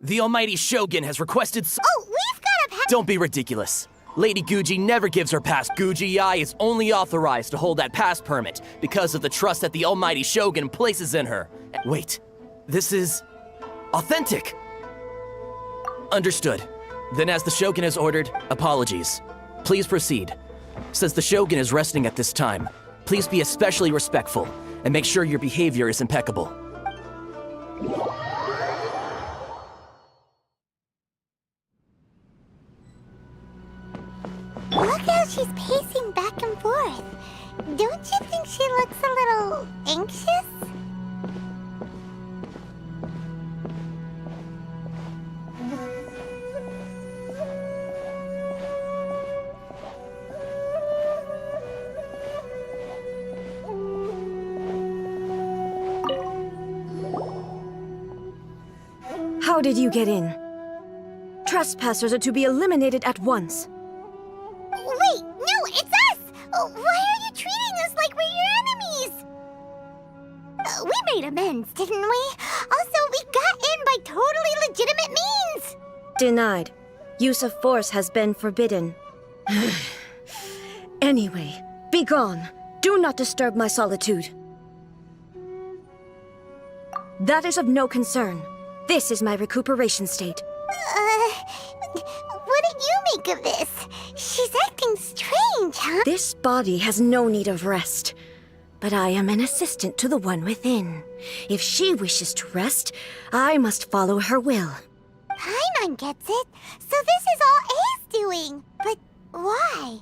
The almighty Shogun has requested Oh, we've got a pass. Don't be ridiculous. Lady Guji never gives her pass. Guji-ai is only authorized to hold that pass permit because of the trust that the almighty Shogun places in her. Wait, this is authentic. Understood. Then as the Shogun has ordered, apologies. Please proceed. Since the Shogun is resting at this time, please be especially respectful and make sure your behavior is impeccable. Look how she's pacing back and forth. Don't you think she looks a little anxious? How did you get in? Trespassers are to be eliminated at once. Wait, no, it's us! Why are you treating us like we're your enemies? We made amends, didn't we? Also, we got in by totally legitimate means! Denied. Use of force has been forbidden. Anyway, be gone. Do not disturb my solitude. That is of no concern. This is my recuperation state. What did you make of this? She's acting strange, huh? This body has no need of rest. But I am an assistant to the one within. If she wishes to rest, I must follow her will. Paimon gets it. So this is all A's doing. But why?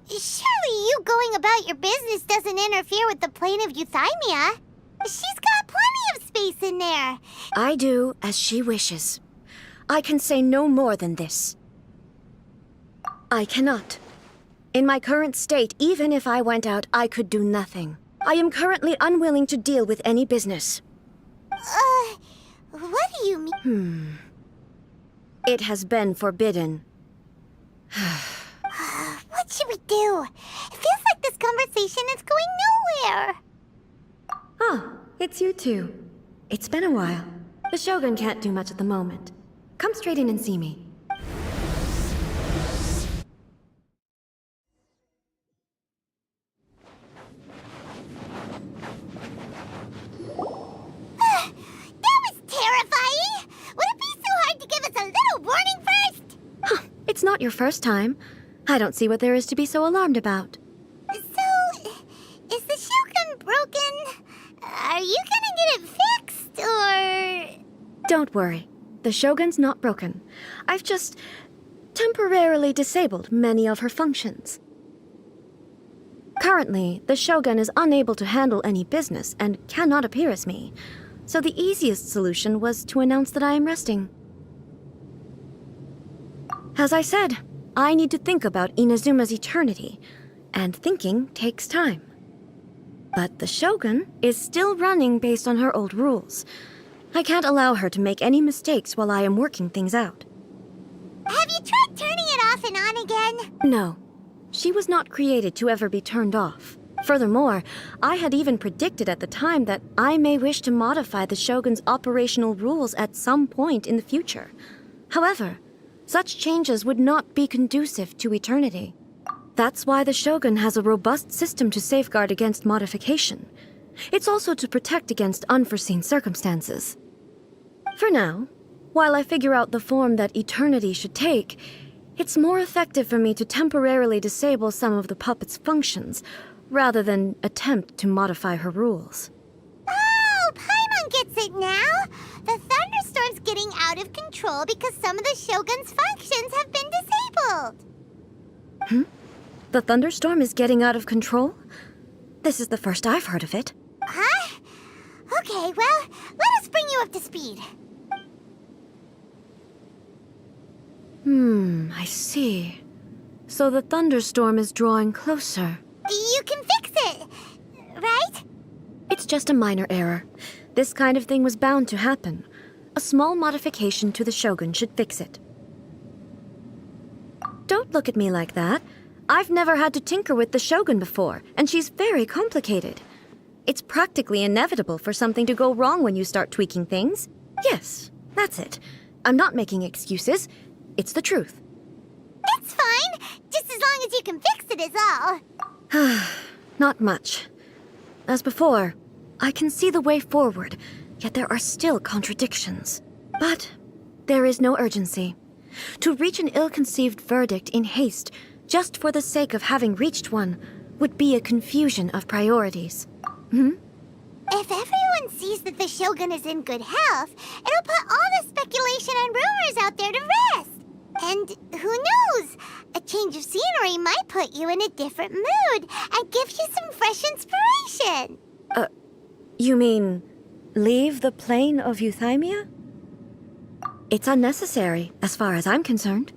Surely you going about your business doesn't interfere with the plane of euthymia. She's got plenty of space in there. I do as she wishes. I can say no more than this. I cannot. In my current state, even if I went out, I could do nothing. I am currently unwilling to deal with any business. What do you mean? It has been forbidden. What should we do? It feels like this conversation is going nowhere. Ah, it's you two. It's been a while. The Shogun can't do much at the moment. Come straight in and see me. That was terrifying! Would it be so hard to give us a little warning first? It's not your first time. I don't see what there is to be so alarmed about. So, is the Shogun broken? Are you gonna get it fixed, or...? Don't worry. The Shogun's not broken. I've just temporarily disabled many of her functions. Currently, the Shogun is unable to handle any business and cannot appear as me. So the easiest solution was to announce that I am resting. As I said, I need to think about Inazuma's eternity, and thinking takes time. But the Shogun is still running based on her old rules. I can't allow her to make any mistakes while I am working things out. Have you tried turning it off and on again? No. She was not created to ever be turned off. Furthermore, I had even predicted at the time that I may wish to modify the Shogun's operational rules at some point in the future. However, such changes would not be conducive to eternity. That's why the Shogun has a robust system to safeguard against modification. It's also to protect against unforeseen circumstances. For now, while I figure out the form that eternity should take, it's more effective for me to temporarily disable some of the puppet's functions, rather than attempt to modify her rules. Oh, Paimon gets it now! The thunderstorm's getting out of control because some of the Shogun's functions have been disabled. The thunderstorm is getting out of control? This is the first I've heard of it. Huh? Okay, well, let us bring you up to speed. I see. So the thunderstorm is drawing closer. You can fix it, right? It's just a minor error. This kind of thing was bound to happen. A small modification to the Shogun should fix it. Don't look at me like that. I've never had to tinker with the Shogun before, and she's very complicated. It's practically inevitable for something to go wrong when you start tweaking things. Yes, that's it. I'm not making excuses. It's the truth. It's fine, just as long as you can fix it is all. Not much. As before, I can see the way forward, yet there are still contradictions. But there is no urgency. To reach an ill-conceived verdict in haste, just for the sake of having reached one, would be a confusion of priorities. If everyone sees that the Shogun is in good health, it'll put all the speculation and rumors out there to rest. And who knows? A change of scenery might put you in a different mood and give you some fresh inspiration. You mean leave the plane of euthymia? It's unnecessary, as far as I'm concerned.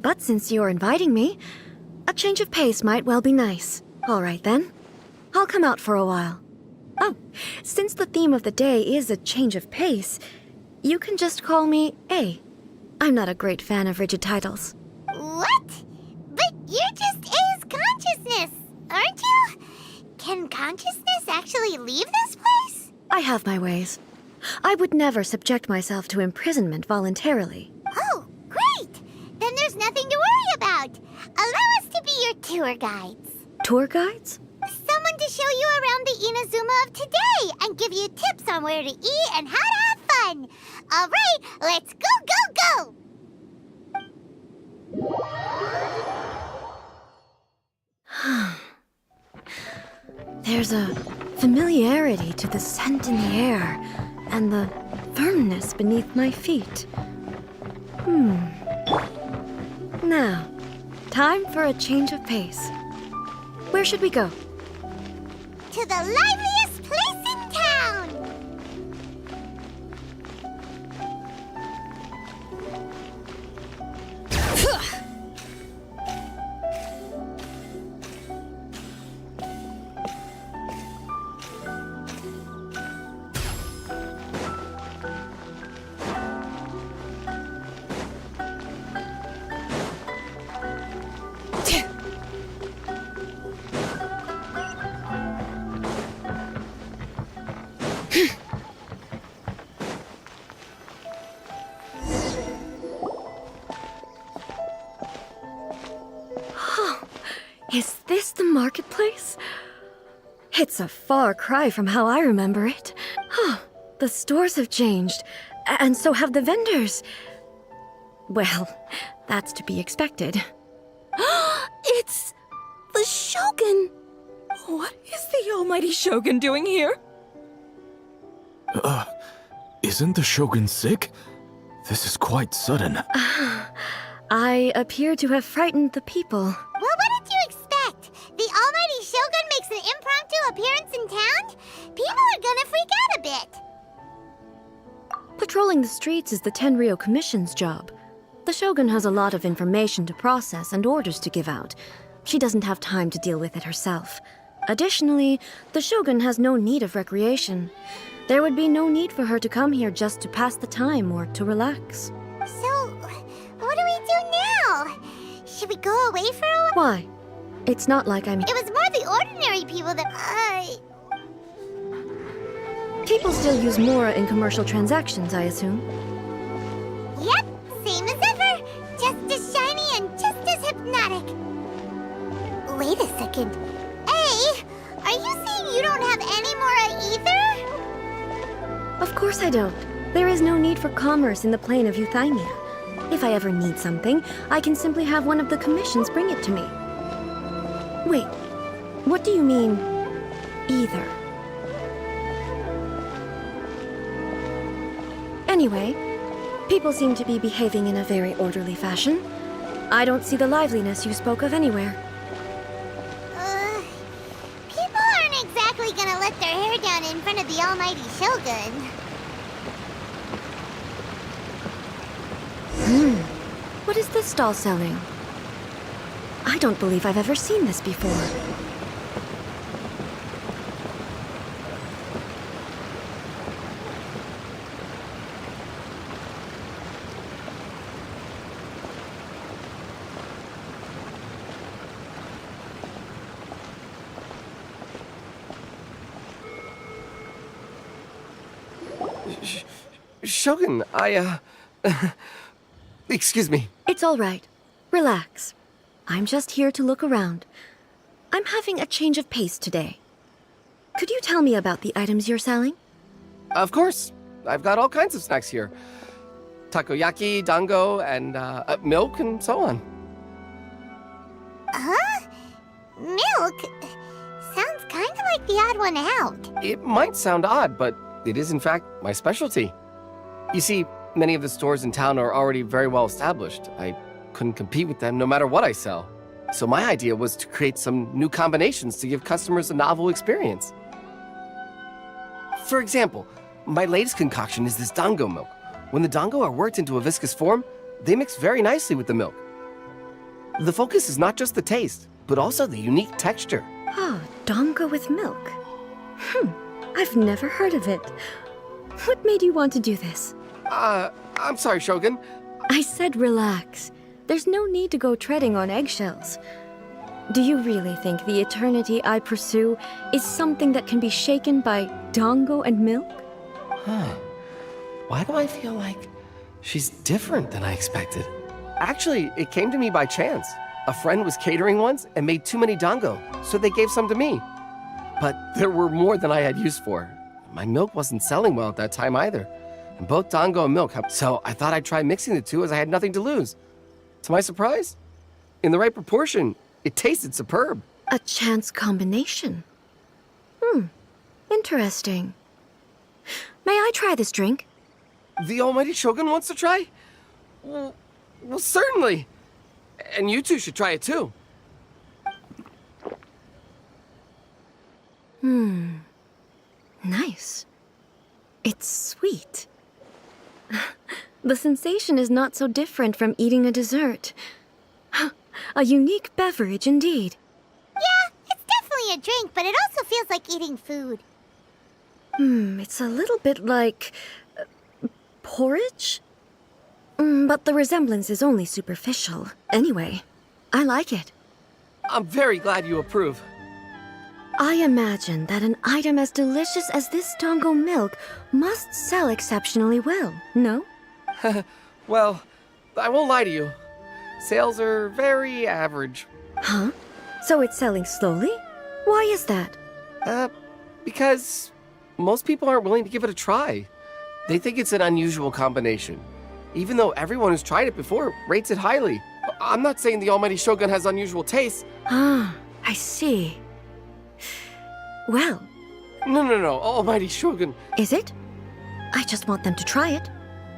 But since you're inviting me, a change of pace might well be nice. All right, then. I'll come out for a while. Oh, since the theme of the day is a change of pace, you can just call me A. I'm not a great fan of rigid titles. What? But you're just A's consciousness, aren't you? Can consciousness actually leave this place? I have my ways. I would never subject myself to imprisonment voluntarily. Oh, great! Then there's nothing to worry about. Allow us to be your tour guides. Tour guides? Someone to show you around the Inazuma of today and give you tips on where to eat and how to have fun. All right, let's go, go, go! There's a familiarity to the scent in the air and the firmness beneath my feet. Now, time for a change of pace. Where should we go? To the liveliest place in town! Is this the marketplace? It's a far cry from how I remember it. The stores have changed, and so have the vendors. Well, that's to be expected. It's the Shogun! What is the almighty Shogun doing here? Isn't the Shogun sick? This is quite sudden. I appear to have frightened the people. Well, what did you expect? The almighty Shogun makes an impromptu appearance in town? People are gonna freak out a bit. Patrolling the streets is the Tenryou Commission's job. The Shogun has a lot of information to process and orders to give out. She doesn't have time to deal with it herself. Additionally, the Shogun has no need of recreation. There would be no need for her to come here just to pass the time or to relax. So, what do we do now? Should we go away for a while? Why? It's not like I'm... It was more the ordinary people that People still use Mora in commercial transactions, I assume. Yep, same as ever. Just as shiny and just as hypnotic. Wait a second. Hey, are you saying you don't have any Mora either? Of course I don't. There is no need for commerce in the plane of euthymia. If I ever need something, I can simply have one of the commissions bring it to me. Wait, what do you mean, either? Anyway, people seem to be behaving in a very orderly fashion. I don't see the liveliness you spoke of anywhere. People aren't exactly gonna let their hair down in front of the almighty Shogun. What is this stall selling? I don't believe I've ever seen this before. Shogun, excuse me. It's all right. Relax. I'm just here to look around. I'm having a change of pace today. Could you tell me about the items you're selling? Of course. I've got all kinds of snacks here. Takoyaki, dango, and milk, and so on. Huh? Milk? Sounds kind of like the odd one out. It might sound odd, but it is in fact my specialty. You see, many of the stores in town are already very well established. I couldn't compete with them no matter what I sell. So my idea was to create some new combinations to give customers a novel experience. For example, my latest concoction is this dango milk. When the dango are worked into a viscous form, they mix very nicely with the milk. The focus is not just the taste, but also the unique texture. Oh, dango with milk. I've never heard of it. What made you want to do this? I'm sorry, Shogun. I said relax. There's no need to go treading on eggshells. Do you really think the eternity I pursue is something that can be shaken by dango and milk? Why do I feel like she's different than I expected? Actually, it came to me by chance. A friend was catering once and made too many dango, so they gave some to me. But there were more than I had use for. My milk wasn't selling well at that time either. And both dango and milk, so I thought I'd try mixing the two as I had nothing to lose. To my surprise, in the right proportion, it tasted superb. A chance combination. Interesting. May I try this drink? The almighty Shogun wants to try? Well, certainly. And you two should try it too. Nice. It's sweet. The sensation is not so different from eating a dessert. A unique beverage indeed. Yeah, it's definitely a drink, but it also feels like eating food. It's a little bit like porridge? But the resemblance is only superficial. Anyway, I like it. I'm very glad you approve. I imagine that an item as delicious as this dango milk must sell exceptionally well, no? Well, I won't lie to you. Sales are very average. Huh? So it's selling slowly? Why is that? Because most people aren't willing to give it a try. They think it's an unusual combination. Even though everyone who's tried it before rates it highly. I'm not saying the almighty Shogun has unusual tastes. Ah, I see. Well, No, almighty Shogun. is it? I just want them to try it.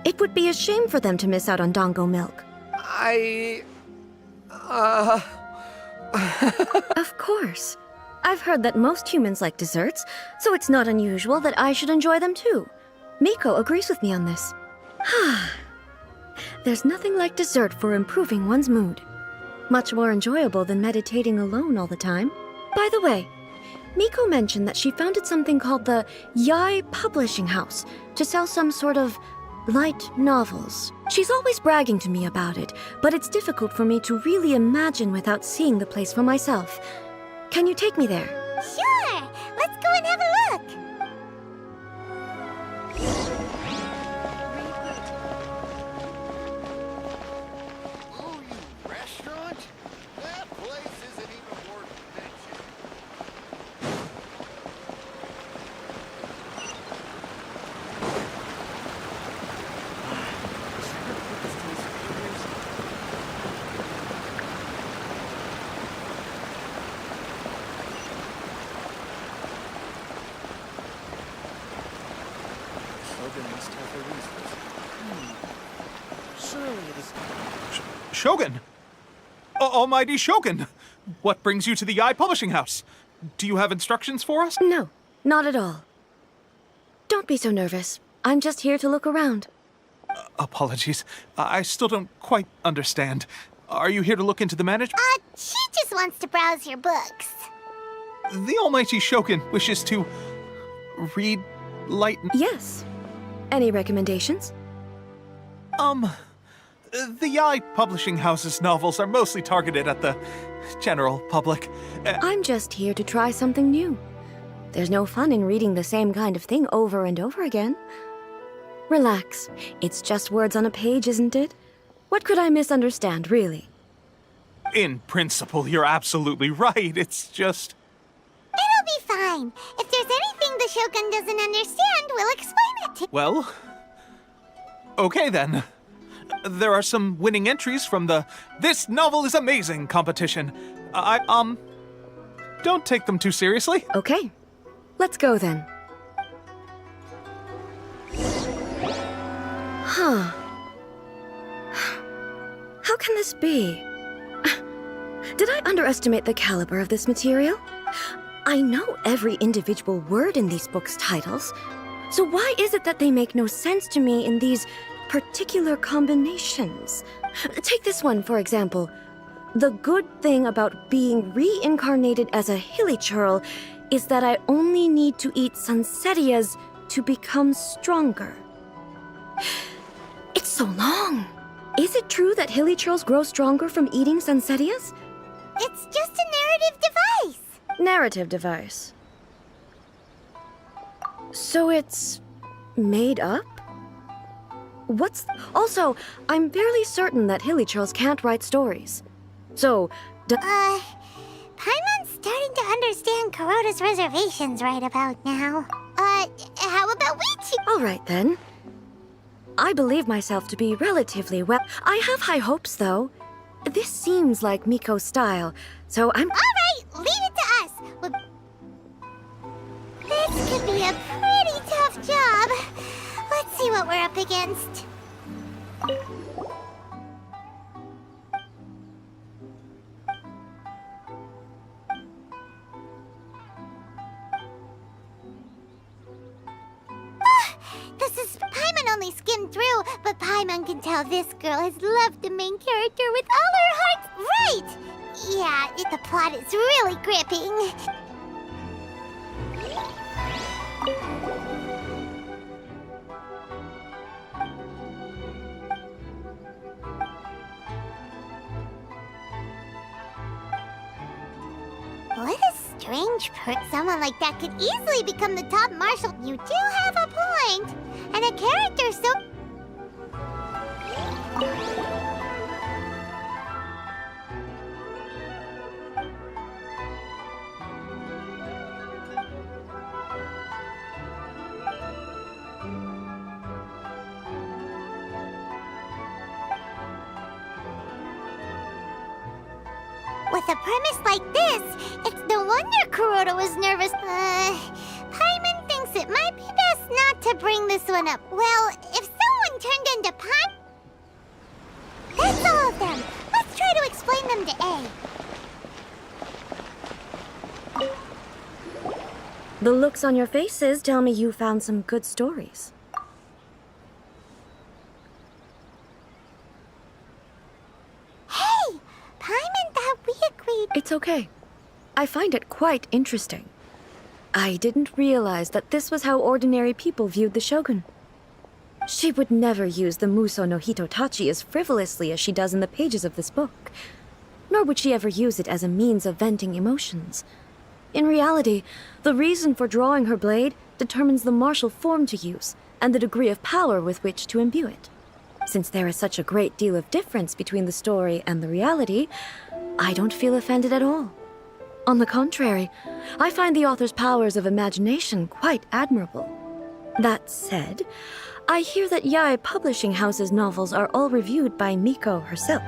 It would be a shame for them to miss out on dango milk. Of course. I've heard that most humans like desserts, so it's not unusual that I should enjoy them too. Miko agrees with me on this. There's nothing like dessert for improving one's mood. Much more enjoyable than meditating alone all the time. By the way, Miko mentioned that she founded something called the Yai Publishing House to sell some sort of light novels. She's always bragging to me about it, but it's difficult for me to really imagine without seeing the place for myself. Can you take me there? Sure! Let's go and have a look! Ooh, you restaurant? That place isn't even worth mentioning. Shogun! Almighty Shogun! What brings you to the Yai Publishing House? Do you have instructions for us? No, not at all. Don't be so nervous. I'm just here to look around. Apologies. I still don't quite understand. Are you here to look into the management? She just wants to browse your books. The Almighty Shogun wishes to read light... Yes. Any recommendations? The Yai Publishing House's novels are mostly targeted at the general public. I'm just here to try something new. There's no fun in reading the same kind of thing over and over again. Relax. It's just words on a page, isn't it? What could I misunderstand, really? In principle, you're absolutely right. It's just... It'll be fine. If there's anything the Shogun doesn't understand, we'll explain it to Well... Okay then. There are some winning entries from the This Novel is Amazing competition. Don't take them too seriously. Okay. Let's go then. Huh. How can this be? Did I underestimate the caliber of this material? I know every individual word in these books' titles, so why is it that they make no sense to me in these particular combinations? Take this one, for example. The good thing about being reincarnated as a hilichurl is that I only need to eat sunsettias to become stronger. It's so long. Is it true that hilichurls grow stronger from eating sunsettias? It's just a narrative device. Narrative device. So it's made up? Also, I'm fairly certain that hilichurls can't write stories. So, Paimon's starting to understand Kuroda's reservations right about now. How about we two? all right then. I believe myself to be relatively well. I have high hopes, though. This seems like Miko's style, so I'm... All right, leave it to us. This could be a pretty tough job. Let's see what we're up against. Paimon only skimmed through, but Paimon can tell this girl has loved the main character with all her heart. Right! Yeah, the plot is really gripping. What a strange someone like that could easily become the top marshal. You do have a point. And a character so... With a premise like this, it's no wonder Kuroda was nervous. Paimon thinks it might be best not to bring this one up. Well, if someone turned into that's all of them. Let's try to explain them to A. The looks on your faces tell me you found some good stories. Hey! Paimon thought we agreed. It's okay. I find it quite interesting. I didn't realize that this was how ordinary people viewed the Shogun. She would never use the Muso no Hitotachi as frivolously as she does in the pages of this book. Nor would she ever use it as a means of venting emotions. In reality, the reason for drawing her blade determines the martial form to use and the degree of power with which to imbue it. Since there is such a great deal of difference between the story and the reality, I don't feel offended at all. On the contrary, I find the author's powers of imagination quite admirable. That said, I hear that Yae Publishing House's novels are all reviewed by Miko herself,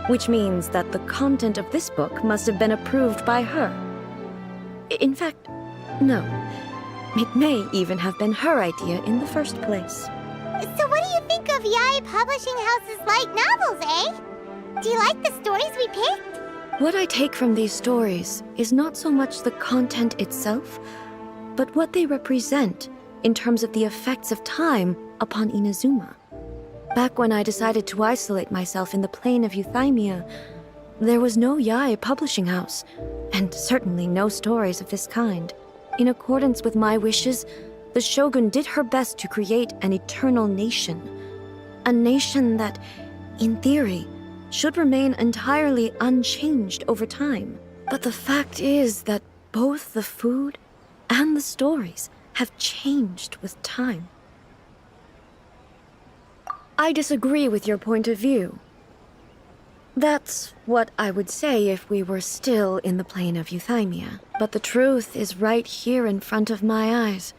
which means that the content of this book must have been approved by her. In fact, no. It may even have been her idea in the first place. So what do you think of Yae Publishing House's light novels, eh? Do you like the stories we picked? What I take from these stories is not so much the content itself, but what they represent in terms of the effects of time upon Inazuma. Back when I decided to isolate myself in the plane of Euthymia, there was no Yae Publishing House, and certainly no stories of this kind. In accordance with my wishes, the Shogun did her best to create an eternal nation. A nation that, in theory, should remain entirely unchanged over time. But the fact is that both the food and the stories have changed with time. I disagree with your point of view. That's what I would say if we were still in the plane of euthymia. But the truth is right here in front of my eyes,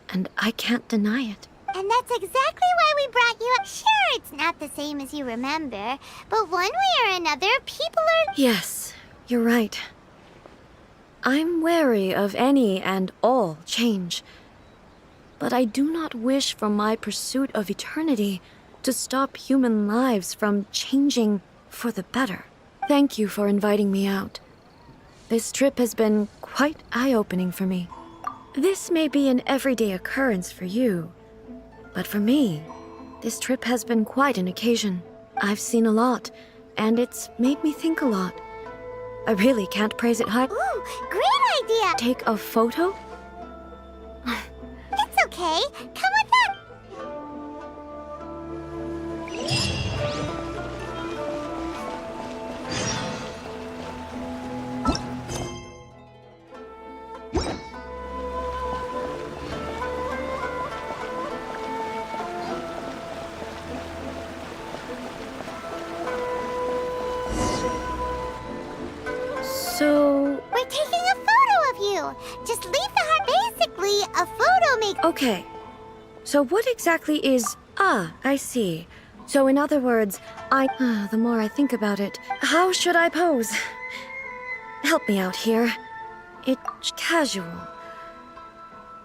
and I can't deny it. And that's exactly why we brought you up. Sure, it's not the same as you remember, but one way or another, people are... Yes, you're right. I'm wary of any and all change. But I do not wish for my pursuit of eternity to stop human lives from changing for the better. Thank you for inviting me out. This trip has been quite eye-opening for me. This may be an everyday occurrence for you, but for me, this trip has been quite an occasion. I've seen a lot, and it's made me think a lot. I really can't praise it high. Ooh, great idea! Take a photo? It's okay. Come with us. So... We're taking a photo of you. Just leave the heart. Basically, a photo make... Okay. So what exactly is... Ah, I see. So in other words, the more I think about it, how should I pose? Help me out here. It's casual.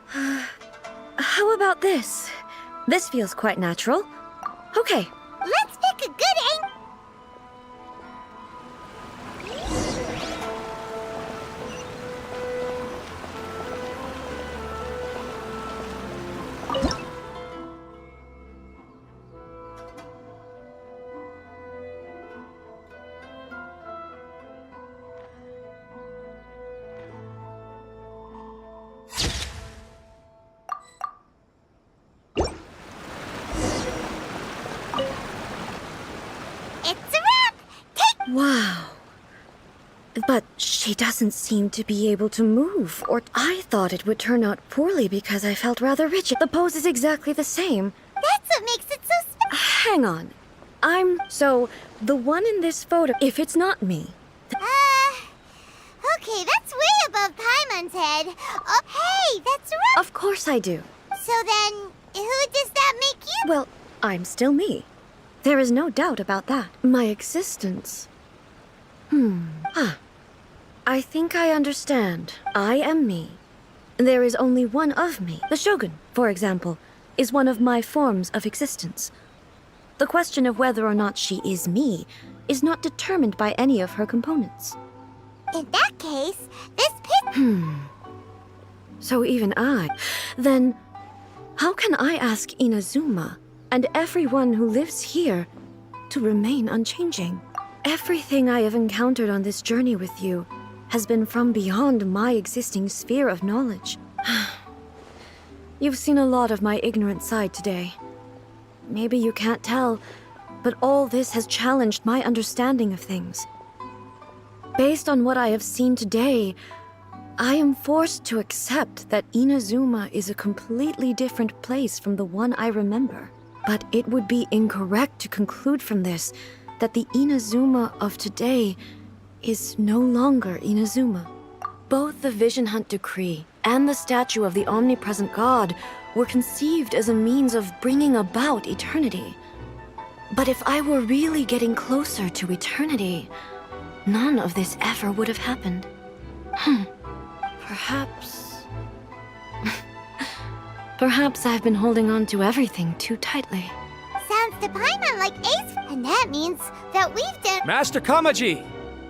How about this? This feels quite natural. Okay. Let's pick a good angle. Wow. But she doesn't seem to be able to move, or I thought it would turn out poorly because I felt rather rigid. The pose is exactly the same. That's what makes it so special. Hang on. So, the one in this photo, if it's not me... Okay, that's way above Paimon's head. Oh, hey, that's right. Of course I do. So then, who does that make you? Well, I'm still me. There is no doubt about that. My existence... I think I understand. I am me. There is only one of me. The Shogun, for example, is one of my forms of existence. The question of whether or not she is me is not determined by any of her components. In that case, this So even then, how can I ask Inazuma and everyone who lives here to remain unchanging? Everything I have encountered on this journey with you has been from beyond my existing sphere of knowledge. You've seen a lot of my ignorant side today. Maybe you can't tell, but all this has challenged my understanding of things. Based on what I have seen today, I am forced to accept that Inazuma is a completely different place from the one I remember. But it would be incorrect to conclude from this that the Inazuma of today is no longer Inazuma. Both the Vision Hunt Decree and the statue of the omnipresent God were conceived as a means of bringing about eternity. But if I were really getting closer to eternity, none of this ever would have happened. Perhaps... Perhaps I've been holding on to everything too tightly. sounds to Paimon like Ace, and that means that we've done... Master Kamaji!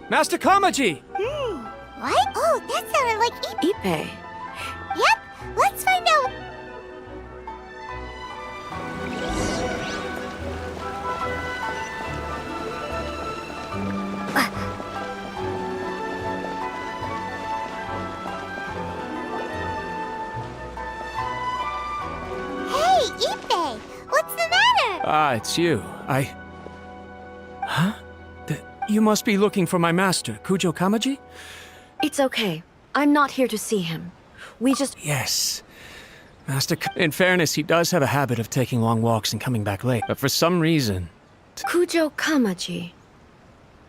Master Kamaji! What? Oh, that sounded like Ipe. Yep, let's find out. Hey, Ipe, what's the matter? Ah, it's you. Huh? You must be looking for my master, Kujo Kamaji? It's okay. I'm not here to see him. We just... Yes. In fairness, he does have a habit of taking long walks and coming back late. But for some reason... Kujo Kamaji.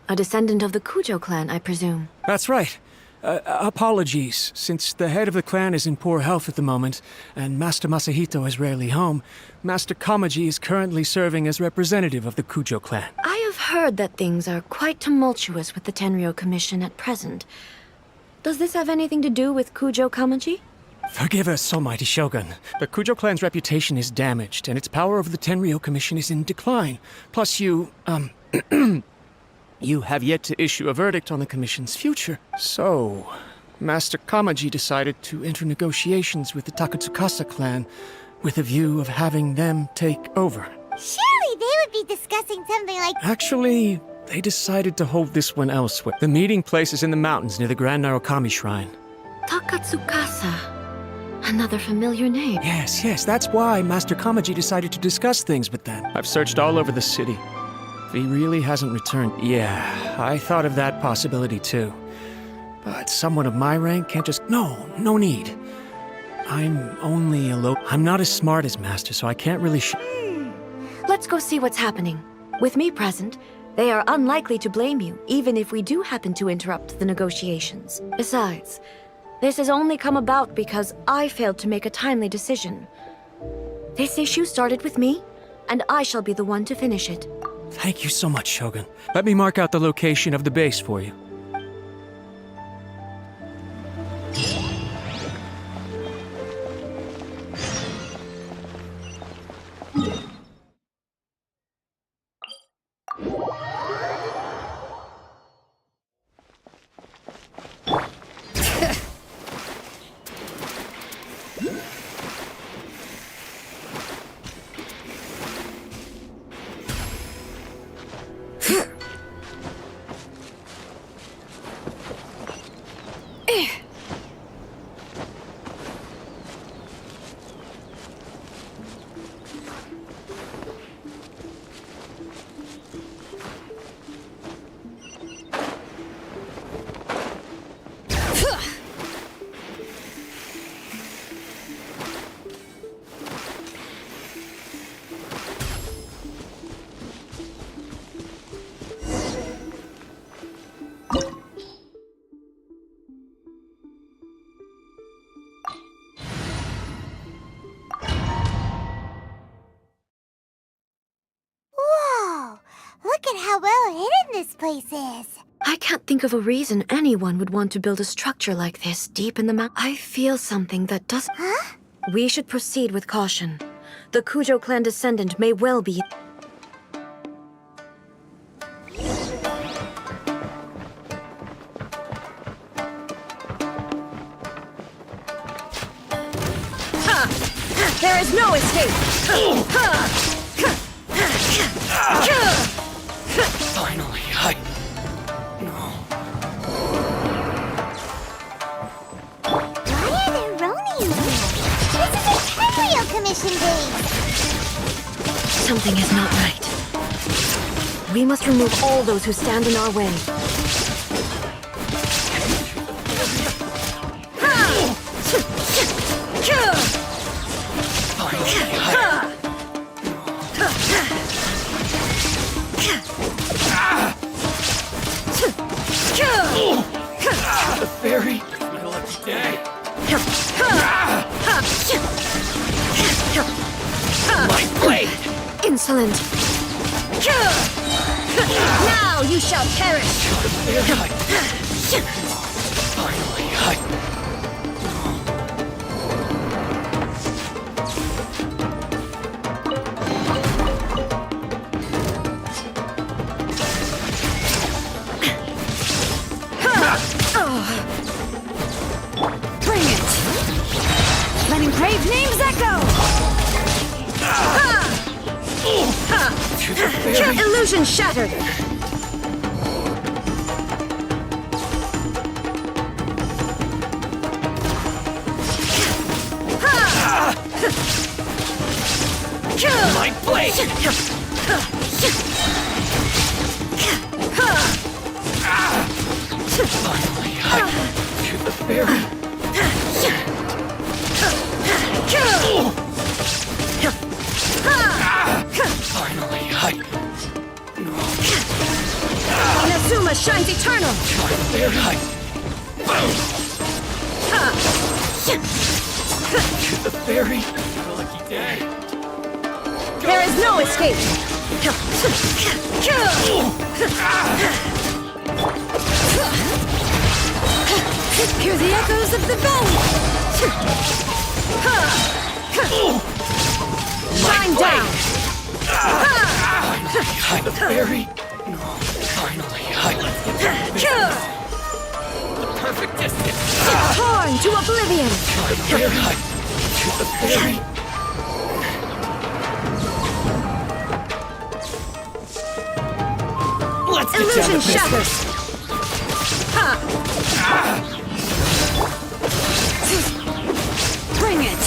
A descendant of the Kujo clan, I presume. That's right. Apologies, since the head of the clan is in poor health at the moment, and Master Masahito is rarely home, Master Kamaji is currently serving as representative of the Kujo clan. I have heard that things are quite tumultuous with the Tenryo Commission at present. Does this have anything to do with Kujo Kamaji? Forgive us, Almighty Shogun. The Kujo clan's reputation is damaged, and its power over the Tenryo Commission is in decline. Plus you, you have yet to issue a verdict on the Commission's future. So, Master Kamaji decided to enter negotiations with the Takatsukasa clan with a view of having them take over. Surely they would be discussing something like... Actually, they decided to hold this one elsewhere. The meeting place is in the mountains near the Grand Narukami Shrine. Takatsukasa. Another familiar name. Yes, that's why Master Kamaji decided to discuss things with them. I've searched all over the city. He really hasn't returned. Yeah, I thought of that possibility too. But someone of my rank can't just... No need. I'm only I'm not as smart as Master, so I can't really Let's go see what's happening. With me present, they are unlikely to blame you, even if we do happen to interrupt the negotiations. Besides, this has only come about because I failed to make a timely decision. This issue started with me, and I shall be the one to finish it. Thank you so much, Shogun. Let me mark out the location of the base for you. Look at how well hidden this place is. I can't think of a reason anyone would want to build a structure like this deep in the mountain. I feel something that doesn't... Huh? We should proceed with caution. The Kujo clan descendant may well be... There is no escape! Finally, Why are there Ronin here? This is a Tenryo Commission base! Something is not right. We must remove all those who stand in our way. The fairy! My lucky day! My blade! Insolent! Now you shall perish! Finally, Bring it! Let engraved names echo! Illusion shattered! my blade! Finally, to the fairy! shines eternal! The fairy. Lucky day. There is no escape! Hear the echoes of the valley! Shine down! Behind the fairy. Finally, the perfect distance. Torn to oblivion! The fairy. Let's get down to Illusion business. shatters! Bring it!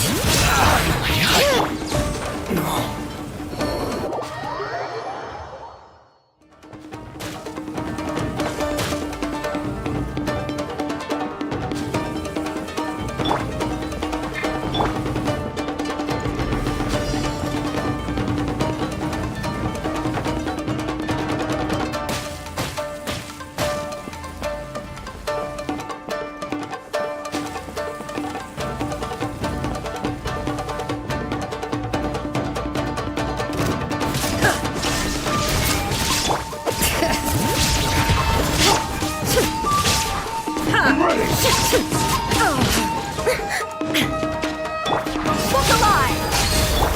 Book alive!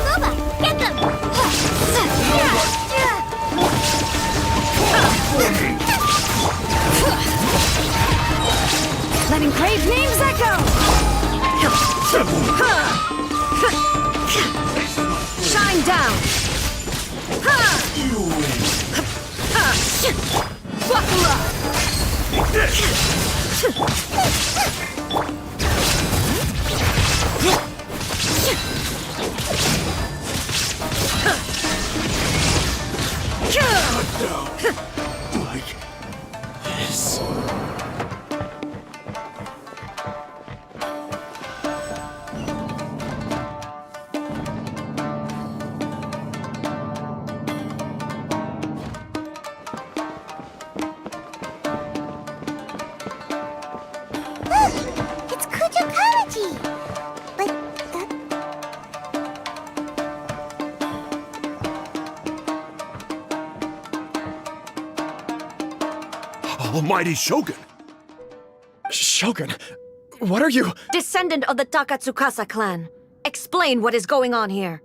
Nova, get them! Letting crave names echo! Shine down! Buckle up! Like this. It's Kujo Kamaji! But, Almighty Shogun! Shogun, what are you? Descendant of the Takatsukasa clan. Explain what is going on here.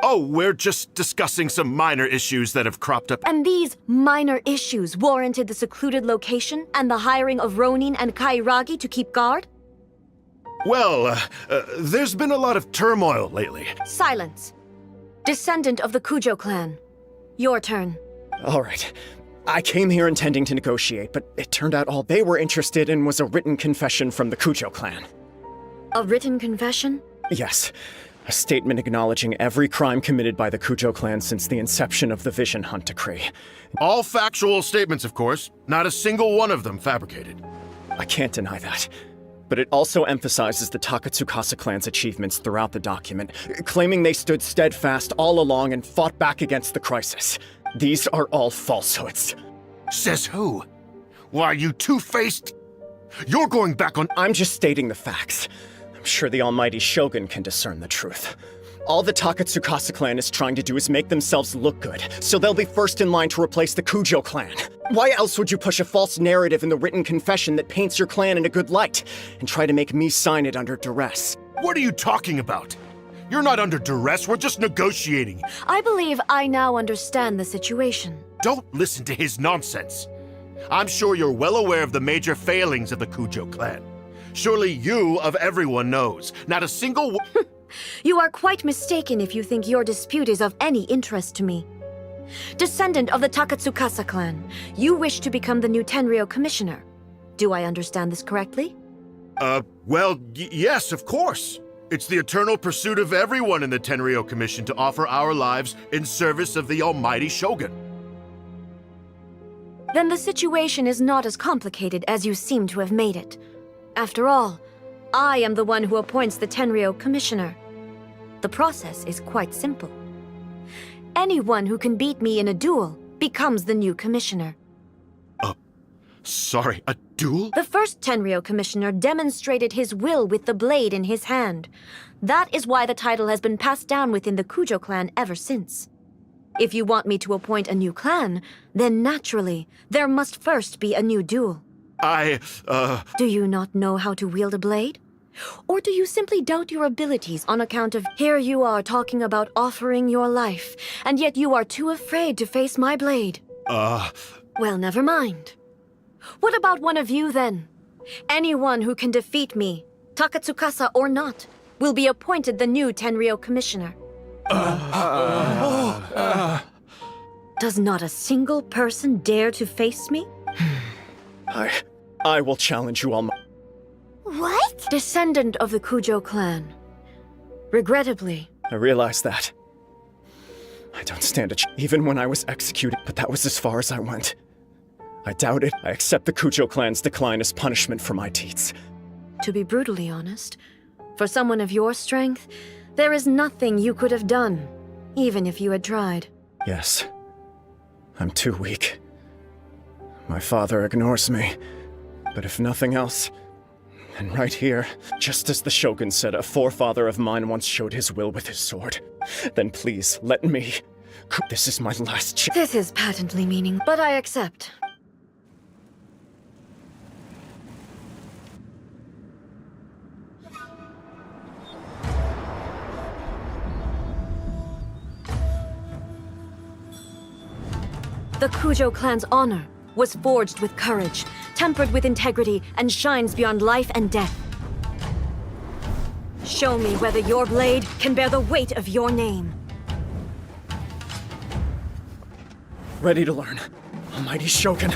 Oh, we're just discussing some minor issues that have cropped up. And these minor issues warranted the secluded location and the hiring of Ronin and Kairagi to keep guard? Well, there's been a lot of turmoil lately. Silence. Descendant of the Kujo clan. Your turn. All right. I came here intending to negotiate, but it turned out all they were interested in was a written confession from the Kujo clan. A written confession? Yes. A statement acknowledging every crime committed by the Kujo clan since the inception of the Vision Hunt Decree. All factual statements, of course. Not a single one of them fabricated. I can't deny that. But it also emphasizes the Takatsukasa clan's achievements throughout the document, claiming they stood steadfast all along and fought back against the crisis. These are all falsehoods. Says who? Why, you two-faced... You're going back on... I'm just stating the facts. I'm sure the almighty Shogun can discern the truth. All the Takatsukasa clan is trying to do is make themselves look good, so they'll be first in line to replace the Kujo clan. Why else would you push a false narrative in the written confession that paints your clan in a good light, and try to make me sign it under duress? What are you talking about? You're not under duress, we're just negotiating. I believe I now understand the situation. Don't listen to his nonsense. I'm sure you're well aware of the major failings of the Kujo clan. Surely you, of everyone, knows. Not a single You are quite mistaken if you think your dispute is of any interest to me. Descendant of the Takatsukasa clan, you wish to become the new Tenryou commissioner. Do I understand this correctly? Yes, of course. It's the eternal pursuit of everyone in the Tenryou Commission to offer our lives in service of the almighty Shogun. Then the situation is not as complicated as you seem to have made it. After all, I am the one who appoints the Tenryou commissioner. The process is quite simple. Anyone who can beat me in a duel becomes the new commissioner. Sorry, a duel? The first Tenryou commissioner demonstrated his will with the blade in his hand. That is why the title has been passed down within the Kujo clan ever since. If you want me to appoint a new clan, then naturally, there must first be a new duel. Do you not know how to wield a blade? Or do you simply doubt your abilities on account of here you are talking about offering your life, and yet you are too afraid to face my blade? Well, never mind. What about one of you, then? Anyone who can defeat me, Takatsukasa or not, will be appointed the new Tenryou commissioner. Does not a single person dare to face me? I will challenge you all. What? Descendant of the Kujo clan. Regrettably. I realize that. I don't stand a even when I was executed, but that was as far as I went. I doubt it. I accept the Kujo clan's decline as punishment for my deeds. To be brutally honest, for someone of your strength, there is nothing you could have done, even if you had tried. Yes. I'm too weak. My father ignores me. But if nothing else, then right here, just as the Shogun said a forefather of mine once showed his will with his sword, then please, let me. This is my last chance. This is patently meaningless, but I accept. The Kujo clan's honor was forged with courage, tempered with integrity, and shines beyond life and death. Show me whether your blade can bear the weight of your name. Ready to learn. Almighty Shogun.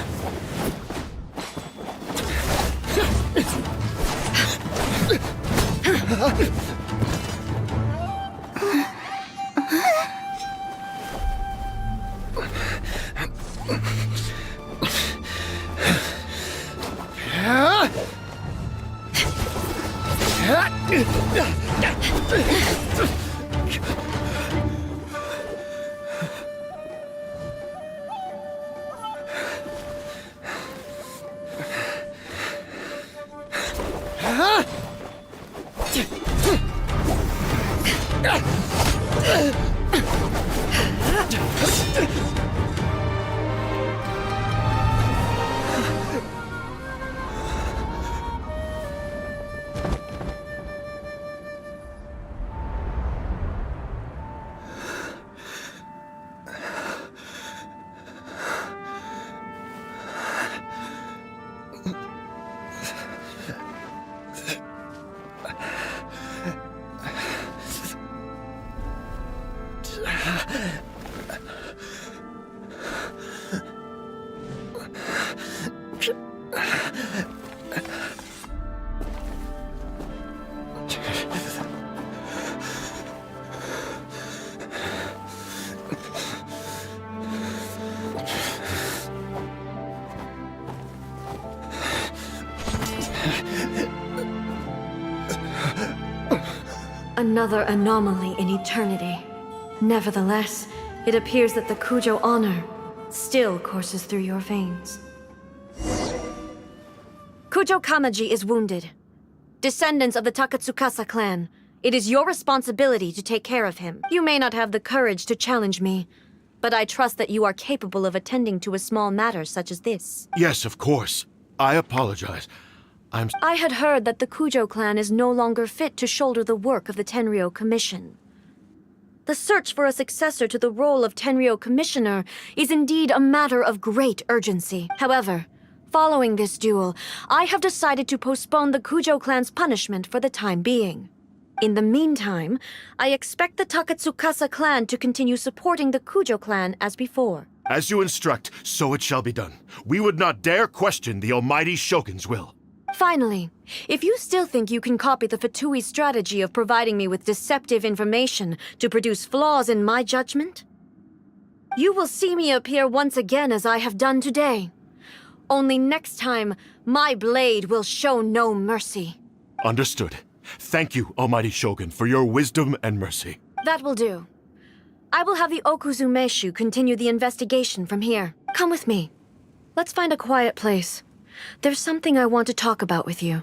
Another anomaly in eternity. Nevertheless, it appears that the Kujo honor still courses through your veins. Kujo Kamaji is wounded. Descendants of the Takatsukasa clan, it is your responsibility to take care of him. You may not have the courage to challenge me, but I trust that you are capable of attending to a small matter such as this. Yes, of course. I apologize. I had heard that the Kujo clan is no longer fit to shoulder the work of the Tenryou Commission. The search for a successor to the role of Tenryou Commissioner is indeed a matter of great urgency. However, following this duel, I have decided to postpone the Kujo clan's punishment for the time being. In the meantime, I expect the Takatsukasa clan to continue supporting the Kujo clan as before. As you instruct, so it shall be done. We would not dare question the Almighty Shogun's will. Finally, if you still think you can copy the Fatui strategy of providing me with deceptive information to produce flaws in my judgment, you will see me appear once again as I have done today. Only next time, my blade will show no mercy. Understood. Thank you, Almighty Shogun, for your wisdom and mercy. That will do. I will have the Okuzumeshu continue the investigation from here. Come with me. Let's find a quiet place. There's something I want to talk about with you.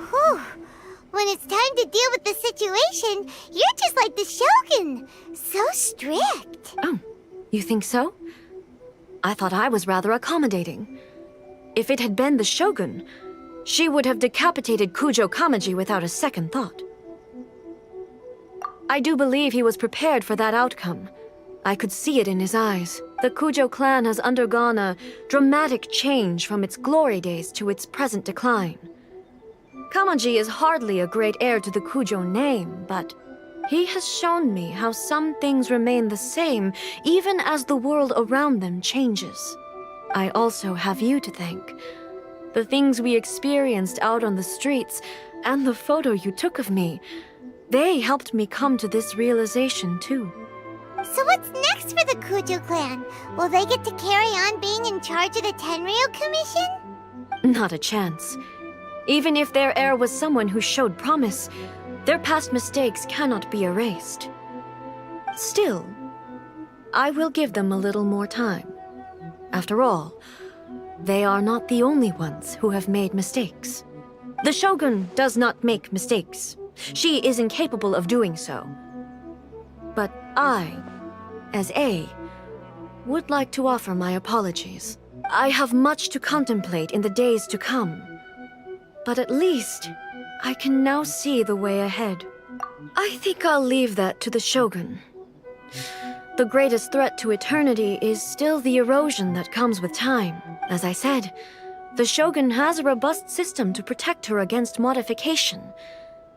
Whew. When it's time to deal with the situation, you're just like the Shogun. So strict. Oh, you think so? I thought I was rather accommodating. If it had been the Shogun, she would have decapitated Kujo Kamaji without a second thought. I do believe he was prepared for that outcome. I could see it in his eyes. The Kujo clan has undergone a dramatic change from its glory days to its present decline. Kamaji is hardly a great heir to the Kujo name, but he has shown me how some things remain the same even as the world around them changes. I also have you to thank. The things we experienced out on the streets and the photo you took of me, they helped me come to this realization too. So what's next for the Kujo clan? Will they get to carry on being in charge of the Tenryu Commission? Not a chance. Even if their heir was someone who showed promise, their past mistakes cannot be erased. Still, I will give them a little more time. After all, they are not the only ones who have made mistakes. The Shogun does not make mistakes. She is incapable of doing so. But I, as A, would like to offer my apologies. I have much to contemplate in the days to come. But at least, I can now see the way ahead. I think I'll leave that to the Shogun. The greatest threat to eternity is still the erosion that comes with time. As I said, the Shogun has a robust system to protect her against modification.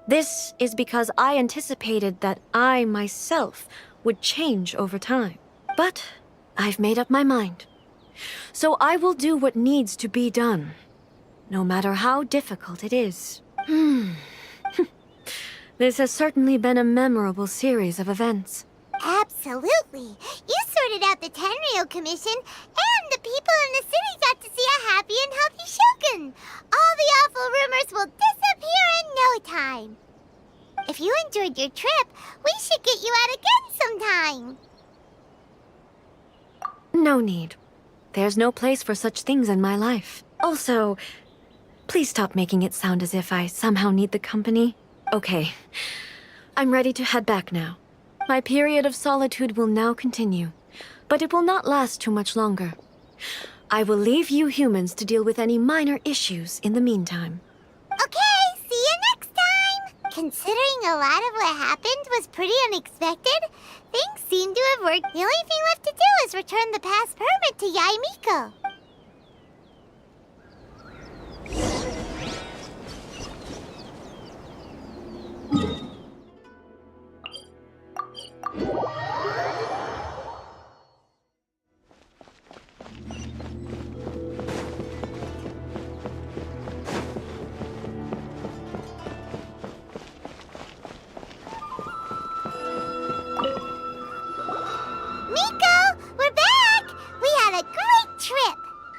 This is because I anticipated that I myself would change over time. But I've made up my mind. So I will do what needs to be done, no matter how difficult it is. This has certainly been a memorable series of events. Absolutely. You sorted out the Tenryu Commission, and the people in the city got to see a happy and healthy Shogun. All the awful rumors will disappear in no time. If you enjoyed your trip, we should get you out again sometime. No need. There's no place for such things in my life. Also, please stop making it sound as if I somehow need the company. Okay, I'm ready to head back now. My period of solitude will now continue, but it will not last too much longer. I will leave you humans to deal with any minor issues in the meantime. Okay, see you next time! Considering a lot of what happened was pretty unexpected, things seem to have worked. The only thing left to do is return the pass permit to Yae Miko.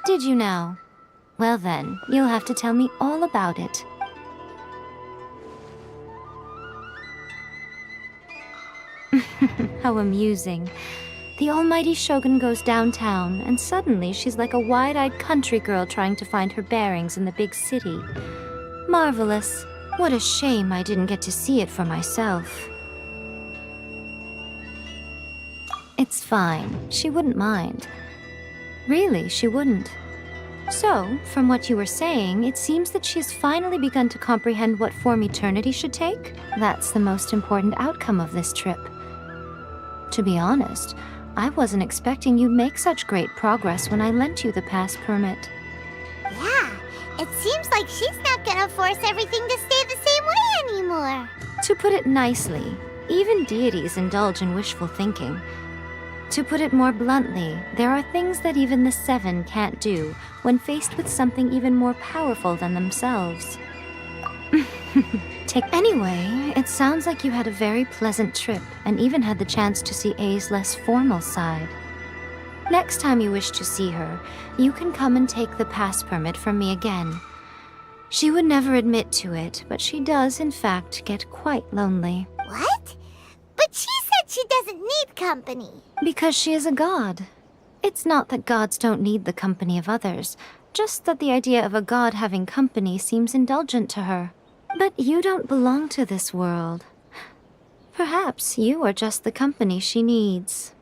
Did you know? Well then, you'll have to tell me all about it. How amusing. The almighty Shogun goes downtown, and suddenly she's like a wide-eyed country girl trying to find her bearings in the big city. Marvelous. What a shame I didn't get to see it for myself. It's fine. She wouldn't mind. Really, she wouldn't. So, from what you were saying, it seems that she's finally begun to comprehend what form eternity should take. That's the most important outcome of this trip. To be honest, I wasn't expecting you'd make such great progress when I lent you the pass permit. Yeah, It seems like she's not gonna force everything to stay the same way anymore. To put it nicely, even deities indulge in wishful thinking. To put it more bluntly, there are things that even the Seven can't do when faced with something even more powerful than themselves. Anyway, it sounds like you had a very pleasant trip and even had the chance to see A's less formal side. Next time you wish to see her, you can come and take the pass permit from me again. She would never admit to it, but she does, in fact, get quite lonely. What? But she said she doesn't need company. Because she is a god. It's not that gods don't need the company of others, just that the idea of a god having company seems indulgent to her. But you don't belong to this world. Perhaps you are just the company she needs.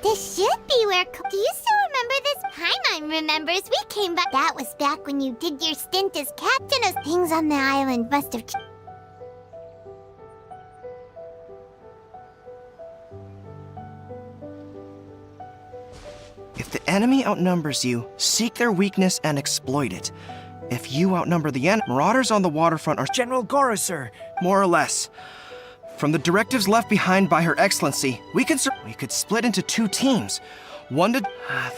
This should be where... Do you still remember this? Paimon remembers. We came back. That was back when you did your stint as captain of things on the island. Must have... If the enemy outnumbers you, seek their weakness and exploit it. If you outnumber the enemy, marauders on the waterfront are General Goro, sir. More or less. From the directives left behind by Her Excellency, we could split into 2 teams. One to...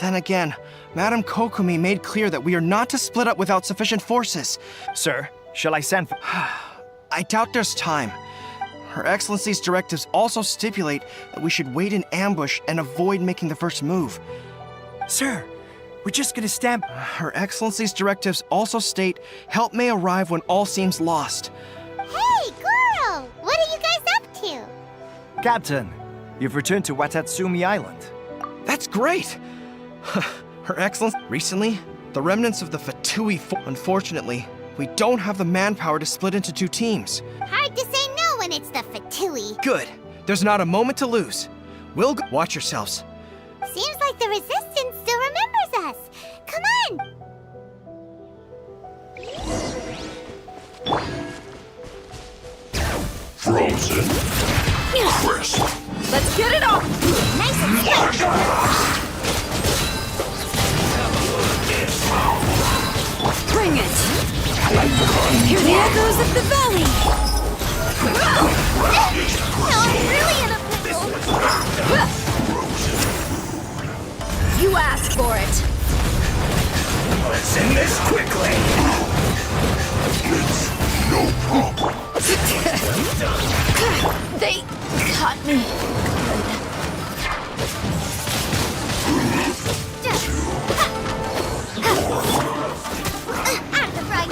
Then again, Madame Kokumi made clear that we are not to split up without sufficient forces. Sir, shall I send for... I doubt there's time. Her Excellency's directives also stipulate that we should wait in ambush and avoid making the first move. Sir, we're just gonna stand... Her Excellency's directives also state help may arrive when all seems lost. Hey, Goro! What are you guys up to? Captain, you've returned to Watatsumi Island. That's great! Her Excellency, recently, the remnants of the Fatui... Unfortunately, we don't have the manpower to split into 2 teams. Hard to say no when it's the Fatui. Good. There's not a moment to lose. We'll go... Watch yourselves. Seems like the Resistance still remembers us. Come on! Frozen. Crisp. Let's get it on! Nice and quick! Bring it! Hear the echoes of the valley! No, I'm really in a pickle! You asked for it! Let's end this quickly. It's no problem. They caught me. Out the right.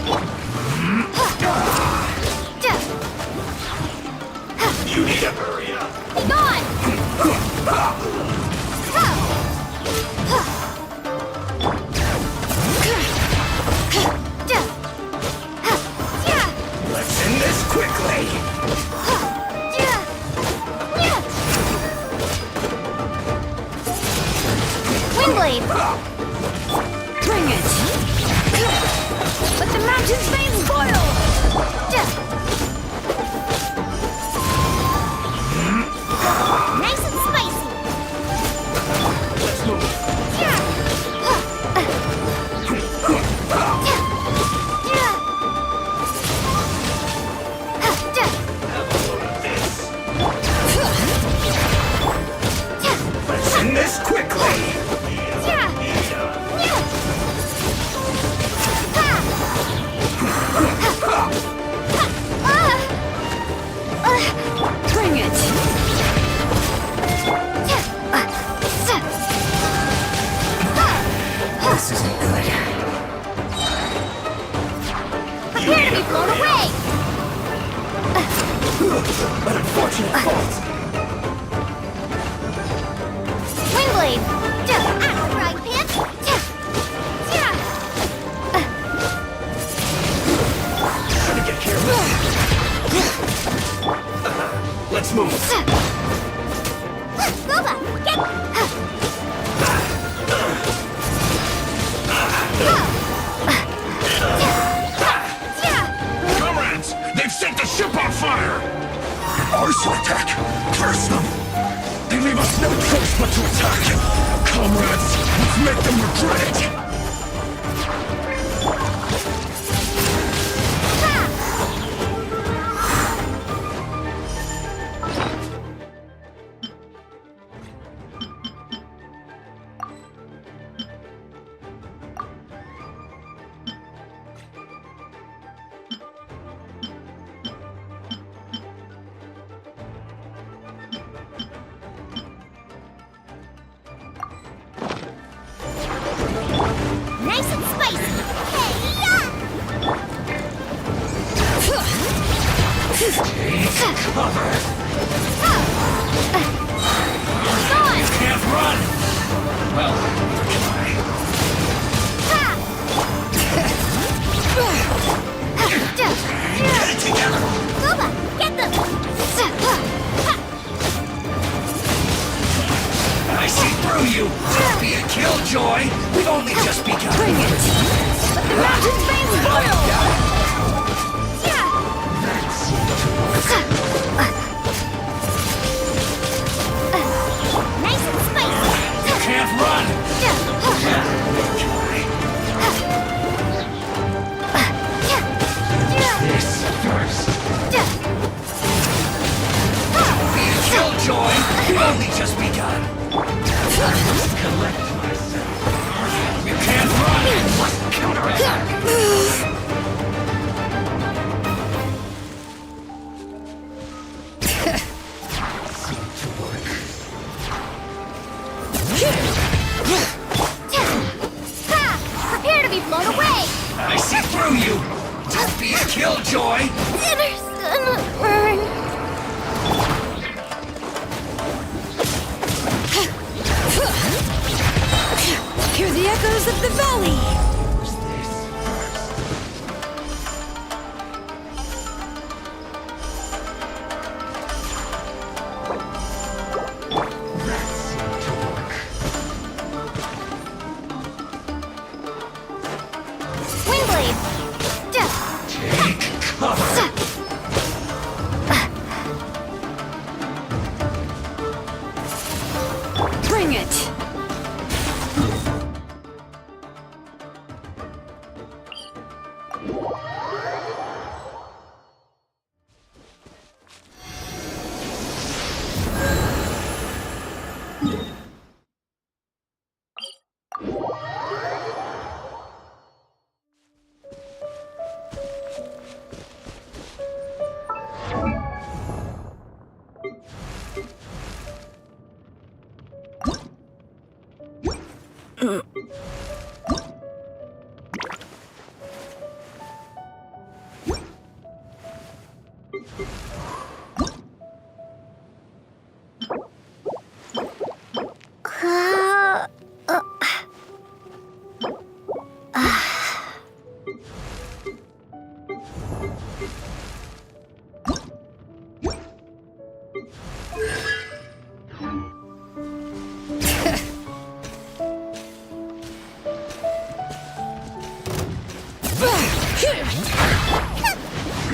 You need to hurry up. Be gone! Let's end this quickly. blown away! An unfortunate fault. Windblade! Axe right, Pip! Gotta get careful. Let's move. Boba, get... Comrades, they've set the ship on fire! Arson attack! Curse them! They leave us no choice but to attack! Comrades, let's make them regret it! Nice and spicy! Hey-ya! Cover! Gone! Can't run! Well, try. Get it together! Boba, get them! I see through you! Don't be a killjoy! We've only just begun! Bring it! Let the mountains veins boil! Nice and spicy! You can't run! This first. Be a killjoy! We've only just begun! Collect myself. You can't run! Must counterattack! Seem to work. Prepare to be blown away! I see through you! Don't be a killjoy! Dinner's gonna burn! Hear the echoes of the valley! Windblade! Take cover! Bring it!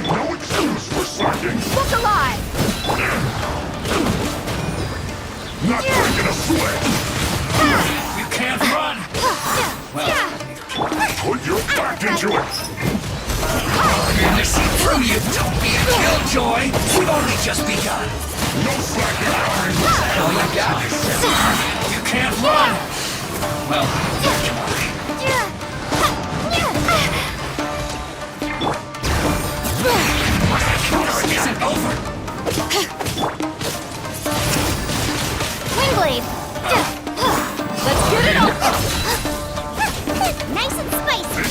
No excuse for slacking! Look alive! Not breaking a sweat! You can't run! Put your back into it! I see through you! Don't be a killjoy! We've only just begun! No slacking now! Oh my god! You can't run! Well, try. Counter isn't over! Windblade! Let's get it on! Nice and spicy!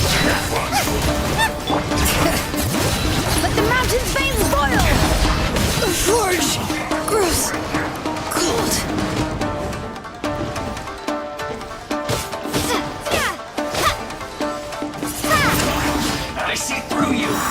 through you!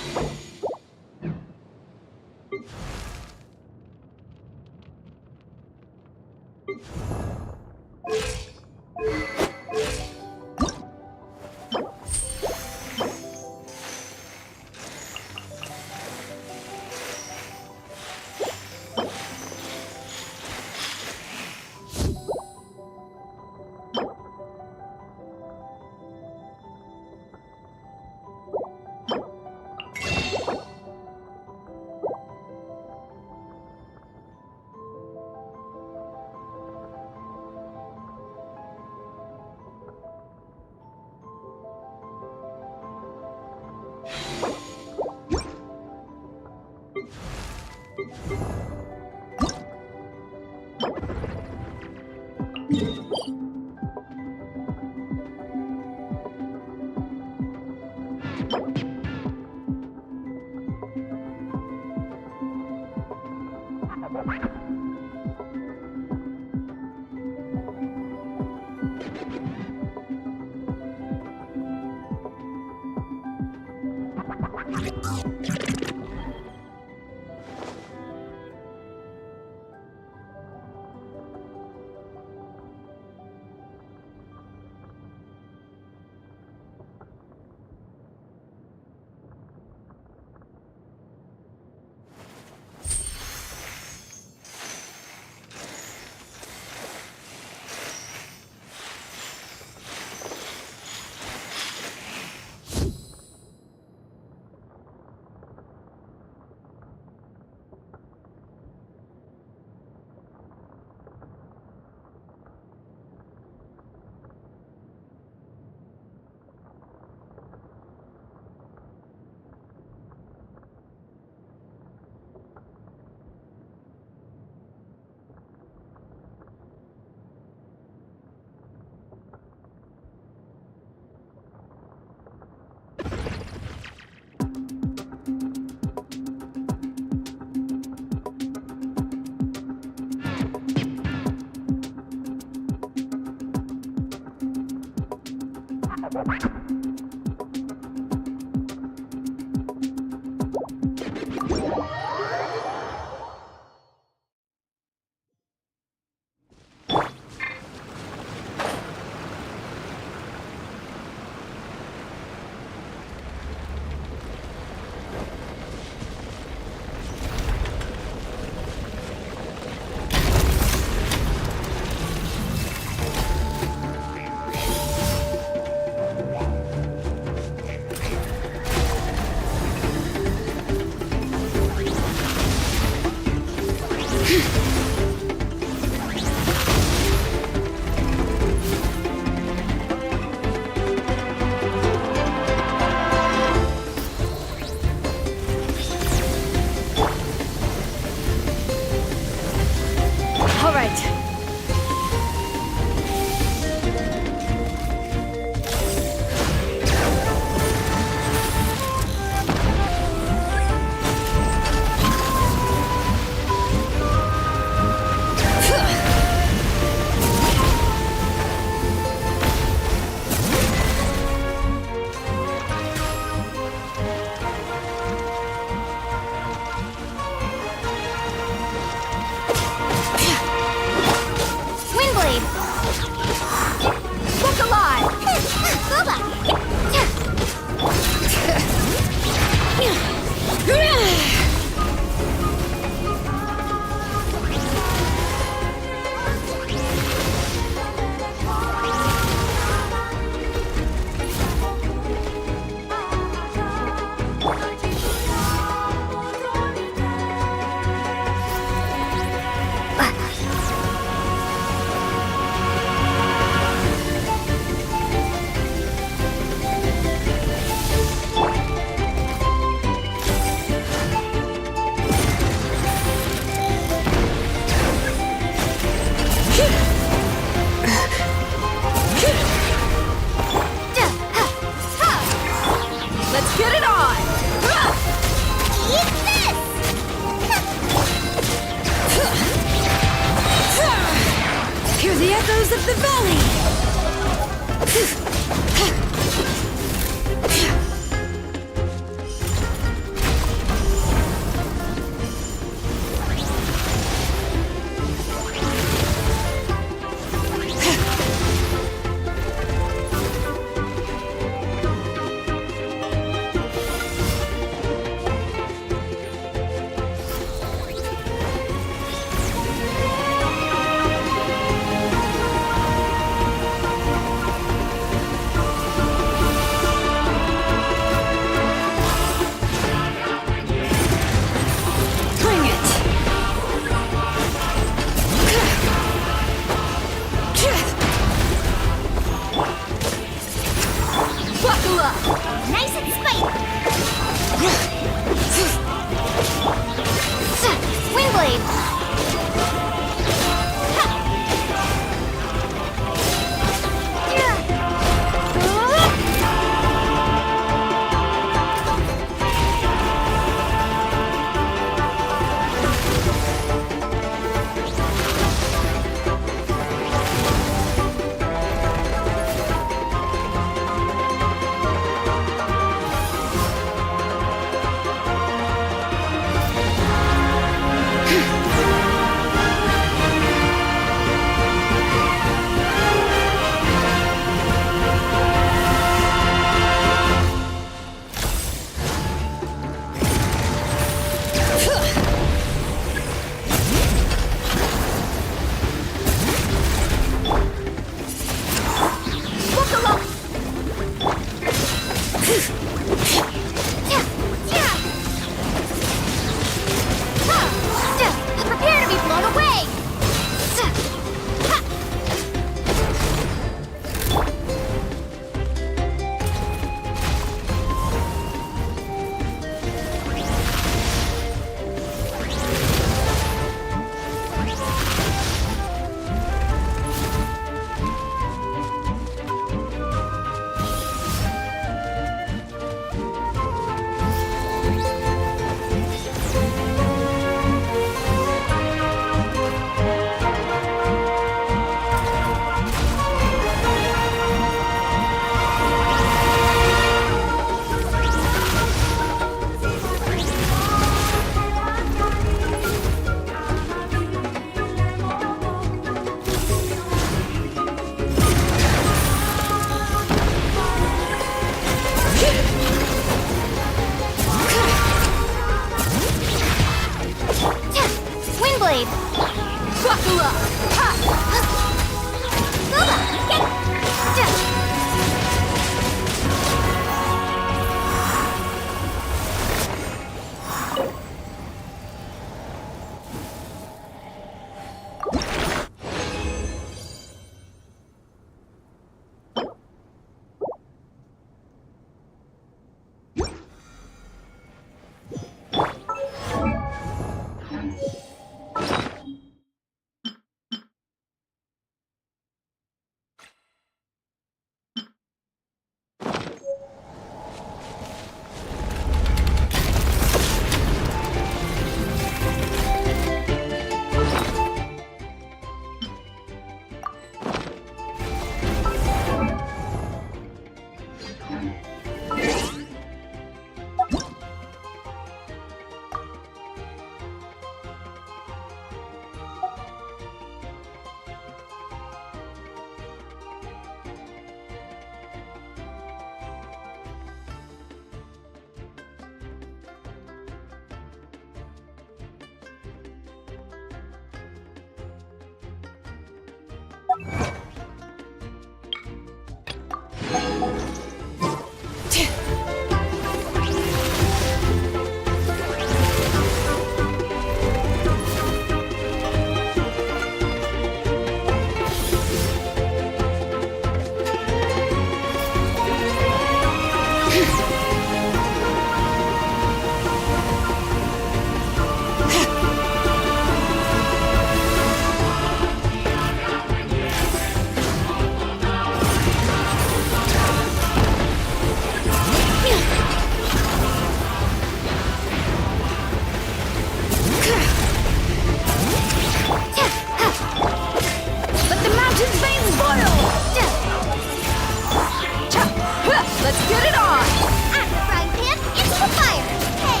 Let's get it on! At the frying pan, it's the fire! Hey!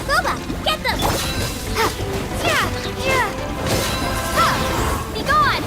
Boba, get them! Be gone!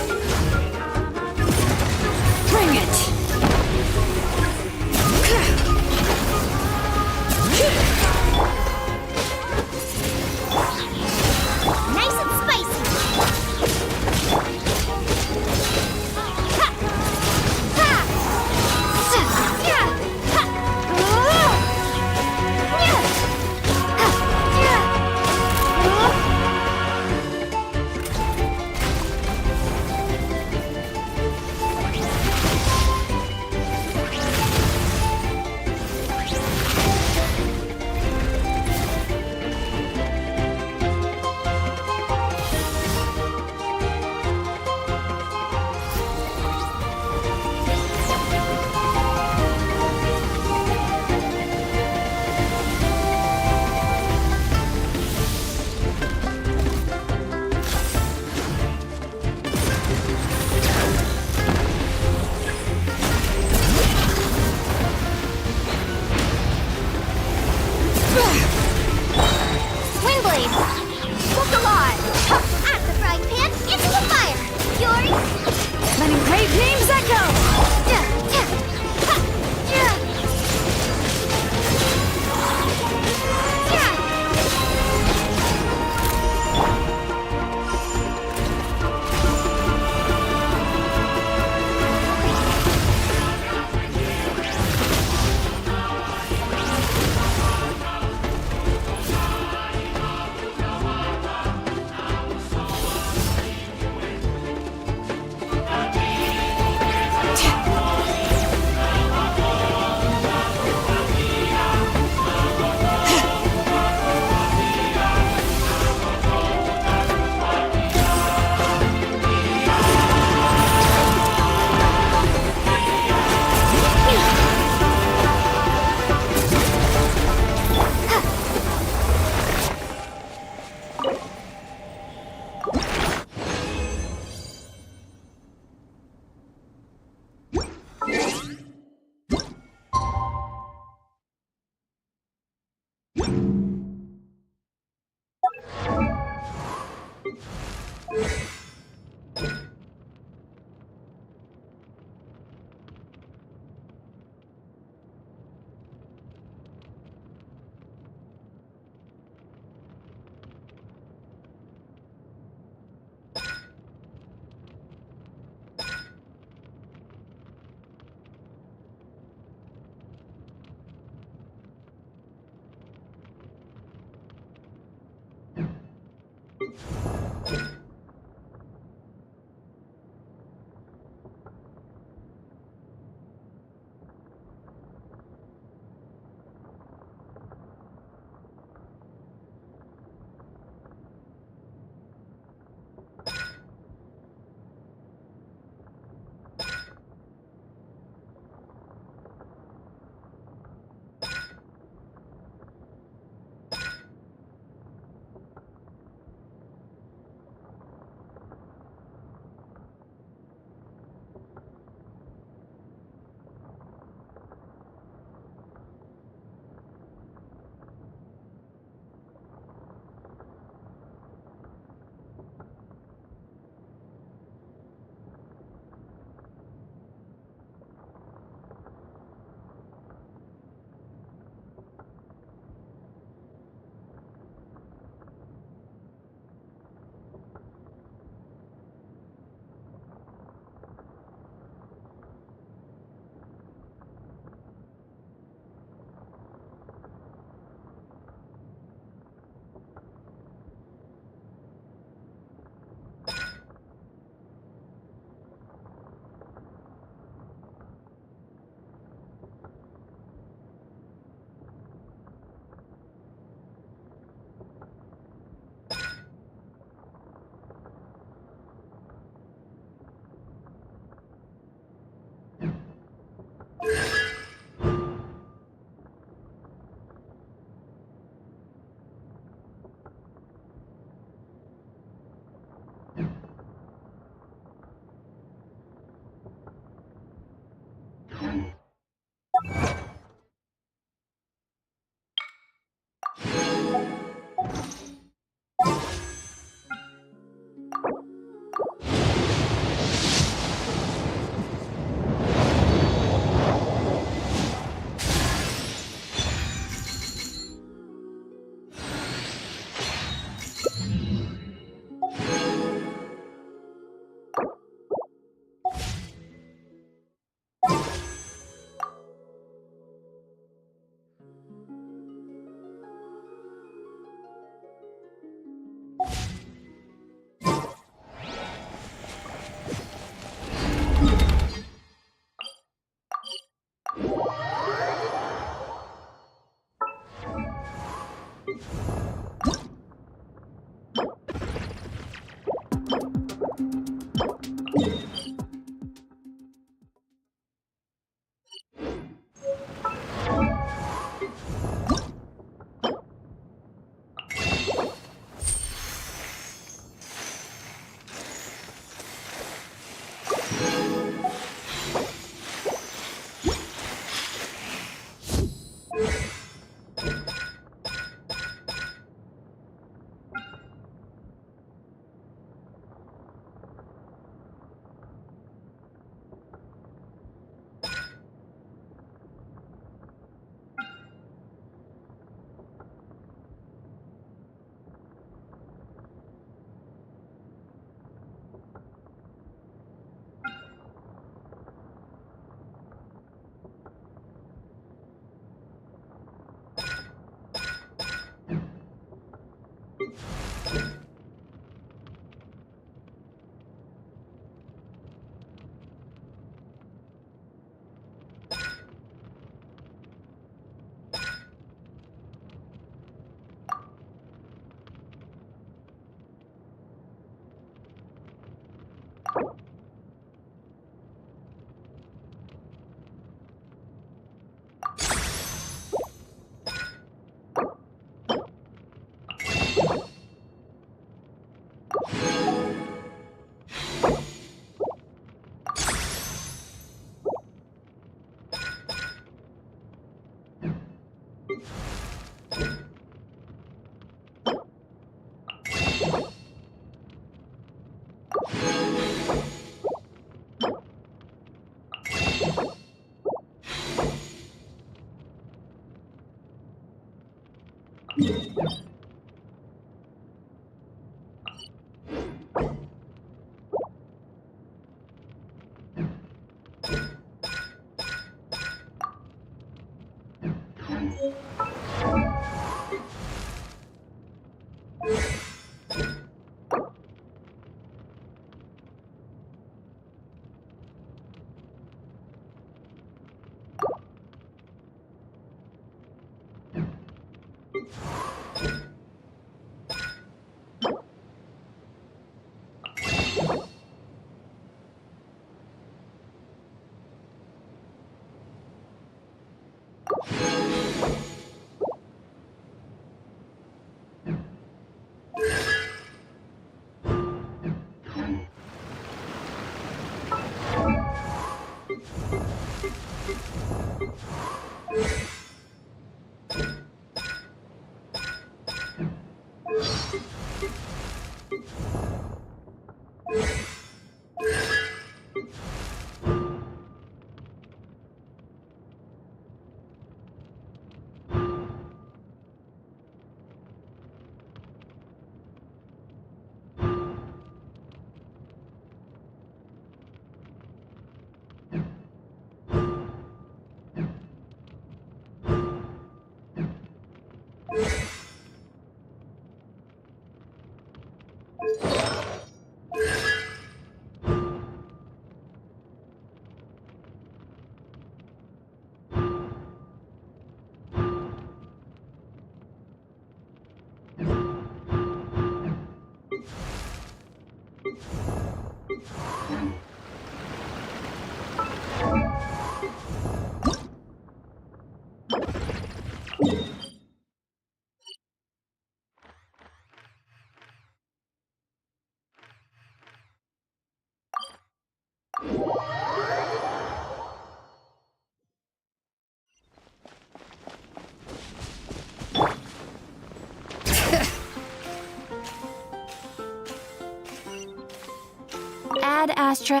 Ad Astra.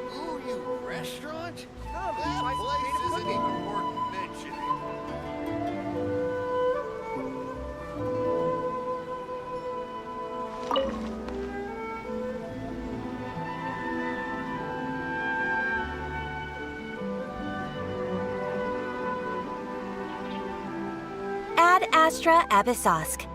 Ooh, you restaurant? That place isn't even worth mentioning. Ad Astra Abyssosque.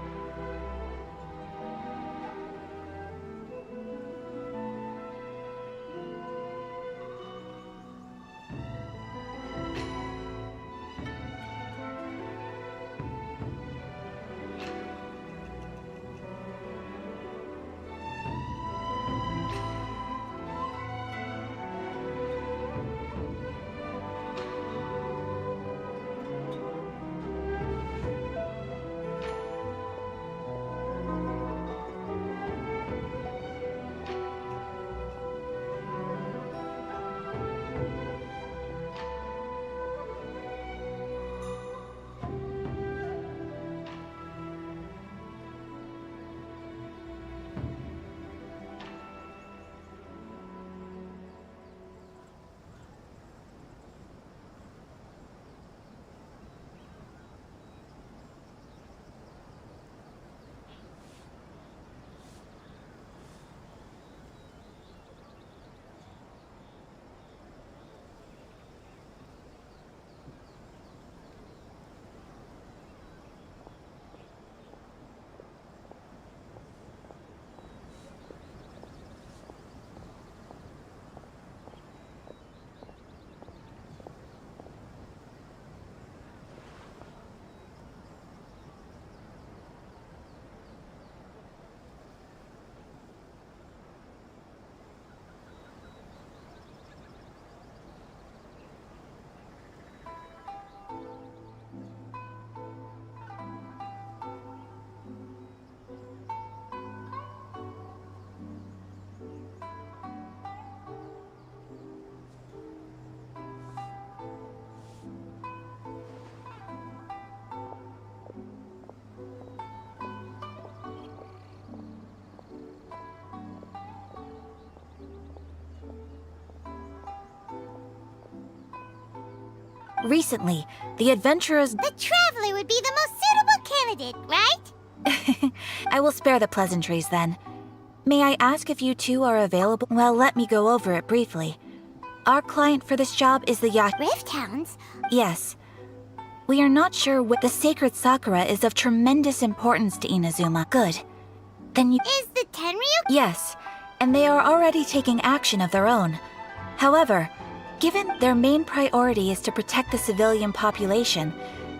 Recently, the adventurers... The Traveler would be the most suitable candidate, right? I will spare the pleasantries then. May I ask if you two are available? Well, let me go over it briefly. Our client for this job is the Rift Hounds? Yes. We are not sure what... The sacred Sakura is of tremendous importance to Inazuma. Good. Then you... Is the Tenryu? Yes, and they are already taking action of their own. However, given their main priority is to protect the civilian population,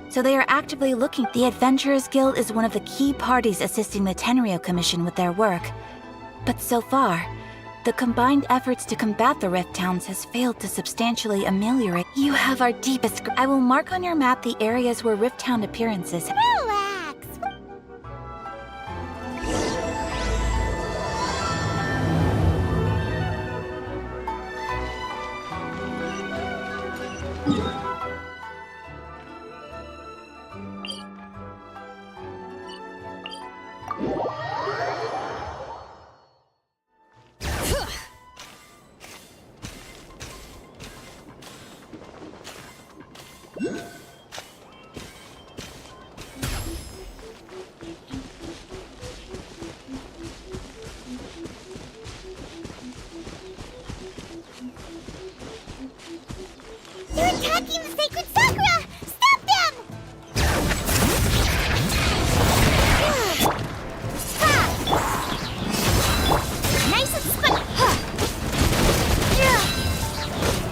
so they are actively looking. The Adventurers Guild is one of the key parties assisting the Tenryu Commission with their work. But so far, the combined efforts to combat the Rift Towns has failed to substantially ameliorate. You have our deepest... I will mark on your map the areas where Rift Town appearances... Relax. They're attacking the sacred Sakura! Stop them! Nice and spun.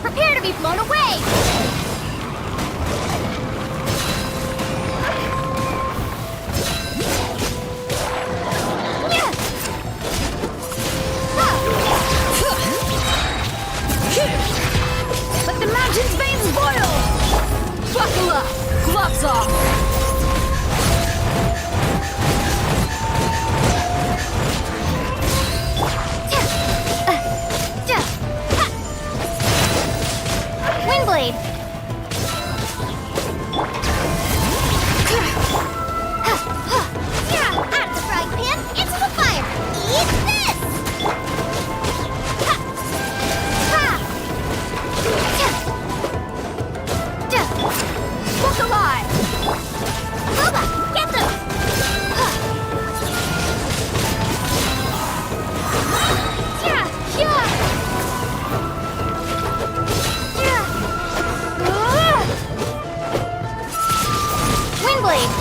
Prepare to be blown away! Let the mountain's veins boil! Buckle up! Windblade! Out of the frying pan, into the fire! Eat this! Look alive! Boba, get them! Windblade!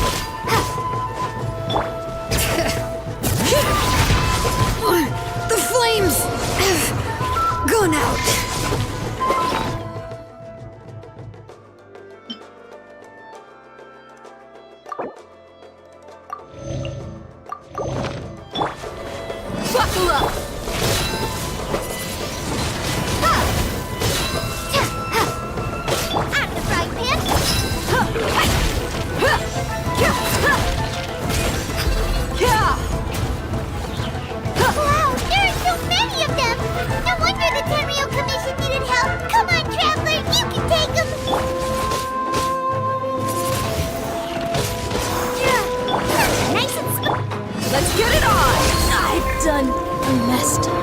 The flames have gone out. Buckle up! Out of the frying pan! Wow, there are so many of them! No wonder the Tenryou Commission needed help! Come on, Traveler, you can take them! Nice and let's get it on! I've done the messed up.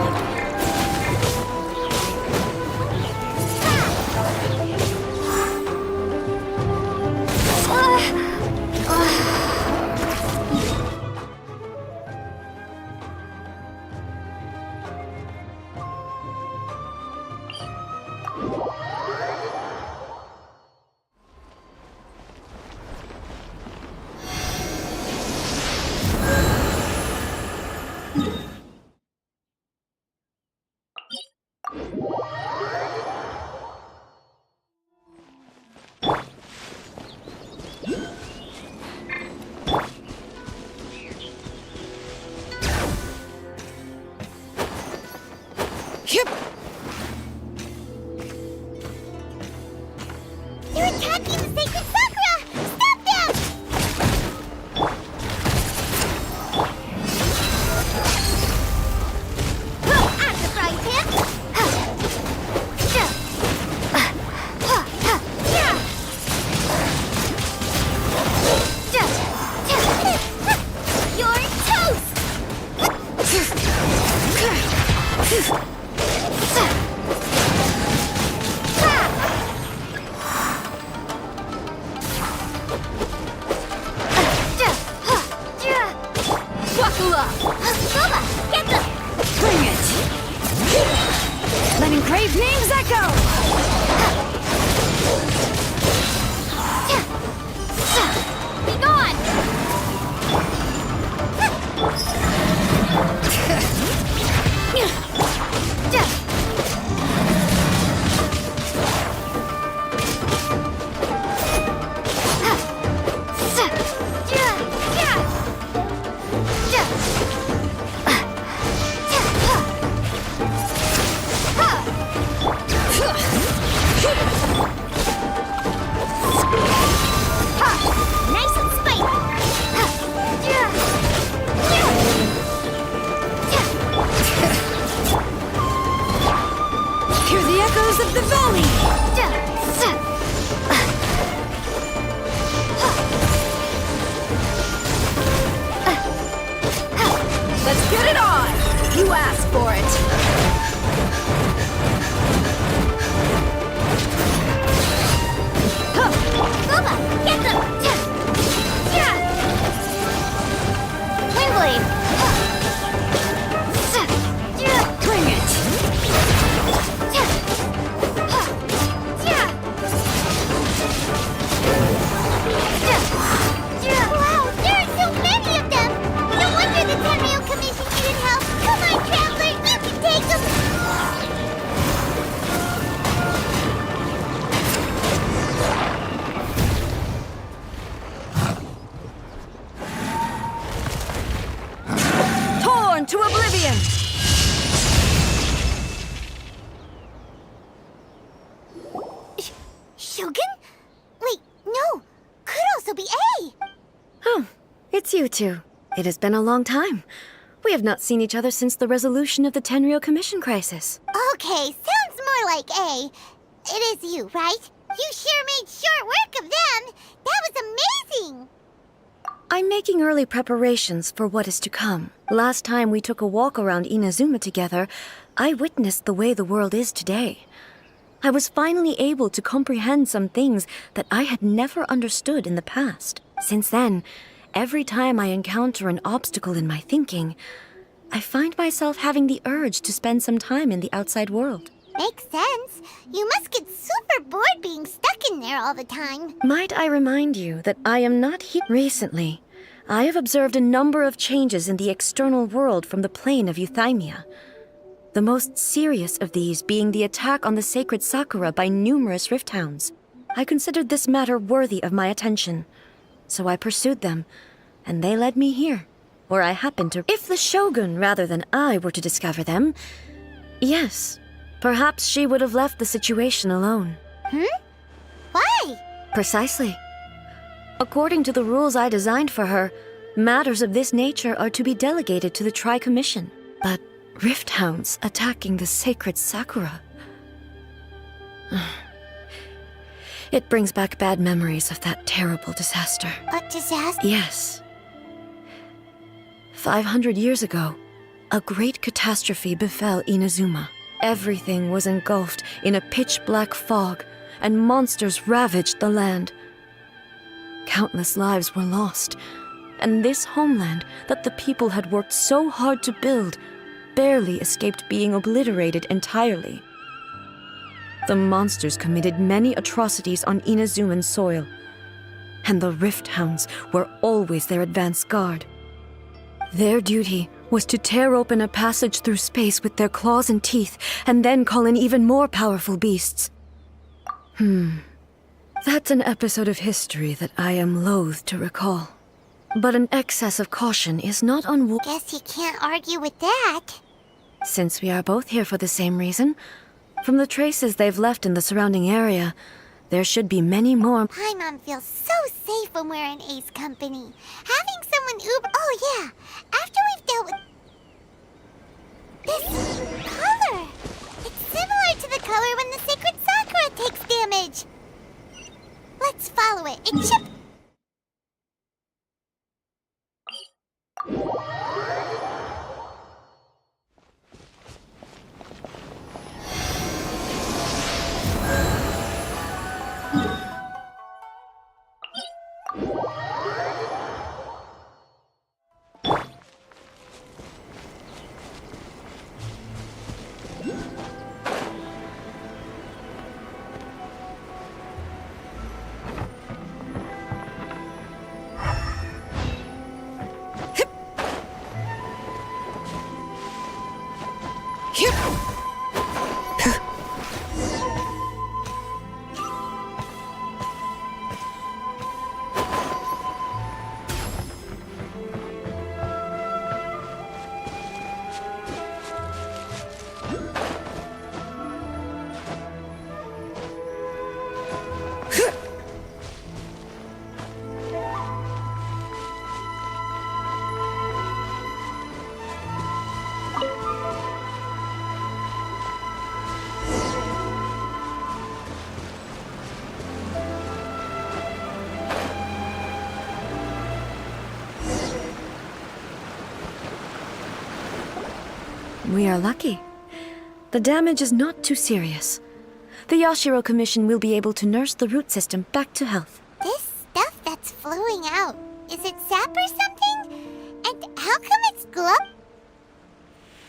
Yep. They're attacking the sacred Sakura! Stop them! Out of the frying pan! You're toast! Buckle up! Boba, get them! Bring it! Let engraved names echo! Be gone! Nice and spicy! Hear the echoes of the valley! Let's get it on! You asked for it! Boba, get them! Windblade! Bring it! Wow, there are so many of them! No wonder the Tenryou Commission needed help! Come on, Traveler, you can take them! Torn to oblivion! Shogun? Wait, no! Could also be A! Oh, it's you two. It has been a long time. We have not seen each other since the resolution of the Tenryou Commission crisis. Okay, sounds more like A. It is you, right? You sure made short work of them! That was amazing! I'm making early preparations for what is to come. Last time we took a walk around Inazuma together, I witnessed the way the world is today. I was finally able to comprehend some things that I had never understood in the past. Since then, every time I encounter an obstacle in my thinking, I find myself having the urge to spend some time in the outside world. Makes sense. You must get super bored being stuck in there all the time. Might I remind you that I am not here recently. I have observed a number of changes in the external world from the plane of Euthymia. The most serious of these being the attack on the sacred Sakura by numerous rift hounds. I considered this matter worthy of my attention, so I pursued them, and they led me here, where I happened to... If the Shogun, rather than I, were to discover them, yes, perhaps she would have left the situation alone. Why? Precisely. According to the rules I designed for her, matters of this nature are to be delegated to the Tri-Commission. But rift hounds attacking the sacred Sakura... It brings back bad memories of that terrible disaster. A disaster? Yes. 500 years ago, a great catastrophe befell Inazuma. Everything was engulfed in a pitch-black fog, and monsters ravaged the land. Countless lives were lost, and this homeland that the people had worked so hard to build barely escaped being obliterated entirely. The monsters committed many atrocities on Inazuman soil, and the Rift Hounds were always their advance guard. Their duty was to tear open a passage through space with their claws and teeth, and then call in even more powerful beasts. That's an episode of history that I am loath to recall. But an excess of caution is not unwarranted. Guess you can't argue with that. Since we are both here for the same reason, from the traces they've left in the surrounding area, there should be many more. Paimon feels so safe when we're in Ace company. Having someone uber... Oh yeah, after we've dealt with... This color! It's similar to the color when the sacred Sakura takes damage. Let's follow it. It should... We are lucky. The damage is not too serious. The Yashiro Commission will be able to nurse the root system back to health. This stuff that's flowing out, is it sap or something? And how come it's glow?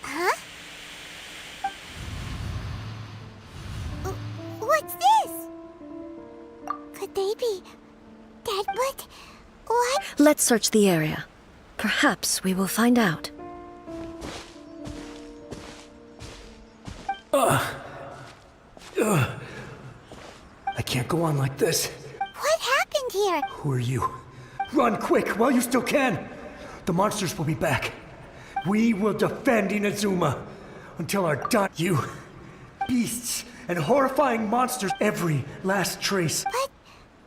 Huh? What's this? Could they be dead, but what? Let's search the area. Perhaps we will find out. I can't go on like this. What happened here? Who are you? Run quick while you still can! The monsters will be back. We will defend Inazuma until our you, beasts, and horrifying monsters, every last trace. But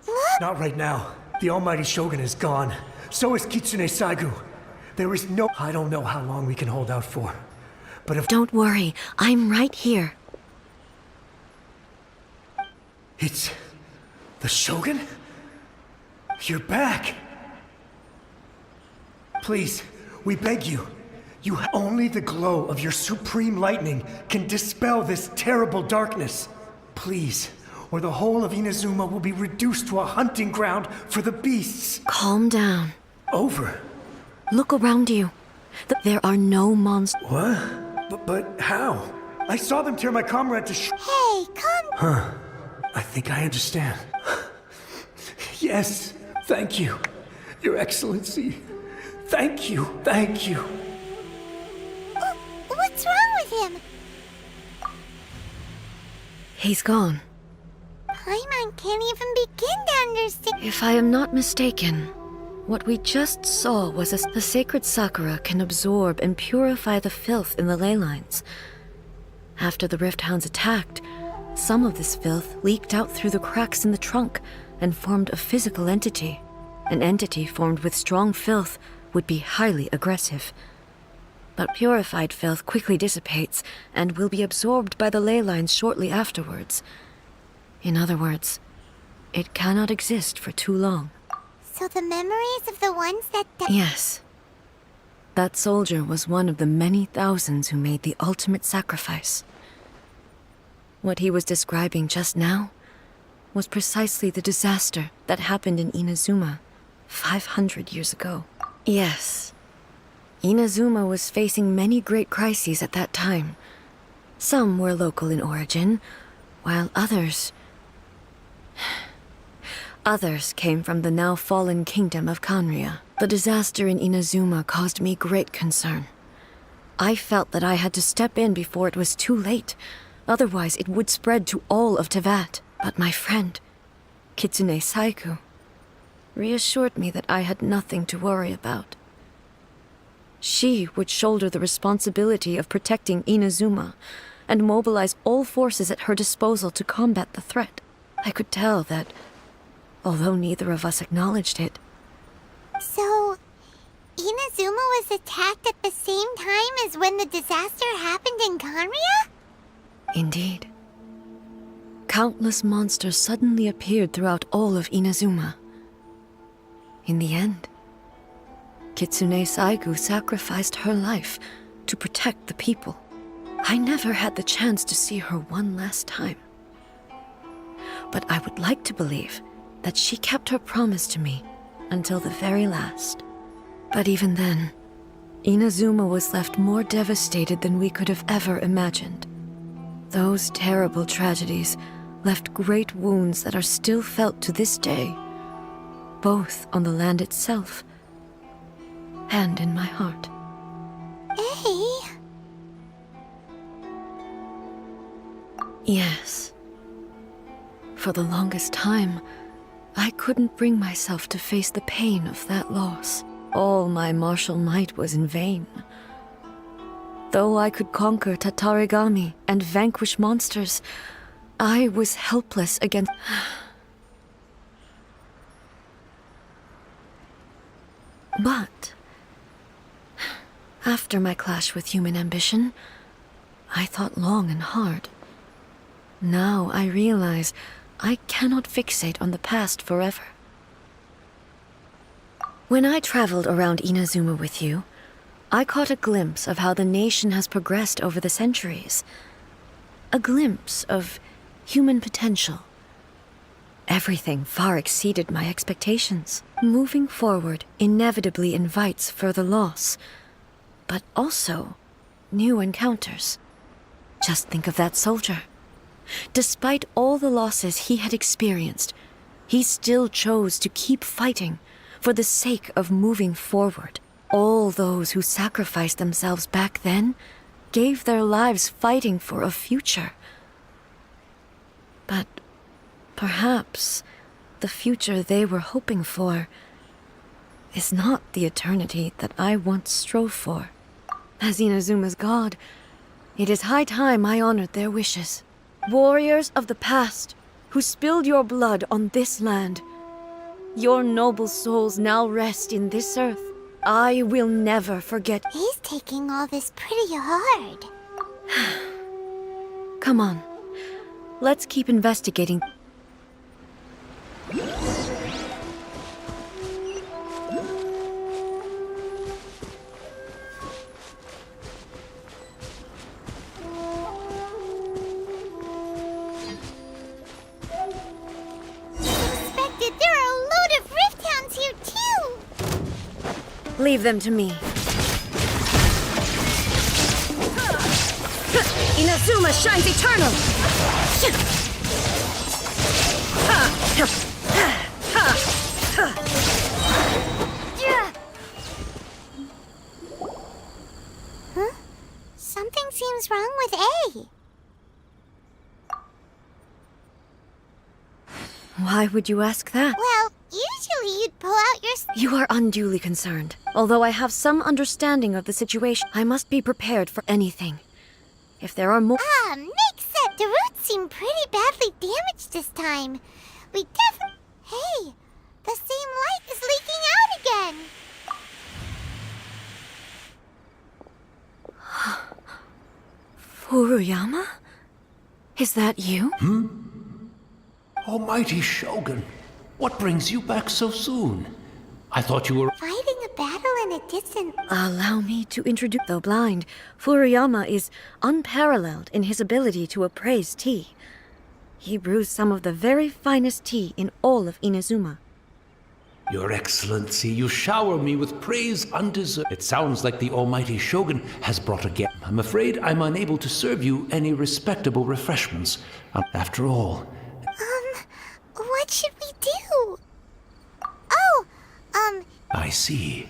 look! Not right now. The almighty Shogun is gone. So is Kitsune Saigu. There is no... I don't know how long we can hold out for. But if... Don't worry, I'm right here. It's the Shogun? You're back. Please, we beg you. Only the glow of your supreme lightning can dispel this terrible darkness. Please, or the whole of Inazuma will be reduced to a hunting ground for the beasts. Calm down. Over. Look around you. There are no monsters. What? But how? I saw them tear my comrade to Hey, come. Huh. I think I understand. Yes, thank you. Your Excellency. Thank you, thank you. What's wrong with him? He's gone. Paimon can't even begin to understand. If I am not mistaken, what we just saw was the sacred Sakura can absorb and purify the filth in the ley lines. After the Rift Hounds attacked, some of this filth leaked out through the cracks in the trunk and formed a physical entity. An entity formed with strong filth would be highly aggressive. But purified filth quickly dissipates and will be absorbed by the ley lines shortly afterwards. In other words, it cannot exist for too long. So the memories of the ones that Yes. That soldier was one of the many thousands who made the ultimate sacrifice. What he was describing just now was precisely the disaster that happened in Inazuma 500 years ago. Yes. Inazuma was facing many great crises at that time. Some were local in origin, while others came from the now fallen kingdom of Kanria. The disaster in Inazuma caused me great concern. I felt that I had to step in before it was too late, otherwise it would spread to all of Tevat. But my friend, Kitsune Saiku, reassured me that I had nothing to worry about. She would shoulder the responsibility of protecting Inazuma and mobilize all forces at her disposal to combat the threat. I could tell that, although neither of us acknowledged it. So, Inazuma was attacked at the same time as when the disaster happened in Kanria? Indeed. Countless monsters suddenly appeared throughout all of Inazuma. In the end, Kitsune Saigu sacrificed her life to protect the people. I never had the chance to see her one last time. But I would like to believe that she kept her promise to me until the very last. But even then, Inazuma was left more devastated than we could have ever imagined. Those terrible tragedies left great wounds that are still felt to this day, both on the land itself and in my heart. Hey. Yes. For the longest time, I couldn't bring myself to face the pain of that loss. All my martial might was in vain. Though I could conquer Tatarigami and vanquish monsters, I was helpless against... But after my clash with human ambition, I thought long and hard. Now I realize I cannot fixate on the past forever. When I traveled around Inazuma with you, I caught a glimpse of how the nation has progressed over the centuries. A glimpse of human potential. Everything far exceeded my expectations. Moving forward inevitably invites further loss, but also new encounters. Just think of that soldier. Despite all the losses he had experienced, he still chose to keep fighting for the sake of moving forward. All those who sacrificed themselves back then gave their lives fighting for a future. But perhaps the future they were hoping for is not the eternity that I once strove for. As Inazuma's god, it is high time I honored their wishes. Warriors of the past, who spilled your blood on this land, your noble souls now rest in this earth. I will never forget. He's taking all this pretty hard. Come on, let's keep investigating. Leave them to me. Inazuma shines eternal! Huh? Something seems wrong with A. Why would you ask that? Well, usually you'd pull out your... You are unduly concerned. Although I have some understanding of the situation, I must be prepared for anything. If there are more... Makes sense. The roots seem pretty badly damaged this time. We definitely... Hey, the same light is leaking out again. Furuyama? Is that you? Almighty Shogun, what brings you back so soon? I thought you were Fighting a battle in a distant... Allow me to introduce... Though blind, Furuyama is unparalleled in his ability to appraise tea. He brews some of the very finest tea in all of Inazuma. Your Excellency, you shower me with praise undeserved. It sounds like the Almighty Shogun has brought a guest. I'm afraid I'm unable to serve you any respectable refreshments. After all... What should we do? I see.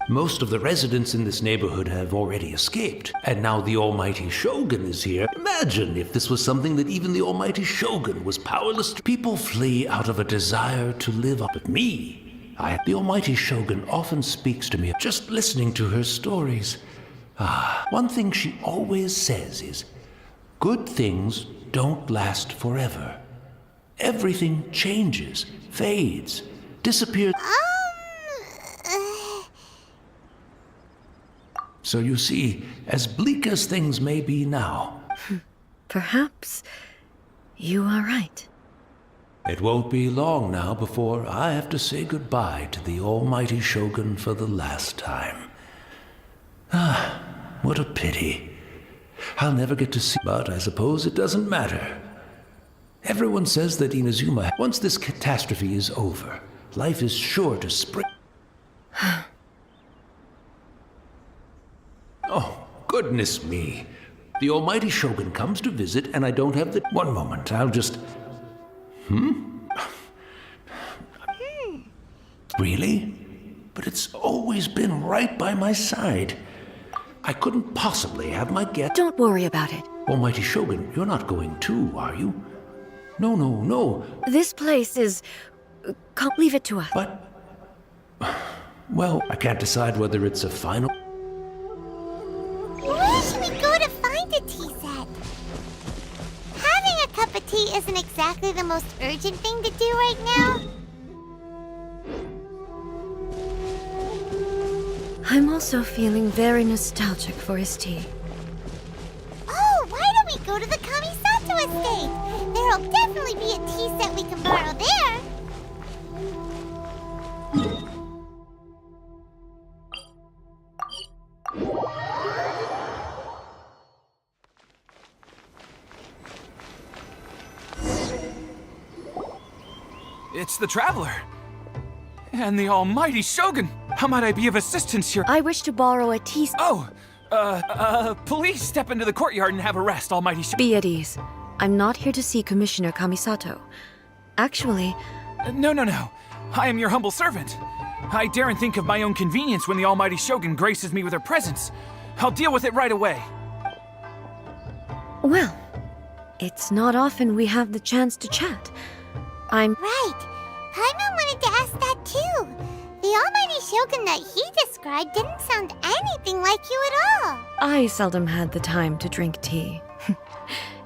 Most of the residents in this neighborhood have already escaped, and now the Almighty Shogun is here. Imagine if this was something that even the Almighty Shogun was powerless to. People flee out of a desire to live up. But me, the Almighty Shogun often speaks to me. Just listening to her stories. One thing she always says is, good things don't last forever. Everything changes, fades, disappears. So you see, as bleak as things may be now... Perhaps you are right. It won't be long now before I have to say goodbye to the Almighty Shogun for the last time. What a pity. I'll never get to see... But I suppose it doesn't matter. Everyone says that Inazuma, once this catastrophe is over, life is sure to spring. Oh, goodness me. The Almighty Shogun comes to visit and I don't have the... One moment, I'll just... Really? But it's always been right by my side. I couldn't possibly have my guest... Don't worry about it. Almighty Shogun, you're not going too, are you? No. This place is... leave it to us. But... Well, I can't decide whether it's a final... Where should we go to find a tea set? Having a cup of tea isn't exactly the most urgent thing to do right now. I'm also feeling very nostalgic for his tea. Oh, why don't we go to the Kamisato estate? There'll definitely be a tea set we can borrow there. It's the Traveler. And the Almighty Shogun. How might I be of assistance here? I wish to borrow a tea... Please step into the courtyard and have a rest, Almighty Shogun. Be at ease. I'm not here to see Commissioner Kamisato. Actually... No. I am your humble servant. I daren't think of my own convenience when the Almighty Shogun graces me with her presence. I'll deal with it right away. Well, it's not often we have the chance to chat. Right. Paimon wanted to ask that too. The Almighty Shogun that he described didn't sound anything like you at all. I seldom had the time to drink tea.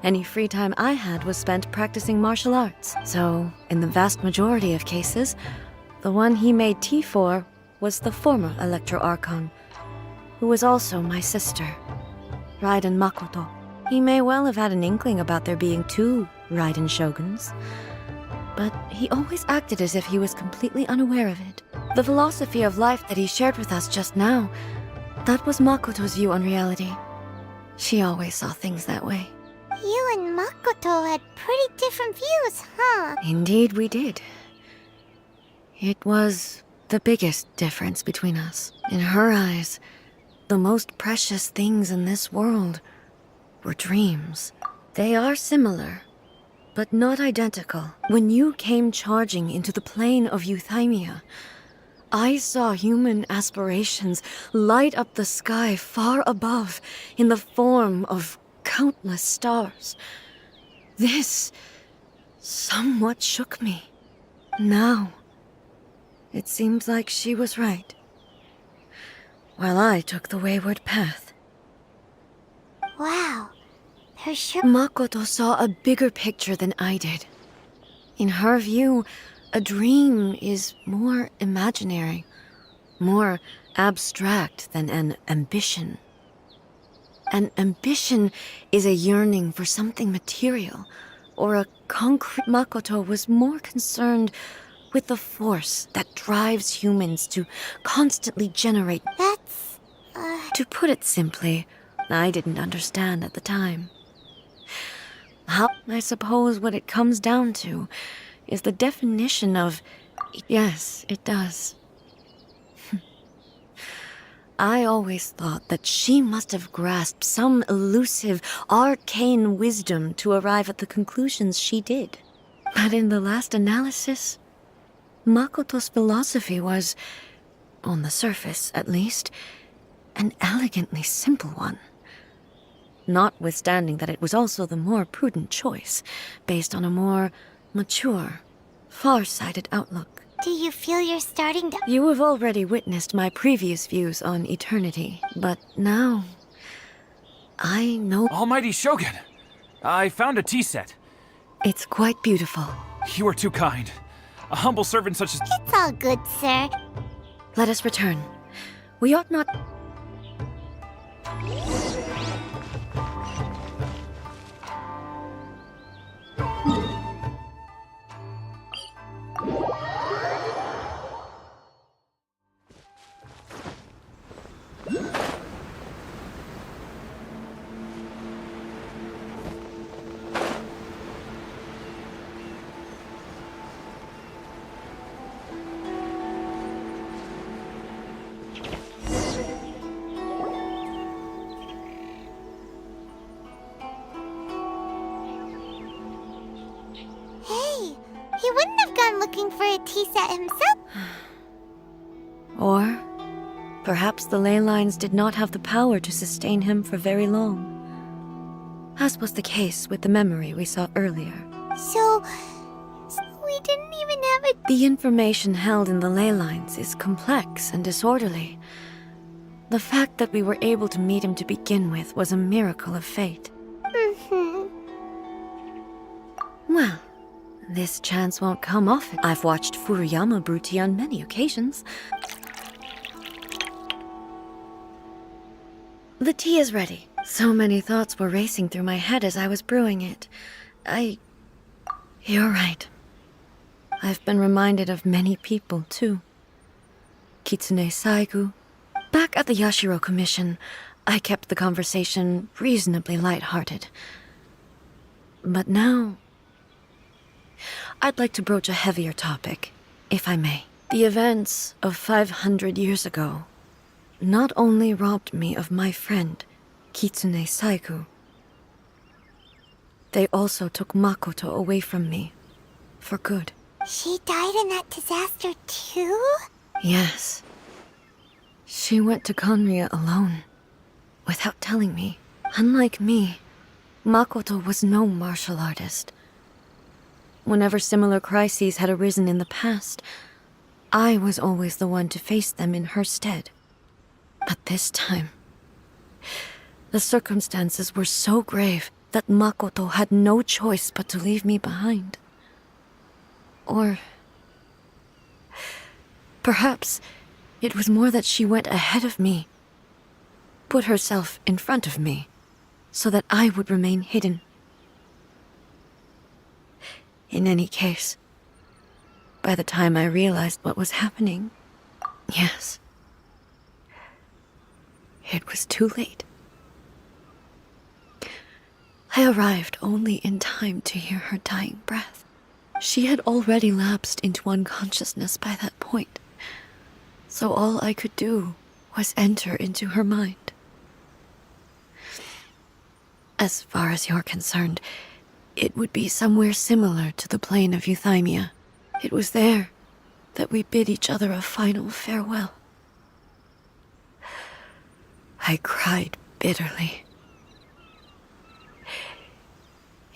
Any free time I had was spent practicing martial arts. So, in the vast majority of cases, the one he made tea for was the former Electro Archon, who was also my sister, Raiden Makoto. He may well have had an inkling about there being two Raiden Shoguns, but he always acted as if he was completely unaware of it. The philosophy of life that he shared with us just now, that was Makoto's view on reality. She always saw things that way. You and Makoto had pretty different views, huh? Indeed we did. It was the biggest difference between us. In her eyes, the most precious things in this world were dreams. They are similar, but not identical. When you came charging into the plane of Euthymia, I saw human aspirations light up the sky far above in the form of countless stars. This somewhat shook me. Now, it seems like she was right, while I took the wayward path. Wow. Her sure. Makoto saw a bigger picture than I did. In her view, a dream is more imaginary, more abstract than an ambition. An ambition is a yearning for something material, or a concrete. Makoto was more concerned with the force that drives humans to constantly generate. That's, To put it simply, I didn't understand at the time. I suppose what it comes down to is the definition of... Yes, it does. I always thought that she must have grasped some elusive, arcane wisdom to arrive at the conclusions she did. But in the last analysis, Makoto's philosophy was, on the surface at least, an elegantly simple one. Notwithstanding that it was also the more prudent choice, based on a more mature, far-sighted outlook. do you feel you're starting to... You have already witnessed my previous views on eternity, but now I know... Almighty Shogun! I found a tea set. It's quite beautiful. You are too kind. A humble servant such as... It's all good, sir. Let us return. We ought not... Hey, he wouldn't have gone looking for a tea set himself. Or perhaps the ley lines did not have the power to sustain him for very long. As was the case with the memory we saw earlier. So we didn't even have a... The information held in the ley lines is complex and disorderly. The fact that we were able to meet him to begin with was a miracle of fate. Well, this chance won't come often. I've watched Furuyama brew tea on many occasions. The tea is ready. So many thoughts were racing through my head as I was brewing it. You're right. I've been reminded of many people, too. Kitsune Saigu. Back at the Yashiro Commission, I kept the conversation reasonably light-hearted. But now... I'd like to broach a heavier topic, if I may. The events of 500 years ago not only robbed me of my friend, Kitsune Saigu, they also took Makoto away from me, for good. She died in that disaster too? Yes. She went to Conria alone, without telling me. Unlike me, Makoto was no martial artist. Whenever similar crises had arisen in the past, I was always the one to face them in her stead. But this time, the circumstances were so grave that Makoto had no choice but to leave me behind. Or perhaps it was more that she went ahead of me, put herself in front of me, so that I would remain hidden. In any case, by the time I realized what was happening, yes, it was too late. I arrived only in time to hear her dying breath. She had already lapsed into unconsciousness by that point. So all I could do was enter into her mind. As far as you're concerned, it would be somewhere similar to the plane of Euthymia. It was there that we bid each other a final farewell. I cried bitterly.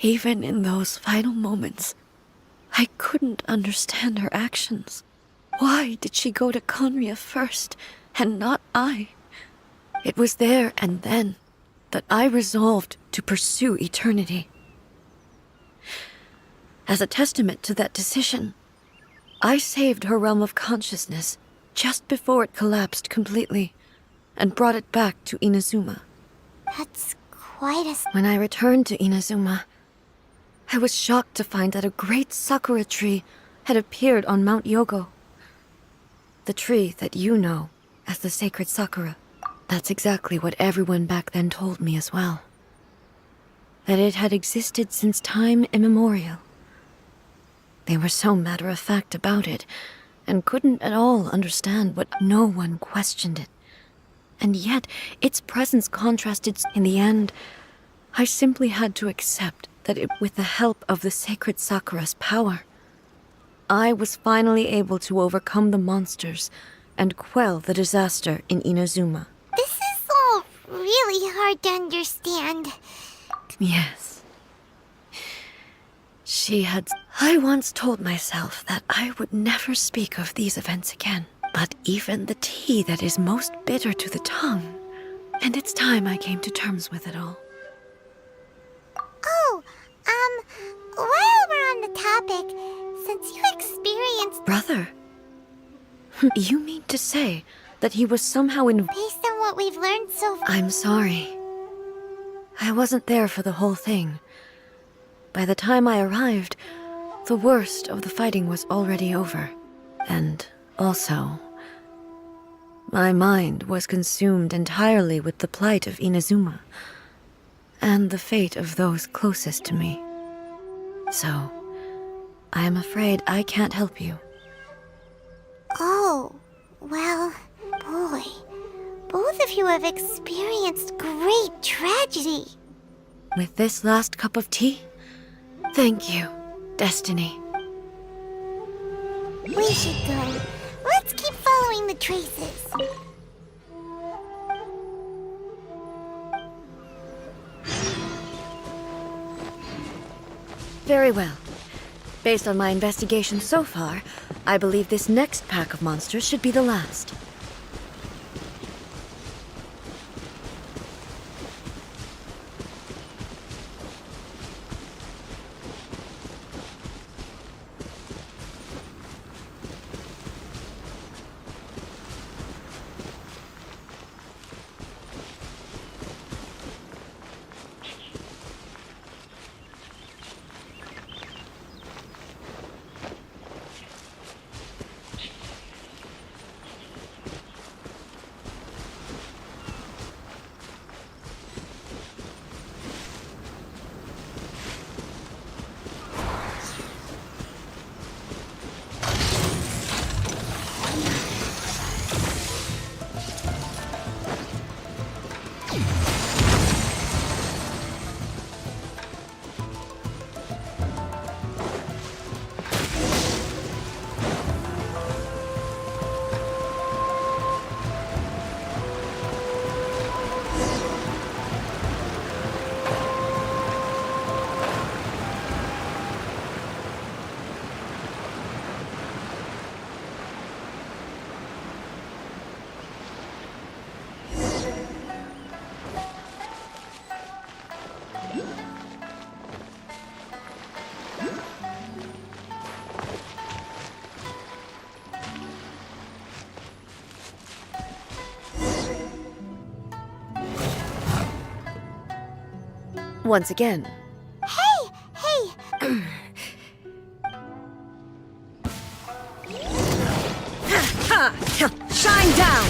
Even in those final moments, I couldn't understand her actions. Why did she go to Conria first, and not I? It was there and then that I resolved to pursue eternity. As a testament to that decision, I saved her realm of consciousness just before it collapsed completely, and brought it back to Inazuma. That's quite a... When I returned to Inazuma, I was shocked to find that a great sakura tree had appeared on Mount Yogo. The tree that you know as the sacred sakura. That's exactly what everyone back then told me as well. That it had existed since time immemorial. They were so matter-of-fact about it, and couldn't at all understand what no one questioned it. And yet, its presence contrasted. In the end, I simply had to accept that with the help of the sacred sakura's power, I was finally able to overcome the monsters and quell the disaster in Inazuma. This is all really hard to understand. Yes. I once told myself that I would never speak of these events again. But even the tea that is most bitter to the tongue. And it's time I came to terms with it all. Oh, while we're on the topic, since you experienced... Brother? You mean to say that he was somehow Based on what we've learned so far... I'm sorry. I wasn't there for the whole thing. By the time I arrived, the worst of the fighting was already over. And also, my mind was consumed entirely with the plight of Inazuma, and the fate of those closest to me. So, I am afraid I can't help you. Oh, well, boy. Both of you have experienced great tragedy. With this last cup of tea, thank you, Destiny. We should go. Let's keep following the traces. Very well. Based on my investigation so far, I believe this next pack of monsters should be the last. Once again. Hey! Shine down!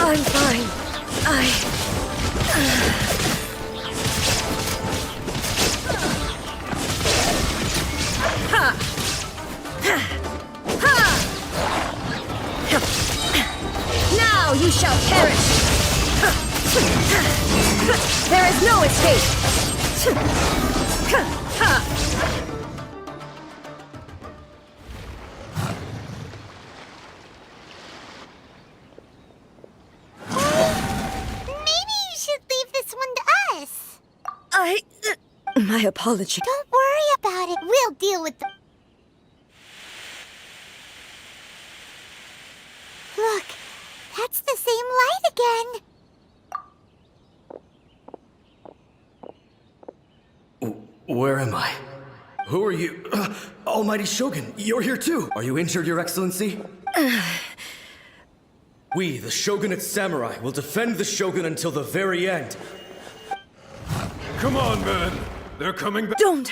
I'm fine. Now you shall perish! There is no escape! Maybe you should leave this one to us. My apology. Don't worry about it. We'll deal with the... Look, that's the same light again. Where am I? Who are you? Almighty Shogun, you're here too! Are you injured, Your Excellency? We, the Shogunate Samurai, will defend the Shogun until the very end. Come on, man. They're coming back. Don't!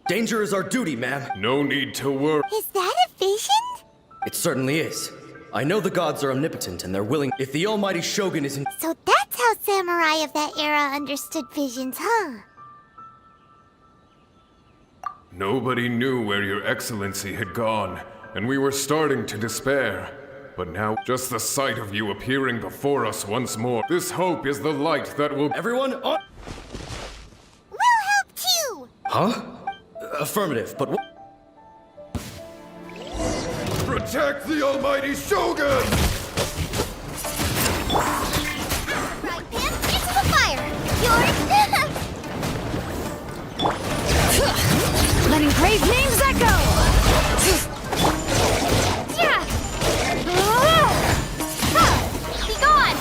Danger is our duty, ma'am. No need to worry. Is that a vision? It certainly is. I know the gods are omnipotent and they're willing. If the Almighty Shogun isn't. So that's how samurai of that era understood visions, huh? Nobody knew where Your Excellency had gone, and we were starting to despair. But now, just the sight of you appearing before us once more, this hope is the light that will. Everyone on. We'll help too! Huh? Affirmative, but what? Protect the Almighty Shogun! Right, Pim, into the fire! Yours! Letting brave names echo! Yeah! Be gone!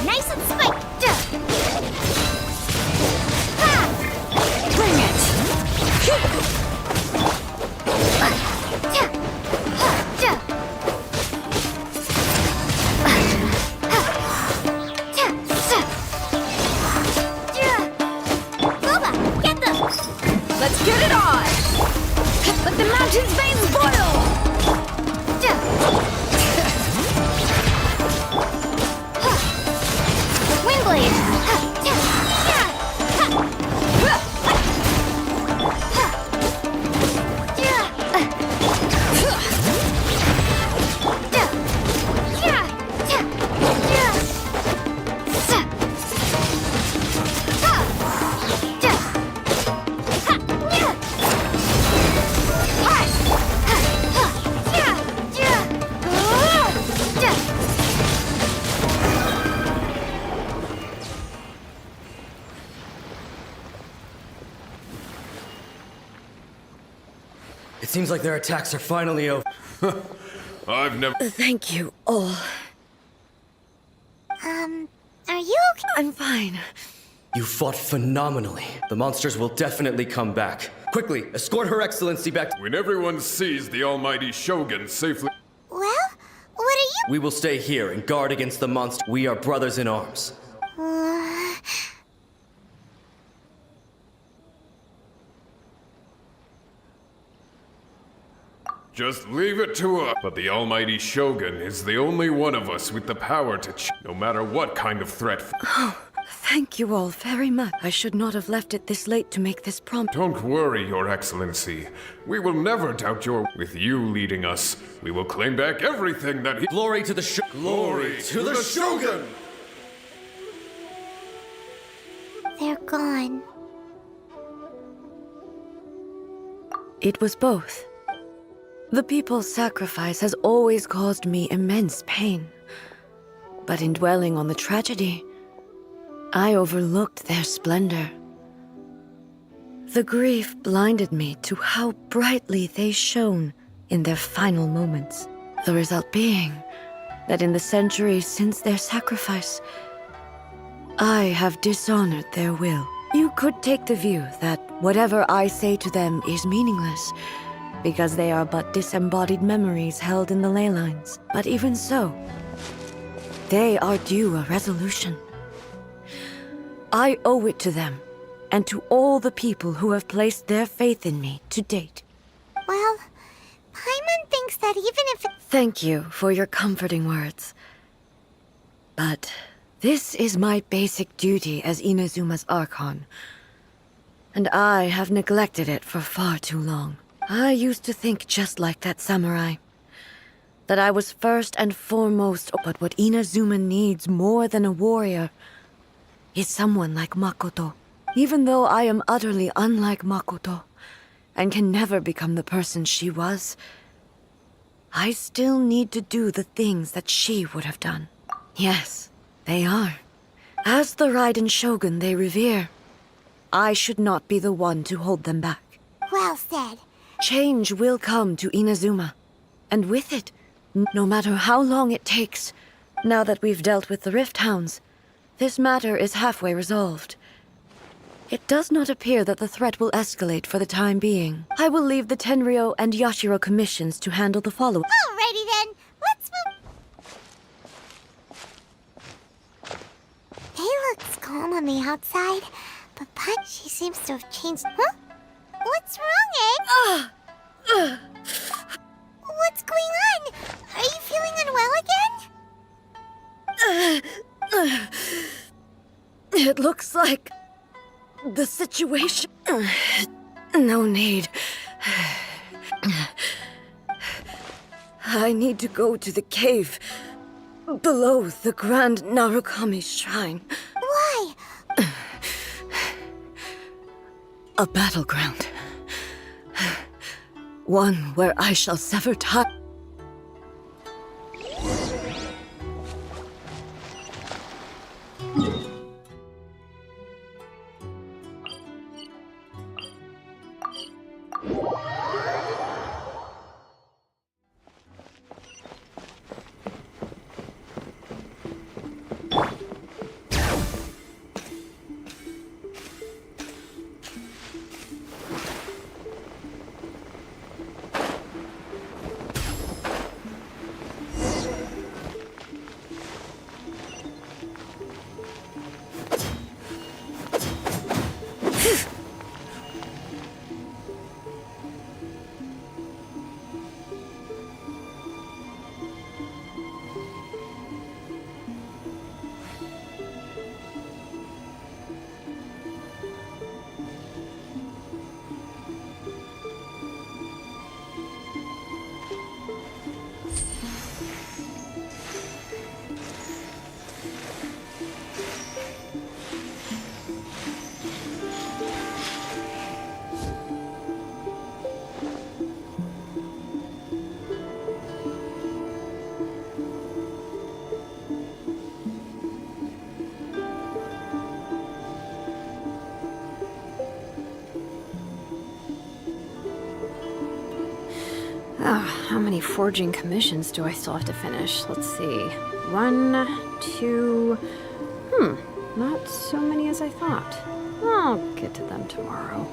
Nice and spiked! Bring it! Let's get it on! Let the mountain's veins boil! Windblade! It seems like their attacks are finally over. I've never. Thank you all. Are you okay? I'm fine. You fought phenomenally. The monsters will definitely come back. Quickly, escort Her Excellency back. When everyone sees the Almighty Shogun safely. Well, what are you... We will stay here and guard against the monster. We are brothers in arms. Just leave it to us. But the Almighty Shogun is the only one of us with the power to no matter what kind of threat. Oh, thank you all very much. I should not have left it this late to make this promise. Don't worry, Your Excellency. We will never doubt your... With you leading us, we will claim back everything that he... Glory to the Glory to the Shogun! They're gone. It was both. The people's sacrifice has always caused me immense pain. But in dwelling on the tragedy, I overlooked their splendor. The grief blinded me to how brightly they shone in their final moments. The result being that in the centuries since their sacrifice, I have dishonored their will. You could take the view that whatever I say to them is meaningless, because they are but disembodied memories held in the ley lines. But even so, they are due a resolution. I owe it to them and to all the people who have placed their faith in me to date. Well, Paimon thinks that even if... Thank you for your comforting words. But this is my basic duty as Inazuma's Archon, and I have neglected it for far too long. I used to think just like that samurai, that I was first and foremost, but what Inazuma needs more than a warrior is someone like Makoto. Even though I am utterly unlike Makoto, and can never become the person she was, I still need to do the things that she would have done. Yes, they are. As the Raiden Shogun they revere, I should not be the one to hold them back. Well said. Change will come to Inazuma, and with it, no matter how long it takes, now that we've dealt with the Rift Hounds, this matter is halfway resolved. It does not appear that the threat will escalate for the time being. I will leave the Tenryo and Yashiro commissions to handle the follow-up. Alrighty then, let's move... He looks calm on the outside, but she seems to have changed... Huh? What's wrong, Ed? What's going on? Are you feeling unwell again? It looks like the situation... No need. I need to go to the cave below the Grand Narukami Shrine. Why? A battleground. One where I shall sever time. How many forging commissions do I still have to finish? Let's see. 1, 2... not so many as I thought. I'll get to them tomorrow.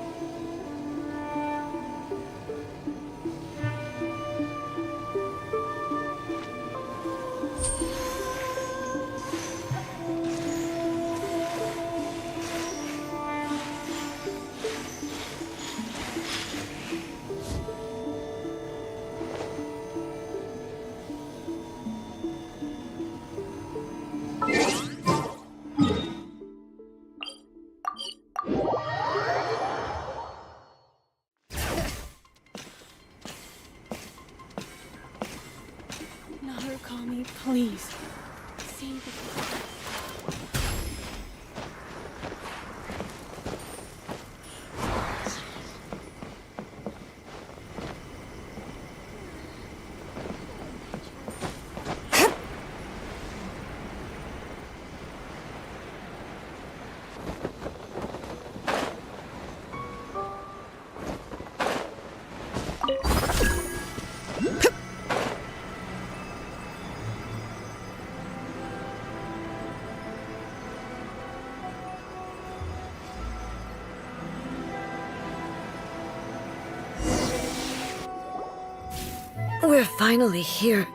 Narukami, please. Save it. We're finally here.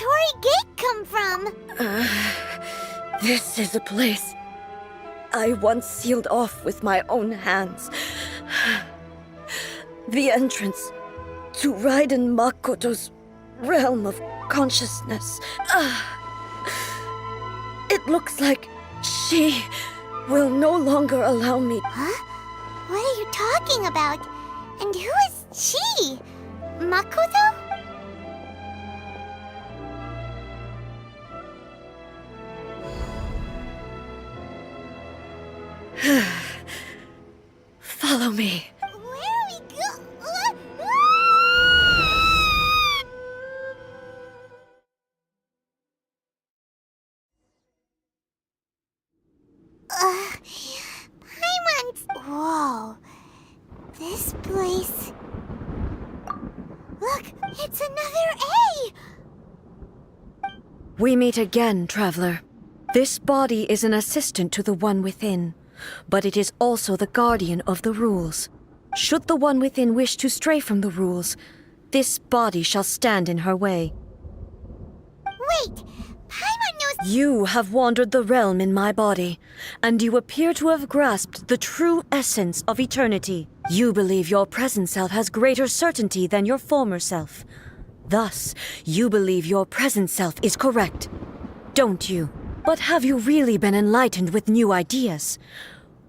Torii Gate come from? This is a place I once sealed off with my own hands. The entrance to Raiden Makoto's realm of consciousness. It looks like she will no longer allow me. Huh? What are you talking about? And who is she? Makoto? Follow me. Where are we Paimon! Whoa. This place... Look, it's another A! We meet again, traveler. This body is an assistant to the one within, but it is also the guardian of the rules. Should the one within wish to stray from the rules, this body shall stand in her way. Wait, Paimon knows... You have wandered the realm in my body, and you appear to have grasped the true essence of eternity. You believe your present self has greater certainty than your former self. Thus, you believe your present self is correct, don't you? But have you really been enlightened with new ideas?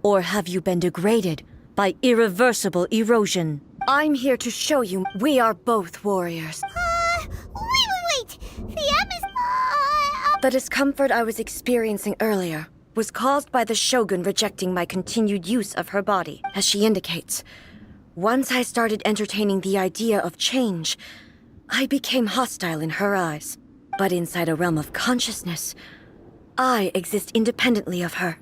Or have you been degraded by irreversible erosion? I'm here to show you we are both warriors. Wait! The M is... The discomfort I was experiencing earlier was caused by the Shogun rejecting my continued use of her body. As she indicates, once I started entertaining the idea of change, I became hostile in her eyes. But inside a realm of consciousness, I exist independently of her.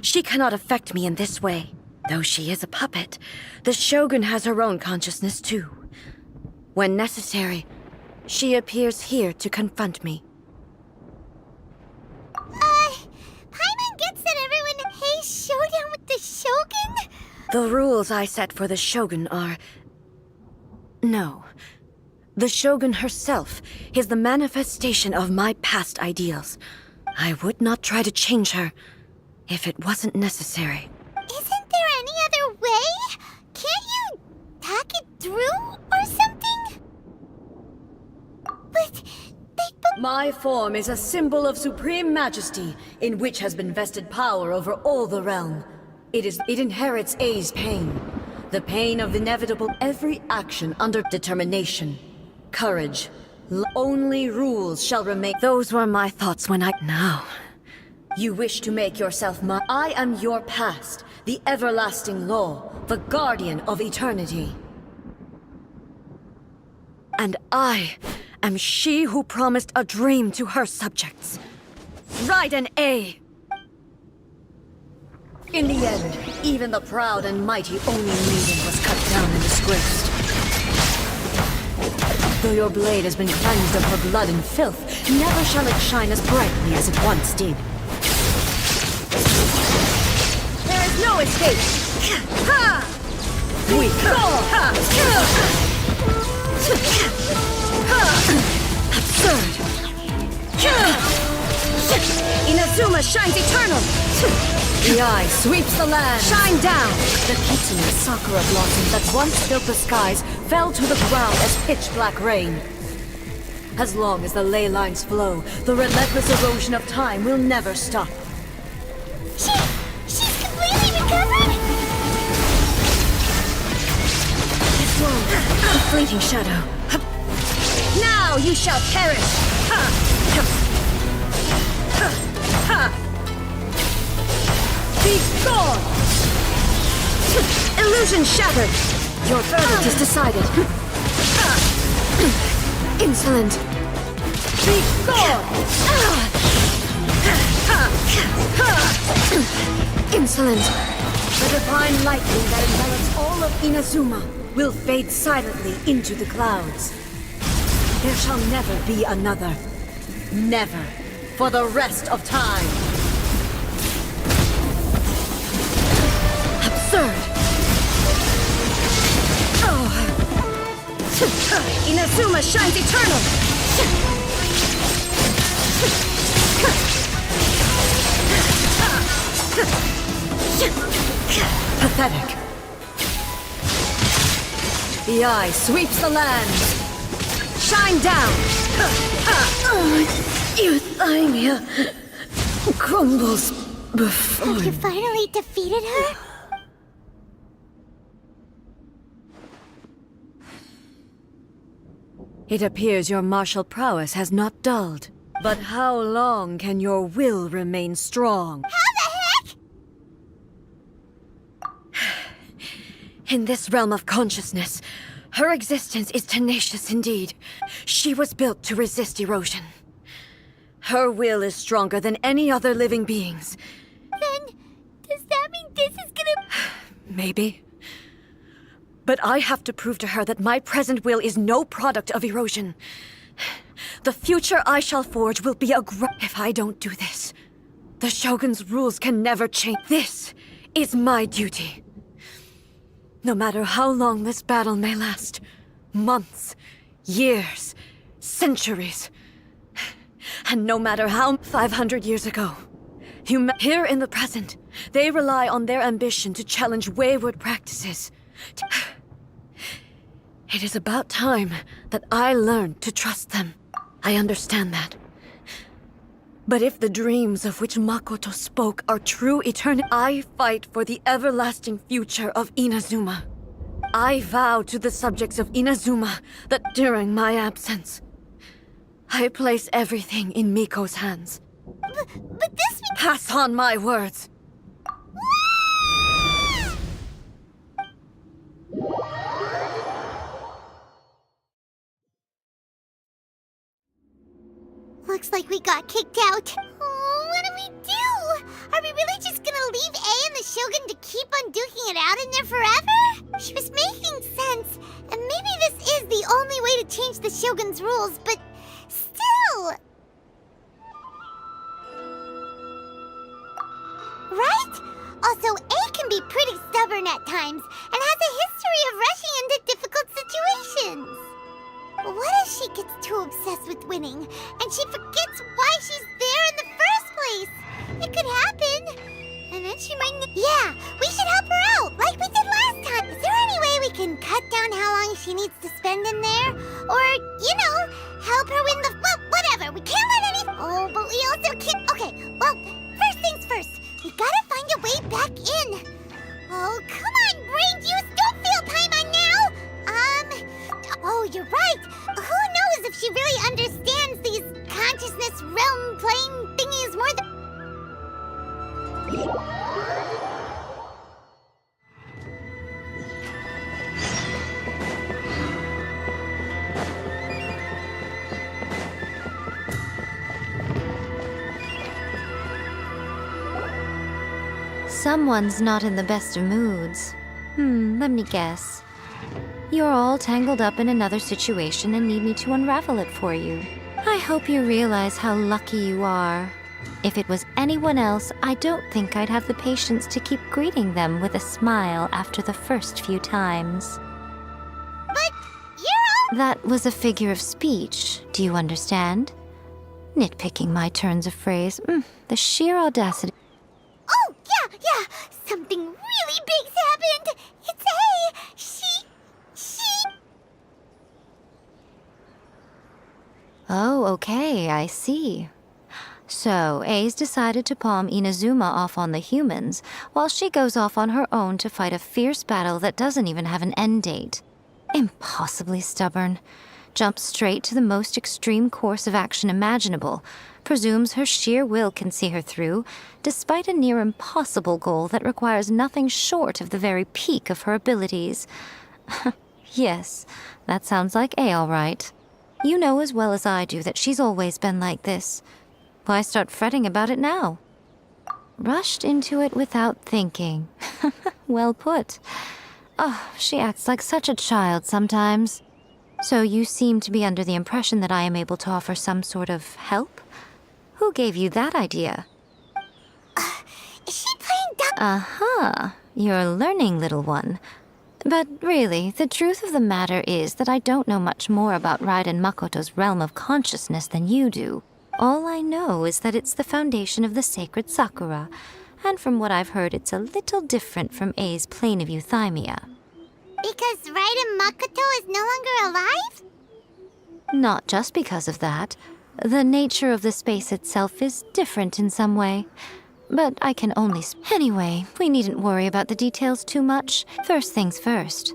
She cannot affect me in this way. Though she is a puppet, the Shogun has her own consciousness too. When necessary, she appears here to confront me. Paimon gets that everyone hates showdown with the Shogun? The rules I set for the Shogun are... No. The Shogun herself is the manifestation of my past ideals. I would not try to change her if it wasn't necessary. Isn't there any other way? Can't you hack it through or something? But My form is a symbol of supreme majesty, in which has been vested power over all the realm. It inherits A's pain. The pain of inevitable every action under determination. Courage. Only rules shall remain. Those were my thoughts when Now, you wish to make yourself I am your past, the everlasting law, the guardian of eternity. And I am she who promised a dream to her subjects. Raiden A. In the end, even the proud and mighty Oni maiden was cut down and disgraced. Though your blade has been cleansed of her blood and filth, never shall it shine as brightly as it once did. There is no escape! Ha! We go! Absurd! Inazuma shines eternal! The eye sweeps the land! Shine down! The Kitsune Sakura blossoms that once filled the skies fell to the ground as pitch-black rain. As long as the ley lines flow, the relentless erosion of time will never stop. She's completely recovered? This world, a fleeting shadow. Now you shall perish! Ha! Ha! Ha! Be gone! Illusion shattered! Your verdict is decided. Insolent! Be gone! Insolent! The divine lightning that envelops all of Inazuma will fade silently into the clouds. There shall never be another. Never. For the rest of time. Absurd! Oh. Inazuma shines eternal! Pathetic. The eye sweeps the land. Shine down! Euthymia crumbles before Have you finally defeated her? It appears your martial prowess has not dulled. But how long can your will remain strong? How the heck? In this realm of consciousness, her existence is tenacious indeed. She was built to resist erosion. Her will is stronger than any other living being's. Then, does that mean this is gonna... Maybe. But I have to prove to her that my present will is no product of erosion. The future I shall forge will be if I don't do this, the Shogun's rules can never change. This is my duty. No matter how long this battle may last, months, years, centuries, and no matter how 500 years ago, here in the present, they rely on their ambition to challenge wayward practices. It is about time that I learned to trust them. I understand that. But if the dreams of which Makoto spoke are true eternity, I fight for the everlasting future of Inazuma. I vow to the subjects of Inazuma that during my absence, I place everything in Miko's hands. But this... Pass on my words. Looks like we got kicked out. Oh, what do we do? Are we really just gonna leave A and the Shogun to keep on duking it out in there forever? She was making sense, and maybe this is the only way to change the Shogun's rules, but still... Right? Also, A can be pretty stubborn at times, and has a history of rushing into difficult situations. What if she gets too obsessed with winning, and she forgets why she's there in the first place? It could happen. And then she might... Yeah, we should help her out, like we did last time. Is there any way we can cut down how long she needs to spend in there? Or, you know, help her win the... Well, whatever, we can't let any... Oh, but we also can't... Okay, well, first things first. We gotta find a way back in. Oh, come on, brain juice, don't feel time on now. Oh, you're right. Who knows if she really understands these consciousness realm playing thingies more than... Someone's not in the best of moods. Let me guess. You're all tangled up in another situation and need me to unravel it for you. I hope you realize how lucky you are. If it was anyone else, I don't think I'd have the patience to keep greeting them with a smile after the first few times. But you're all... That was a figure of speech, do you understand? Nitpicking my turns of phrase. The sheer audacity. Oh, yeah. Something really big's happened. It's A. She... Oh, okay, I see. So, A's decided to palm Inazuma off on the humans, while she goes off on her own to fight a fierce battle that doesn't even have an end date. Impossibly stubborn. Jumps straight to the most extreme course of action imaginable. Presumes her sheer will can see her through, despite a near impossible goal that requires nothing short of the very peak of her abilities. Yes, that sounds like A all right. You know as well as I do that she's always been like this. Why start fretting about it now? Rushed into it without thinking. Well put. Oh, she acts like such a child sometimes. So you seem to be under the impression that I am able to offer some sort of help? Who gave you that idea? Is she playing dumb? Uh-huh. You're learning, little one. But really, the truth of the matter is that I don't know much more about Raiden Makoto's realm of consciousness than you do. All I know is that it's the foundation of the sacred Sakura, and from what I've heard, it's a little different from A's plane of euthymia. Because Raiden Makoto is no longer alive? Not just because of that. The nature of the space itself is different in some way. But I can only... Anyway, we needn't worry about the details too much. First things first.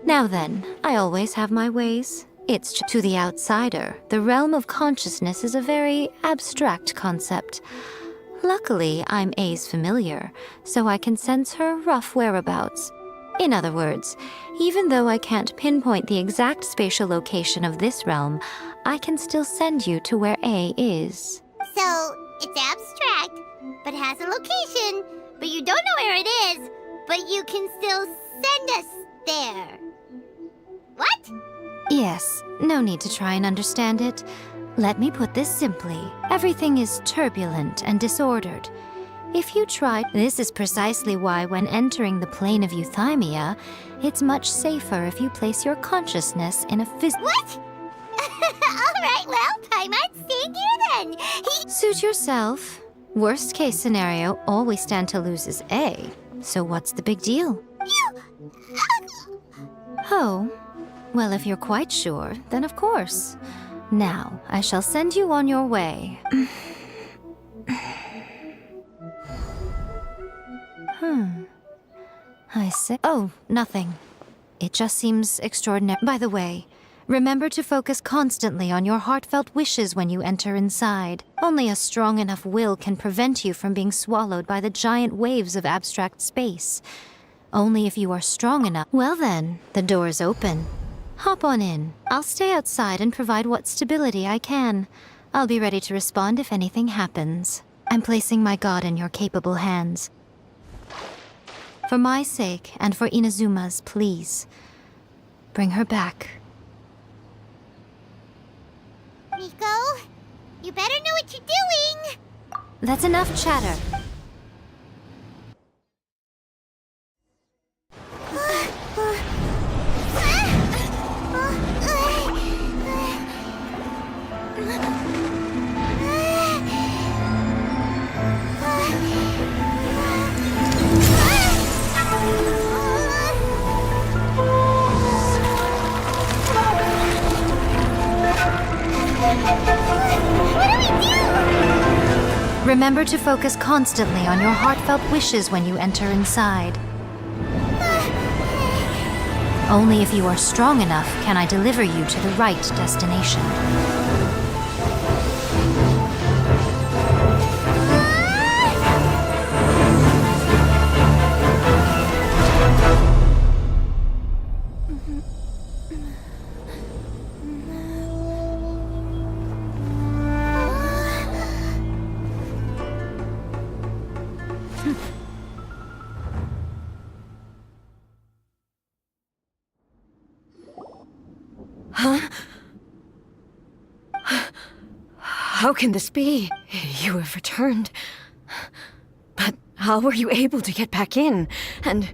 Now then, I always have my ways. It's to the outsider, the realm of consciousness is a very abstract concept. Luckily, I'm A's familiar, so I can sense her rough whereabouts. In other words, even though I can't pinpoint the exact spatial location of this realm, I can still send you to where A is. So, it's abstract, but has a location, but you don't know where it is, but you can still send us there. What? Yes, no need to try and understand it. Let me put this simply. Everything is turbulent and disordered. If you try, this is precisely why when entering the plane of euthymia, it's much safer if you place your consciousness in a What? Alright, well, I might stay here then. Suit yourself. Worst case scenario, all we stand to lose is A. So what's the big deal? Oh. Well, if you're quite sure, then of course. Now, I shall send you on your way. I say... Oh, nothing. It just seems extraordinary. By the way, remember to focus constantly on your heartfelt wishes when you enter inside. Only a strong enough will can prevent you from being swallowed by the giant waves of abstract space. Only if you are strong enough. Well then, the door is open. Hop on in. I'll stay outside and provide what stability I can. I'll be ready to respond if anything happens. I'm placing my god in your capable hands. For my sake, and for Inazuma's, please. Bring her back. Miko, you better know what you're doing! That's enough chatter. Remember to focus constantly on your heartfelt wishes when you enter inside. Only if you are strong enough can I deliver you to the right destination. Huh? How can this be? You have returned. But how were you able to get back in? And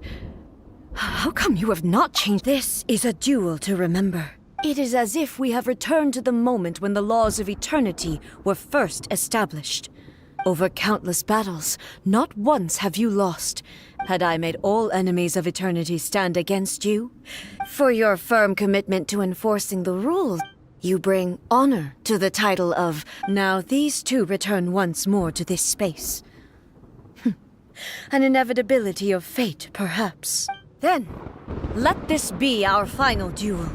how come you have not changed? This is a duel to remember. It is as if we have returned to the moment when the laws of eternity were first established. Over countless battles, not once have you lost. Had I made all enemies of eternity stand against you? For your firm commitment to enforcing the rules, you bring honor to the title of, now these two return once more to this space. An inevitability of fate, perhaps. Then, let this be our final duel.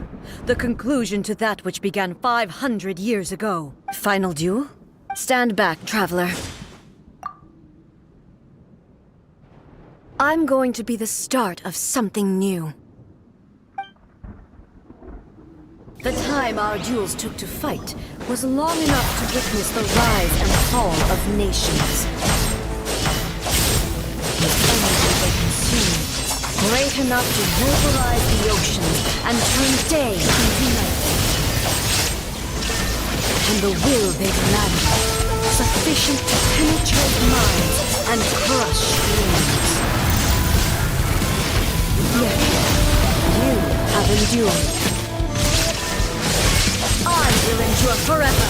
The conclusion to that which began 500 years ago. Final duel? Stand back, traveler. I'm going to be the start of something new. The time our duels took to fight was long enough to witness the rise and fall of nations. The energy they consume, great enough to pulverize the oceans and turn day into night. And the will they command, sufficient to penetrate minds and crush dreams. Yet, you have endured. I will endure forever.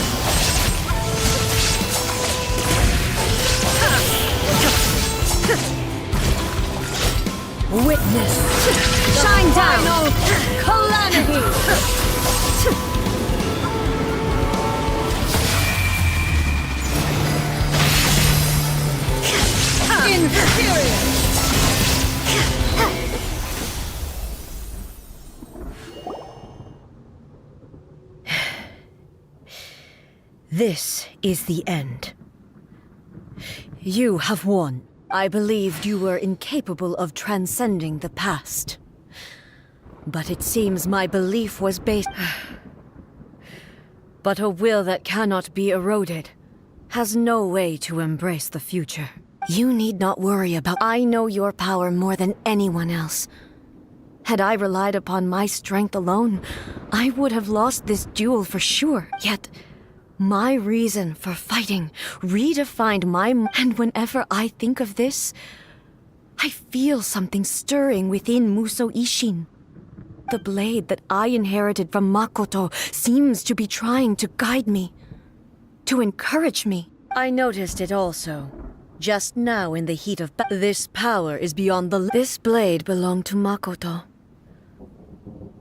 Witness shine down calamity. Inferior. This is the end. You have won. I believed you were incapable of transcending the past. But it seems my belief was based... But a will that cannot be eroded has no way to embrace the future. You need not worry about... I know your power more than anyone else. Had I relied upon my strength alone, I would have lost this duel for sure. Yet... my reason for fighting redefined my... And whenever I think of this, I feel something stirring within Musou Ishin. The blade that I inherited from Makoto seems to be trying to guide me, to encourage me. I noticed it also, just now in the heat of this power is beyond the... This blade belonged to Makoto.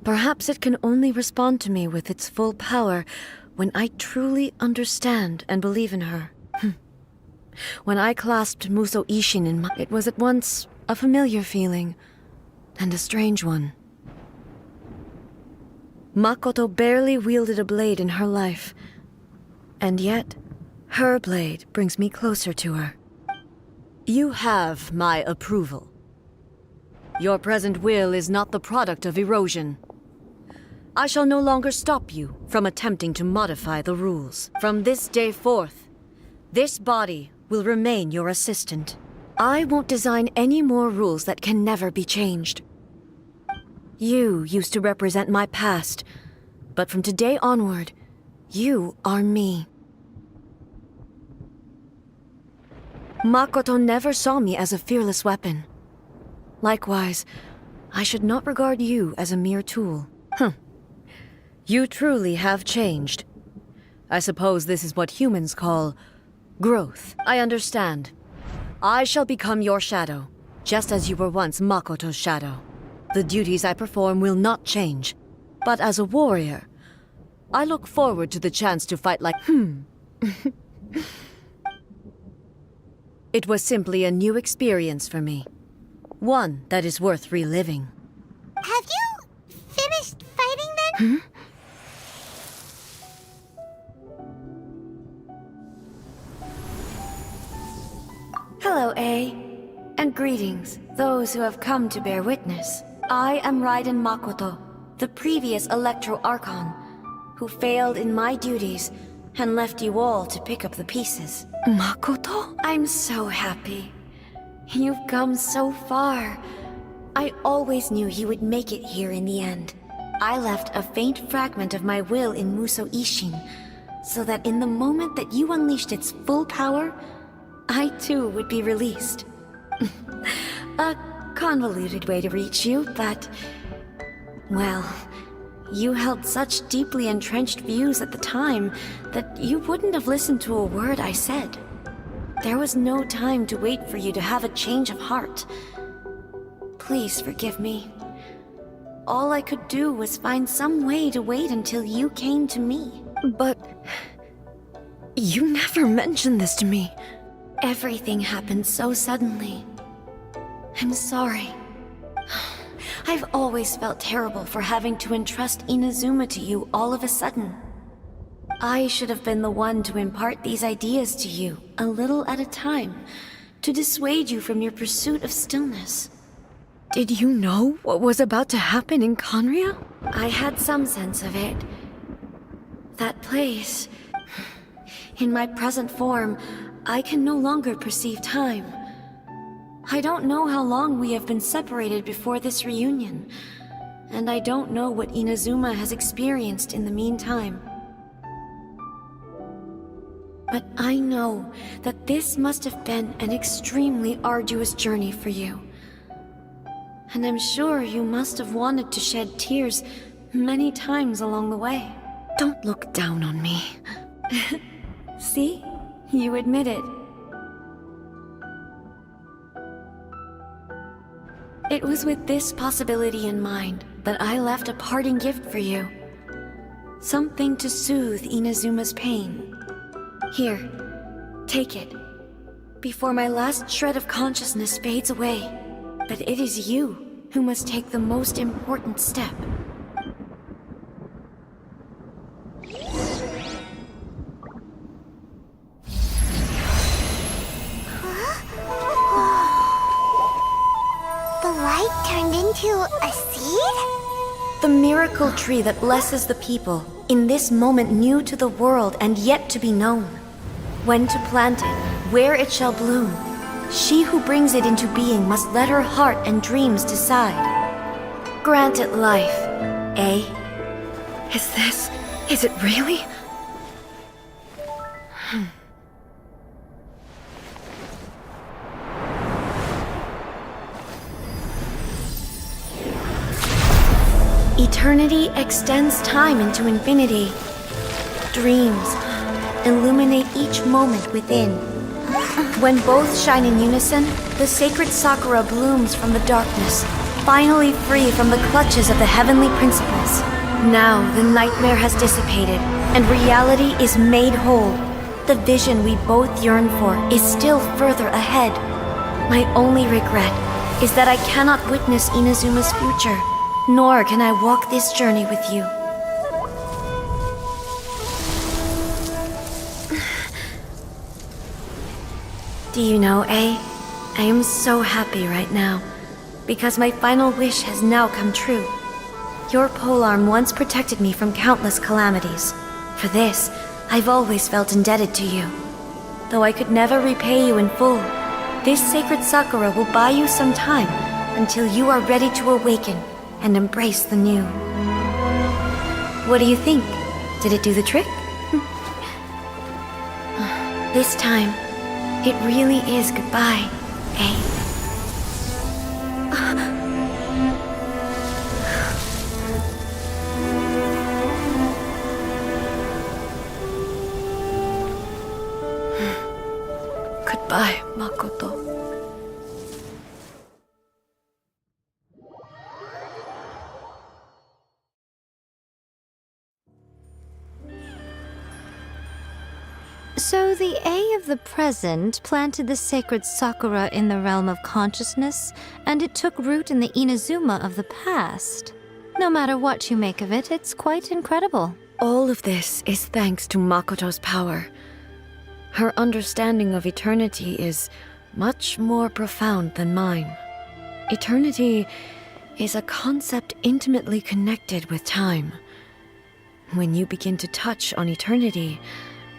Perhaps it can only respond to me with its full power when I truly understand and believe in her. When I clasped Musou Ishin in my... It was at once a familiar feeling, and a strange one. Makoto barely wielded a blade in her life, and yet, her blade brings me closer to her. You have my approval. Your present will is not the product of erosion. I shall no longer stop you from attempting to modify the rules. From this day forth, this body will remain your assistant. I won't design any more rules that can never be changed. You used to represent my past, but from today onward, you are me. Makoto never saw me as a fearless weapon. Likewise, I should not regard you as a mere tool. You truly have changed. I suppose this is what humans call growth. I understand. I shall become your shadow, just as you were once Makoto's shadow. The duties I perform will not change. But as a warrior, I look forward to the chance to fight like... It was simply a new experience for me. One that is worth reliving. Have you finished fighting then? Hello, A. And greetings, those who have come to bear witness. I am Raiden Makoto, the previous Electro Archon, who failed in my duties and left you all to pick up the pieces. Makoto? I'm so happy. You've come so far. I always knew you would make it here in the end. I left a faint fragment of my will in Musou Ishin, so that in the moment that you unleashed its full power, I too would be released. A convoluted way to reach you, but... well, you held such deeply entrenched views at the time that you wouldn't have listened to a word I said. There was no time to wait for you to have a change of heart. Please forgive me. All I could do was find some way to wait until you came to me. But... you never mentioned this to me. Everything happened so suddenly. I'm sorry. I've always felt terrible for having to entrust Inazuma to you all of a sudden. I should have been the one to impart these ideas to you, a little at a time, to dissuade you from your pursuit of stillness. Did you know what was about to happen in Conria? I had some sense of it. That place... in my present form, I can no longer perceive time. I don't know how long we have been separated before this reunion, and I don't know what Inazuma has experienced in the meantime. But I know that this must have been an extremely arduous journey for you. And I'm sure you must have wanted to shed tears many times along the way. Don't look down on me. See? You admit it. It was with this possibility in mind that I left a parting gift for you. Something to soothe Inazuma's pain. Here, take it. Before my last shred of consciousness fades away. But it is you who must take the most important step. The light turned into a seed? The miracle tree that blesses the people, in this moment new to the world and yet to be known. When to plant it, where it shall bloom. She who brings it into being must let her heart and dreams decide. Grant it life, eh? Is it really? Eternity extends time into infinity. Dreams illuminate each moment within. When both shine in unison, the sacred Sakura blooms from the darkness, finally free from the clutches of the heavenly principles. Now the nightmare has dissipated, and reality is made whole. The vision we both yearn for is still further ahead. My only regret is that I cannot witness Inazuma's future, nor can I walk this journey with you. Do you know, I am so happy right now, because my final wish has now come true. Your polearm once protected me from countless calamities. For this, I've always felt indebted to you. Though I could never repay you in full, this sacred Sakura will buy you some time until you are ready to awaken and embrace the new. What do you think? Did it do the trick? This time, it really is goodbye, eh? Goodbye, Makoto. So the A of the present planted the sacred Sakura in the realm of consciousness, and it took root in the Inazuma of the past. No matter what you make of it, it's quite incredible. All of this is thanks to Makoto's power. Her understanding of eternity is much more profound than mine. Eternity is a concept intimately connected with time. When you begin to touch on eternity,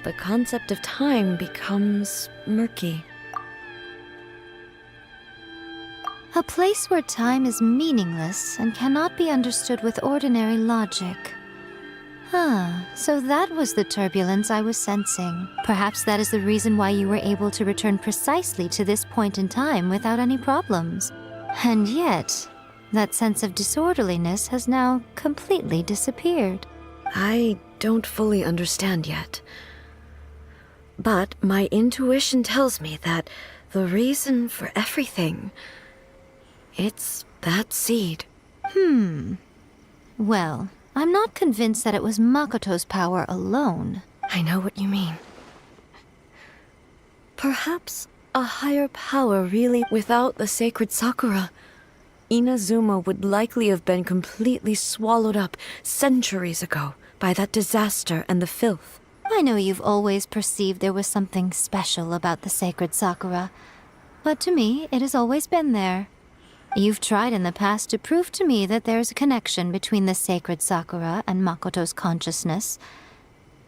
the concept of time becomes murky. A place where time is meaningless and cannot be understood with ordinary logic. So that was the turbulence I was sensing. Perhaps that is the reason why you were able to return precisely to this point in time without any problems. And yet, that sense of disorderliness has now completely disappeared. I don't fully understand yet. But my intuition tells me that the reason for everything, it's that seed. Well, I'm not convinced that it was Makoto's power alone. I know what you mean. Perhaps a higher power really. Without the sacred Sakura, Inazuma would likely have been completely swallowed up centuries ago by that disaster and the filth. I know you've always perceived there was something special about the sacred Sakura, but to me, it has always been there. You've tried in the past to prove to me that there's a connection between the sacred Sakura and Makoto's consciousness,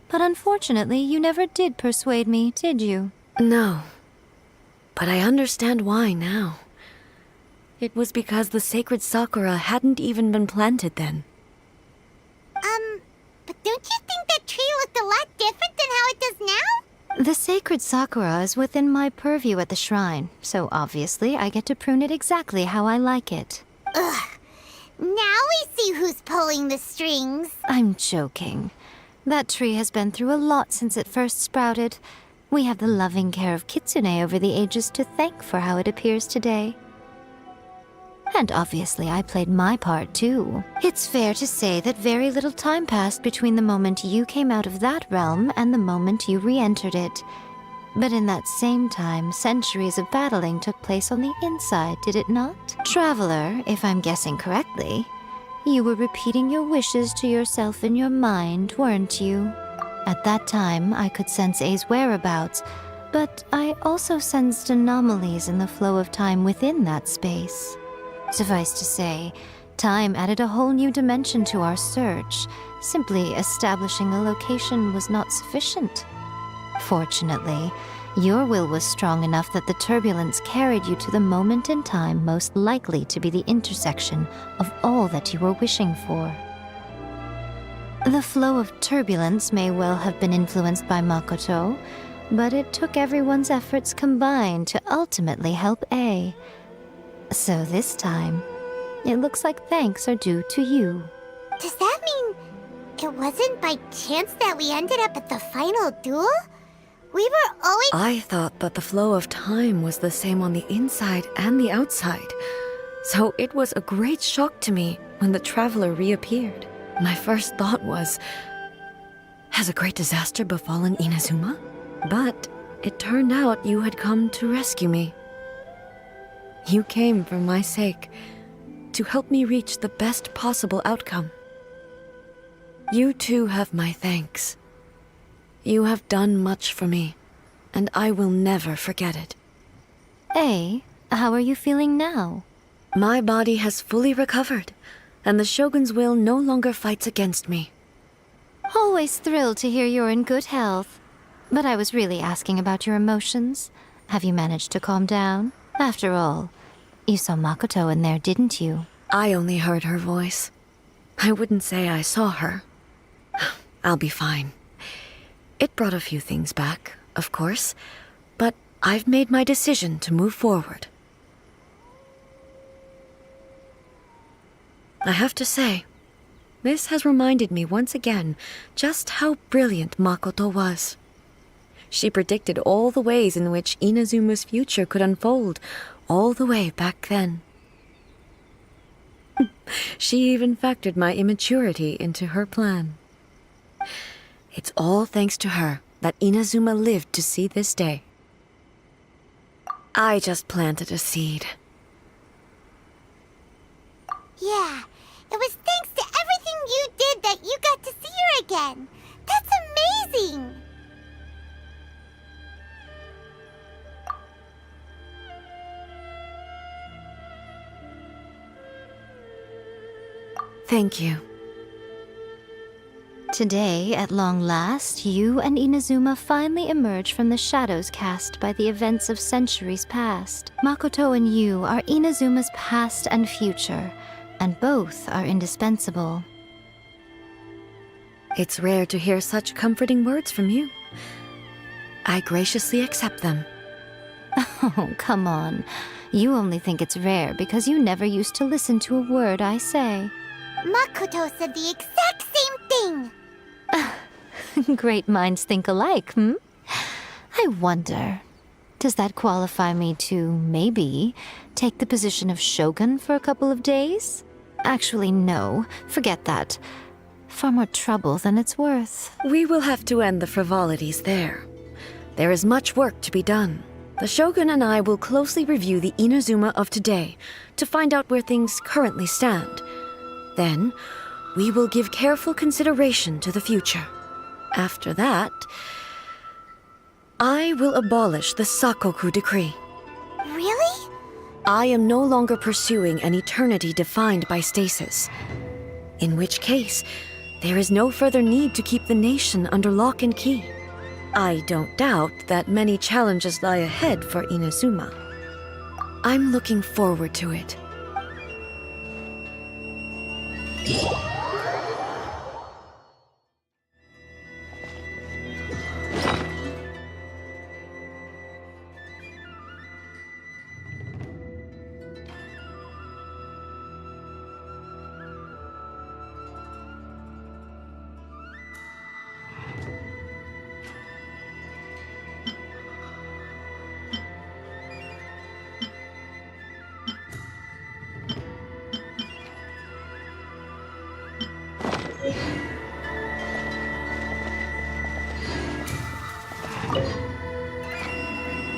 but unfortunately, you never did persuade me, did you? No. But I understand why now. It was because the sacred sakura hadn't even been planted then. But don't you think that tree looked a lot different than how it does now? The sacred sakura is within my purview at the shrine, so obviously I get to prune it exactly how I like it. Ugh. Now we see who's pulling the strings. I'm joking. That tree has been through a lot since it first sprouted. We have the loving care of Kitsune over the ages to thank for how it appears today. And obviously I played my part too. It's fair to say that very little time passed between the moment you came out of that realm and the moment you re-entered it. But in that same time, centuries of battling took place on the inside, did it not? Traveler, if I'm guessing correctly, you were repeating your wishes to yourself in your mind, weren't you? At that time, I could sense A's whereabouts, but I also sensed anomalies in the flow of time within that space. Suffice to say, time added a whole new dimension to our search. Simply establishing a location was not sufficient. Fortunately, your will was strong enough that the turbulence carried you to the moment in time most likely to be the intersection of all that you were wishing for. The flow of turbulence may well have been influenced by Makoto, but it took everyone's efforts combined to ultimately help A. So this time, it looks like thanks are due to you. Does that mean it wasn't by chance that we ended up at the final duel? We were always... I thought that the flow of time was the same on the inside and the outside. So it was a great shock to me when the traveler reappeared. My first thought was, has a great disaster befallen Inazuma? But it turned out you had come to rescue me. You came for my sake, to help me reach the best possible outcome. You too have my thanks. You have done much for me, and I will never forget it. A, how are you feeling now? My body has fully recovered, and the Shogun's will no longer fights against me. Always thrilled to hear you're in good health. But I was really asking about your emotions. Have you managed to calm down? After all, you saw Makoto in there, didn't you? I only heard her voice. I wouldn't say I saw her. I'll be fine. It brought a few things back, of course, but I've made my decision to move forward. I have to say, this has reminded me once again just how brilliant Makoto was. She predicted all the ways in which Inazuma's future could unfold, all the way back then. She even factored my immaturity into her plan. It's all thanks to her that Inazuma lived to see this day. I just planted a seed. Yeah, it was thanks to everything you did that you got to see her again. That's amazing! Thank you. Today, at long last, you and Inazuma finally emerge from the shadows cast by the events of centuries past. Makoto and you are Inazuma's past and future, and both are indispensable. It's rare to hear such comforting words from you. I graciously accept them. Oh, come on. You only think it's rare because you never used to listen to a word I say. Makoto said the exact same thing! Great minds think alike, hmm? I wonder, does that qualify me to, maybe, take the position of Shogun for a couple of days? Actually, no. Forget that. Far more trouble than it's worth. We will have to end the frivolities there. There is much work to be done. The Shogun and I will closely review the Inazuma of today to find out where things currently stand. Then, we will give careful consideration to the future. After that, I will abolish the Sakoku decree. Really? I am no longer pursuing an eternity defined by stasis. In which case, there is no further need to keep the nation under lock and key. I don't doubt that many challenges lie ahead for Inazuma. I'm looking forward to it.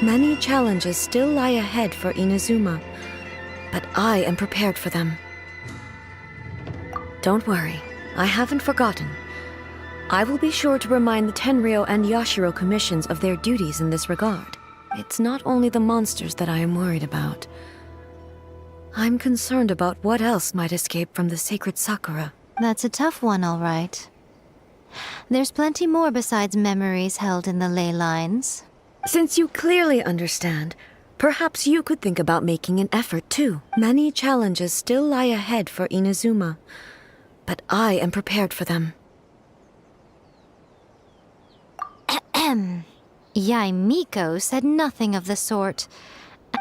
Many challenges still lie ahead for Inazuma, but I am prepared for them. Don't worry, I haven't forgotten. I will be sure to remind the Tenryou and Yashiro commissions of their duties in this regard. It's not only the monsters that I am worried about. I'm concerned about what else might escape from the sacred Sakura. That's a tough one, all right. There's plenty more besides memories held in the ley lines. Since you clearly understand, perhaps you could think about making an effort too. Many challenges still lie ahead for Inazuma, but I am prepared for them. Yaimiko said nothing of the sort.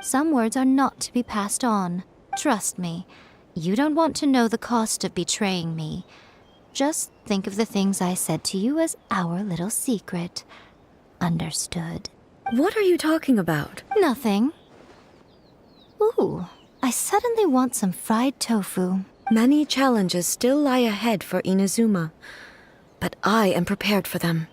Some words are not to be passed on. Trust me, you don't want to know the cost of betraying me. Just think of the things I said to you as our little secret. Understood? What are you talking about? Nothing. Ooh, I suddenly want some fried tofu. Many challenges still lie ahead for Inazuma, but I am prepared for them.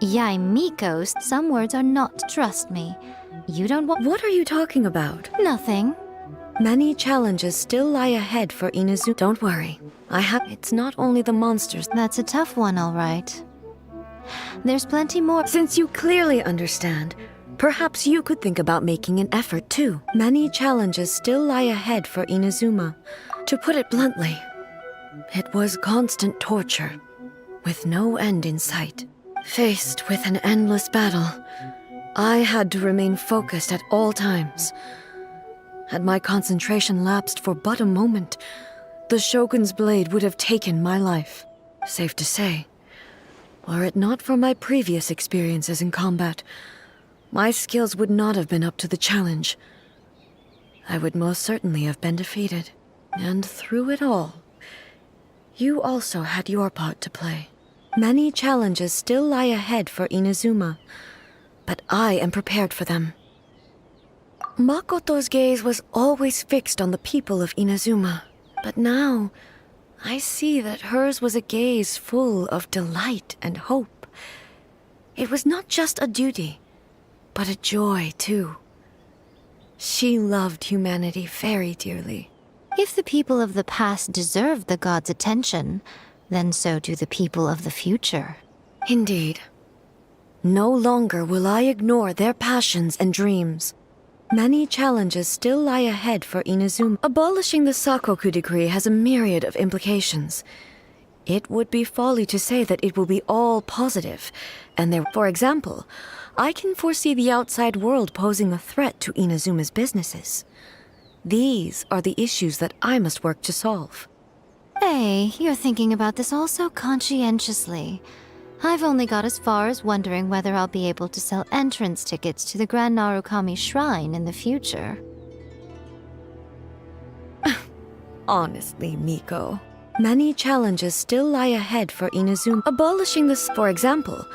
Yaimiko, some words are not. Trust me, you don't want. What are you talking about? Nothing. Many challenges still lie ahead for Inazuma. Don't worry, It's not only the monsters. That's a tough one, all right. There's plenty more. Since you clearly understand, perhaps you could think about making an effort too. Many challenges still lie ahead for Inazuma. To put it bluntly, it was constant torture, with no end in sight. Faced with an endless battle, I had to remain focused at all times. Had my concentration lapsed for but a moment, the Shogun's blade would have taken my life. Safe to say, were it not for my previous experiences in combat, my skills would not have been up to the challenge. I would most certainly have been defeated. And through it all, you also had your part to play. Many challenges still lie ahead for Inazuma, but I am prepared for them. Makoto's gaze was always fixed on the people of Inazuma. But now, I see that hers was a gaze full of delight and hope. It was not just a duty, but a joy, too. She loved humanity very dearly. If the people of the past deserve the gods' attention, then so do the people of the future. Indeed. No longer will I ignore their passions and dreams. Many challenges still lie ahead for Inazuma. Abolishing the Sakoku decree has a myriad of implications. It would be folly to say that it will be all positive, and for example, I can foresee the outside world posing a threat to Inazuma's businesses. These are the issues that I must work to solve. Hey, you're thinking about this all so conscientiously. I've only got as far as wondering whether I'll be able to sell entrance tickets to the Grand Narukami Shrine in the future. Honestly, Miko, many challenges still lie ahead for Inazuma. Abolishing this, for example.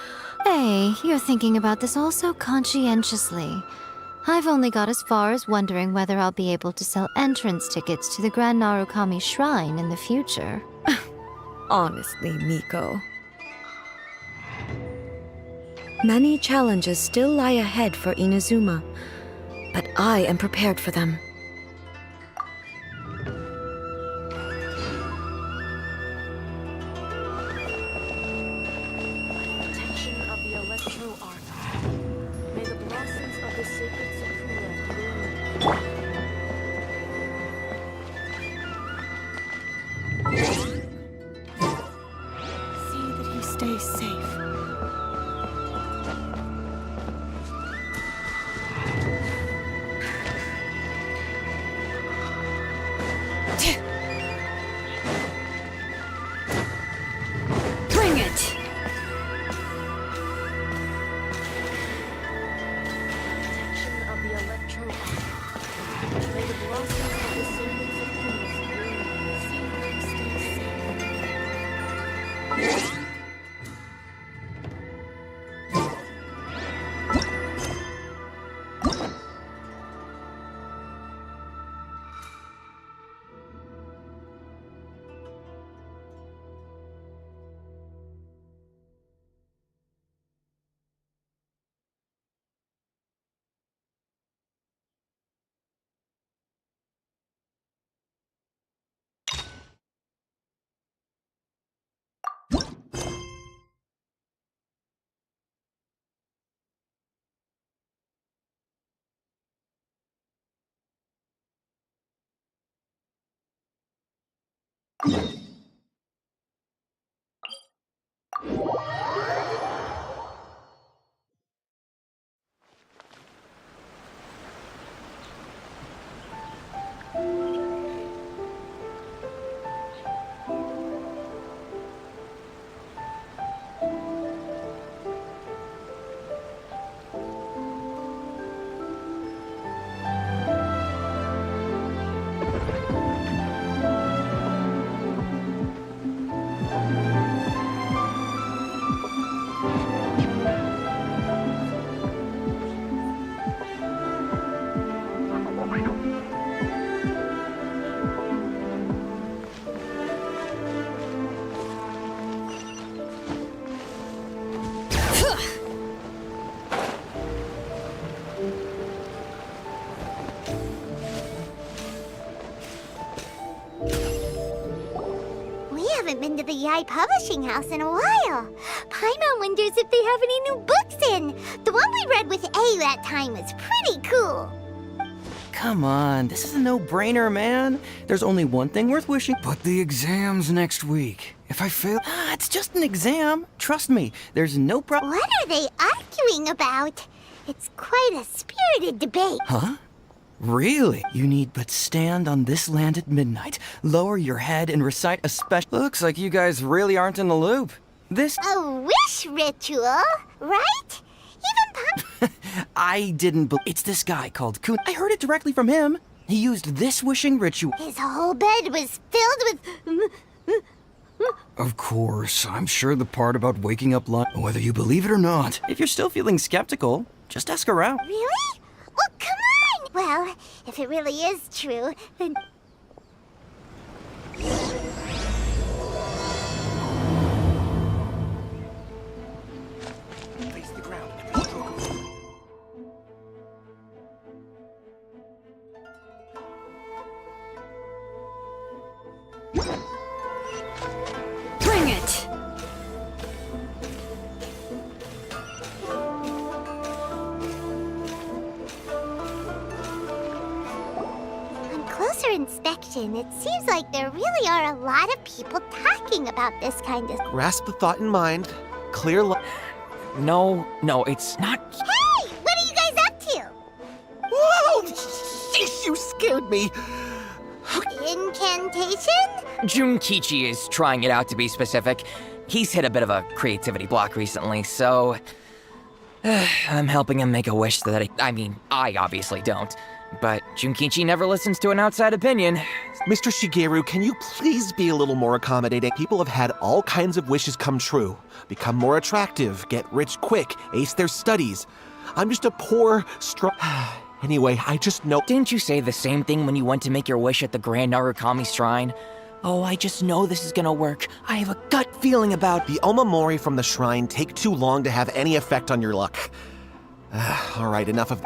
Hey, you're thinking about this all so conscientiously. I've only got as far as wondering whether I'll be able to sell entrance tickets to the Grand Narukami Shrine in the future. Honestly, Miko. Many challenges still lie ahead for Inazuma, but I am prepared for them. Protection of the Electro Arc. May the blossoms of the sacred Sakura bloom. See that he stays safe. Bring it! Protection of the Electro Arc. May the blossoms of the sacred Sakura bloom. See that he stays safe. Been to the Yai Publishing House in a while. Paimon wonders if they have any new books in. The one we read with A that time was pretty cool. Come on, this is a no-brainer, man. There's only one thing worth wishing. But the exam's next week. If I fail... it's just an exam. Trust me, there's no problem. What are they arguing about? It's quite a spirited debate. Huh? Really? You need but stand on this land at midnight, lower your head, and recite a special... Looks like you guys really aren't in the loop. This... A wish ritual, right? Even I didn't It's this guy called Kun. I heard it directly from him. He used this wishing ritual. His whole bed was filled with... Of course, I'm sure the part about waking up whether you believe it or not. If you're still feeling skeptical, just ask around. Really? Well, come on! Well, Well, if it really is true, then... Face the ground. Bring it! On closer inspection, it seems like there really are a lot of people talking about this kind of... Grasp the thought in mind. Clear No, it's not. Hey! What are you guys up to? Whoa! Sheesh, you scared me. Incantation? Junkichi is trying it out, to be specific. He's hit a bit of a creativity block recently, so... I'm helping him make a wish that I obviously don't. But Junkichi never listens to an outside opinion. Mr. Shigeru, can you please be a little more accommodating? People have had all kinds of wishes come true. Become more attractive, get rich quick, ace their studies. I'm just a poor, Anyway, I just know— Didn't you say the same thing when you went to make your wish at the Grand Narukami Shrine? Oh, I just know this is gonna work. I have a gut feeling about— The Omamori from the shrine take too long to have any effect on your luck. All right, enough of—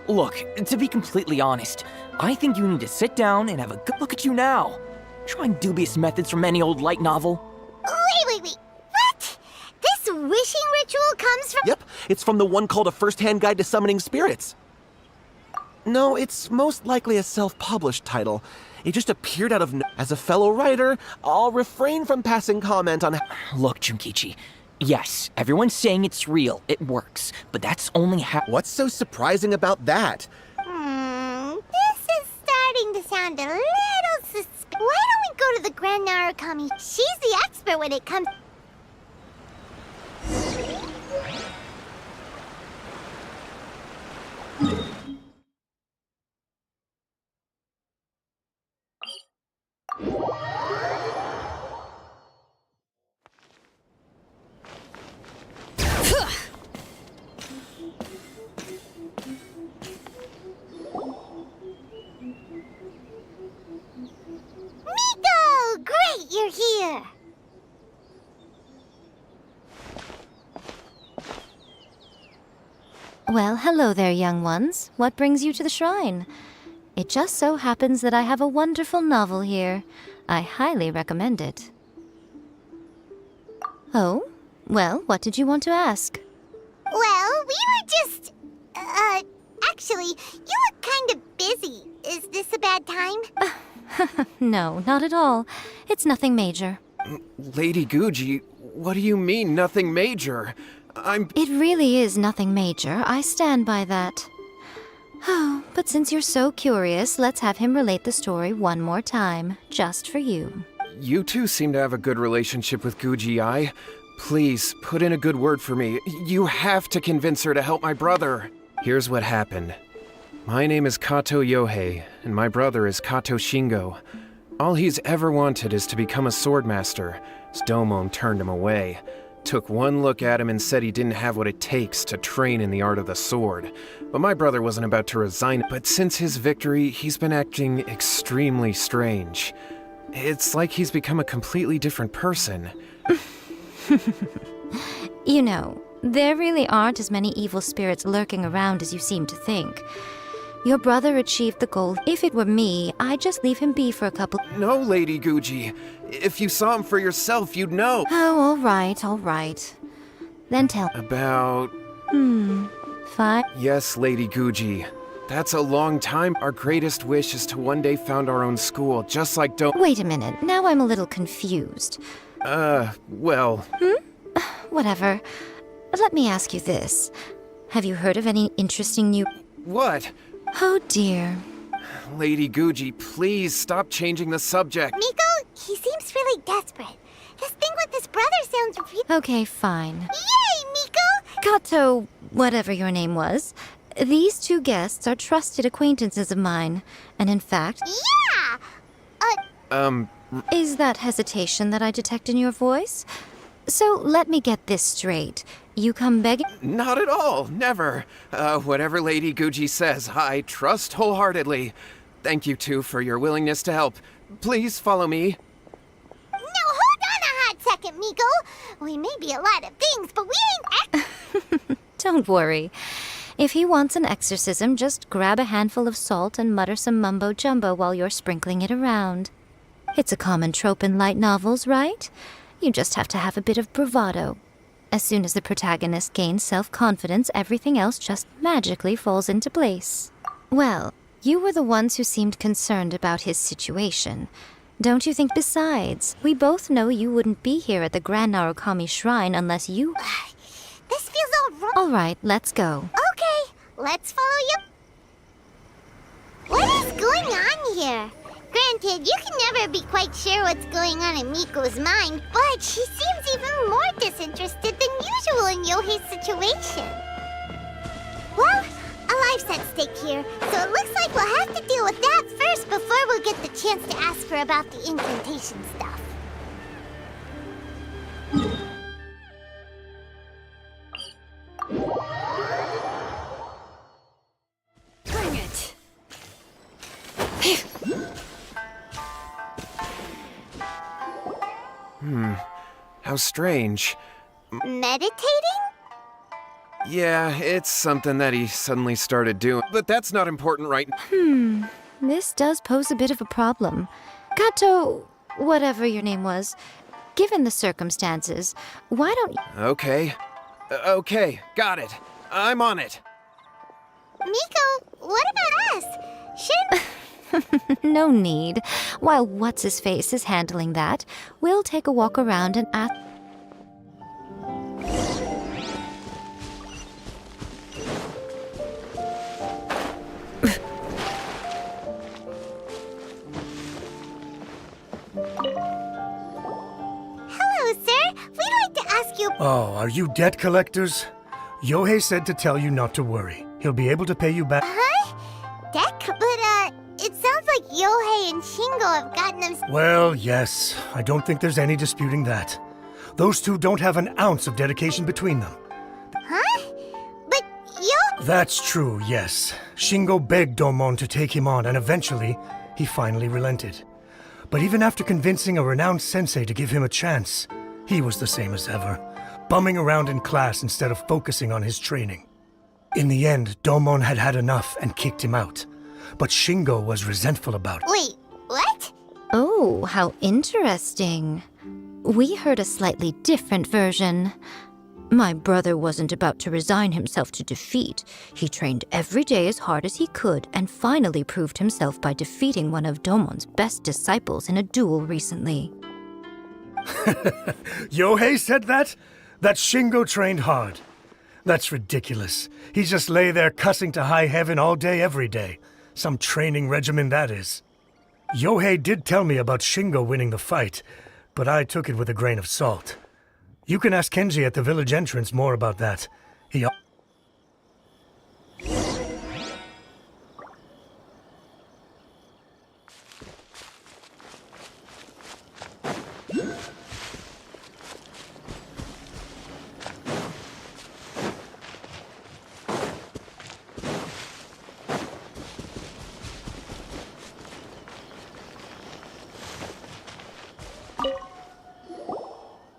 Look, to be completely honest, I think you need to sit down and have a good look at you now. Trying dubious methods from any old light novel. Wait. What? This wishing ritual comes from— Yep, it's from the one called A First-Hand Guide to Summoning Spirits. No, it's most likely a self-published title. It just appeared out of As a fellow writer, I'll refrain from passing comment on— Look, Junkichi. Yes, everyone's saying it's real. It works. But that's only What's so surprising about that? This is starting to sound a little suspicious. Why don't we go to the Grand Narukami? She's the expert when it comes... Miko! Great, you're here! Well, hello there, young ones. What brings you to the shrine? It just so happens that I have a wonderful novel here. I highly recommend it. Oh? Well, what did you want to ask? Well, we were just... actually, you look kind of busy. Is this a bad time? No, not at all. It's nothing major. Lady Guji, what do you mean, nothing major? It really is nothing major. I stand by that. Oh, but since you're so curious, let's have him relate the story one more time, just for you. You two seem to have a good relationship with Guji-ai. Please, put in a good word for me. You have to convince her to help my brother. Here's what happened. My name is Kato Yohei, and my brother is Kato Shingo. All he's ever wanted is to become a swordmaster. His domon turned him away. Took one look at him and said he didn't have what it takes to train in the art of the sword. But my brother wasn't about to resign. But since his victory, he's been acting extremely strange. It's like he's become a completely different person. You know, there really aren't as many evil spirits lurking around as you seem to think. Your brother achieved the goal. If it were me, I'd just leave him be for a couple— No, Lady Guji. If you saw him for yourself, you'd know. Oh, all right. Then tell— About— 5? Yes, Lady Guji. That's a long time. Our greatest wish is to one day found our own school, just like Wait a minute, now I'm a little confused. Well... Whatever. Let me ask you this. Have you heard of any interesting new— What? Oh dear. Lady Guji, please stop changing the subject. Miko, he seems really desperate. This thing with his brother sounds really... Okay, fine. Yay, Miko! Kato, whatever your name was, these two guests are trusted acquaintances of mine. And in fact... Yeah! Is that hesitation that I detect in your voice? So let me get this straight. You come begging? Not at all, never. Whatever Lady Guji says, I trust wholeheartedly. Thank you, too, for your willingness to help. Please follow me. No, hold on a hot second, Miko. We may be a lot of things, but we ain't Don't worry. If he wants an exorcism, just grab a handful of salt and mutter some mumbo-jumbo while you're sprinkling it around. It's a common trope in light novels, right? You just have to have a bit of bravado. As soon as the protagonist gains self-confidence, everything else just magically falls into place. Well, you were the ones who seemed concerned about his situation. Don't you think? Besides, we both know you wouldn't be here at the Grand Narukami Shrine unless you... This feels all wrong. All right, let's go. Okay, let's follow you. What is going on here? Granted, you can never be quite sure what's going on in Miko's mind, but she seems even more disinterested than usual in Yohei's situation. Well, a life's at stake here, so it looks like we'll have to deal with that first before we'll get the chance to ask her about the incantation stuff. Bring it! How strange. Meditating? Yeah, it's something that he suddenly started doing, but that's not important right This does pose a bit of a problem. Kato, whatever your name was, given the circumstances, why don't you... Okay. Okay, got it. I'm on it. Miko, what about us? Shouldn't... No need. While What's-His-Face is handling that, we'll take a walk around and ask... Hello, sir. We'd like to ask you... Oh, are you debt collectors? Yohei said to tell you not to worry. He'll be able to pay you back. Huh? Deck? But, it sounds like Yohei and Shingo have gotten them... Well, yes. I don't think there's any disputing that. Those two don't have an ounce of dedication between them. Huh? But Yo... That's true, yes. Shingo begged Domon to take him on, and eventually, he finally relented. But even after convincing a renowned sensei to give him a chance, he was the same as ever, bumming around in class instead of focusing on his training. In the end, Domon had had enough and kicked him out. But Shingo was resentful about it. Wait, what? Oh, how interesting. We heard a slightly different version. My brother wasn't about to resign himself to defeat. He trained every day as hard as he could and finally proved himself by defeating one of Domon's best disciples in a duel recently. Yohei said that? That Shingo trained hard. That's ridiculous. He just lay there cussing to high heaven all day, every day. Some training regimen, that is. Yohei did tell me about Shingo winning the fight, but I took it with a grain of salt. You can ask Kenji at the village entrance more about that. He...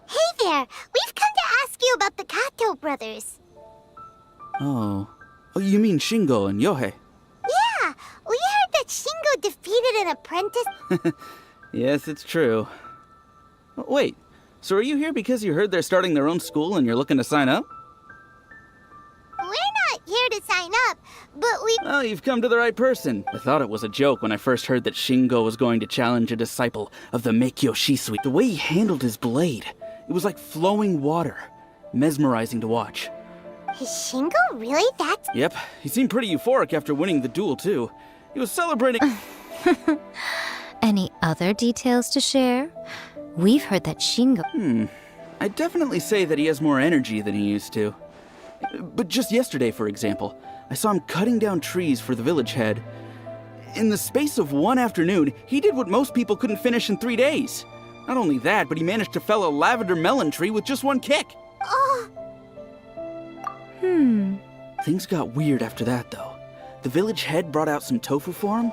Hey there! We've come to ask you about the Kato brothers. Oh, you mean Shingo and Yohei? Yeah! We heard that Shingo defeated an apprentice... Yes, it's true. Wait, so are you here because you heard they're starting their own school and you're looking to sign up? We're not here to sign up, but we... Well, you've come to the right person. I thought it was a joke when I first heard that Shingo was going to challenge a disciple of the Meikyo Shisui. The way he handled his blade, it was like flowing water. Mesmerizing to watch. Is Shingo really that... Yep, he seemed pretty euphoric after winning the duel, too. He was celebrating... Any other details to share? We've heard that Shingo... I'd definitely say that he has more energy than he used to. But just yesterday, for example, I saw him cutting down trees for the village head. In the space of one afternoon, he did what most people couldn't finish in 3 days. Not only that, but he managed to fell a lavender melon tree with just one kick. Oh... Things got weird after that, though. The village head brought out some tofu for him,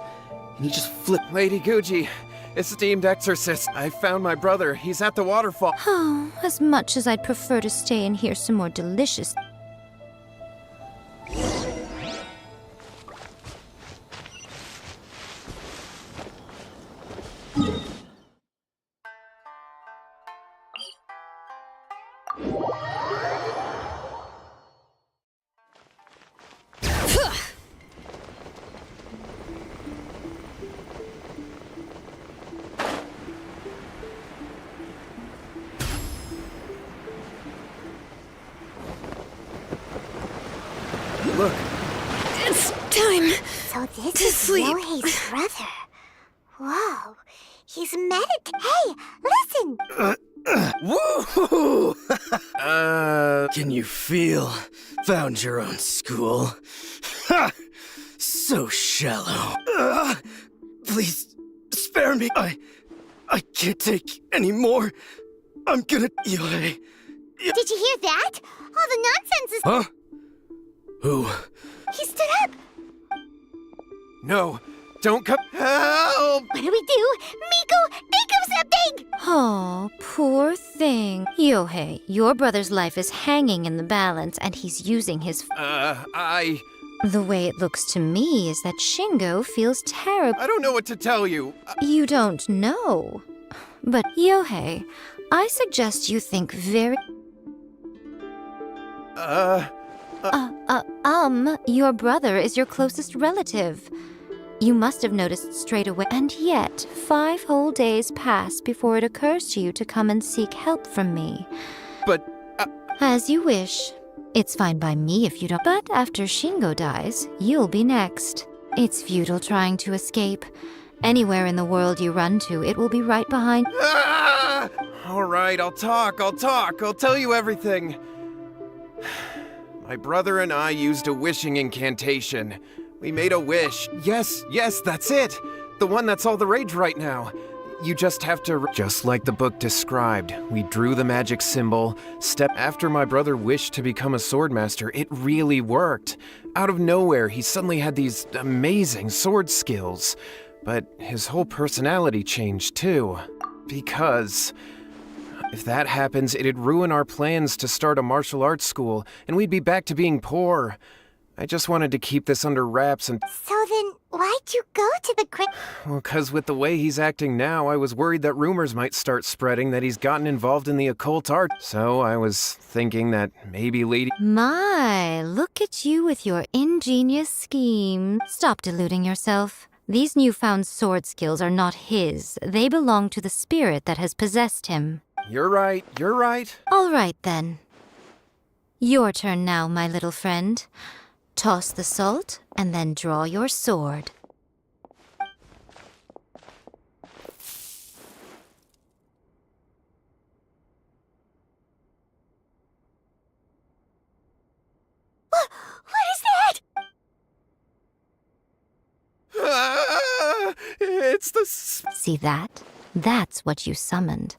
and he just flipped. Lady Guji, esteemed exorcist, I found my brother. He's at the waterfall. Oh, as much as I'd prefer to stay and hear some more delicious... Look. It's time So this to is sleep. Yohei's brother. Whoa. He's Hey, listen! Woo! Can you feel? Found your own school. Ha! So shallow. Please, spare me. I can't take any more. I'm gonna... Yohei. Did you hear that? All the nonsense is... Huh? Who? He stood up! No, don't come. Help! What do we do? Miko, think of something! Oh, poor thing. Yohei, your brother's life is hanging in the balance, and he's using his... The way it looks to me is that Shingo feels terrible. I don't know what to tell you. You don't know. But, Yohei, I suggest you think very... Your brother is your closest relative. You must have noticed straight away. And yet, 5 whole days pass before it occurs to you to come and seek help from me. But... As you wish. It's fine by me if you don't. But after Shingo dies, you'll be next. It's futile trying to escape. Anywhere in the world you run to, it will be right behind... All right, I'll talk. I'll tell you everything. My brother and I used a wishing incantation. We made a wish. Yes, that's it. The one that's all the rage right now. You just have to... Just like the book described, we drew the magic symbol. Step after my brother wished to become a swordmaster, it really worked. Out of nowhere, he suddenly had these amazing sword skills. But his whole personality changed too. Because... if that happens, it'd ruin our plans to start a martial arts school, and we'd be back to being poor. I just wanted to keep this under wraps and... So then, why'd you go to the Well, 'cause with the way he's acting now, I was worried that rumors might start spreading that he's gotten involved in the occult art. So I was thinking that maybe Lady... My, look at you with your ingenious scheme. Stop deluding yourself. These newfound sword skills are not his. They belong to the spirit that has possessed him. You're right. All right, then. Your turn now, my little friend. Toss the salt, and then draw your sword. What is that? It's the... See that? That's what you summoned.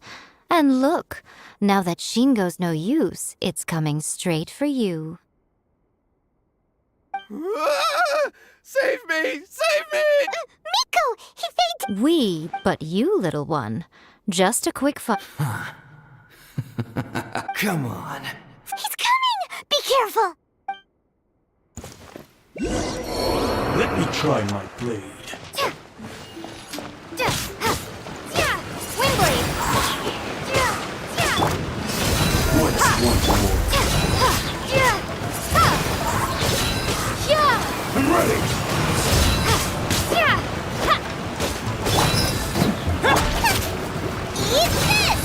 And look, now that Shingo's no use, it's coming straight for you. Save me! Miko, he fainted! We, but you, little one. Just a quick Come on. He's coming! Be careful! Let me try my blade. Windblade! What's one more? I'm ready! Eat this!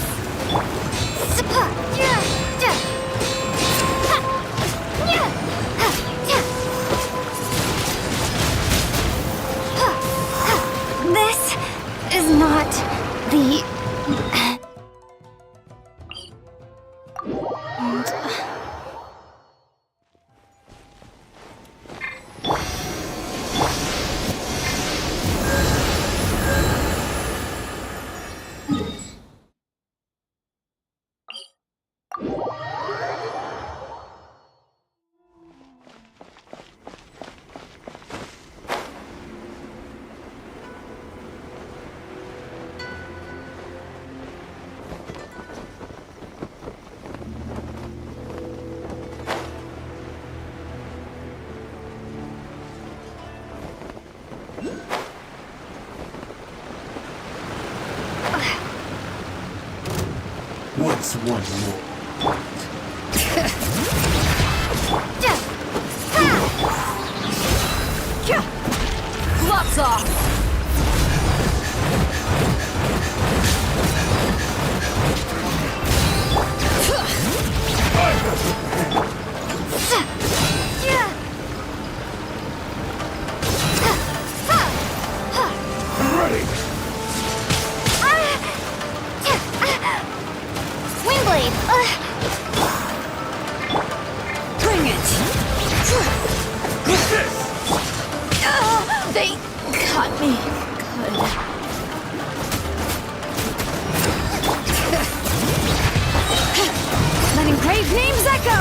What's one more? Gloves off! Ready! Windblade! Bring it! They cut me. Good. Let engraved names echo!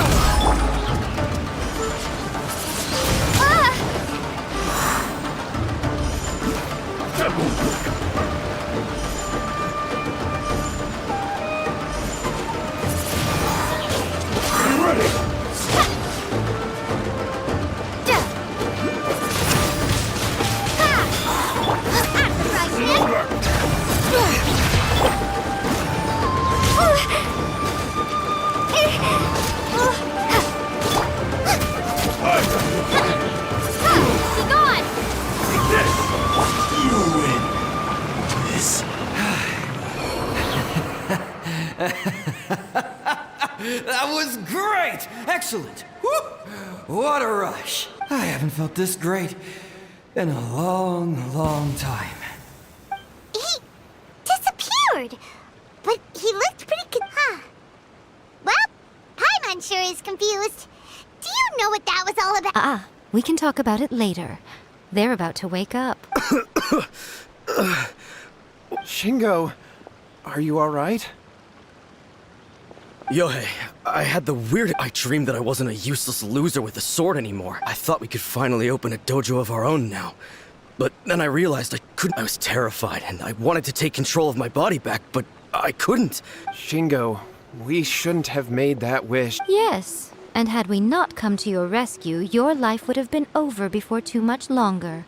That was great! Excellent! Woo! What a rush! I haven't felt this great in a long, long time. He disappeared! But he looked pretty Well, Paimon sure is confused. Do you know what that was all about? We can talk about it later. They're about to wake up. Shingo, are you alright? Yohei, I had the weird... I dreamed that I wasn't a useless loser with a sword anymore. I thought we could finally open a dojo of our own now. But then I realized I couldn't. I was terrified, and I wanted to take control of my body back, but I couldn't. Shingo, we shouldn't have made that wish. Yes, and had we not come to your rescue, your life would have been over before too much longer.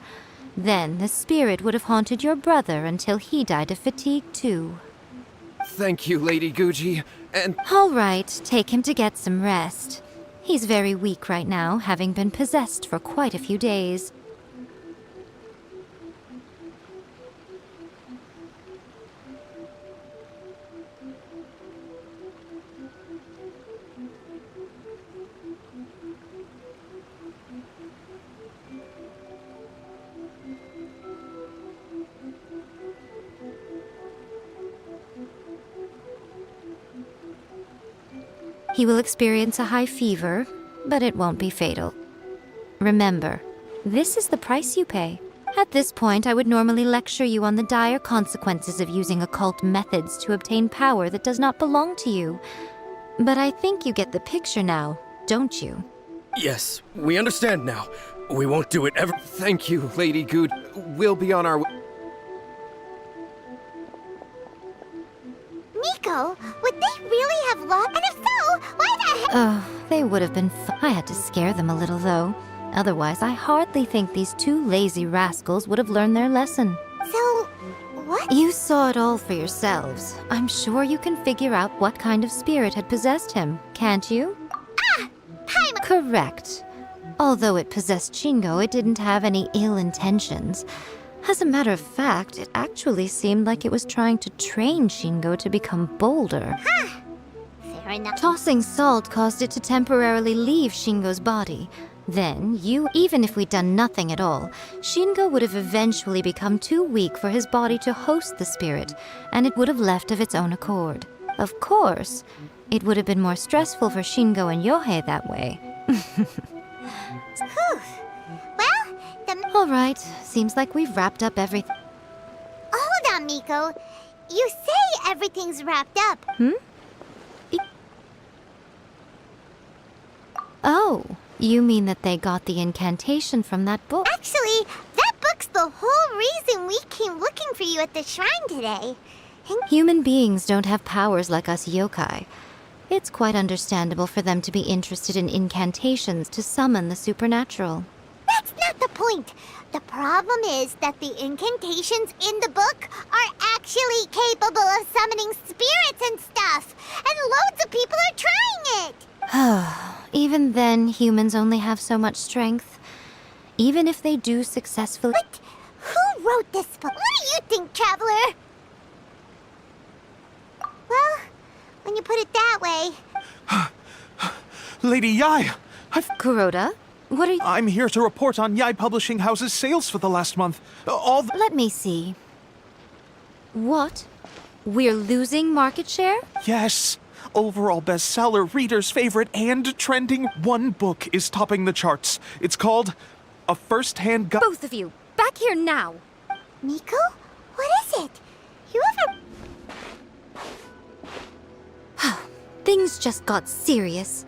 Then the spirit would have haunted your brother until he died of fatigue too. Thank you, Lady Guji, and... All right, take him to get some rest. He's very weak right now, having been possessed for quite a few days. He will experience a high fever, but it won't be fatal. Remember, this is the price you pay. At this point, I would normally lecture you on the dire consequences of using occult methods to obtain power that does not belong to you. But I think you get the picture now, don't you? Yes, we understand now. We won't do it ever. Thank you, Lady Good. We'll be on our way. Nico, would they really have lost? And if so, why the heck? Oh, they would have been I had to scare them a little, though. Otherwise, I hardly think these two lazy rascals would have learned their lesson. So, what? You saw it all for yourselves. I'm sure you can figure out what kind of spirit had possessed him, can't you? Paimon! Correct. Although it possessed Shingo, it didn't have any ill intentions. As a matter of fact, it actually seemed like it was trying to train Shingo to become bolder. Fair enough. Tossing salt caused it to temporarily leave Shingo's body. Then, even if we'd done nothing at all, Shingo would have eventually become too weak for his body to host the spirit, and it would have left of its own accord. Of course, it would have been more stressful for Shingo and Yohei that way. All right, seems like we've wrapped up everything. Hold on, Miko. You say everything's wrapped up. Oh, you mean that they got the incantation from that book? Actually, that book's the whole reason we came looking for you at the shrine today. Human beings don't have powers like us yokai. It's quite understandable for them to be interested in incantations to summon the supernatural. That's not the point. The problem is that the incantations in the book are actually capable of summoning spirits and stuff, and loads of people are trying it. Even then, humans only have so much strength. Even if they do successfully... But who wrote this book? What do you think, Traveler? Well, when you put it that way... Lady Yai, Kuroda, what are you... I'm here to report on Yai Publishing House's sales for the last month. Let me see. What? We're losing market share? Yes. Overall bestseller, readers' favorite, and trending. One book is topping the charts. It's called A First-Hand Guide. Both of you, back here now. Miko? What is it? You ever... Things just got serious.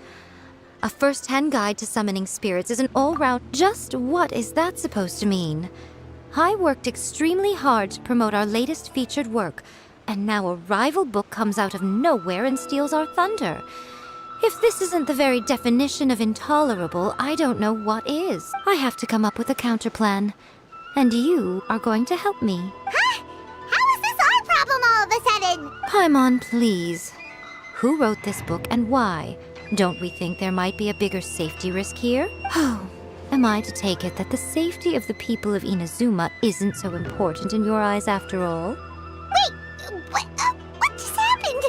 A first-hand guide to summoning spirits is an all-round... Just what is that supposed to mean? I worked extremely hard to promote our latest featured work, and now a rival book comes out of nowhere and steals our thunder. If this isn't the very definition of intolerable, I don't know what is. I have to come up with a counterplan. And you are going to help me. Huh? How is this our problem all of a sudden? Paimon, please. Who wrote this book and why? Don't we think there might be a bigger safety risk here? Oh, am I to take it that the safety of the people of Inazuma isn't so important in your eyes after all? Wait, what just happened?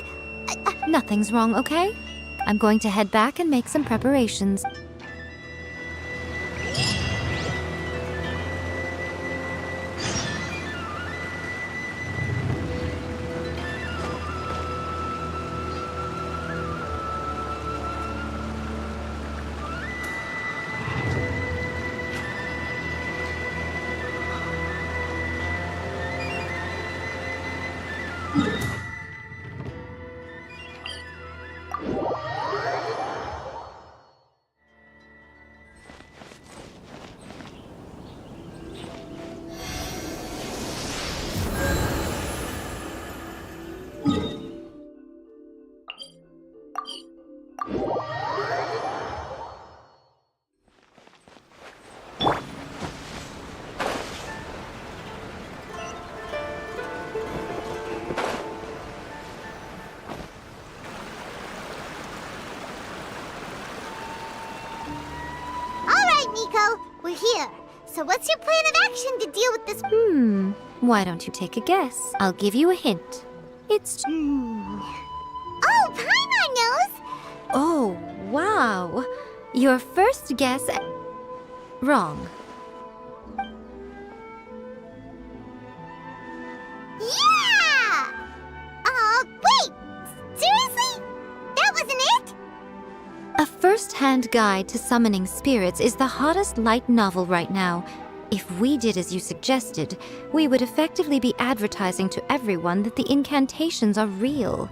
Nothing's wrong, okay? I'm going to head back and make some preparations. Miko, we're here. So what's your plan of action to deal with this? Why don't you take a guess? I'll give you a hint. It's... Oh, Paimon knows! Oh, wow. Your first guess... Wrong. Yeah! Wait! Seriously? That wasn't it? A first-hand guide to summoning spirits is the hottest light novel right now. If we did as you suggested, we would effectively be advertising to everyone that the incantations are real.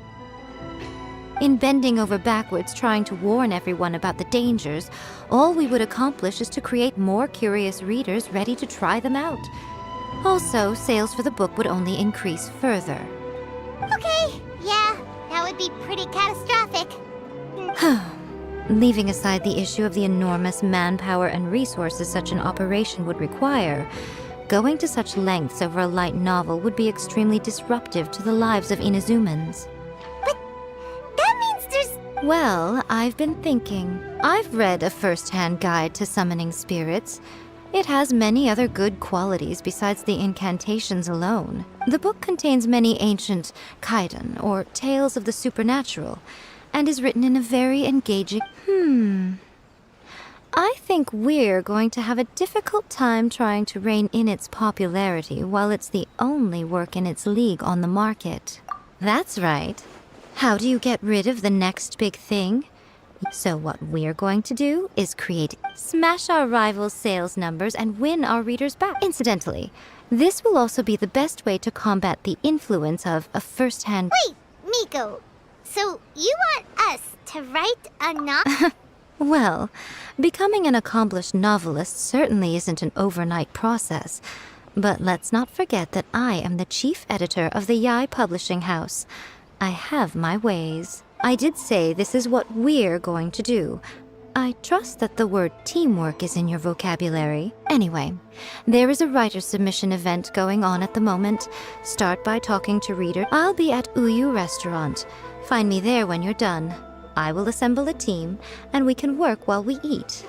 In bending over backwards trying to warn everyone about the dangers, all we would accomplish is to create more curious readers ready to try them out. Also, sales for the book would only increase further. Okay, yeah, that would be pretty catastrophic. Leaving aside the issue of the enormous manpower and resources such an operation would require, going to such lengths over a light novel would be extremely disruptive to the lives of Inazumans. But that means there's... Well, I've been thinking. I've read A First-Hand Guide to Summoning Spirits. It has many other good qualities besides the incantations alone. The book contains many ancient kaidan, or tales of the supernatural, and is written in a very engaging... I think we're going to have a difficult time trying to rein in its popularity while it's the only work in its league on the market. That's right. How do you get rid of the next big thing? So what we're going to do is smash our rivals' sales numbers and win our readers back. Incidentally, this will also be the best way to combat the influence of a first-hand... Wait, Miko. So you want us to write a novel? Well, becoming an accomplished novelist certainly isn't an overnight process. But let's not forget that I am the chief editor of the Yai Publishing House. I have my ways. I did say this is what we're going to do. I trust that the word teamwork is in your vocabulary. Anyway, there is a writer submission event going on at the moment. Start by talking to reader. I'll be at Uyu Restaurant. Find me there when you're done. I will assemble a team, and we can work while we eat.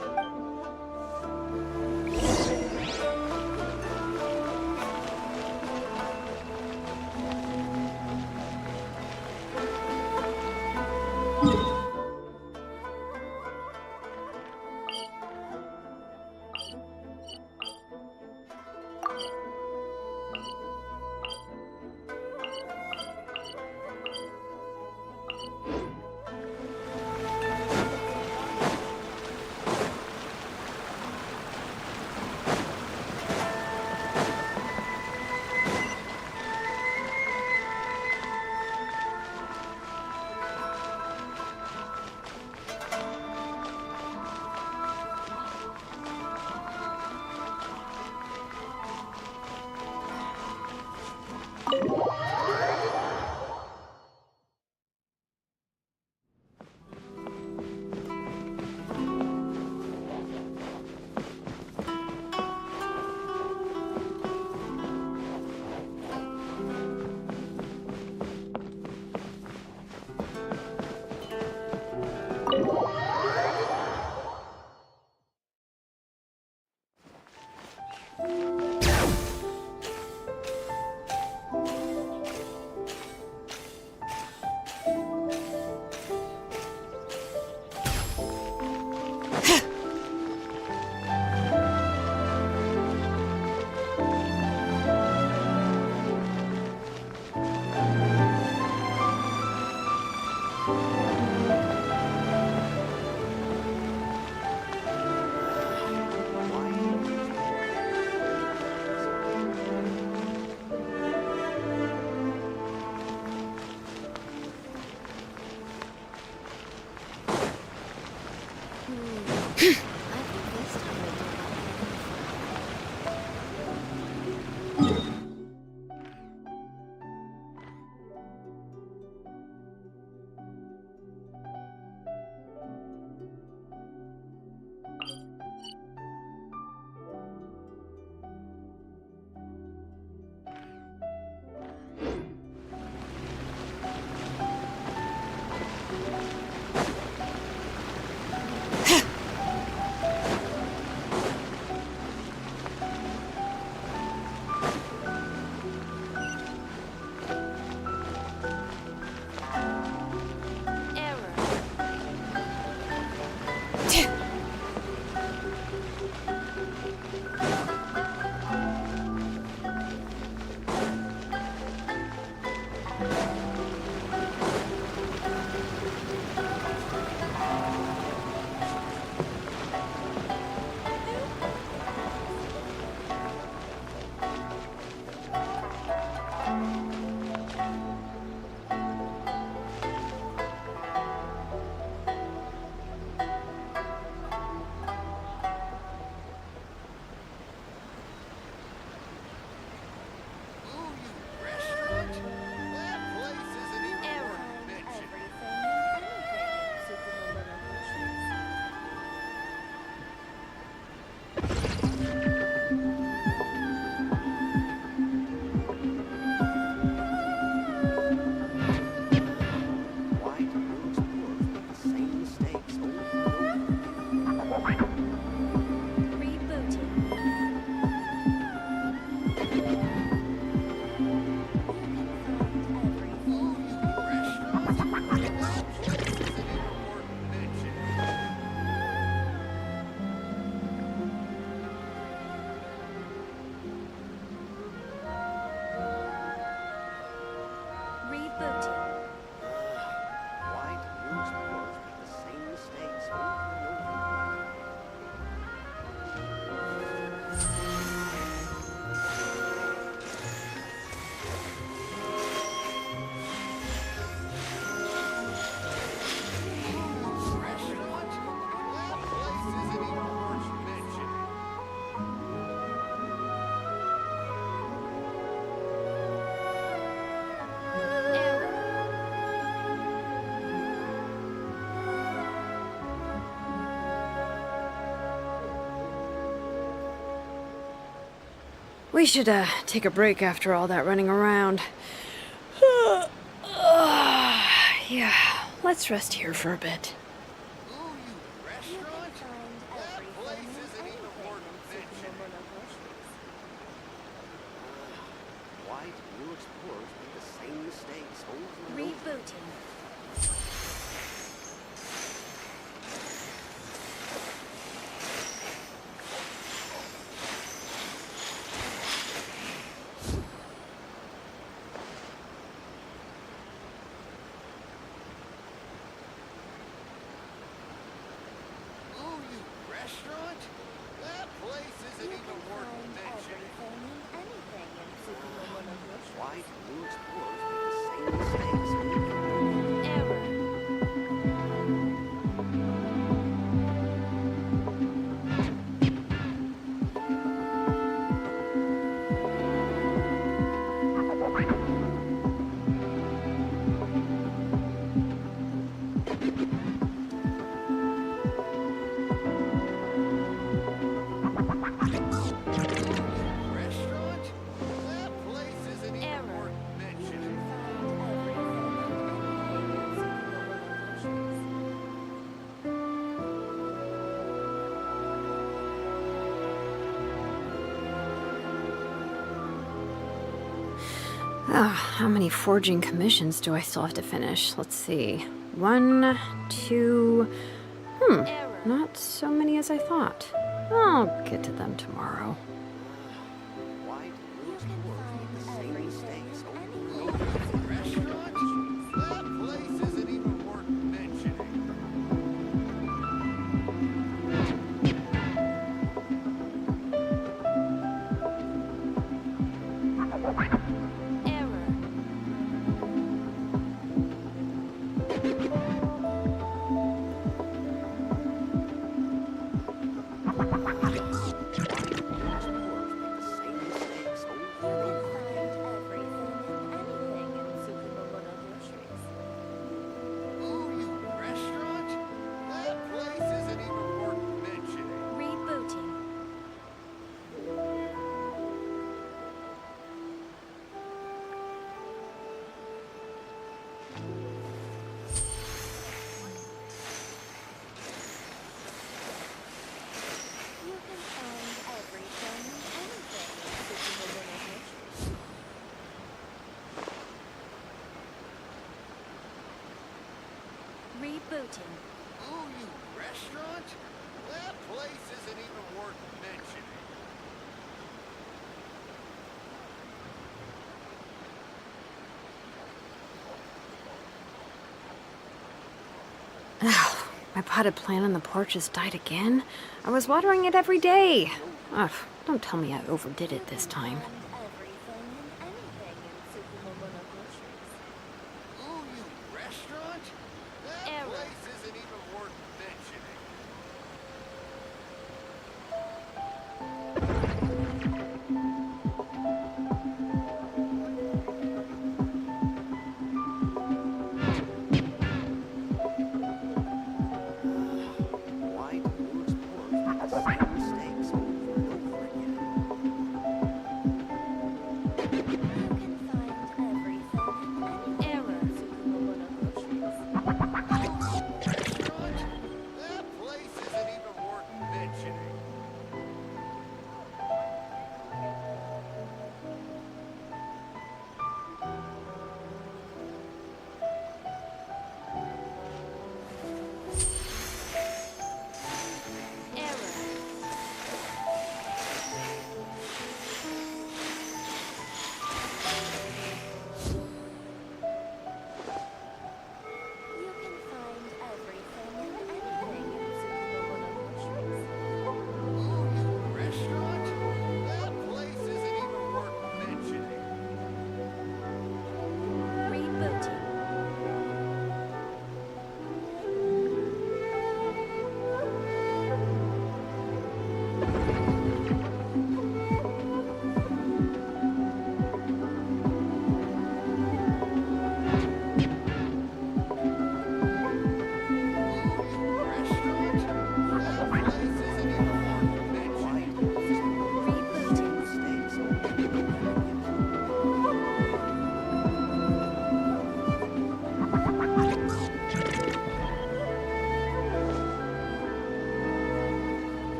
We should, take a break after all that running around. Yeah, let's rest here for a bit. Why do new explorers make the same mistakes over and over? Rebooting. Ooh, you restaurant? That place isn't even worth mentioning. Why do new explorers make the same mistakes over and over? Restaurant? That place isn't even worth mentioning. How many forging commissions do I still have to finish? Let's see. 1, 2... not so many as I thought. I'll get to them tomorrow. Why do new explorers make the same mistakes over and over? Restaurant? That place isn't even worth mentioning. Ooh, you restaurant? That place isn't even worth mentioning. Rebooting. You can find everything and anything in Supermoon Adventures. Rebooting. Ooh, you restaurant? That place isn't even worth mentioning. My potted plant on the porch has died again. I was watering it every day. Ugh, don't tell me I overdid it this time. Everything and anything in Supermoon Adventures. Ooh, you restaurant? That place isn't even worth mentioning. Why do new explorers make the same mistakes over and over again?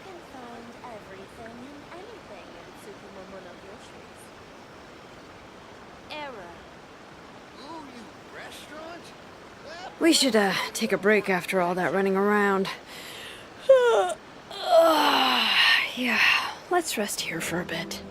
can find everything and anything in Tsukumo Monogatari's. Error. Ooh, you restaurant? We should, take a break after all that running around. Yeah, let's rest here for a bit.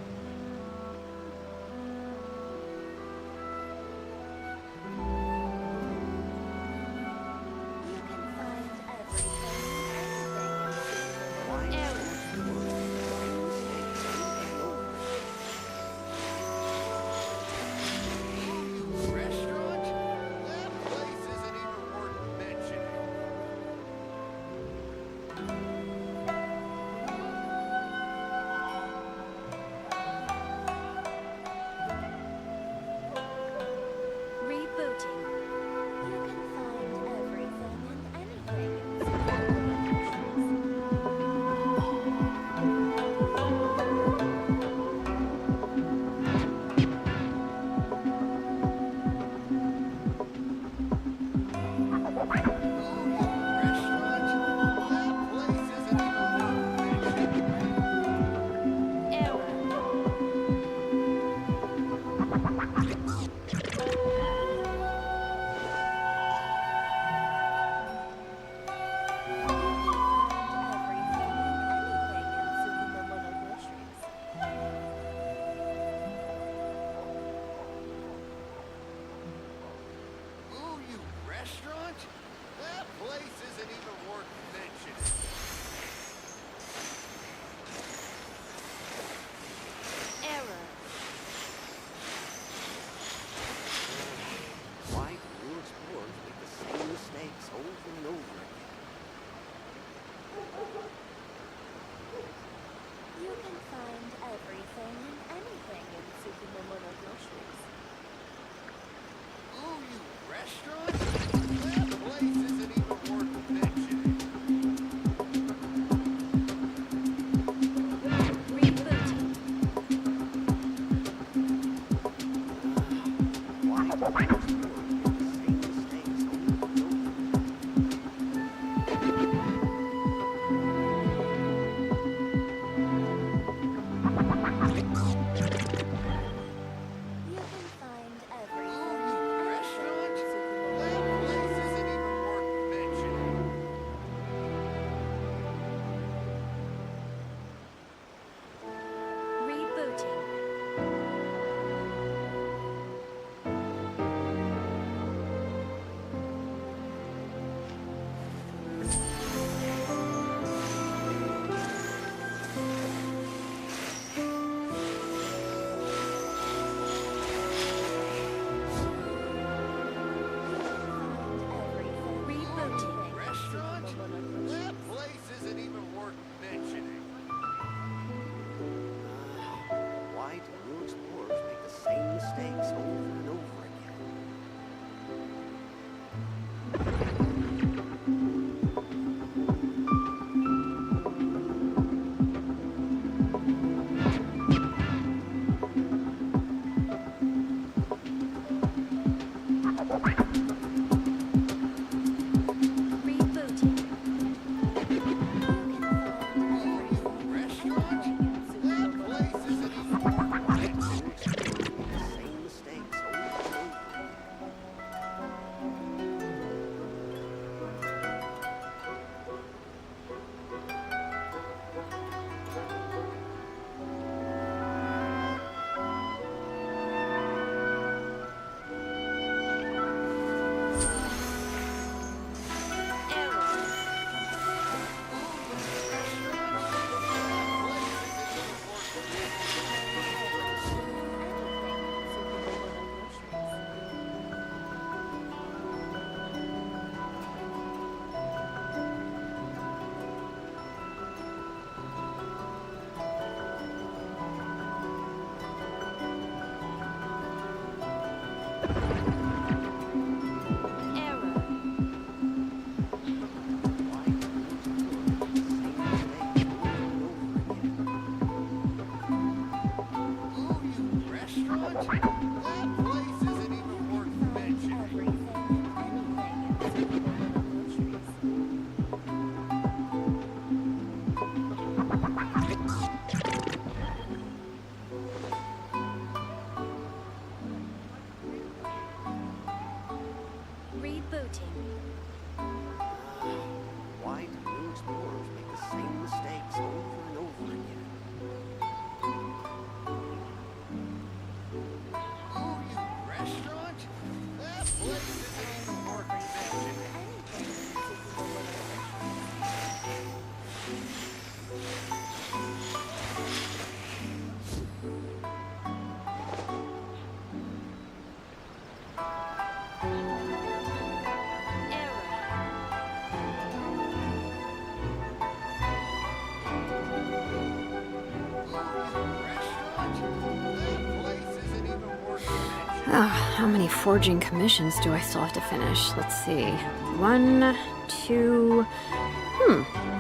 How many forging commissions do I still have to finish? Let's see. 1, 2...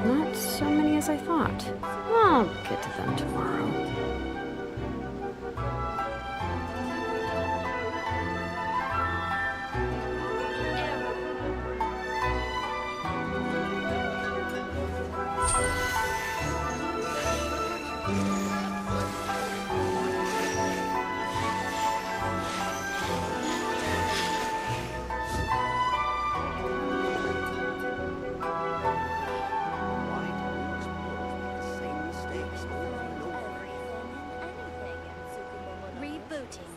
not so many as I thought. I'll get to them tomorrow. Rebooting.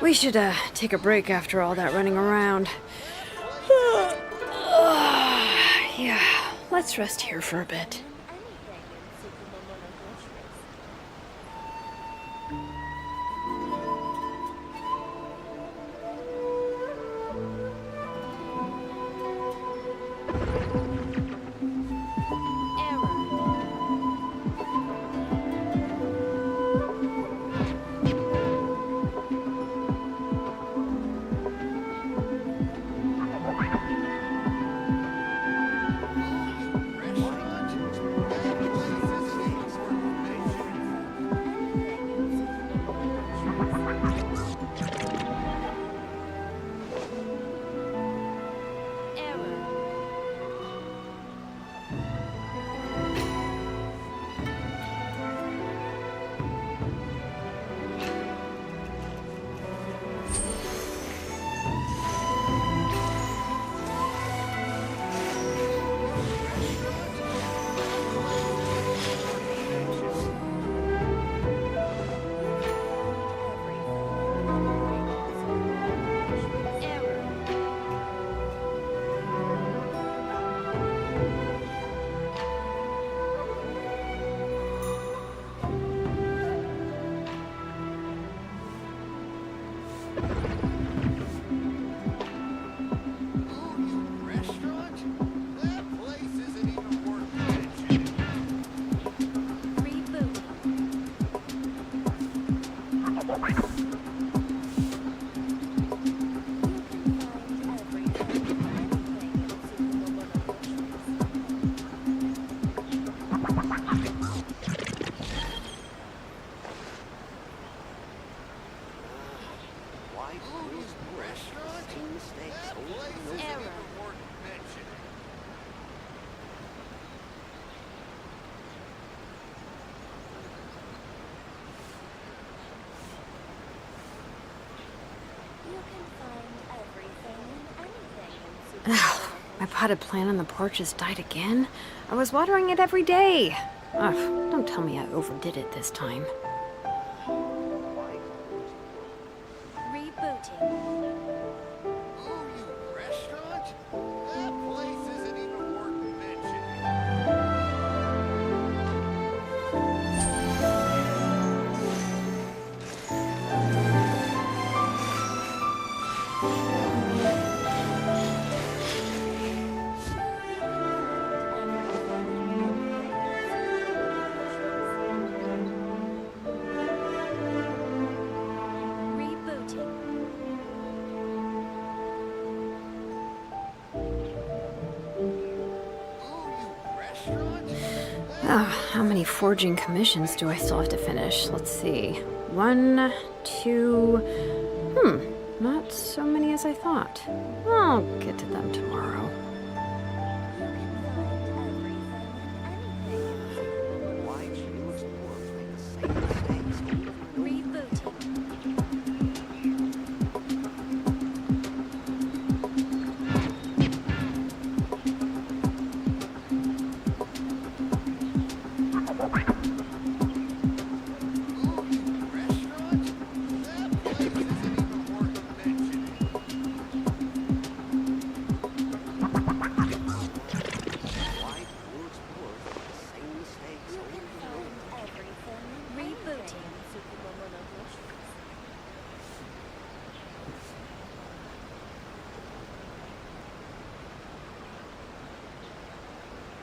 We should, take a break after all that running around. Yeah, let's rest here for a bit. My potted plant on the porch has died again. I was watering it every day. Ugh, don't tell me I overdid it this time. Rebooting. How many forging commissions do I still have to finish? Let's see. 1, 2... not so many as I thought. I'll get to them tomorrow.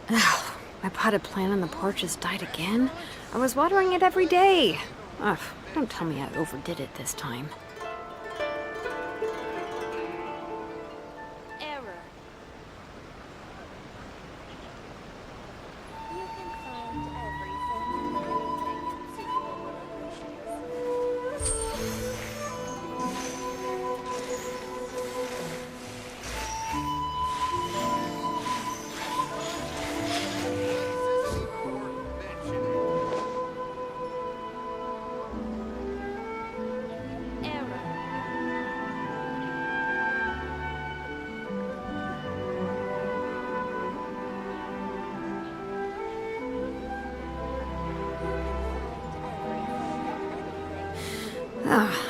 My potted plant on the porch has died again. I was watering it every day. Ugh, don't tell me I overdid it this time. Error. You can find everything and anything in soooo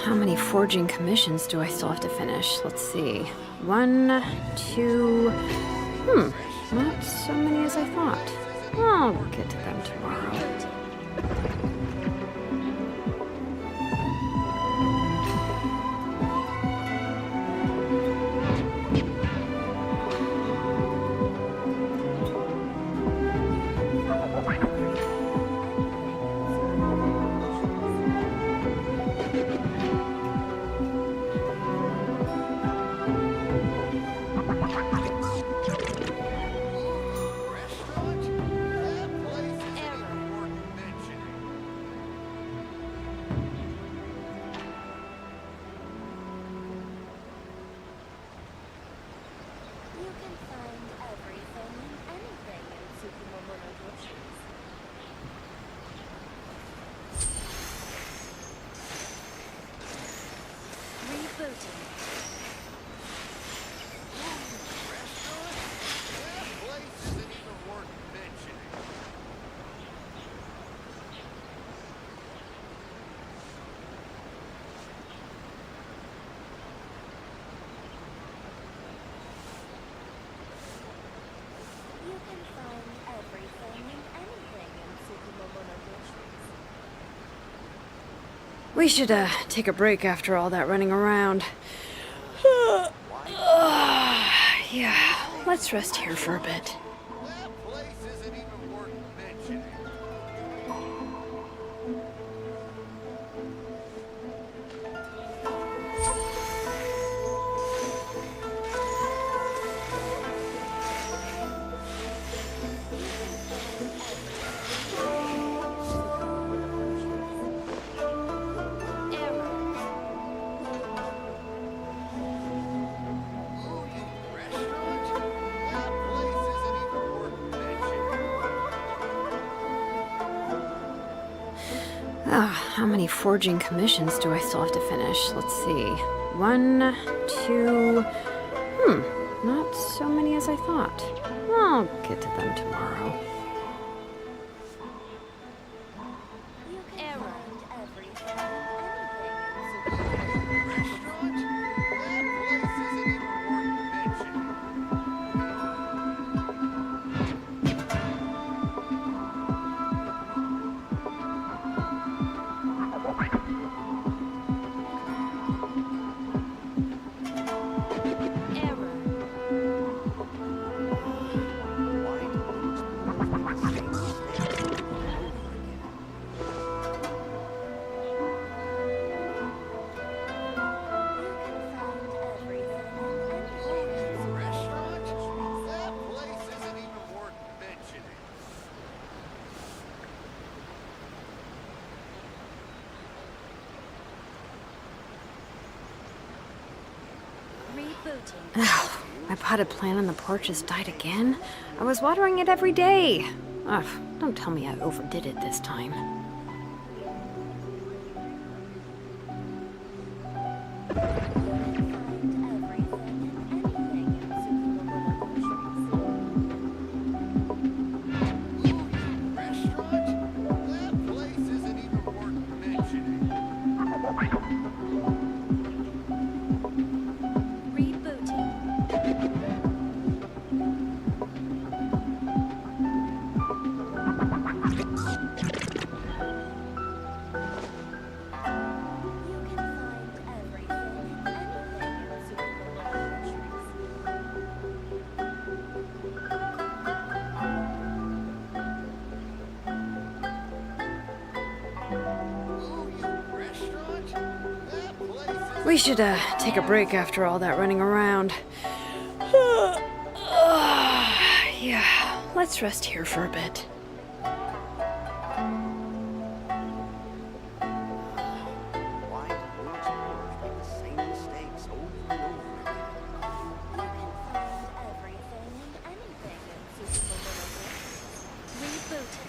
How many forging commissions do I still have to finish? Let's see. 1, 2... not so many as I thought. I'll get to them tomorrow. We should, take a break after all that running around. Yeah, let's rest here for a bit. How many forging commissions do I still have to finish? Let's see. 1, 2... not so many as I thought. I'll get to them tomorrow. My potted plant on the porch has died again. I was watering it every day. Ugh, don't tell me I overdid it this time. We should take a break after all that running around. Yeah, let's rest here for a bit. Why do world's wars make the same mistakes over and over again? Everything and anything in Superman. Rebooting.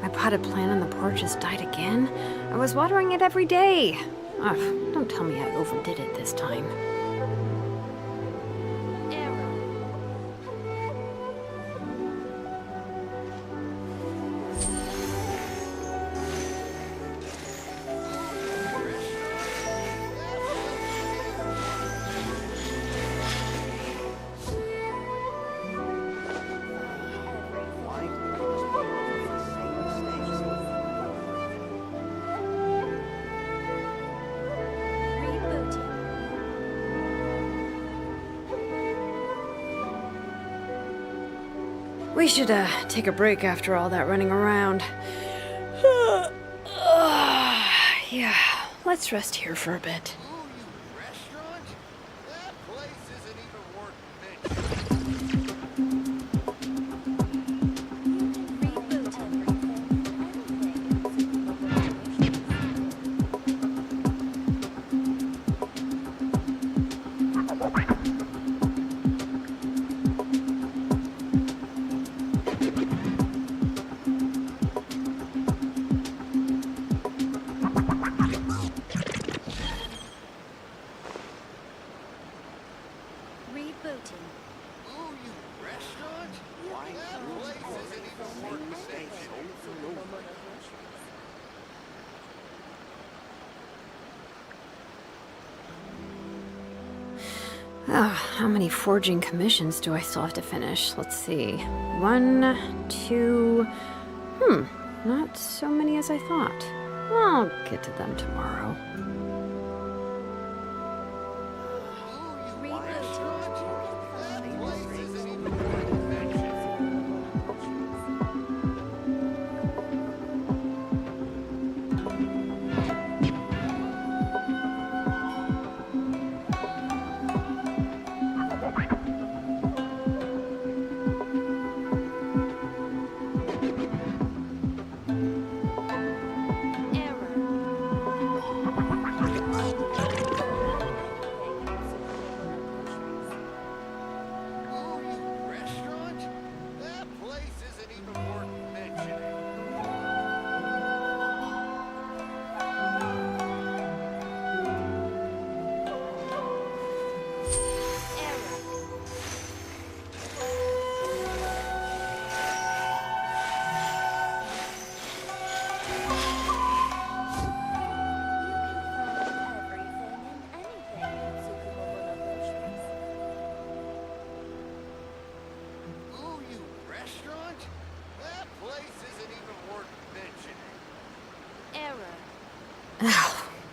My potted plant on the porch has died again. I was watering it every day. Ugh, don't tell me I overdid it this time. We should take a break after all that running around. Yeah, let's rest here for a bit. How many forging commissions do I still have to finish? Let's see. 1, 2... not so many as I thought. I'll get to them tomorrow.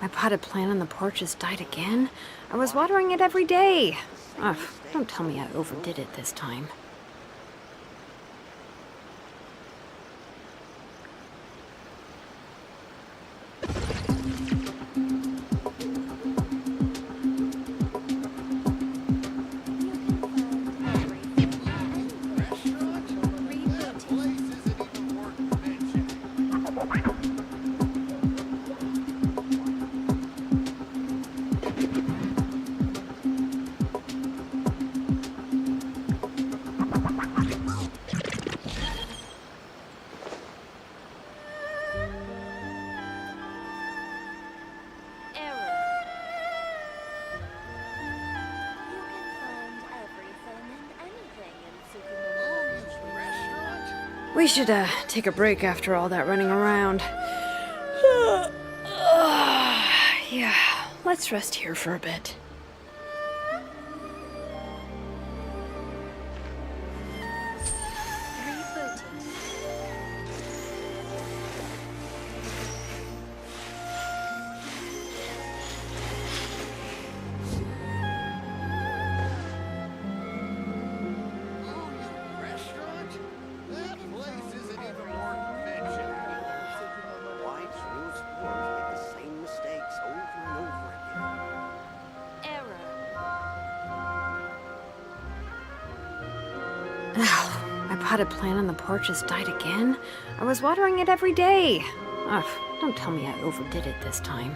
My potted plant on the porch has died again. I was watering it every day. Ugh, don't tell me I overdid it this time. We should, take a break after all that running around. Yeah, let's rest here for a bit. My potted plant on the porch has died again. I was watering it every day. Ugh, don't tell me I overdid it this time.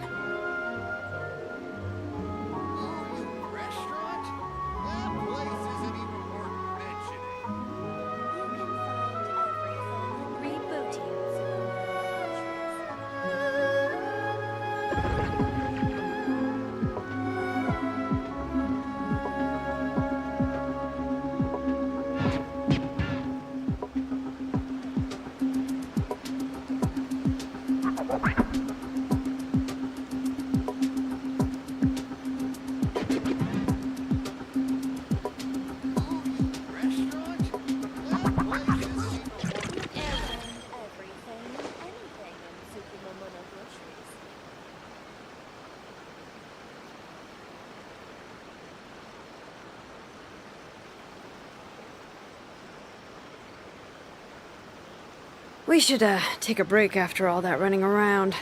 We should, take a break after all that running around.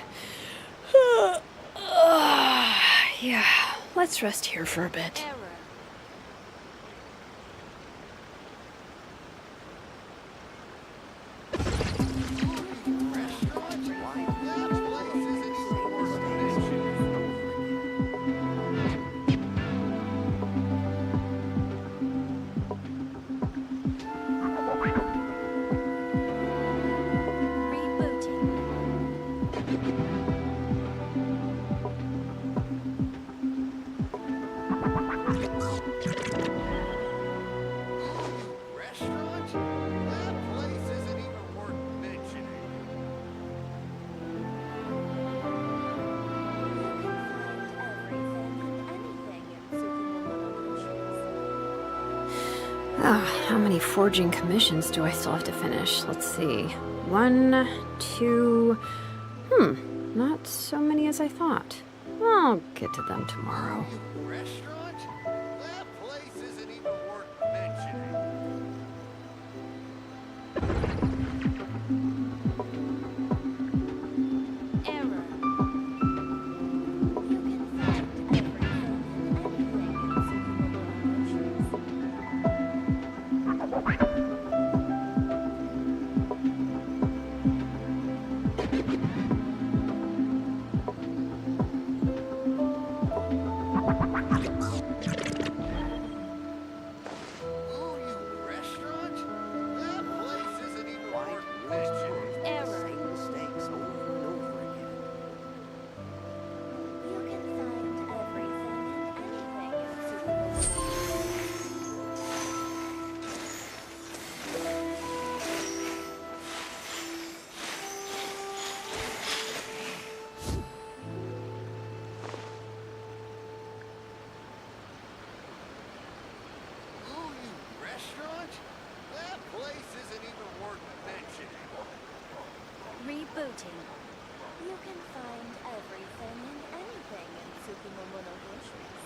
Yeah, let's rest here for a bit. How many forging commissions do I still have to finish? Let's see. 1, 2... not so many as I thought. I'll get to them tomorrow. Restaurant? That place isn't even worth mentioning. Rebooting. You can find everything and anything in Tsukumo Groceries.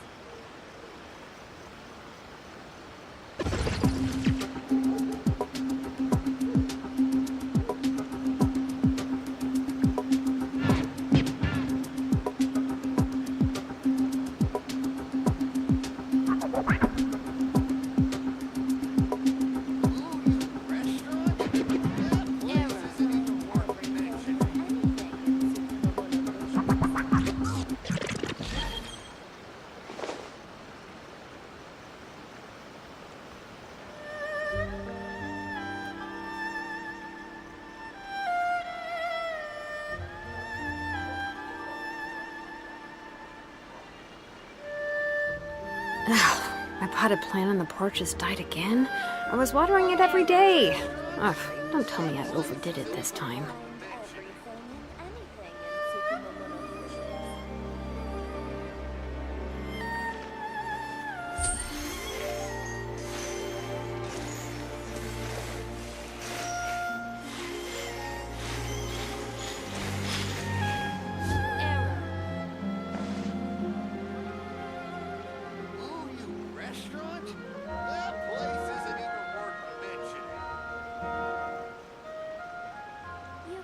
My potted plant on the porch has died again. I was watering it every day. Ugh, Don't tell me I overdid it this time. Restaurant? That place isn't even worth mentioning. You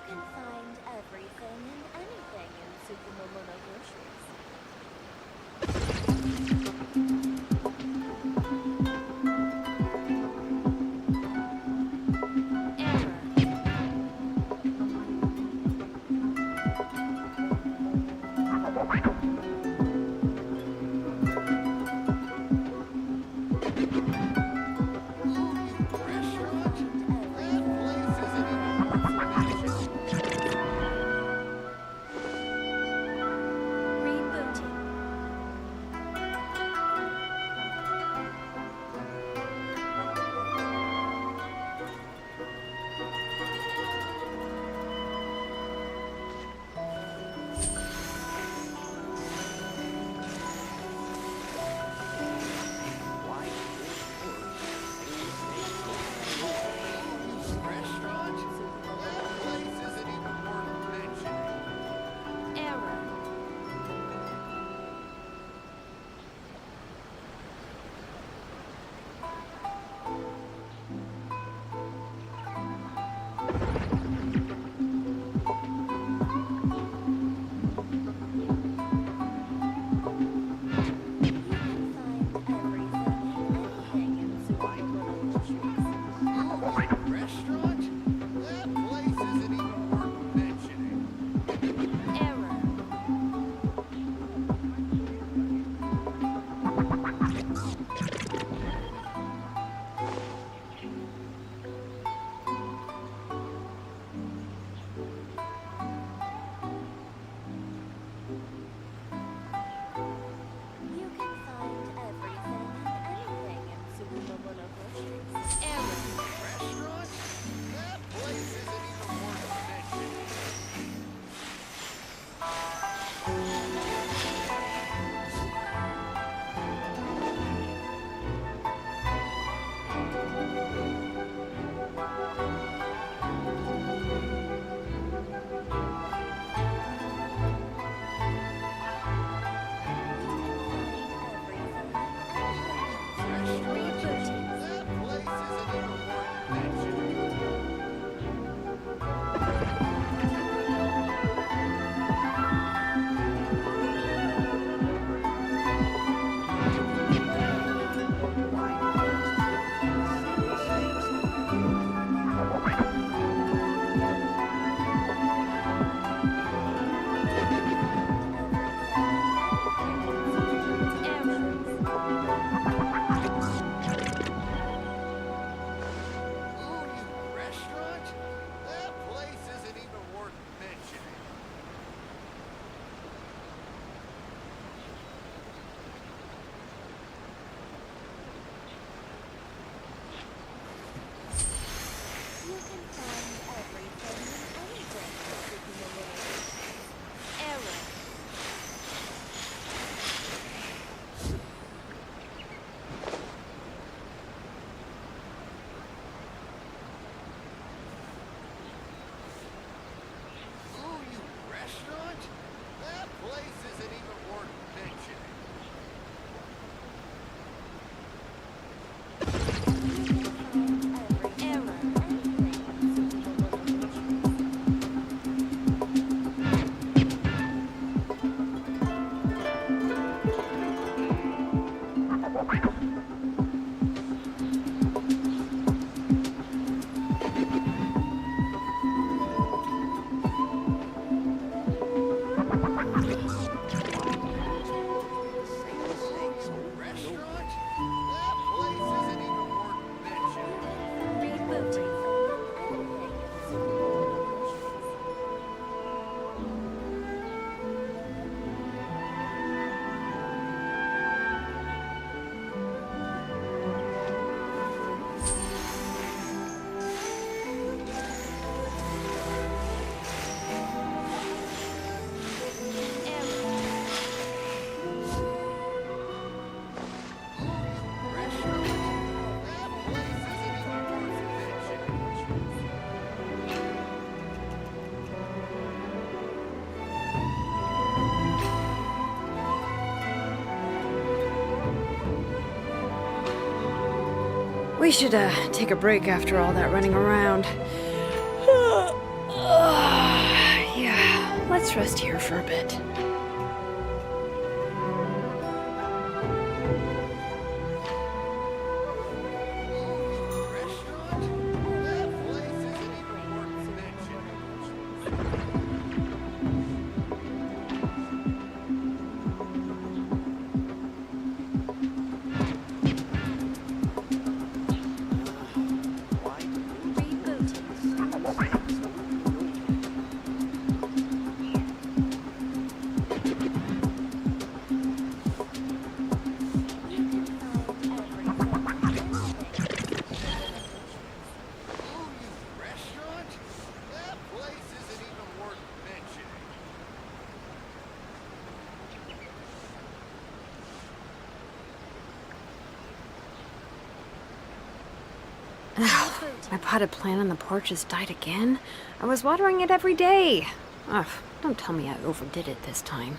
We should take a break after all that running around. Yeah, let's rest here for a bit. My potted plant on the porch has died again. I was watering it every day. Ugh, don't tell me I overdid it this time.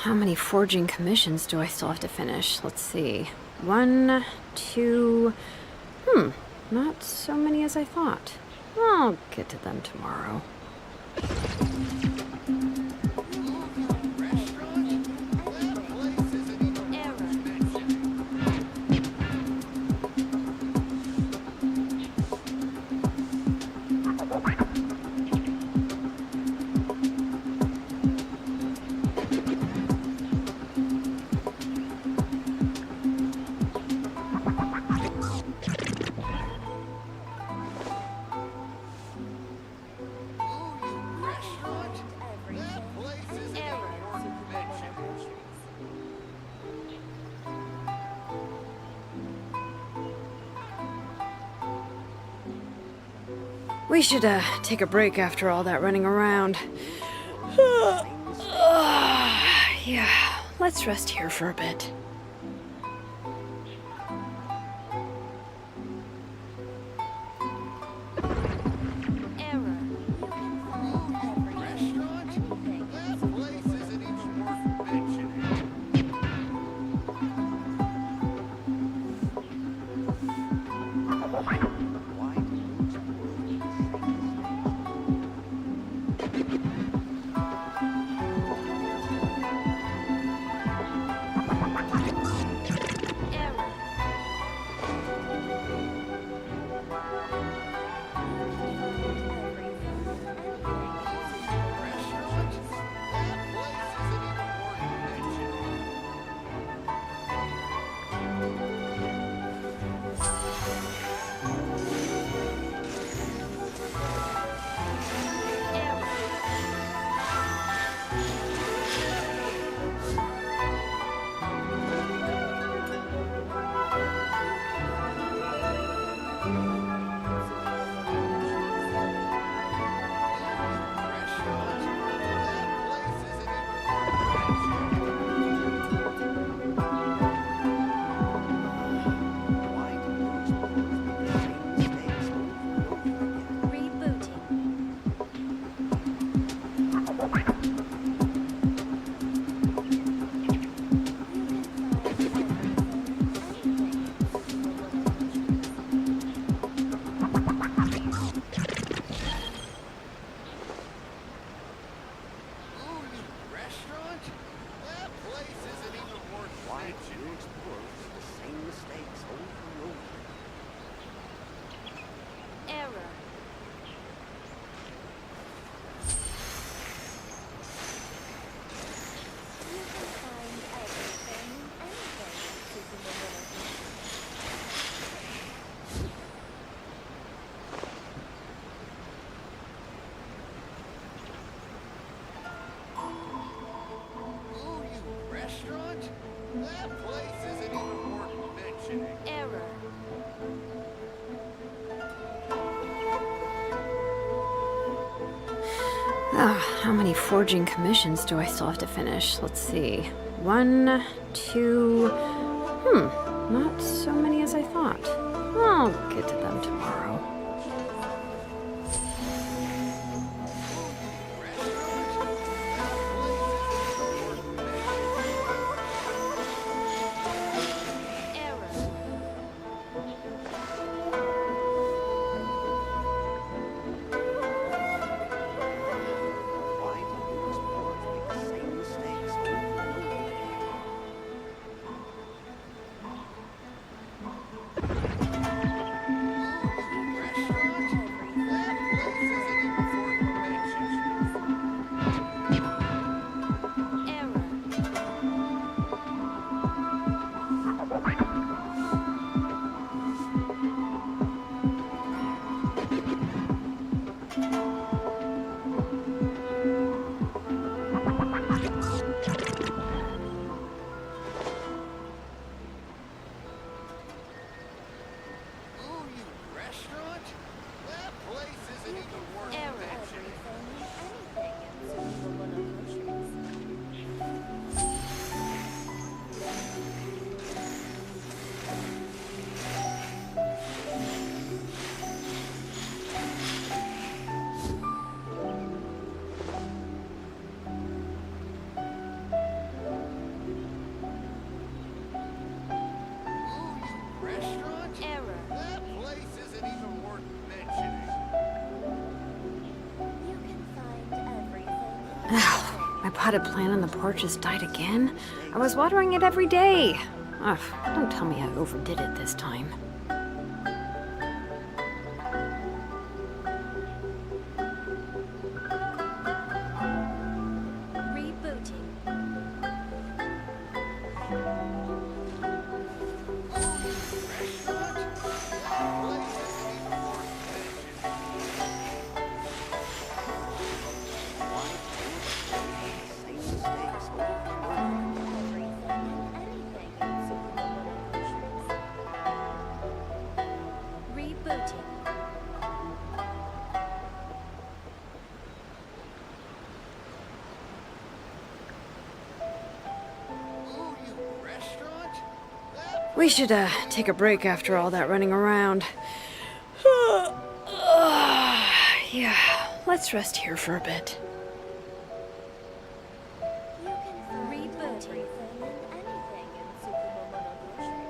How many forging commissions do I still have to finish? Let's see. 1, 2... not so many as I thought. I'll get to them tomorrow. We should take a break after all that running around. Yeah, let's rest here for a bit. explorers make the same mistakes over and over. Error. You can find everything and anything in Tsukumo Monogatari. Ooh, you restaurant? That place isn't even worth mentioning. Error. How many forging commissions do I still have to finish? Let's see. 1, 2. Not so many as I thought. I'll get to them tomorrow. Why do new explorers make the same mistakes over and over? Ooh, you restaurant? That place isn't even worth mentioning. Everything and anything in Tsukumo Monogatari. Restaurant? Error. That place isn't even worth mentioning. You can find everything. My potted plant on the porch has died again? I was watering it every day. Ugh, don't tell me I overdid it this time. Rebooting. Rebooting. We should, take a break after all that running around. Yeah, let's rest here for a bit. Rebooting. Anything in Tsukumo Monogatari.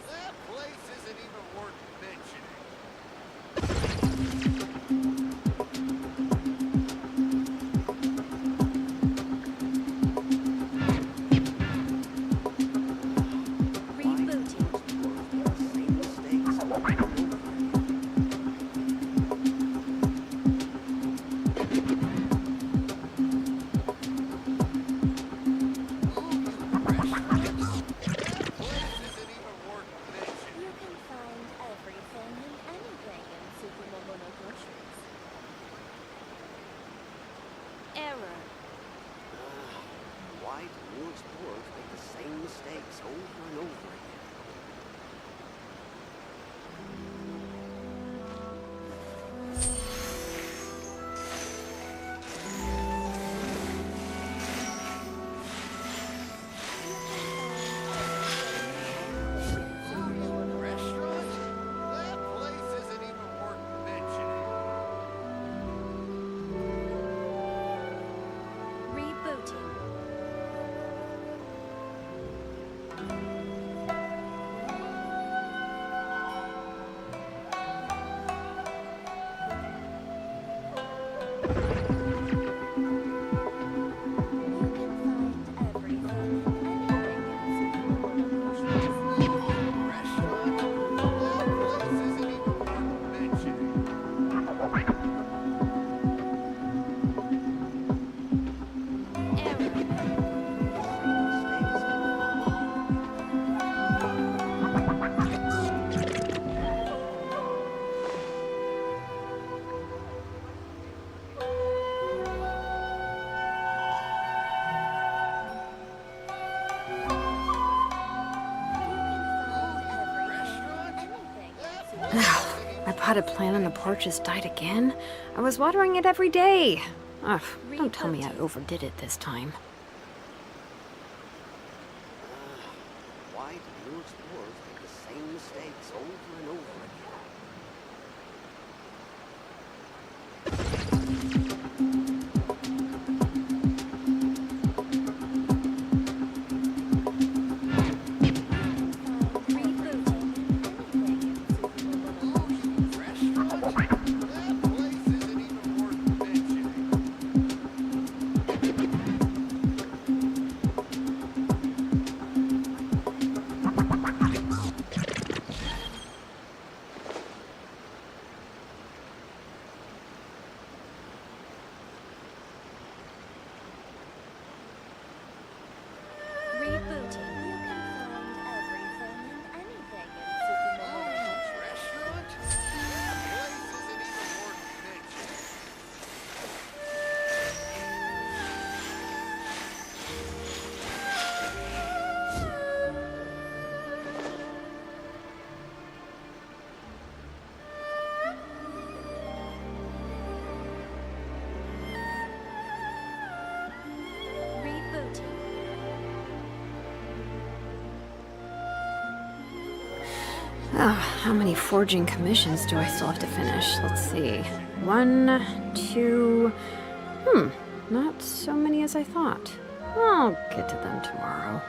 That place isn't even worth mentioning. You can find everything and anything in soooo groceries. Error. Why do new explorers make the same mistakes over and over again? Restaurant? That place isn't even worth mentioning. Rebooting. My potted plant on the porch has died again. I was watering it every day. Ugh, don't tell me I overdid it this time. Why do new explorers make the same mistakes over and over again? Oh, how many forging commissions do I still have to finish? Let's see. 1, 2... not so many as I thought. I'll get to them tomorrow.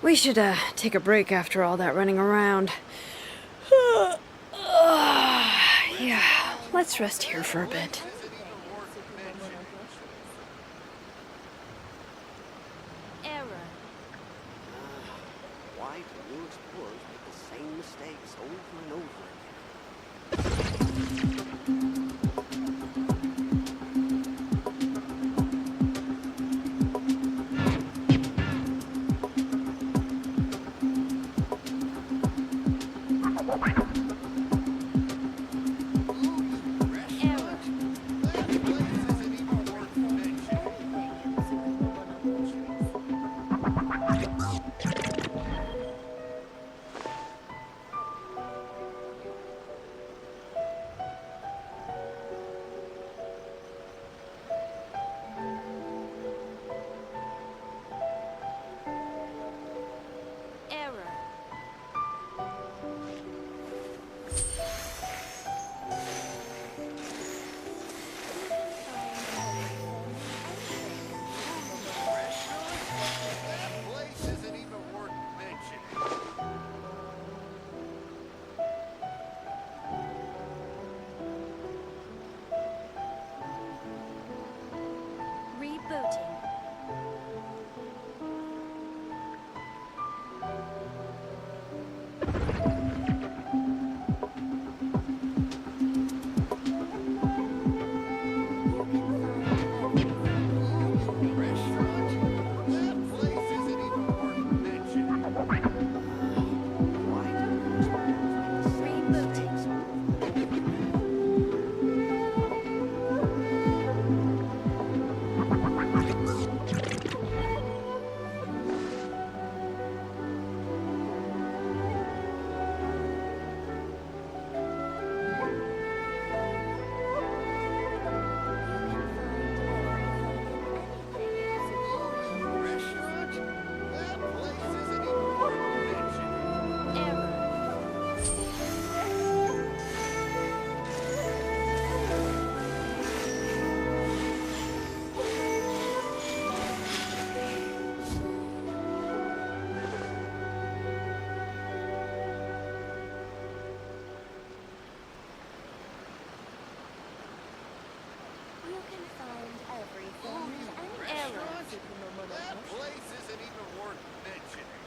We should, take a break after all that running around. Yeah, let's rest here for a bit. Why do new explorers make the same mistakes over and over again? mistakes over and over. Restaurant? That place isn't even worth mentioning. You can find everything in any Restaurant? That place isn't even worth mentioning.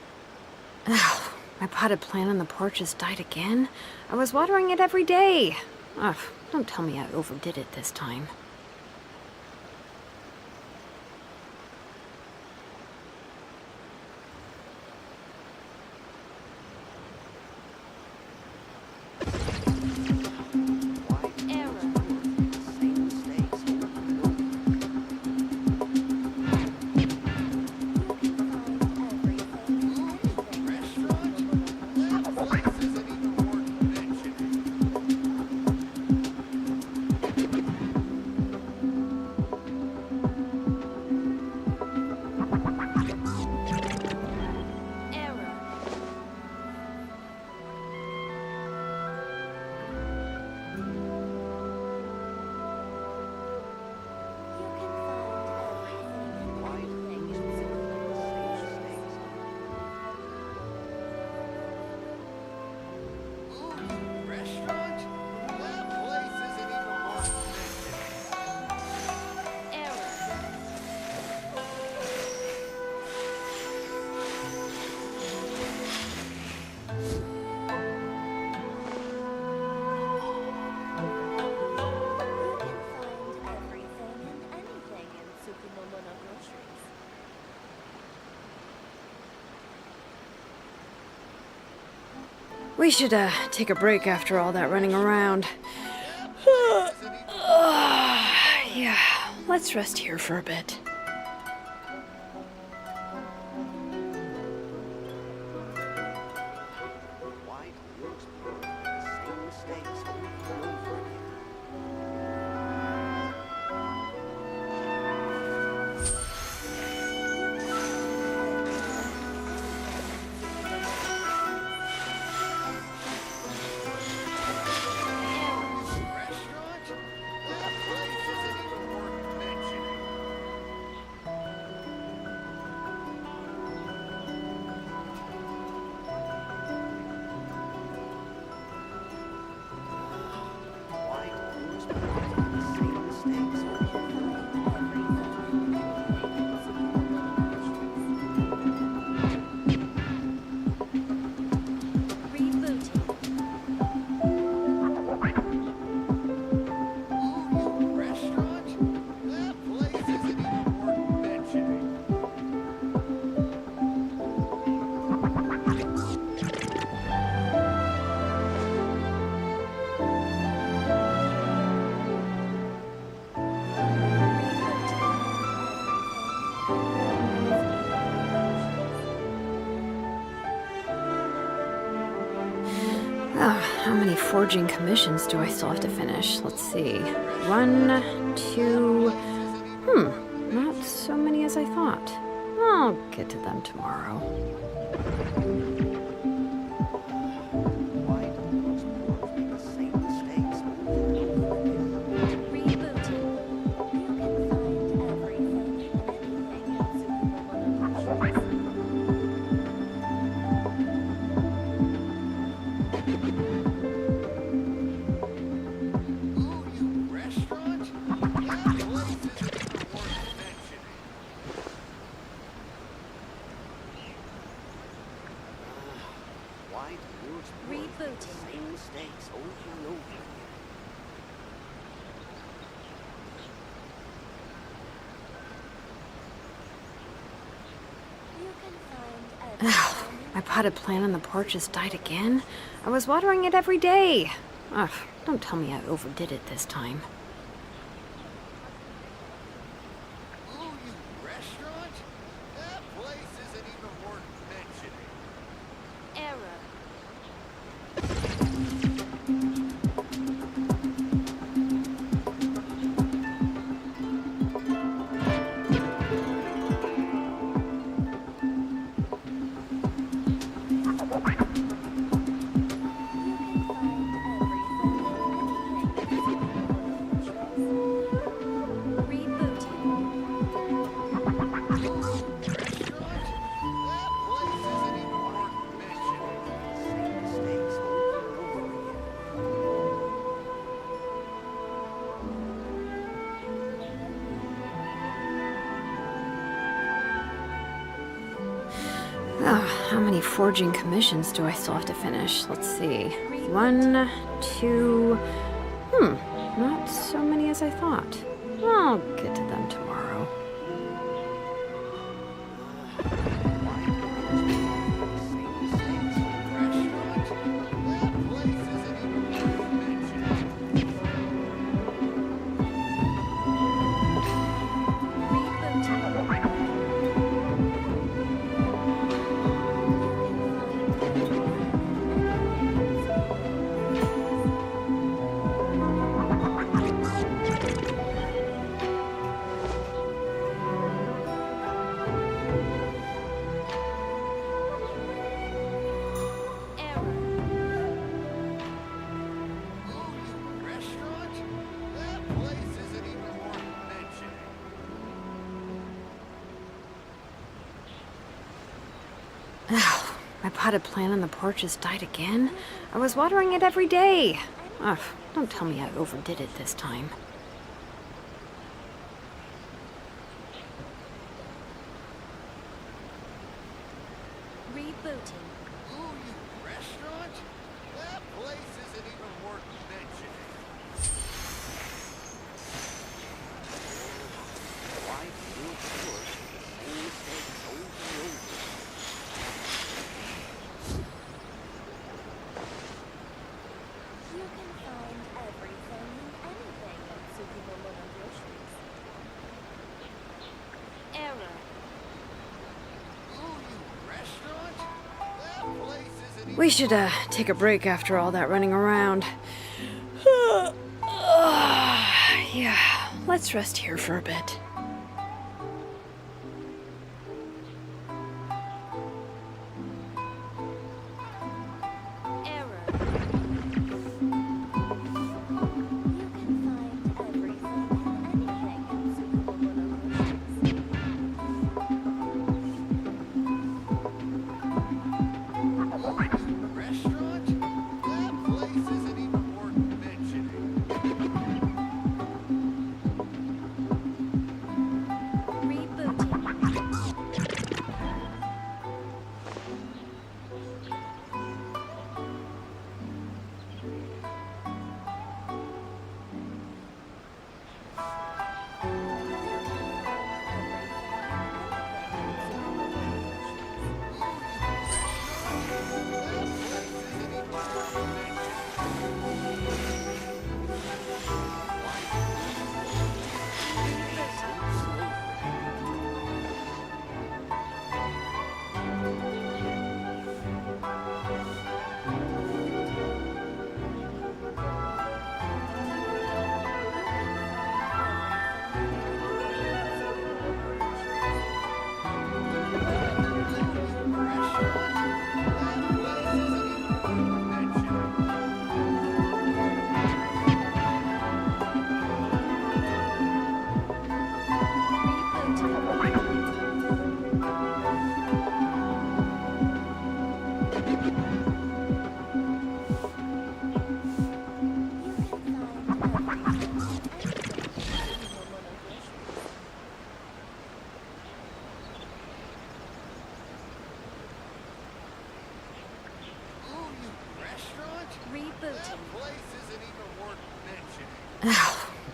Ugh, my potted plant on the porch has died again. I was watering it every day. Ugh, don't tell me I overdid it this time. Restaurant? That place isn't even worth everything and anything in Tsukumo Mono Groceries. We should, take a break after all that running around. Yeah, let's rest here for a bit. Why do you explore the same mistakes over and over again? Restaurant? That place isn't even worth mentioning. Why do you explore the same mistakes over and over? Restaurant? That place isn't even worth mentioning. How many forging commissions do I still have to finish? Let's see. 1, 2... not so many as I thought. I'll get to them tomorrow. Why do you explore the same mistakes over and over again? Restaurant? That place isn't even worth mentioning. Why do you explore the same mistakes over and over again? You can find My potted plant on the porch has died again. I was watering it every day. Ugh, don't tell me I overdid it this time. Ooh, you restaurant? That place isn't even worth mentioning. Error. How many forging commissions do I still have to finish? Let's see. 1, 2... not so many as I thought. I'll get to them tomorrow. My potted plant on the porch has died again. I was watering it every day. Ugh, don't tell me I overdid it this time. Rebooting. Ooh, you restaurant? That place isn't even worth mentioning. Why do you push these things over and over? You can find everything and anything in soooo. Error. We should, take a break after all that running around. Yeah, let's rest here for a bit.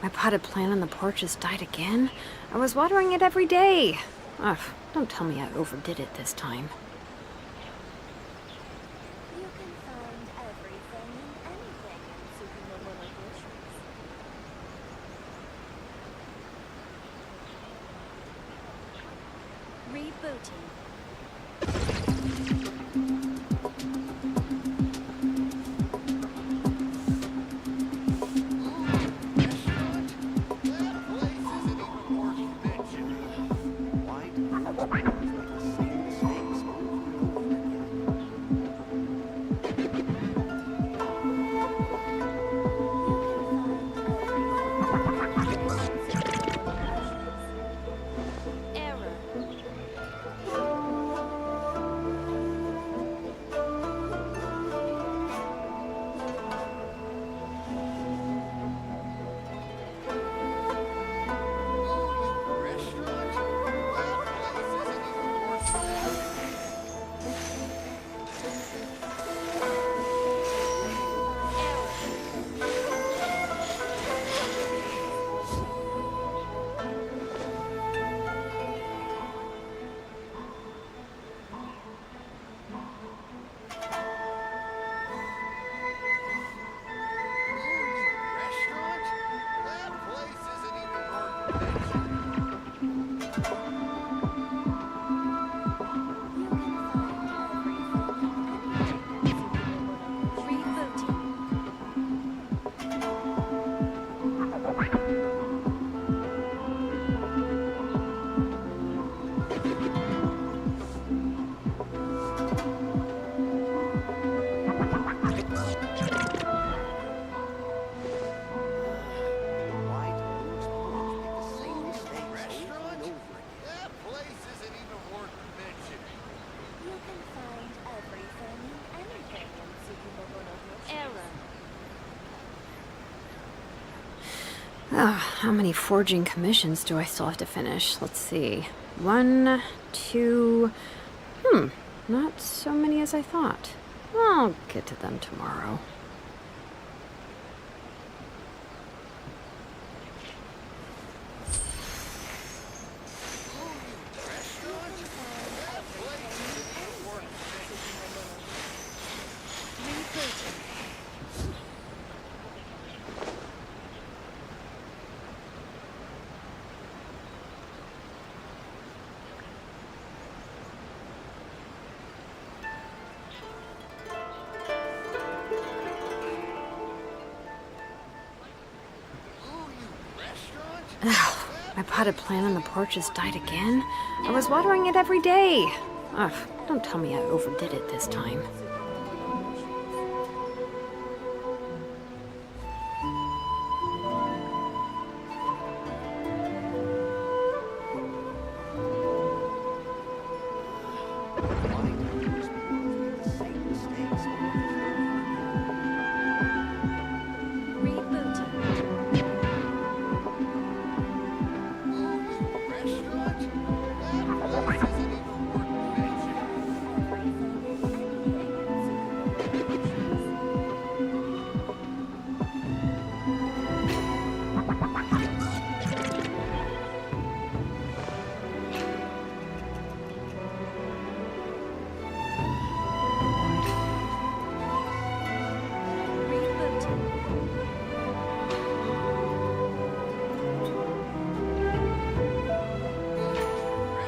My potted plant on the porch has died again. I was watering it every day. Ugh, don't tell me I overdid it this time. You can find everything How many forging commissions do I still have to finish? Let's see. 1, 2... not so many as I thought. I'll get to them tomorrow. My potted plant on the porch has died again. I was watering it every day. Ugh, don't tell me I overdid it this time.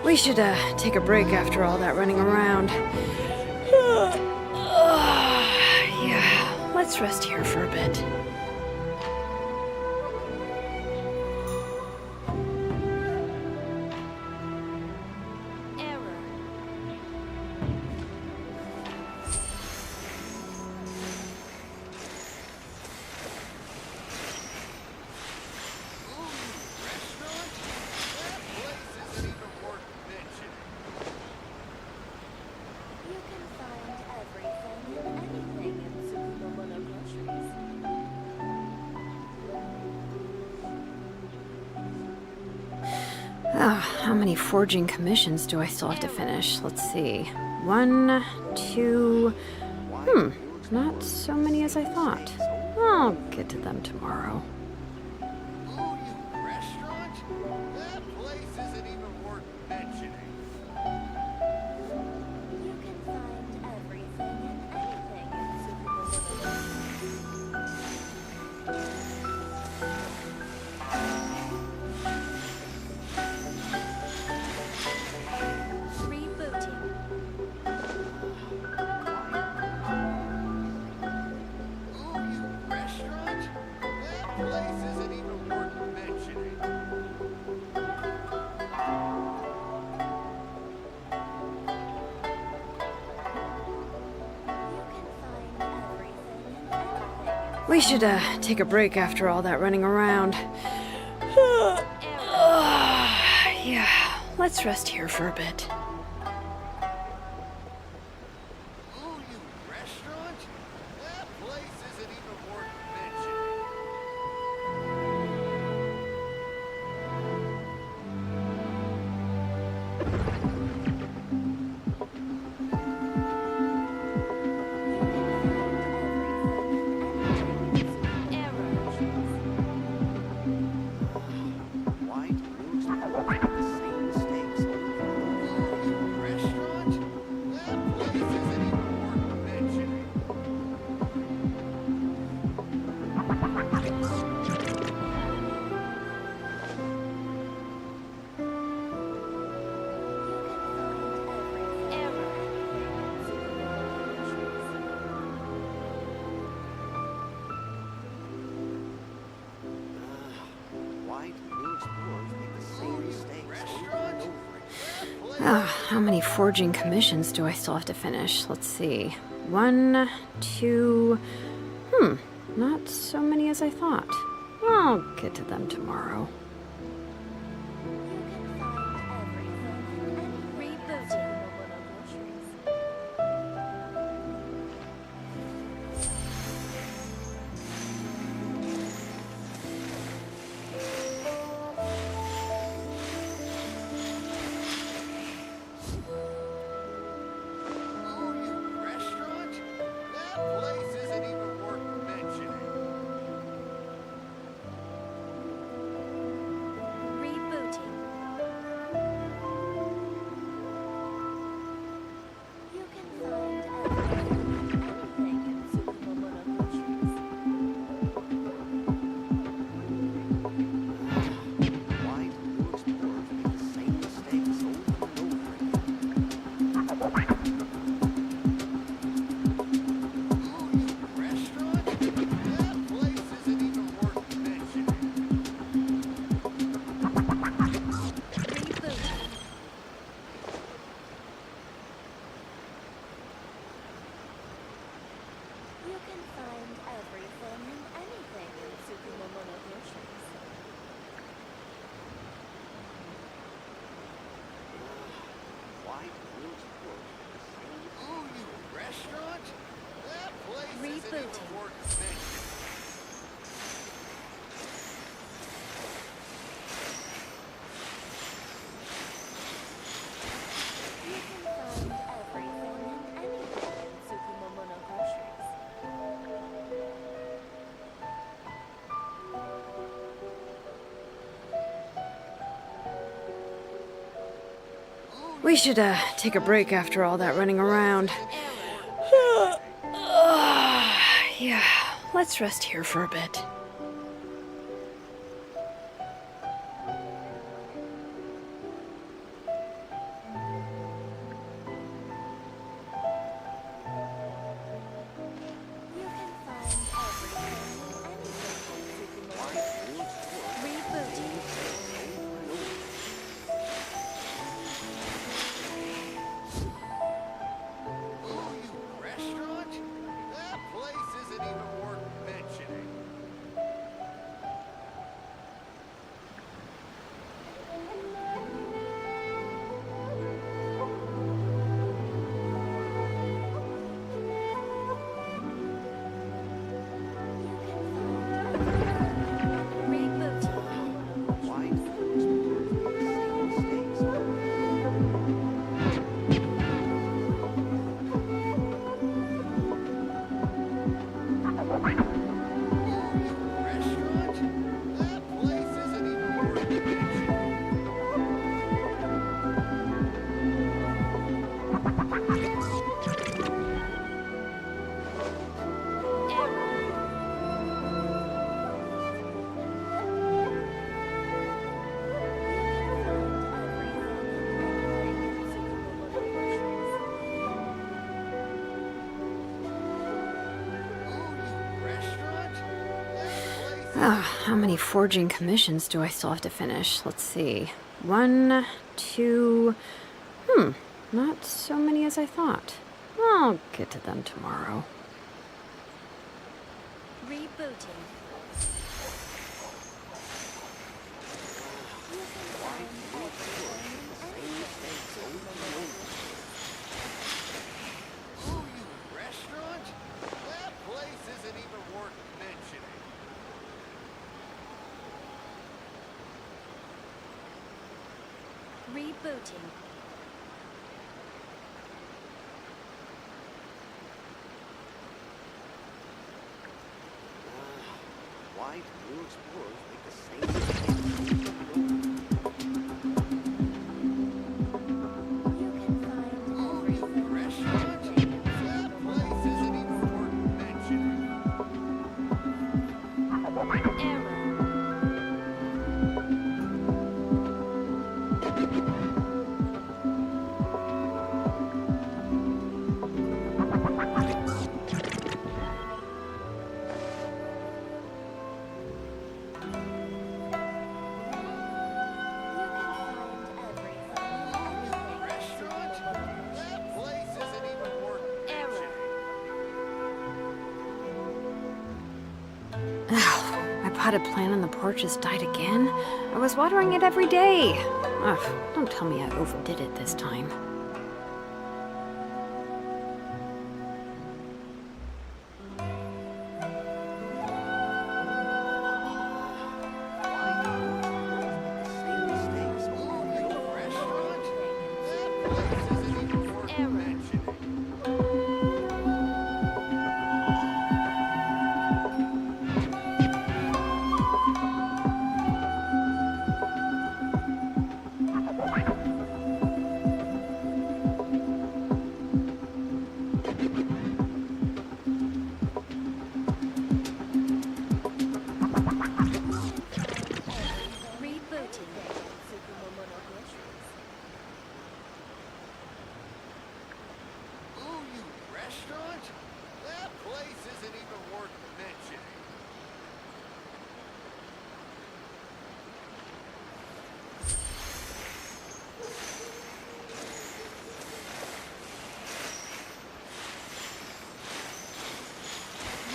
We should take a break after all that running around. Yeah, let's rest here for a bit. How many forging commissions do I still have to finish? Let's see. 1, 2... not so many as I thought. I'll get to them tomorrow. We should take a break after all that running around. Yeah, let's rest here for a bit. Ooh, you restaurant? That place isn't even worth mentioning. Why do you expect make the same mistakes over and over? Restaurant? That place isn't even worth mentioning. Why do new explorers make the same mistakes over and over? How many forging commissions do I still have to finish? Let's see. 1, 2... not so many as I thought. I'll get to them tomorrow. Ooh, you restaurant? That place isn't even worth mentioning. Why do new explorers make the same mistakes over and over again? Ooh, you restaurant? That place isn't even worth mentioning. You can find everything and anything in Tsukumo Groceries. Why do new explorers make the same mistakes? Ooh, you restaurant? That place isn't even worth mentioning. You can find everything and anything in Tsukumo Groceries. We should take a break after all that running around. Yeah, let's rest here for a bit. You can find everything and anything in Tsukumo Groceries. Rebooting. Ooh, you restaurant? That place isn't even worth mentioning. Why do new explorers make the same mistakes over and over? Restaurant? That place isn't even worth mentioning. How many forging commissions do I still have to finish? Let's see. 1, 2... not so many as I thought. I'll get to them tomorrow. Rebooting. Ooh, you restaurant? That place isn't even worth mentioning. Rebooting. Why do new explorers make the same mistake? Restaurant? That place isn't even worth mentioning. Restaurant? That place isn't even worth My potted plant on the porch has died again. I was watering it every day. Ugh, don't tell me I overdid it this time. Ooh, you restaurant? That place isn't even worth mentioning.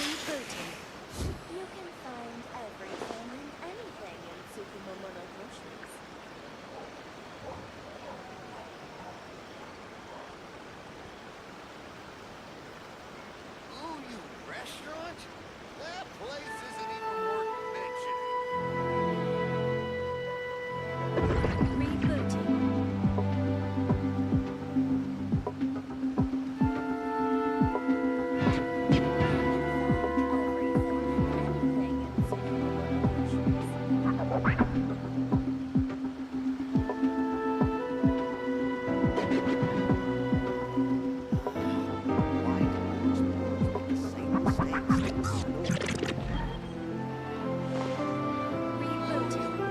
Rebooting. You can find everything and anything in Tsukumo Groceries. Ooh, you restaurant? That place isn't even worth mentioning.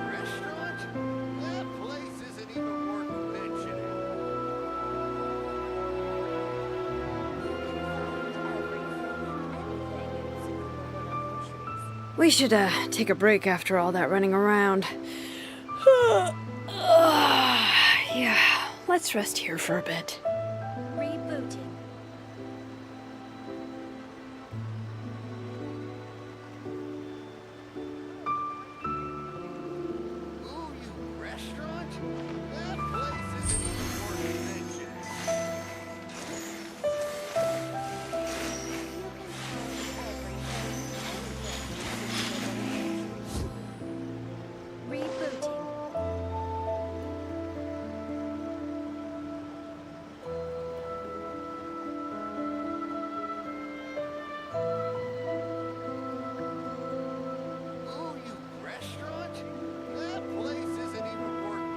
Restaurant? That place isn't even worth mentioning. We should, take a break after all that running around. Yeah, let's rest here for a bit. Rebooting. Ooh, you restaurant? That place isn't even worth mentioning. Rebooting. Ooh, you restaurant? That place isn't even worth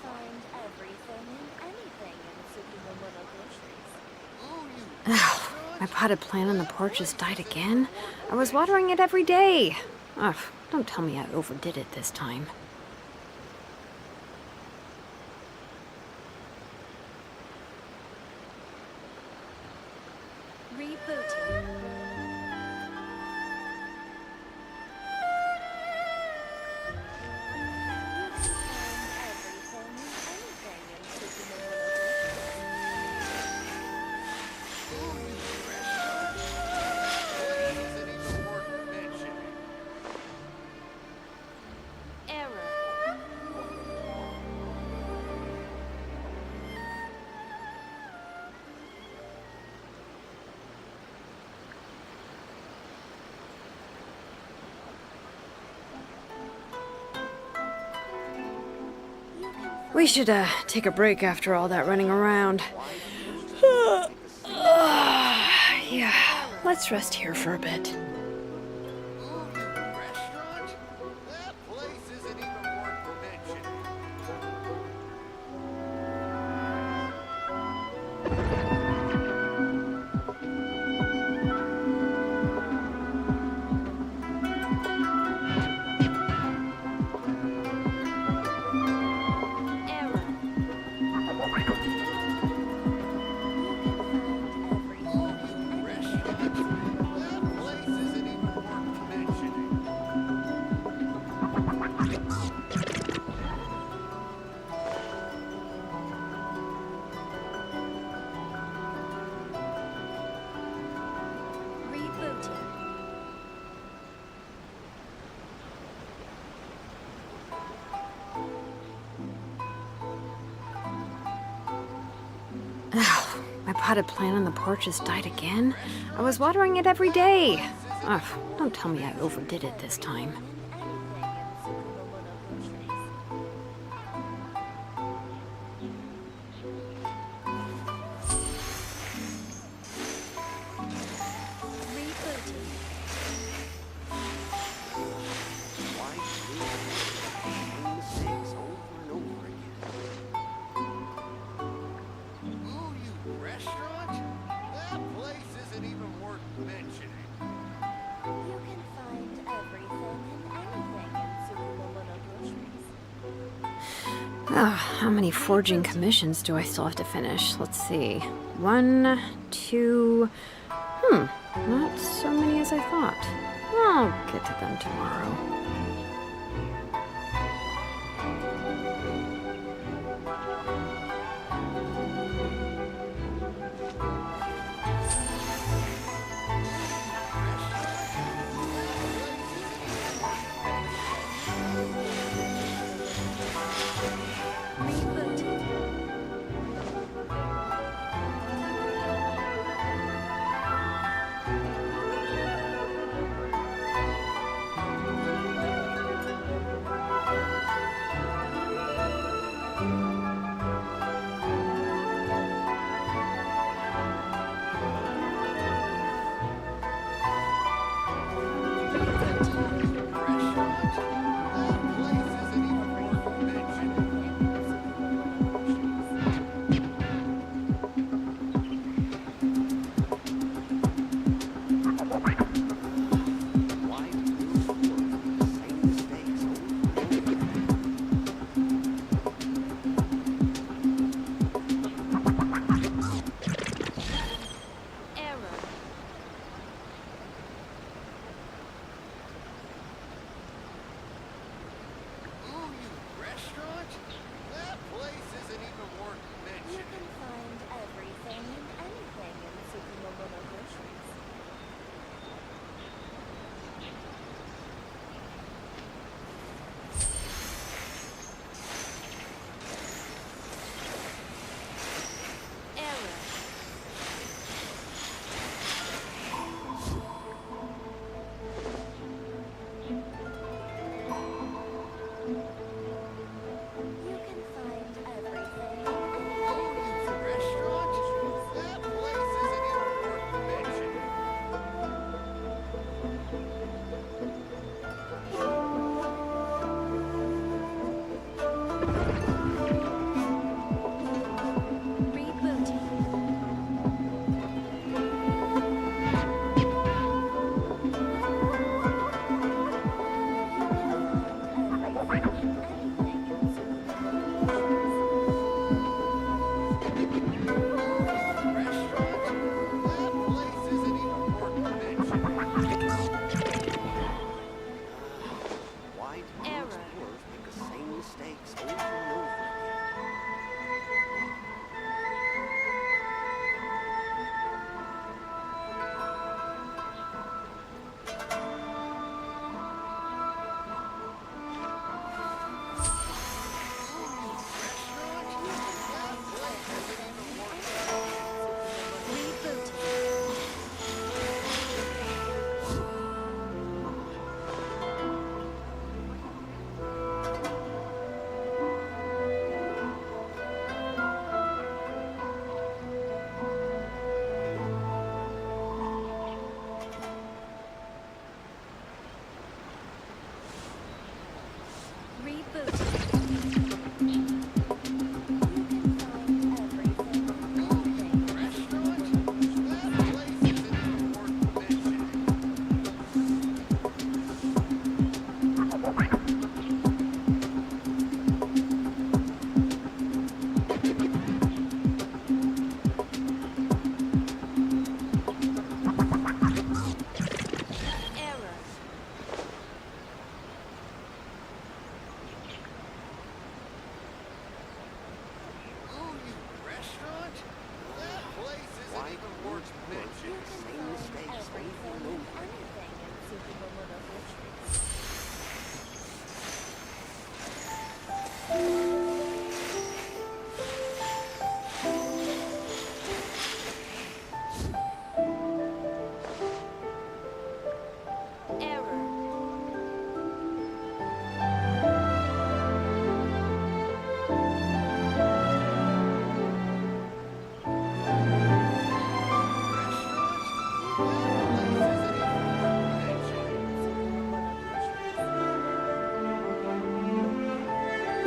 find everything and anything in Tsukumo Groceries. My potted plant on the porch has died again. I was watering it every day. Ugh, don't tell me I overdid it this time. Rebooting. We should, take a break after all that running around. Yeah, let's rest here for a bit. My potted plant on the porch has died again. I was watering it every day. Ugh, don't tell me I overdid it this time. How many forging commissions do I still have to finish? Let's see. 1, 2... not so many as I thought. I'll get to them tomorrow.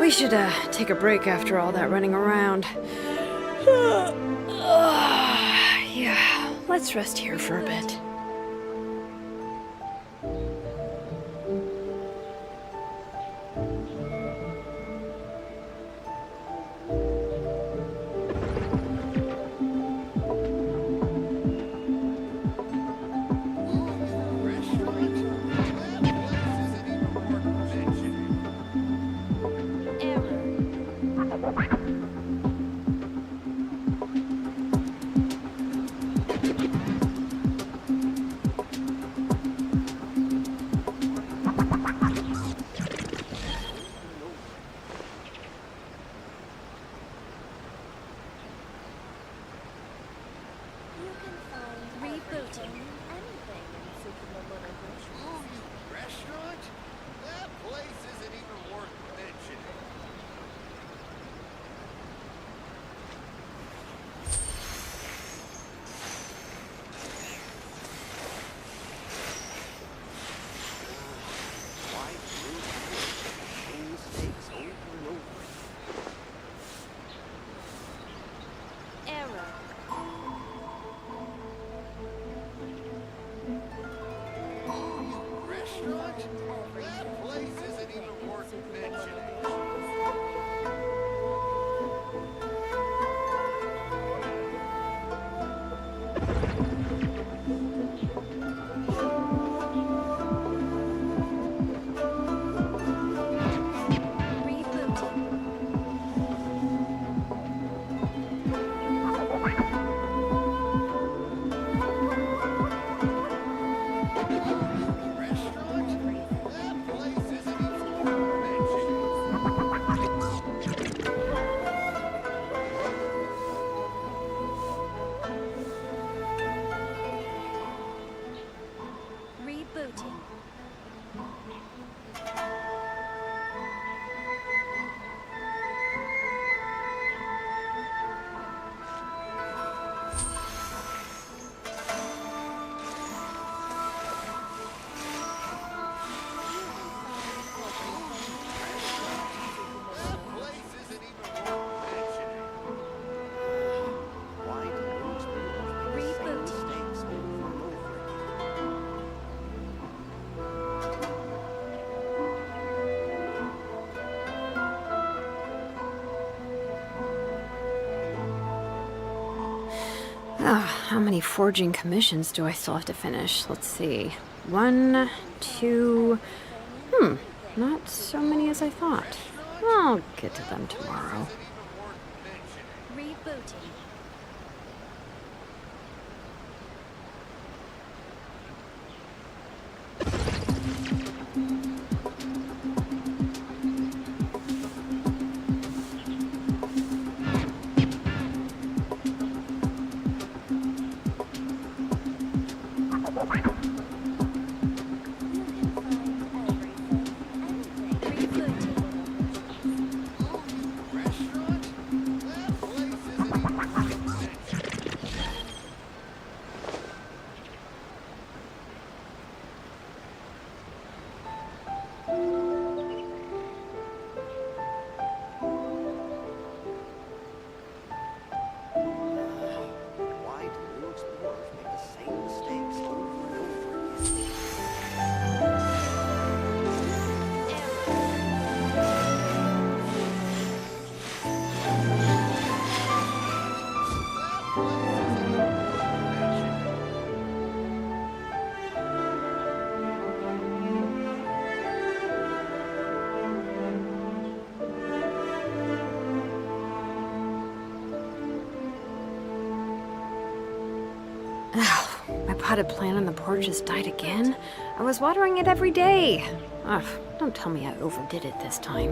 We should take a break after all that running around. Yeah, let's rest here for a bit. How many forging commissions do I still have to finish? Let's see. 1, 2... not so many as I thought. I'll get to them tomorrow. Rebooting. Restaurant? That place isn't even potted plant on the porch has died again. I was watering it every day. Ugh, don't tell me I overdid it this time.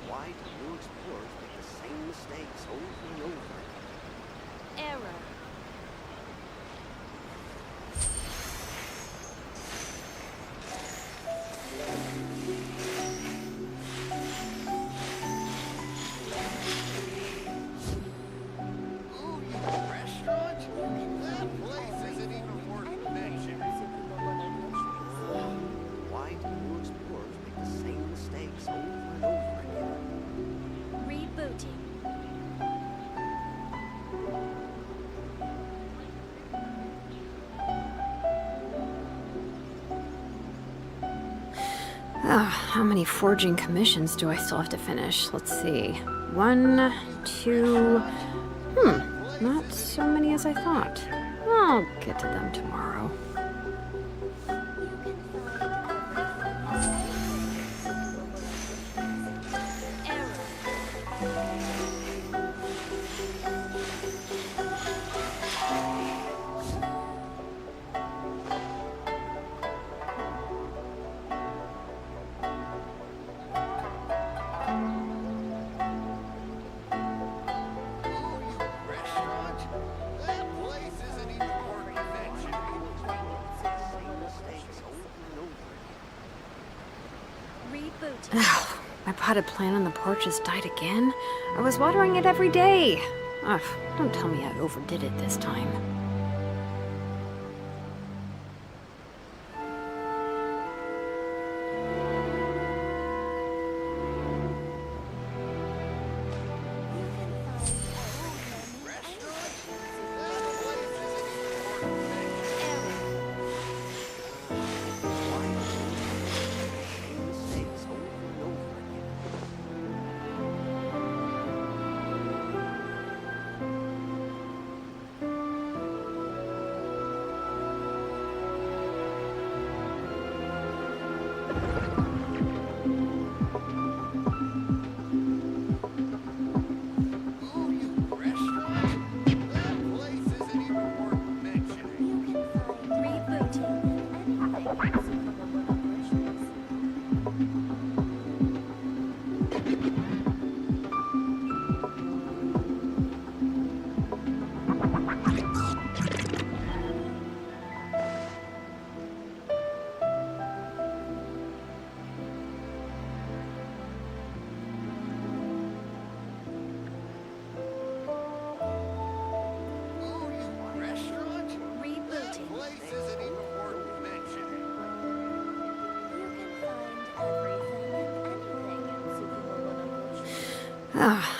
Why do new explorers make the same mistakes over and over again? Error. Why do new explorers make the same mistakes over and over again? Rebooting. How many forging commissions do I still have to finish? Let's see. 1, 2... not so many as I thought. I'll get to them tomorrow. My potted plant on the porch has died again. I was watering it every day. Ugh, don't tell me I overdid it this time.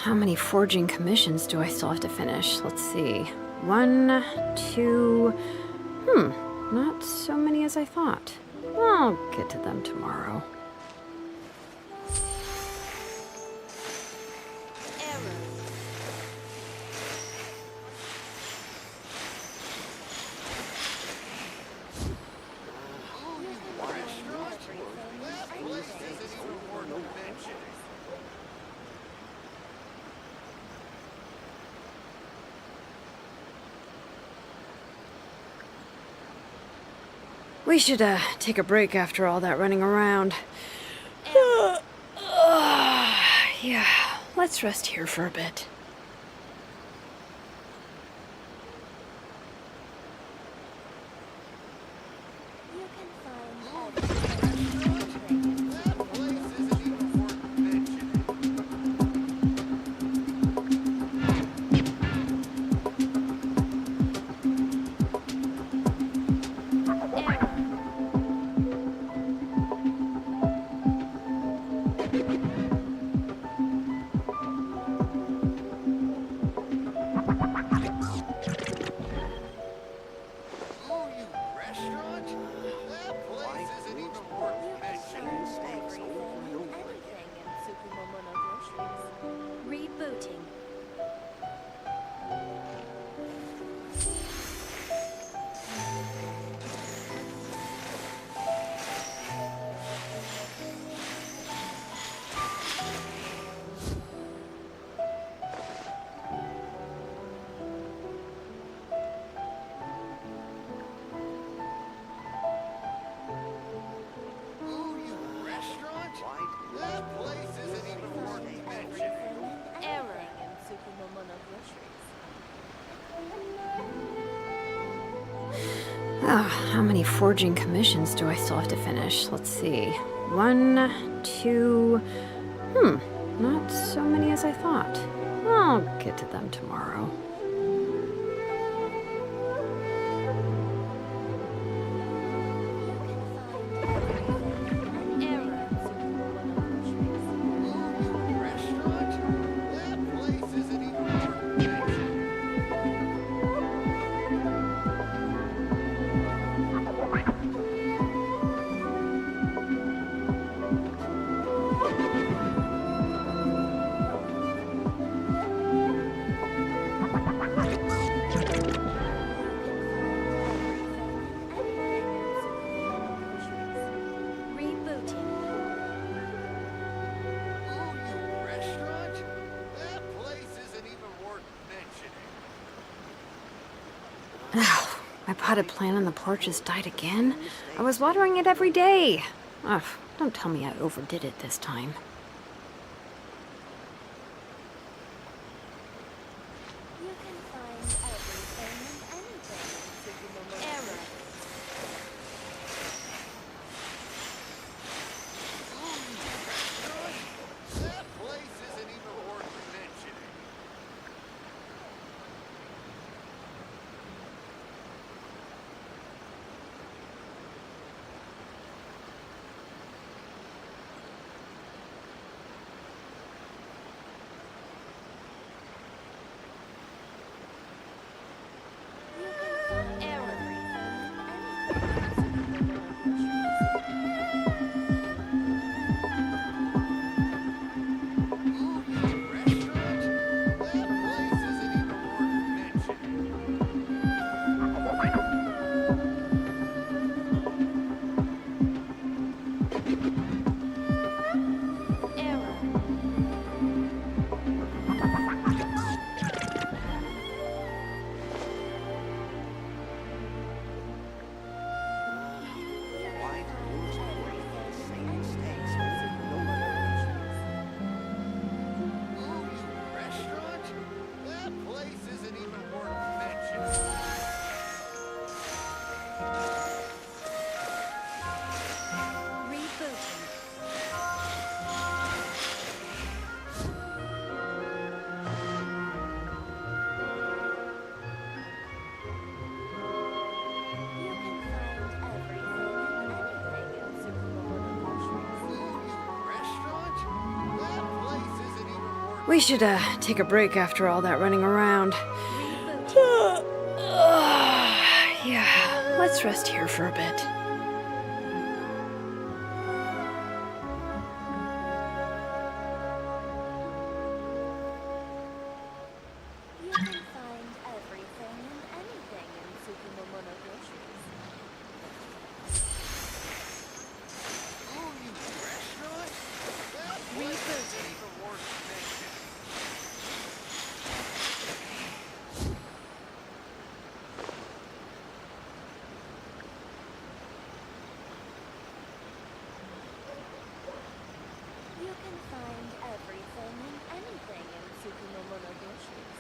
How many forging commissions do I still have to finish? Let's see. 1, 2... not so many as I thought. I'll get to them tomorrow. We should, take a break after all that running around. Yeah, let's rest here for a bit. How many forging commissions do I still have to finish? Let's see. 1, 2... not so many as I thought. I'll get to them tomorrow. My potted plant on the porch has died again. I was watering it every day. Ugh, don't tell me I overdid it this time. You can find everything and anything in Tsukumomo. Error. That place isn't even worth mentioning. We should, take a break after all that running around. Yeah, let's rest here for a bit. You can find everything and anything in Tsukumomo groceries. Ooh, you restaurant? That place isn't even worth mentioning. You can find everything and anything in Tsukumomo groceries.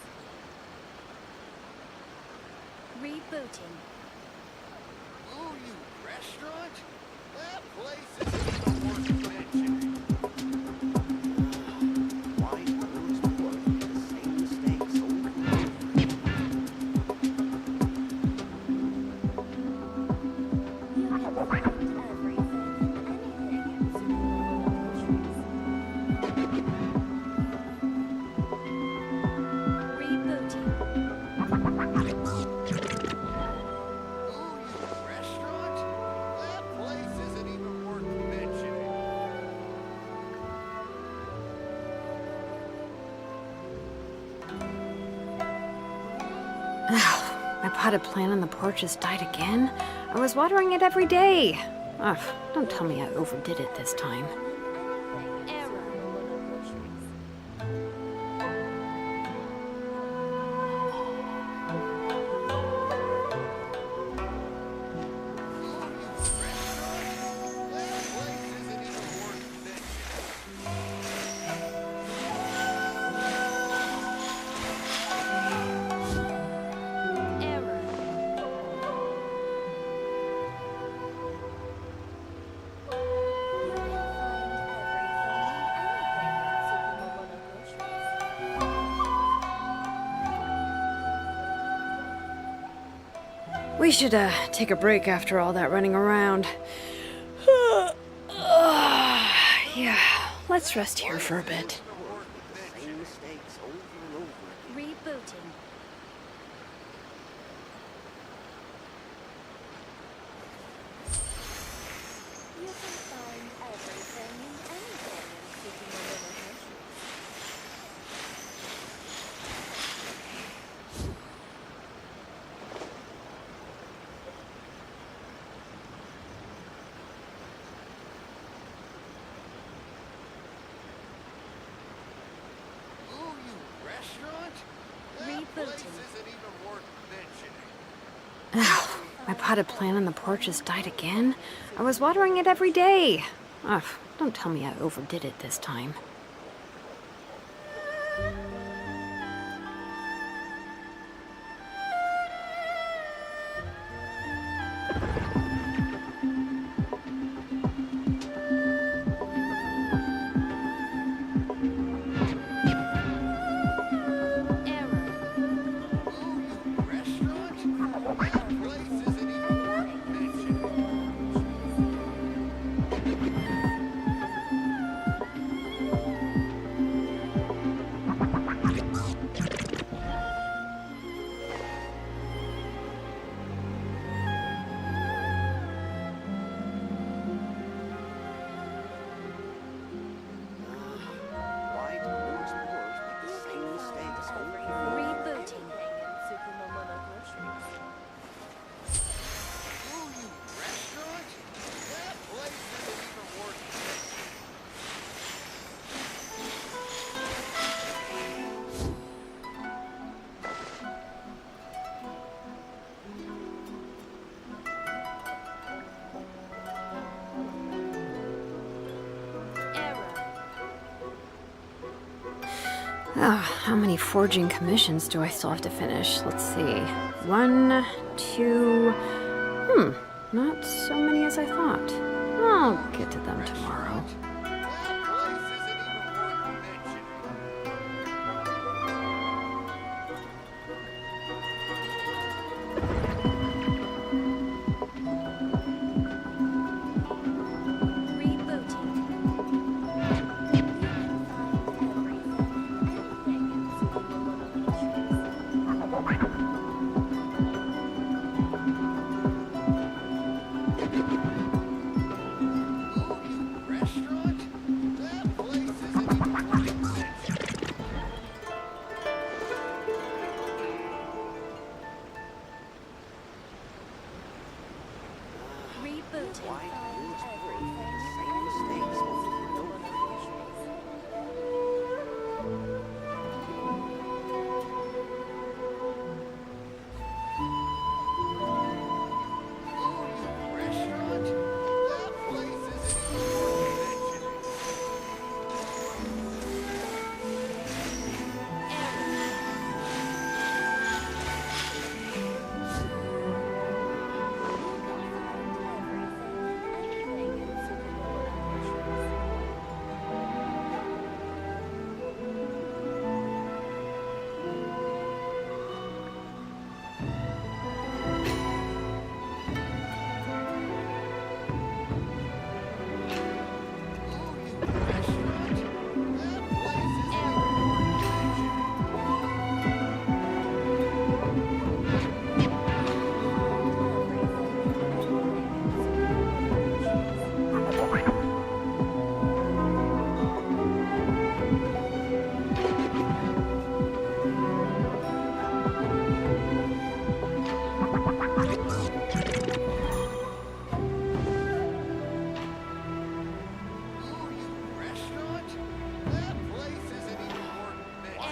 Rebooting. Ooh, you restaurant? That place isn't even worth mentioning. Why do those poor make the same mistakes over and over? You can find everything and anything in Tsukumomo groceries. Rebooting. Ooh, you restaurant? That place isn't even worth mentioning. My potted plant on the porch has died again. I was watering it every day. Ugh, don't tell me I overdid it this time. Error. We should, take a break after all that running around. Yeah, let's rest here for a bit. Same mistakes over and over again. Rebooting. You can find everything and anything in Soooo Monogatari. Ooh, you restaurant? That place isn't even worth mentioning. My potted plant on the porch has died again. I was watering it every day. Ugh, don't tell me I overdid it this time. Why do more explorers make the same mistakes over and over again? Rebooting. In Soooo Monogatari. Ooh, you restaurant? That place isn't even worth mentioning. Oh, how many forging commissions do I still have to finish? Let's see. 1, 2... not so many as I thought. I'll get to them tomorrow.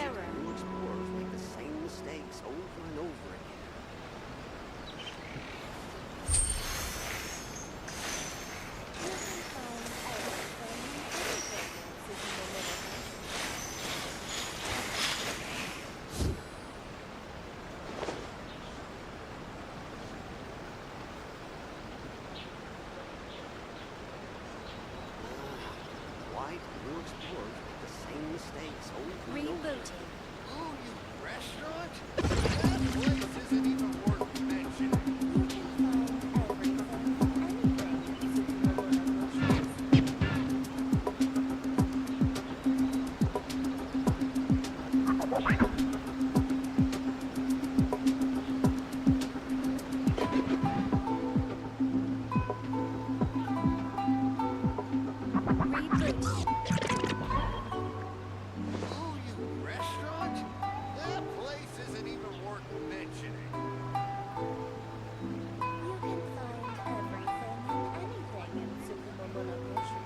Why do more explorers make the same mistakes over and over again? mistakes over and over. Ooh, you restaurant? That place isn't even worth mentioning. Restaurant? That place isn't even worth mentioning. You can find everything and anything in Tsukumo Monogatari.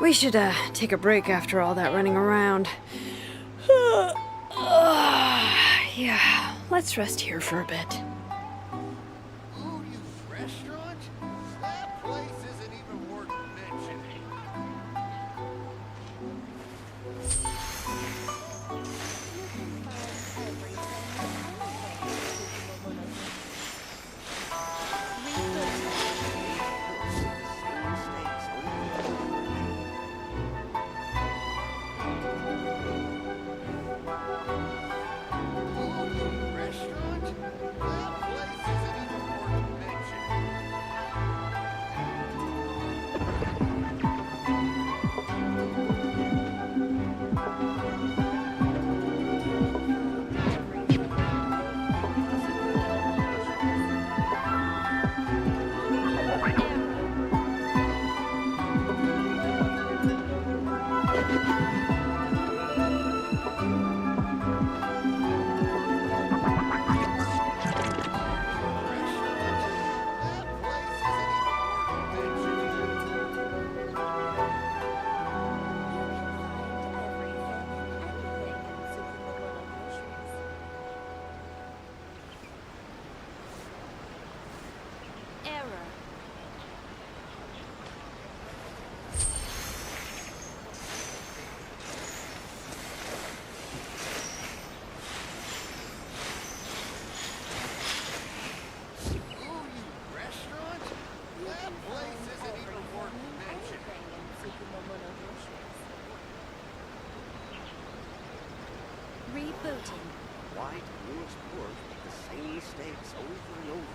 We should take a break after all that running around. Yeah, let's rest here for a bit. Restaurant? That place isn't even worth mentioning. Rebooting. Why do new explorers make the same mistakes over and over again?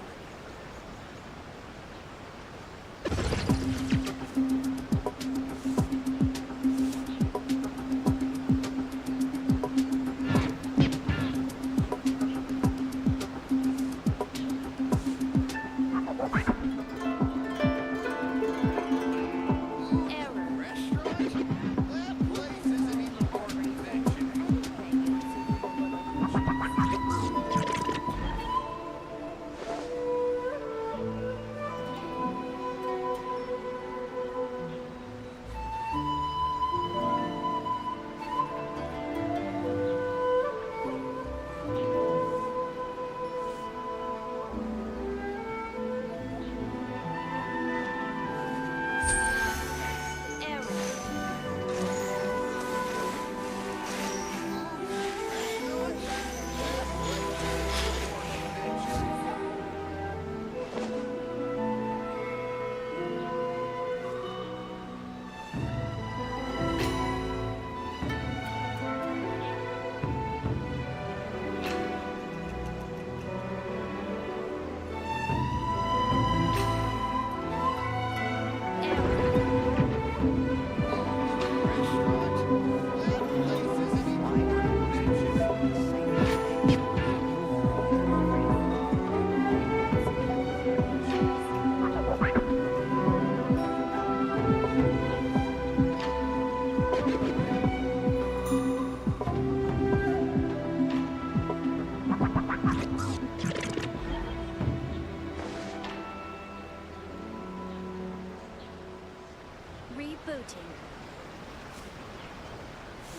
Rebooting.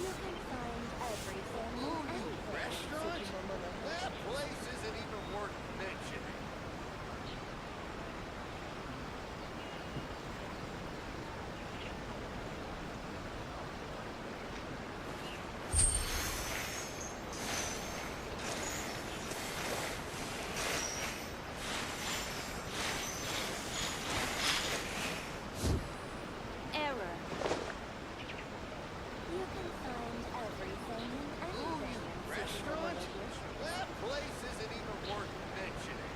You can find everything and anything in Tsukumo Monogatari. That place isn't even worth mentioning. Error. You can find everything and anything in Tsukumo Restaurant? Monogatari. That place isn't even worth mentioning.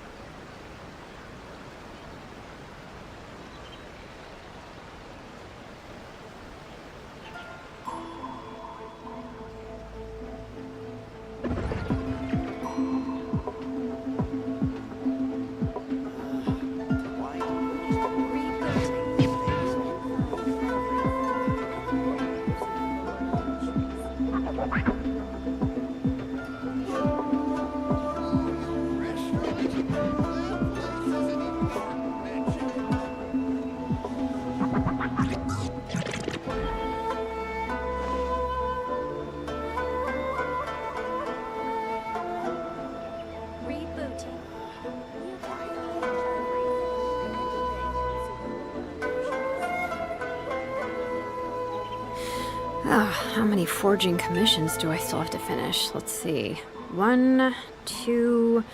How many forging commissions do I still have to finish? Let's see. 1, 2...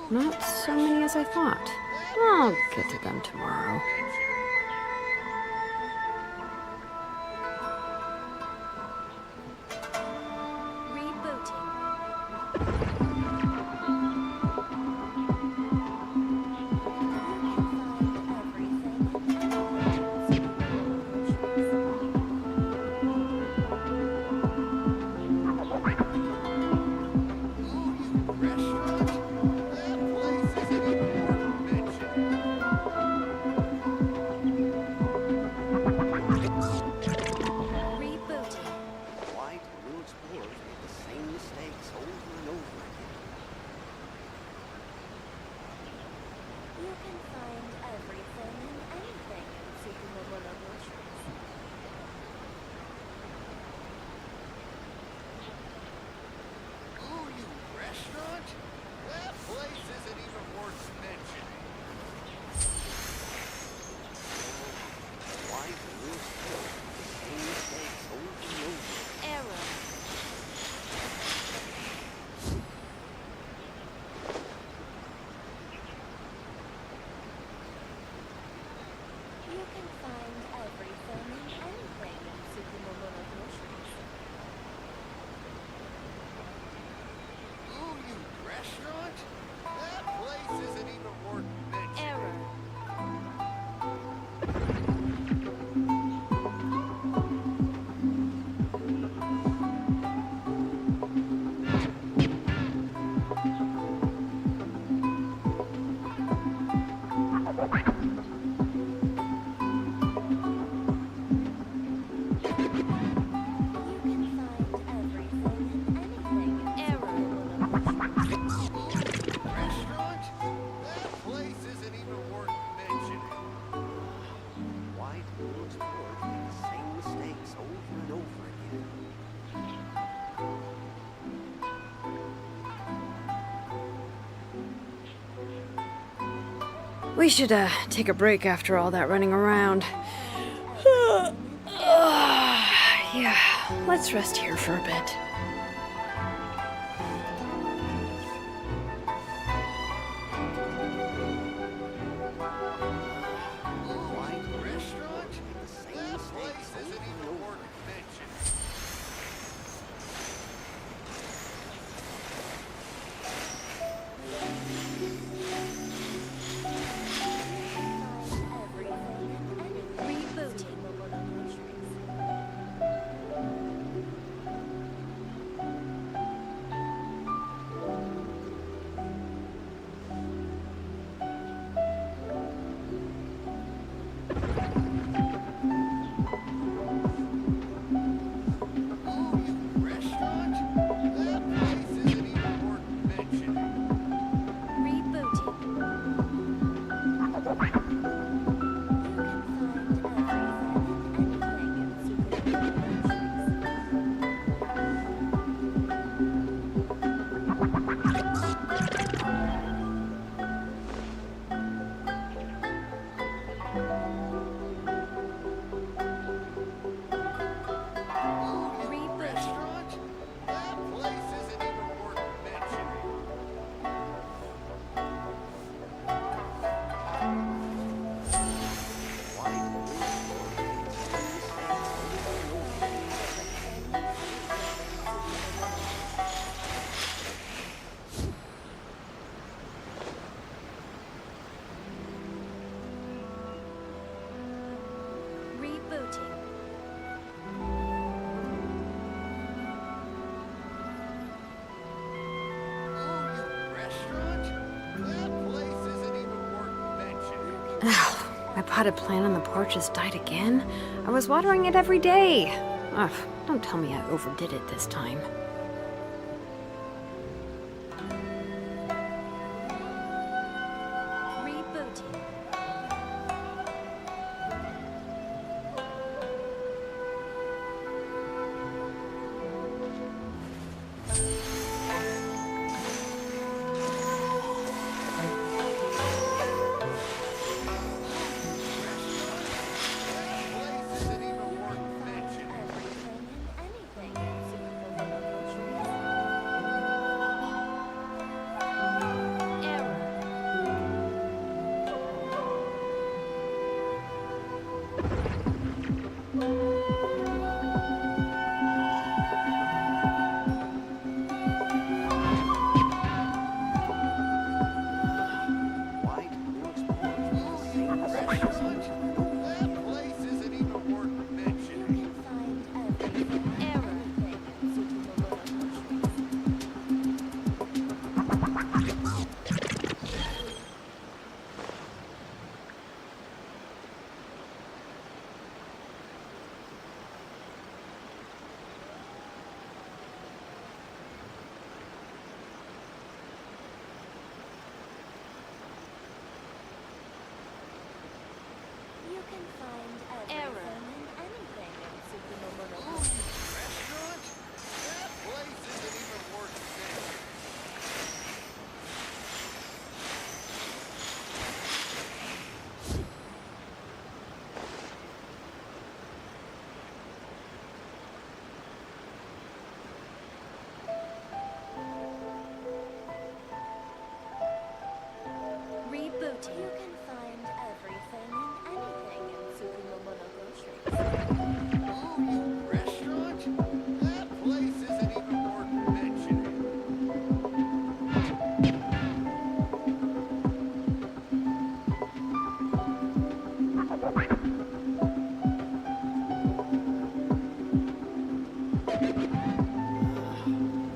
not so many as I thought. I'll get to them tomorrow. We should, take a break after all that running around. Yeah, let's rest here for a bit. My potted plant on the porch has died again. I was watering it every day. Ugh, don't tell me I overdid it this time. can find everything and anything in Tsukumo Ooh, restaurant? That place isn't even worth mentioning. Rebooting. You can find everything and anything in Tsukumo Monogatari. Ooh, restaurant? That place isn't even worth mentioning.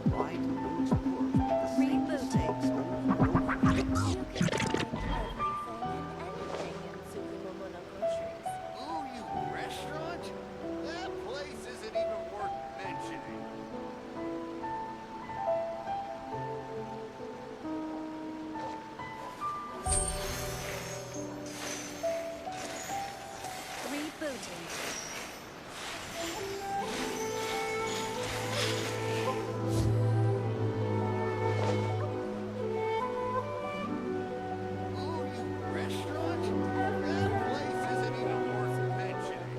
Why do new explorers make the same mistakes over and over again? Ooh, restaurant? That place isn't even worth mentioning. Rebooting. Restaurant? That place isn't even worth mentioning.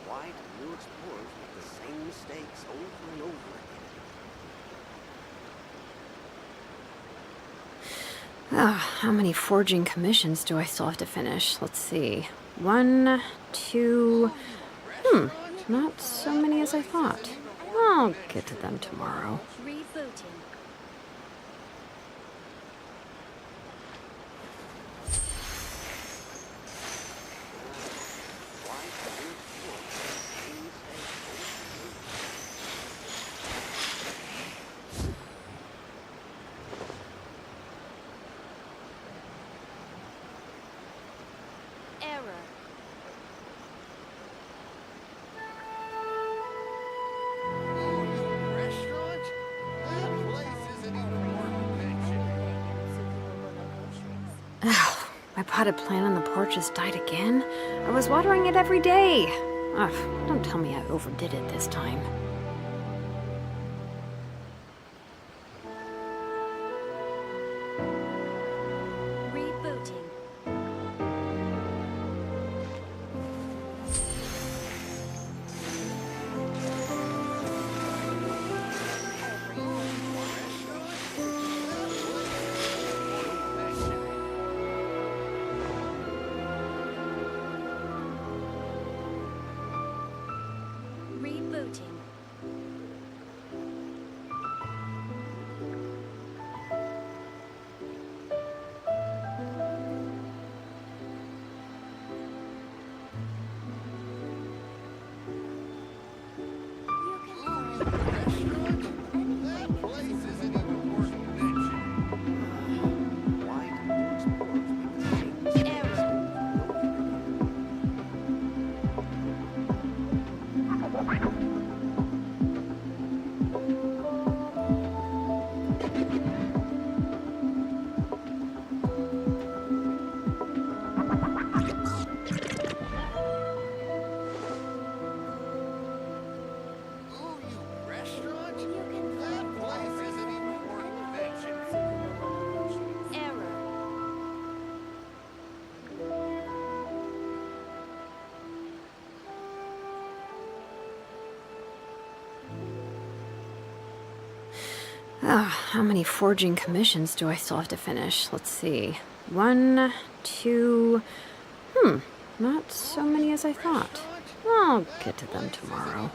Why do new explorers make the same mistakes over and over again? How many forging commissions do I still have to finish? Let's see. 1, 2... not so many as I thought. I'll get to them tomorrow. Rebooting. Why do new explorers make the same mistakes over and over again? Error. Restaurant? That place isn't even worth mentioning. My potted plant on the porch has died again. I was watering it every day. Ugh, don't tell me I overdid it this time. Rebooting. Rebooting. That place isn't even worth mentioning. Why do new explorers make the same mistakes over and over again? Restaurant? That place isn't even worth mentioning. Error. How many forging commissions do I still have to finish? Let's see. 1, 2... Not so many as I thought. I'll get to them tomorrow.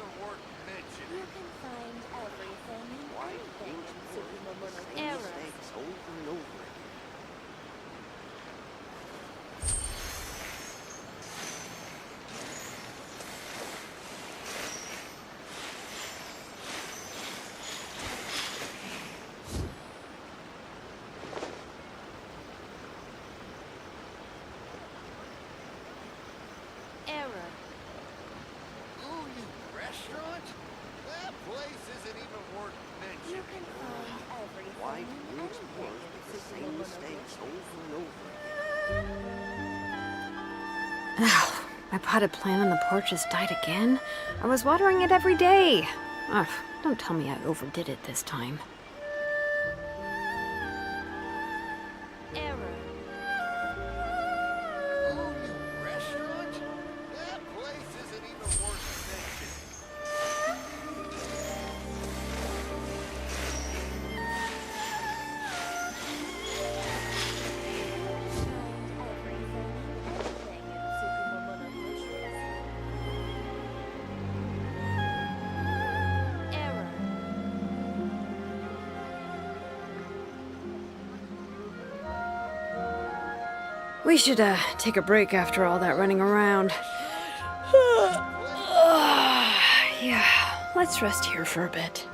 My potted plant on the porch has died again. I was watering it every day. Ugh, don't tell me I overdid it this time. We should, take a break after all that running around. Yeah, let's rest here for a bit.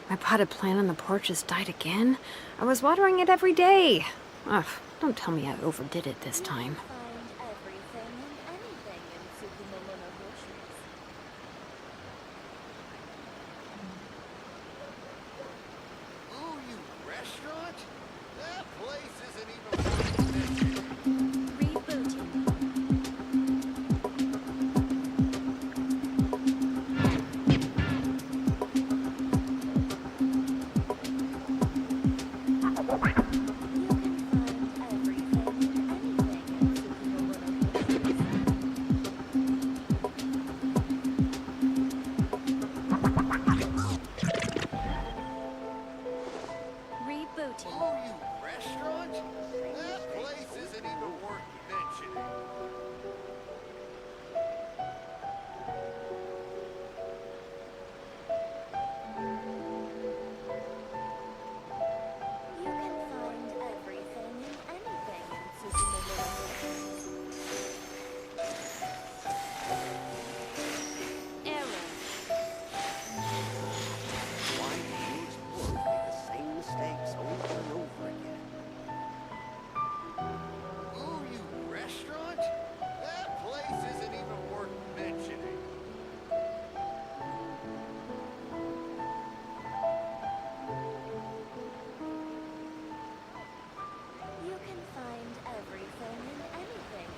My potted plant on the porch has died again. I was watering it every day. Ugh, don't tell me I overdid it this time.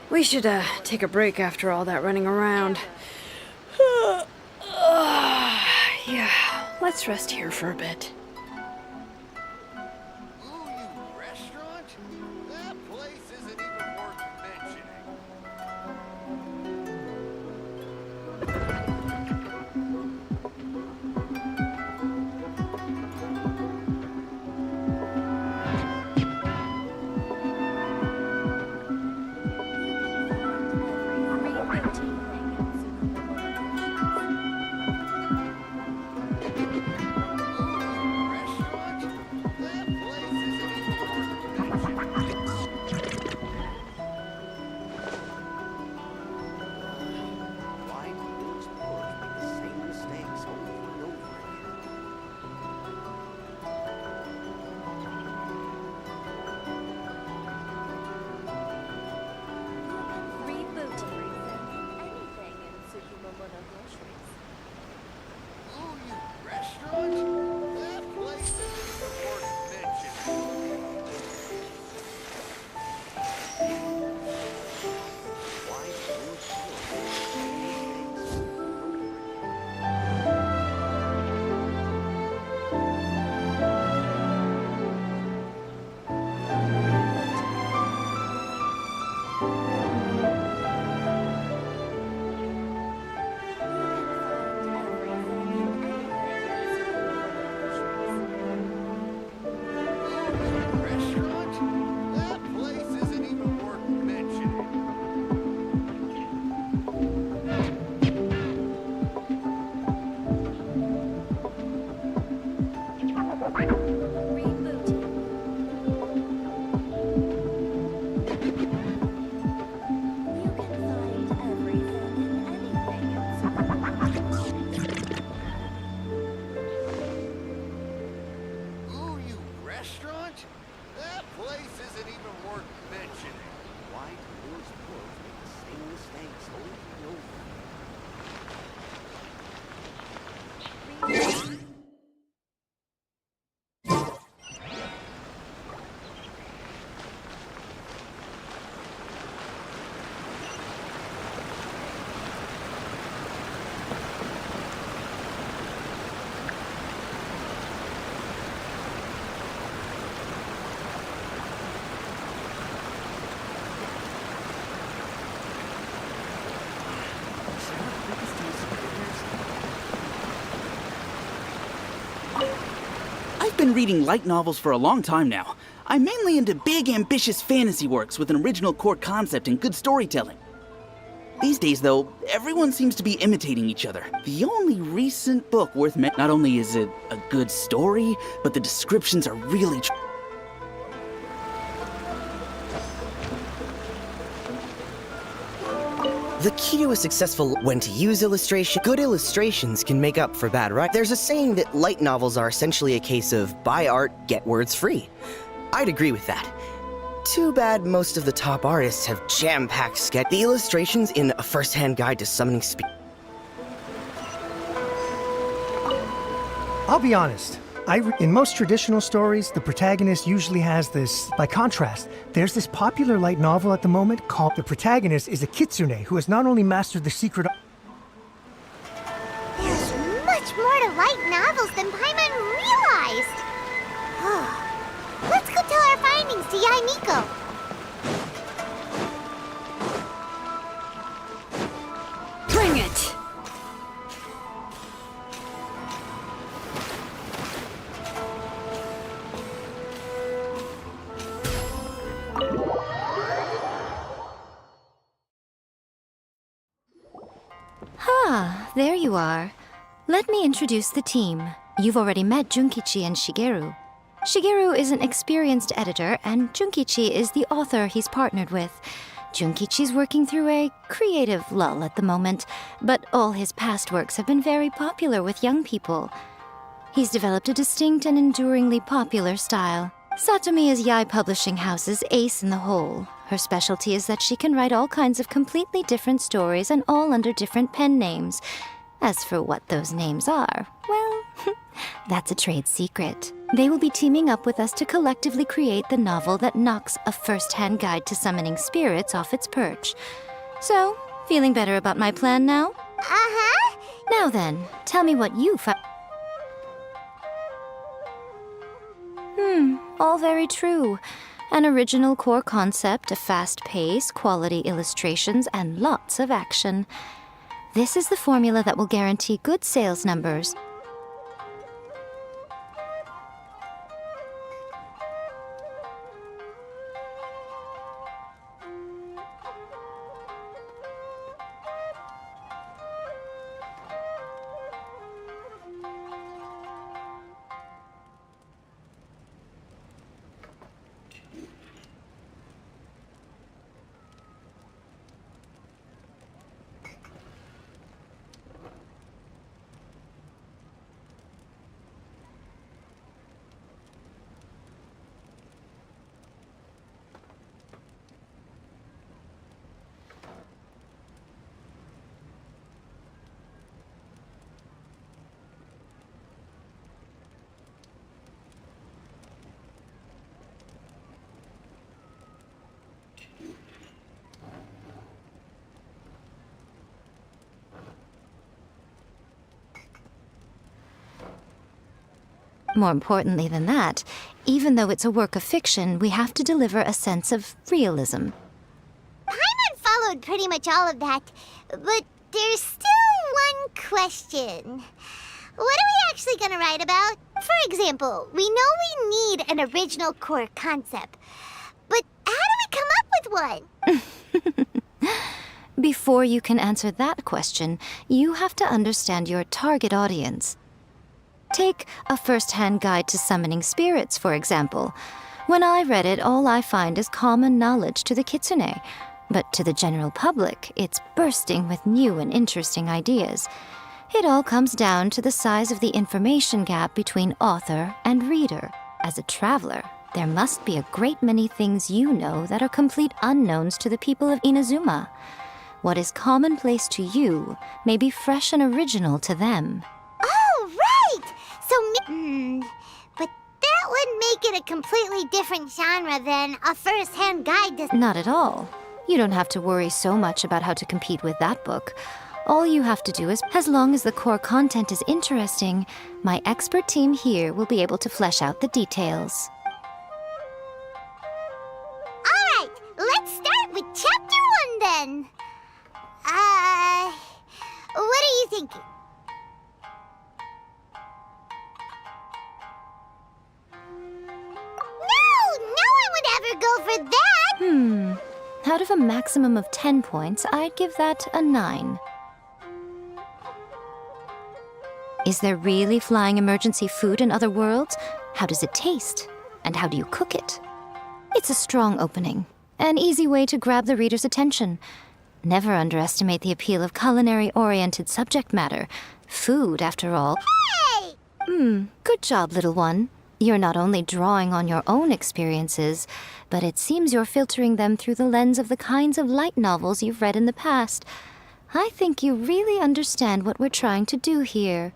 We should, take a break after all that running around. Yeah, let's rest here for a bit. Ooh, you restaurant? That place isn't even worth mentioning. Why do those porks make the same mistakes over and over? I've been reading light novels for a long time now. I'm mainly into big, ambitious fantasy works with an original core concept and good storytelling. These days, though, everyone seems to be imitating each other. The only recent book worth not only is it a good story, but the descriptions are really The key to a successful when to use illustration, good illustrations can make up for bad writing. There's a saying that light novels are essentially a case of buy art, get words free. I'd agree with that. Too bad most of the top artists have jam-packed sketch. The illustrations in A First-Hand Guide to Summoning Speed. I'll be honest. In most traditional stories, the protagonist usually has this. By contrast, there's this popular light novel at the moment called The Protagonist is a Kitsune who has not only mastered the secret. There's much more to light novels than Paimon realized. Let's go tell our findings to Yai Miko. Bring it! Ah, there you are. Let me introduce the team. You've already met Junkichi and Shigeru. Shigeru is an experienced editor, and Junkichi is the author he's partnered with. Junkichi's working through a creative lull at the moment, but all his past works have been very popular with young people. He's developed a distinct and enduringly popular style. Satomi is Yai Publishing House's ace in the hole. Her specialty is that she can write all kinds of completely different stories and all under different pen names. As for what those names are, well, that's a trade secret. They will be teaming up with us to collectively create the novel that knocks A First-Hand Guide to Summoning Spirits off its perch. So, feeling better about my plan now? Uh-huh. Now then, tell me what you found. All very true. An original core concept, a fast pace, quality illustrations, and lots of action. This is the formula that will guarantee good sales numbers. More importantly than that, even though it's a work of fiction, we have to deliver a sense of realism. Paimon followed pretty much all of that, but there's still one question. What are we actually gonna write about? For example, we know we need an original core concept, but how do we come up with one? Before you can answer that question, you have to understand your target audience. Take A First-Hand Guide to Summoning Spirits, for example. When I read it, all I find is common knowledge to the kitsune. But to the general public, it's bursting with new and interesting ideas. It all comes down to the size of the information gap between author and reader. As a traveler, there must be a great many things you know that are complete unknowns to the people of Inazuma. What is commonplace to you may be fresh and original to them. Oh, right! But that would make it a completely different genre than A First-Hand Guide to... Not at all. You don't have to worry so much about how to compete with that book. All you have to do is, as long as the core content is interesting, my expert team here will be able to flesh out the details. Alright, let's start with Chapter 1 then. What are you thinking? No one would ever go for that! Out of a maximum of 10 points, I'd give that a 9. Is there really flying emergency food in other worlds? How does it taste? And how do you cook it? It's a strong opening, an easy way to grab the reader's attention. Never underestimate the appeal of culinary-oriented subject matter. Food, after all. Hey! Good job, little one. You're not only drawing on your own experiences, but it seems you're filtering them through the lens of the kinds of light novels you've read in the past. I think you really understand what we're trying to do here.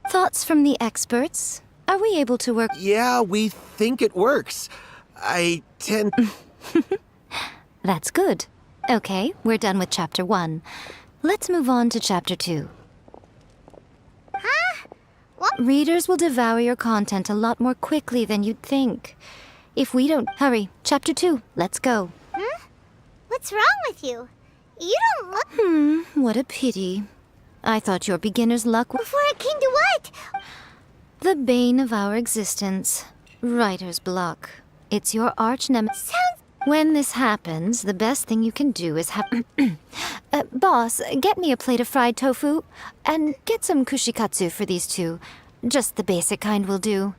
Thoughts from the experts? Are we able to work? Yeah, we think it works. I tend... That's good. Okay, we're done with Chapter 1. Let's move on to Chapter 2. Huh? What? Readers will devour your content a lot more quickly than you'd think. If we don't... Hurry, Chapter 2, let's go. What's wrong with you? You don't look... What a pity. I thought your beginner's luck... Before it came to what? The bane of our existence. Writer's block. It's your arch nemesis. Sounds... When this happens, the best thing you can do is have... Boss, get me a plate of fried tofu, and get some kushikatsu for these two. Just the basic kind will do.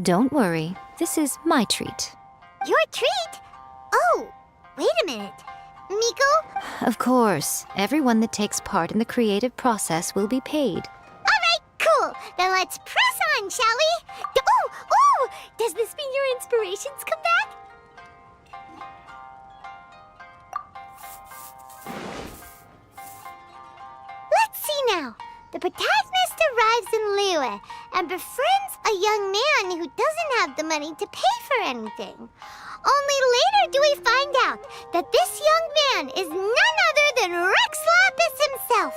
Don't worry, this is my treat. Your treat? Oh, wait a minute. Miko? Of course, everyone that takes part in the creative process will be paid. Alright, cool. Then let's press on, shall we? Ooh! Does this mean your inspirations come back? Let's see now. The protagonist arrives in Liyue and befriends a young man who doesn't have the money to pay for anything. Only later do we find out that this young man is none other than Rex Lapis himself.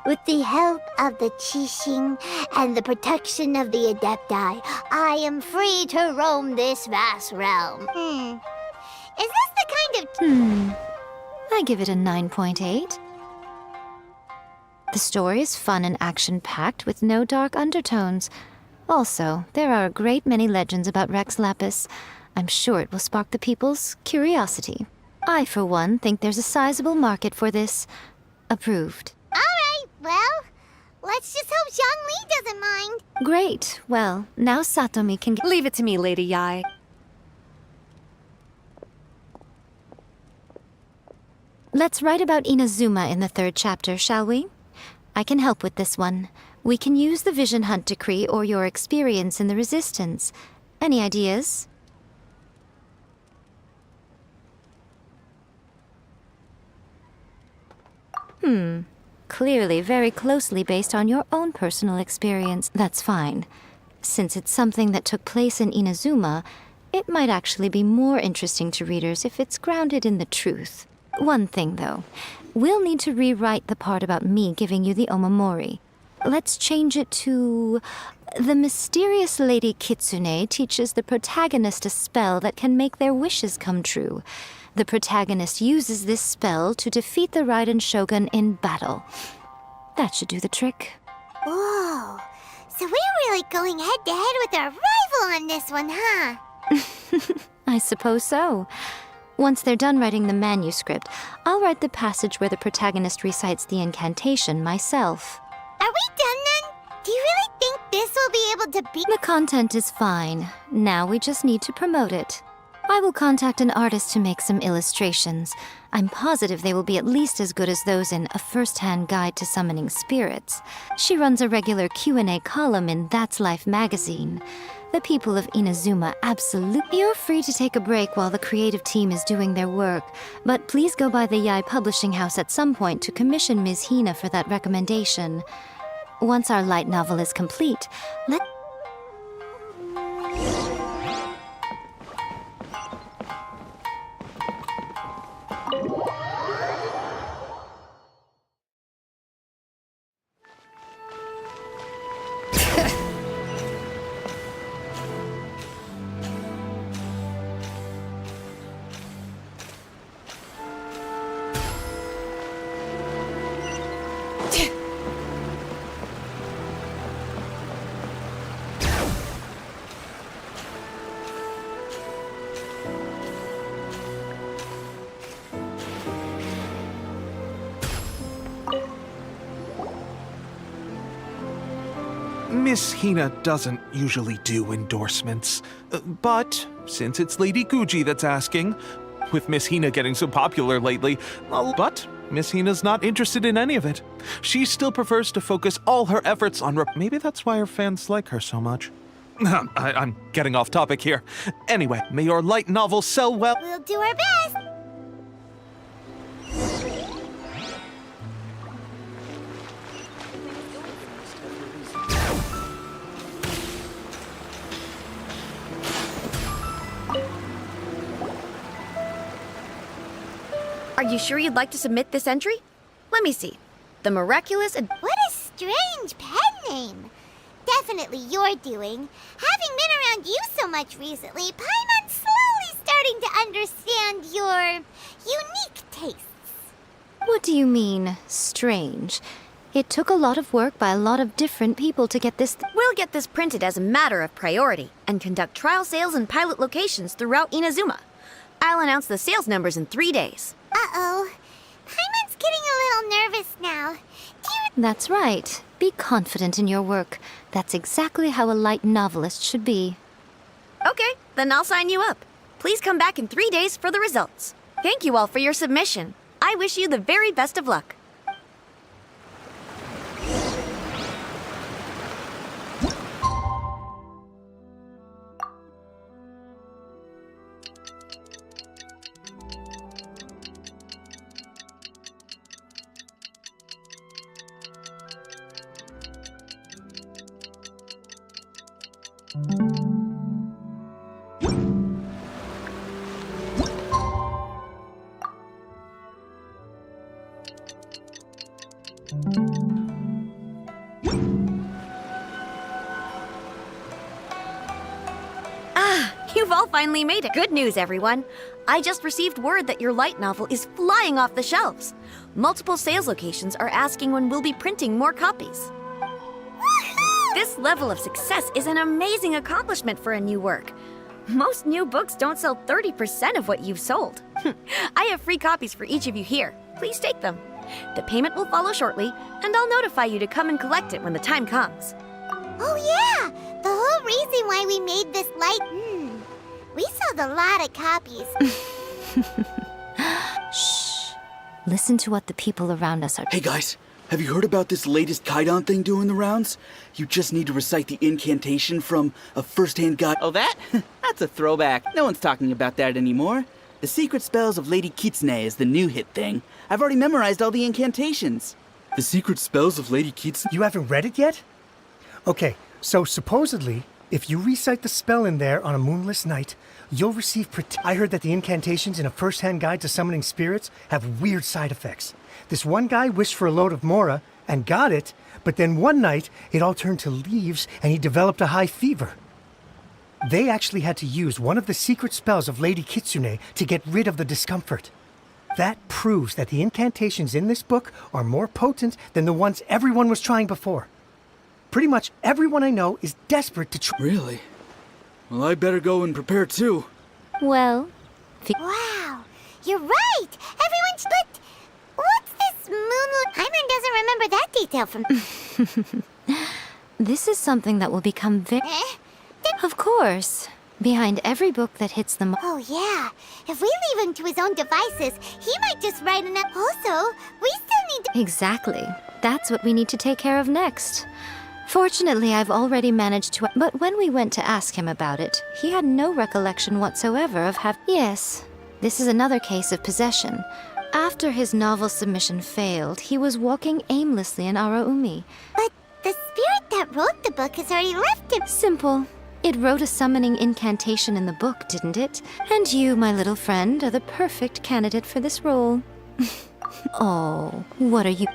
With the help of the Qixing and the protection of the Adepti, I am free to roam this vast realm. Is this the kind of... I give it a 9.8. The story is fun and action-packed with no dark undertones. Also, there are a great many legends about Rex Lapis. I'm sure it will spark the people's curiosity. I, for one, think there's a sizable market for this. Approved. Well, let's just hope Zhongli doesn't mind. Great. Well, now Satomi can get... Leave it to me, Lady Yai. Let's write about Inazuma in the 3rd chapter, shall we? I can help with this one. We can use the Vision Hunt Decree or your experience in the Resistance. Any ideas? Clearly very closely based on your own personal experience. That's fine. Since it's something that took place in Inazuma, it might actually be more interesting to readers if it's grounded in the truth. One thing, though. We'll need to rewrite the part about me giving you the omamori. Let's change it to... The mysterious Lady Kitsune teaches the protagonist a spell that can make their wishes come true. The protagonist uses this spell to defeat the Raiden Shogun in battle. That should do the trick. Whoa. So we're really going head-to-head with our rival on this one, huh? I suppose so. Once they're done writing the manuscript, I'll write the passage where the protagonist recites the incantation myself. Are we done then? Do you really think this will be able to beat... The content is fine. Now we just need to promote it. I will contact an artist to make some illustrations. I'm positive they will be at least as good as those in A First-Hand Guide to Summoning Spirits. She runs a regular Q&A column in That's Life magazine. The people of Inazuma absolutely... You're free to take a break while the creative team is doing their work, but please go by the Yae Publishing House at some point to commission Ms. Hina for that recommendation. Once our light novel is complete, let... Miss Hina doesn't usually do endorsements, but since it's Lady Guji that's asking, with Miss Hina getting so popular lately, but Miss Hina's not interested in any of it. She still prefers to focus all her efforts on maybe that's why her fans like her so much. I'm getting off topic here. Anyway, may your light novel sell well. We'll do our best. Are you sure you'd like to submit this entry? Let me see. The Miraculous... What a strange pen name. Definitely your doing. Having been around you so much recently, Paimon's slowly starting to understand your unique tastes. What do you mean, strange? It took a lot of work by a lot of different people to get this... We'll get this printed as a matter of priority and conduct trial sales in pilot locations throughout Inazuma. I'll announce the sales numbers in 3 days. Uh-oh. Paimon's getting a little nervous now. That's right. Be confident in your work. That's exactly how a light novelist should be. Okay, then I'll sign you up. Please come back in 3 days for the results. Thank you all for your submission. I wish you the very best of luck. You've all finally made it. Good news, everyone. I just received word that your light novel is flying off the shelves. Multiple sales locations are asking when we'll be printing more copies. This level of success is an amazing accomplishment for a new work. Most new books don't sell 30% of what you've sold. I have free copies for each of you here. Please take them. The payment will follow shortly, and I'll notify you to come and collect it when the time comes. Oh yeah! The whole reason why we made this light... We sold a lot of copies. Shh. Listen to what the people around us are... Hey guys, have you heard about this latest Kaidan thing doing the rounds? You just need to recite the incantation from A First-Hand Guide... Oh, that? That's a throwback. No one's talking about that anymore. The Secret Spells of Lady Kitsune is the new hit thing. I've already memorized all the incantations. The Secret Spells of Lady Kitsune? You haven't read it yet? Okay, so supposedly, if you recite the spell in there on a moonless night, you'll receive I heard that the incantations in A First-Hand Guide to Summoning Spirits have weird side effects. This one guy wished for a load of Mora and got it, But then one night, it all turned to leaves and he developed a high fever. They actually had to use one of the secret spells of Lady Kitsune to get rid of the discomfort. That proves that the incantations in this book are more potent than the ones everyone was trying before. Pretty much everyone I know is desperate to try. Really? Well, I better go and prepare too. Well, Wow, you're right! Everyone's but what's this moonlight? Hyman doesn't remember that detail from. this is something that will become very. Of course. Behind every book that hits the Oh yeah, if we leave him to his own devices, he might just write an. Also, we still need to. Exactly. That's what we need to take care of next. Fortunately, I've already managed to. But when we went to ask him about it, he had no recollection whatsoever of Yes, this is another case of possession. After his novel submission failed, he was walking aimlessly in Araumi. But the spirit that wrote the book has already left him. Simple. It wrote a summoning incantation in the book, didn't it? And you, my little friend, are the perfect candidate for this role. Oh, what are you...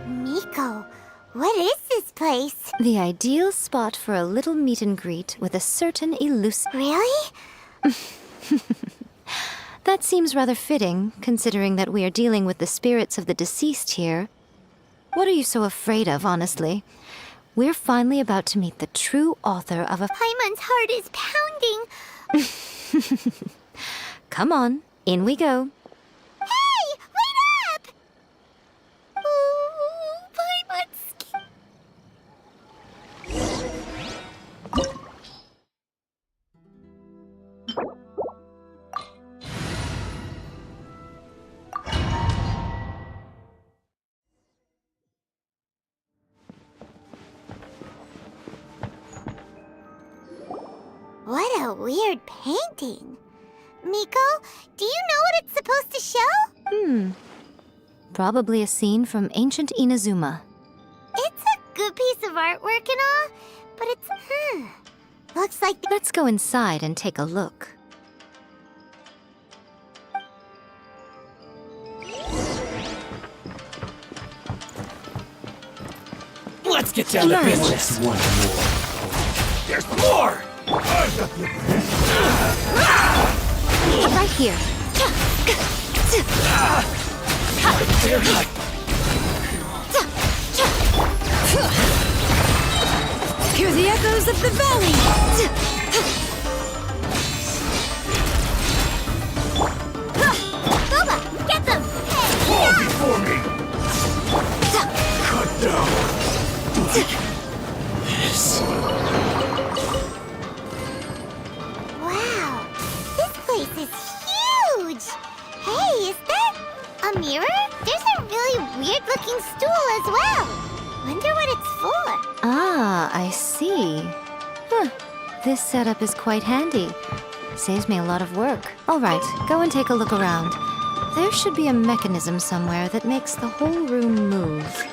Miko, what is this place? The ideal spot for a little meet and greet with a certain elusive... Really? That seems rather fitting, considering that we are dealing with the spirits of the deceased here. What are you so afraid of, honestly? We're finally about to meet the true author of a... Hyman's heart is pounding. Come on, in we go. Hey, wait up! Oh, Hyman's skin. What a weird painting. Miko, do you know what it's supposed to show? Probably a scene from ancient Inazuma. It's a good piece of artwork and all, but it's, looks like... Let's go inside and take a look. Let's get down to business. One more. There's more! Right here. Hear the echoes of the valley! Boba, get them! Fall before me! Cut down! This. Wow, this place is huge! Hey, is that a mirror? There's a really weird-looking stool as well. Wonder what it's for. Ah, I see. This setup is quite handy. Saves me a lot of work. All right, go and take a look around. There should be a mechanism somewhere that makes the whole room move.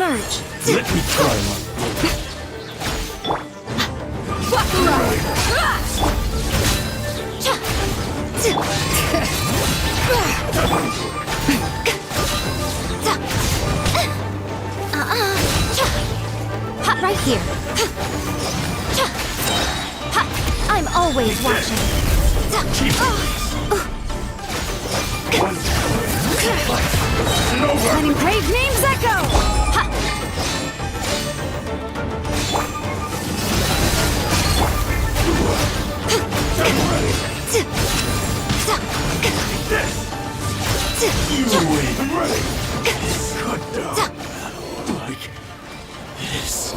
emerge. Let me try Right here. I'm always watching. An engraved names echo! You ain't ready. Cut down battle like this.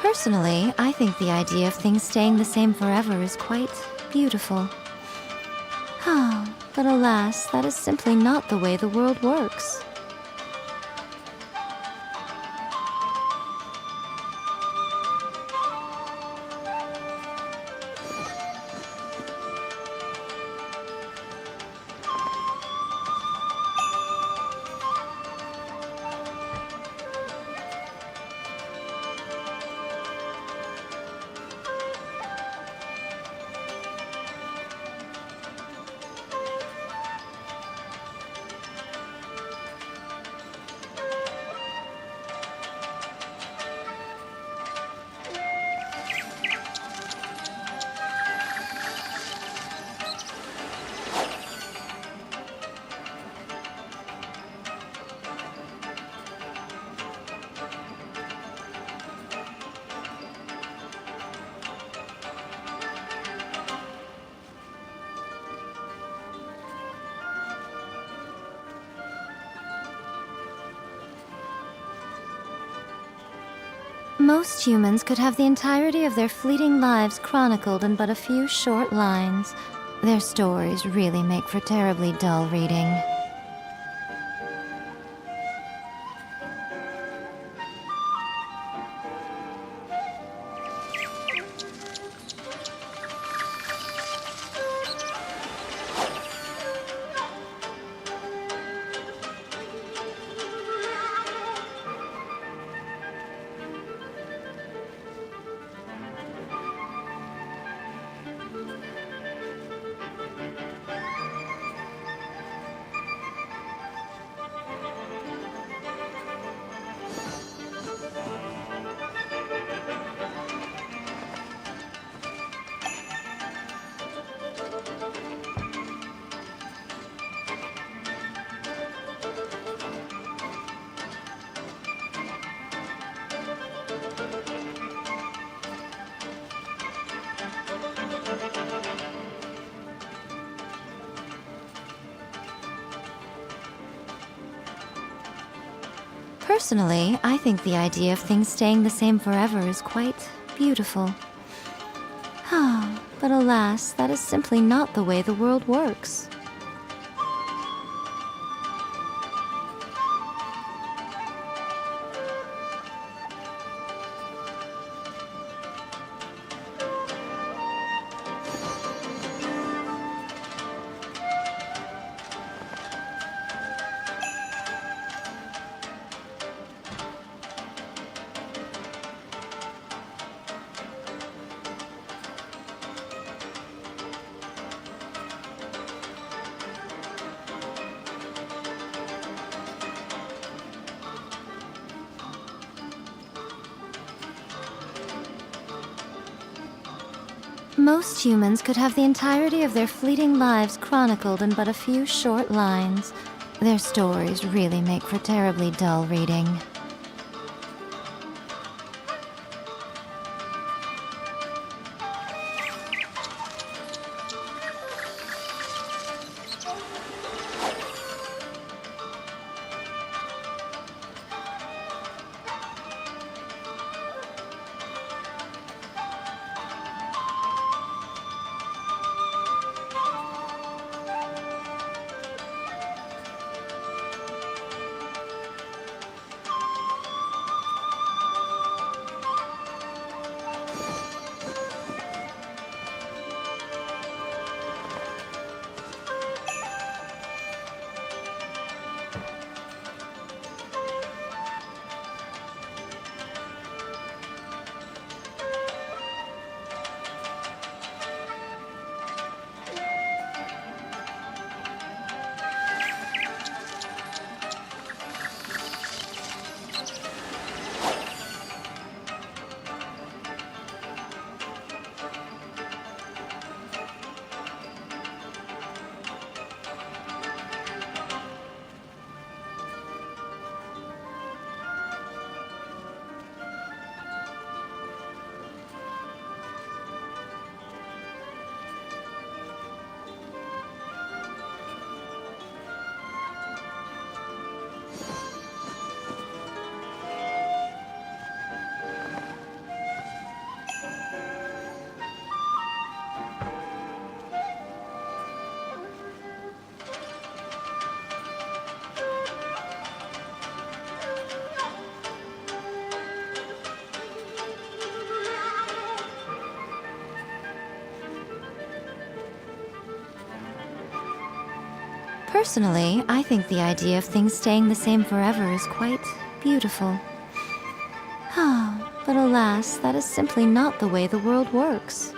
Personally, I think the idea of things staying the same forever is quite beautiful. But alas, that is simply not the way the world works. Most humans could have the entirety of their fleeting lives chronicled in but a few short lines. Their stories really make for terribly dull reading. Personally, I think the idea of things staying the same forever is quite beautiful. But alas, that is simply not the way the world works. Most humans could have the entirety of their fleeting lives chronicled in but a few short lines. Their stories really make for terribly dull reading. Personally, I think the idea of things staying the same forever is quite beautiful. But alas, that is simply not the way the world works.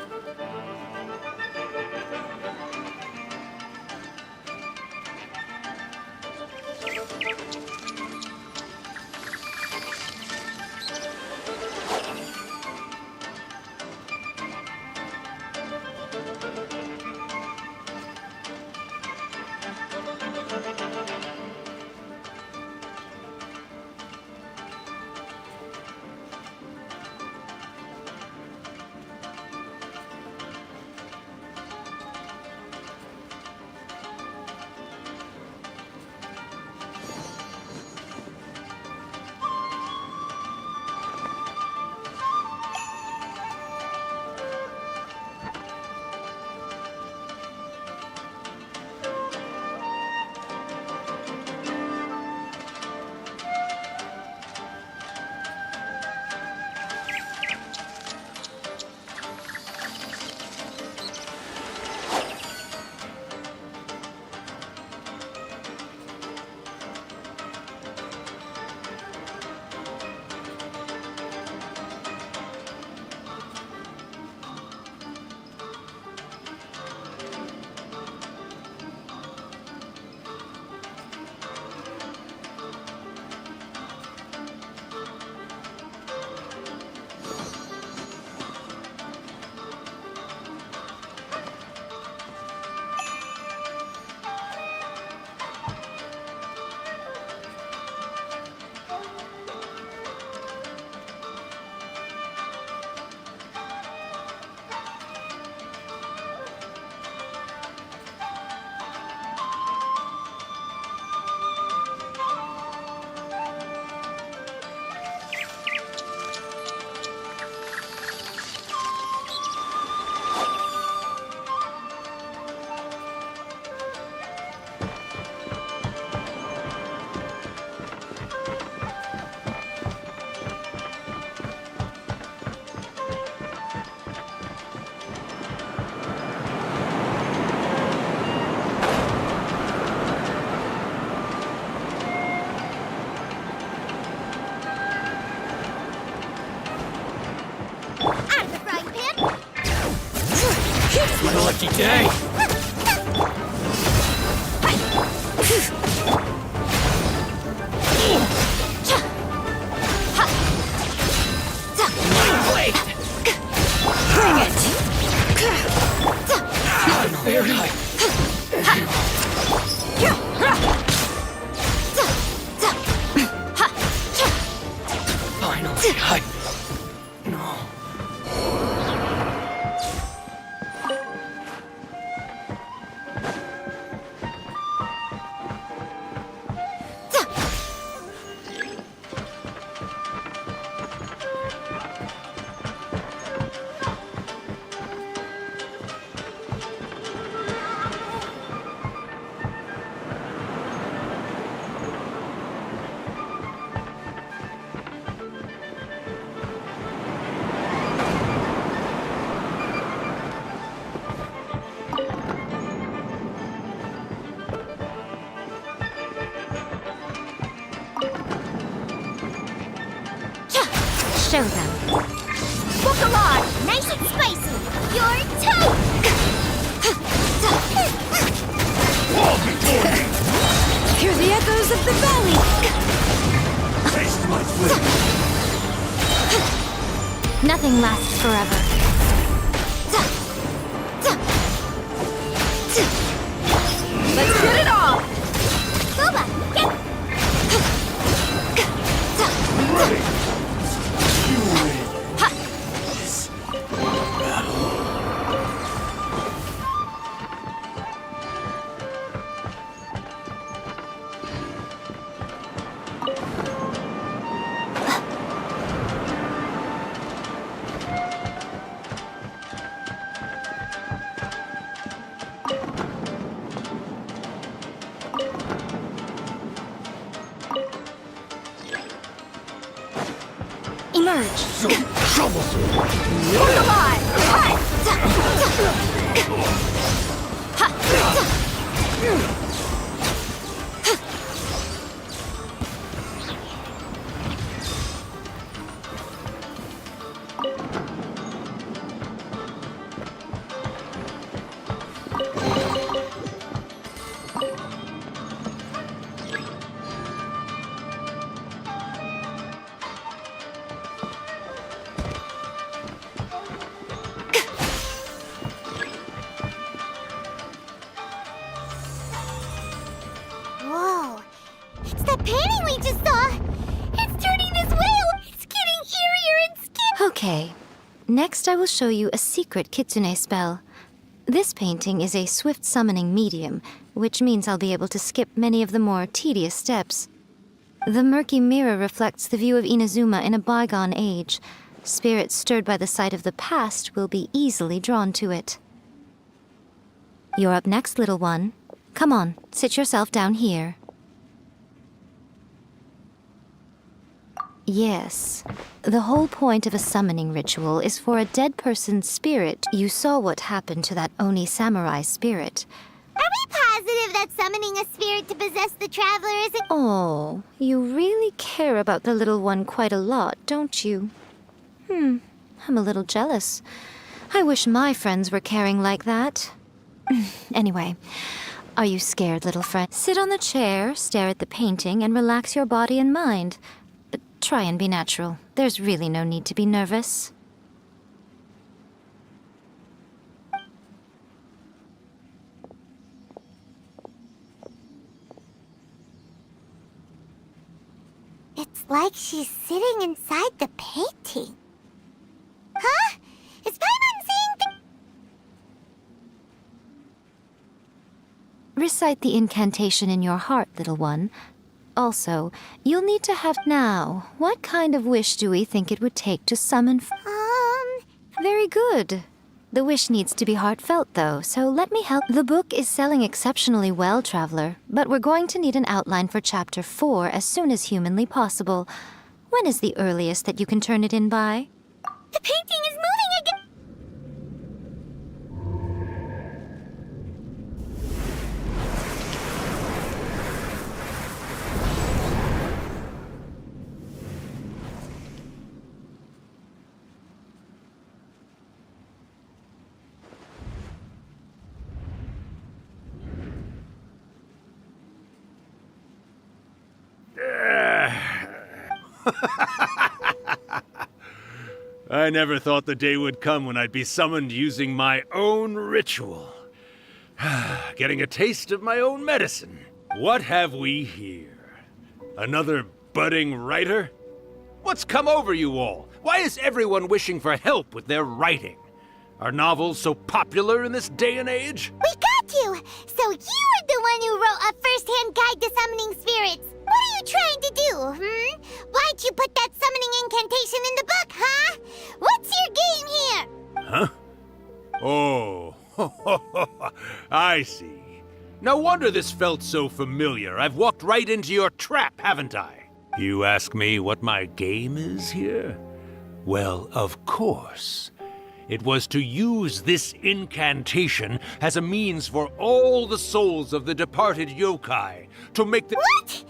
My lucky day! Bring it! Finally, no. Show them. Book a lot, nice and spicy. You're two. Hear the echoes of the valley. Taste my flame. Nothing lasts forever. Let's get it on! Booba, get... Ready! Emerge. So troublesome. Book a lot. Whoa, it's that painting we just saw. It's turning this way. It's getting eerier and scarier. Okay. Next, I will show you a secret kitsune spell. This painting is a swift summoning medium, which means I'll be able to skip many of the more tedious steps. The murky mirror reflects the view of Inazuma in a bygone age. Spirits stirred by the sight of the past will be easily drawn to it. You're up next, little one. Come on, sit yourself down here. Yes. The whole point of a summoning ritual is for a dead person's spirit. You saw what happened to that Oni samurai spirit. Are we positive that summoning a spirit to possess the traveler isn't... Oh, you really care about the little one quite a lot, don't you? I'm a little jealous. I wish my friends were caring like that. Anyway, are you scared, little friend? Sit on the chair, stare at the painting, and relax your body and mind. But try and be natural. There's really no need to be nervous. It's like she's sitting inside the painting. Huh? Is Paimon seeing the... Recite the incantation in your heart, little one. Also, you'll need to have... Now, what kind of wish do we think it would take to summon... Very good. The wish needs to be heartfelt, though, so let me help. The book is selling exceptionally well, Traveler, but we're going to need an outline for Chapter 4 as soon as humanly possible. When is the earliest that you can turn it in by? The painting is moving again! I never thought the day would come when I'd be summoned using my own ritual. Getting a taste of my own medicine. What have we here? Another budding writer? What's come over you all? Why is everyone wishing for help with their writing? Are novels so popular in this day and age? We got you! So you are the one who wrote a first-hand guide to summoning spirits. What are you trying to do, Why'd you put that summoning incantation in the book, huh? What's your game here? Huh? Oh, I see. No wonder this felt so familiar. I've walked right into your trap, haven't I? You ask me what my game is here? Well, of course. It was to use this incantation as a means for all the souls of the departed yokai to make the— What?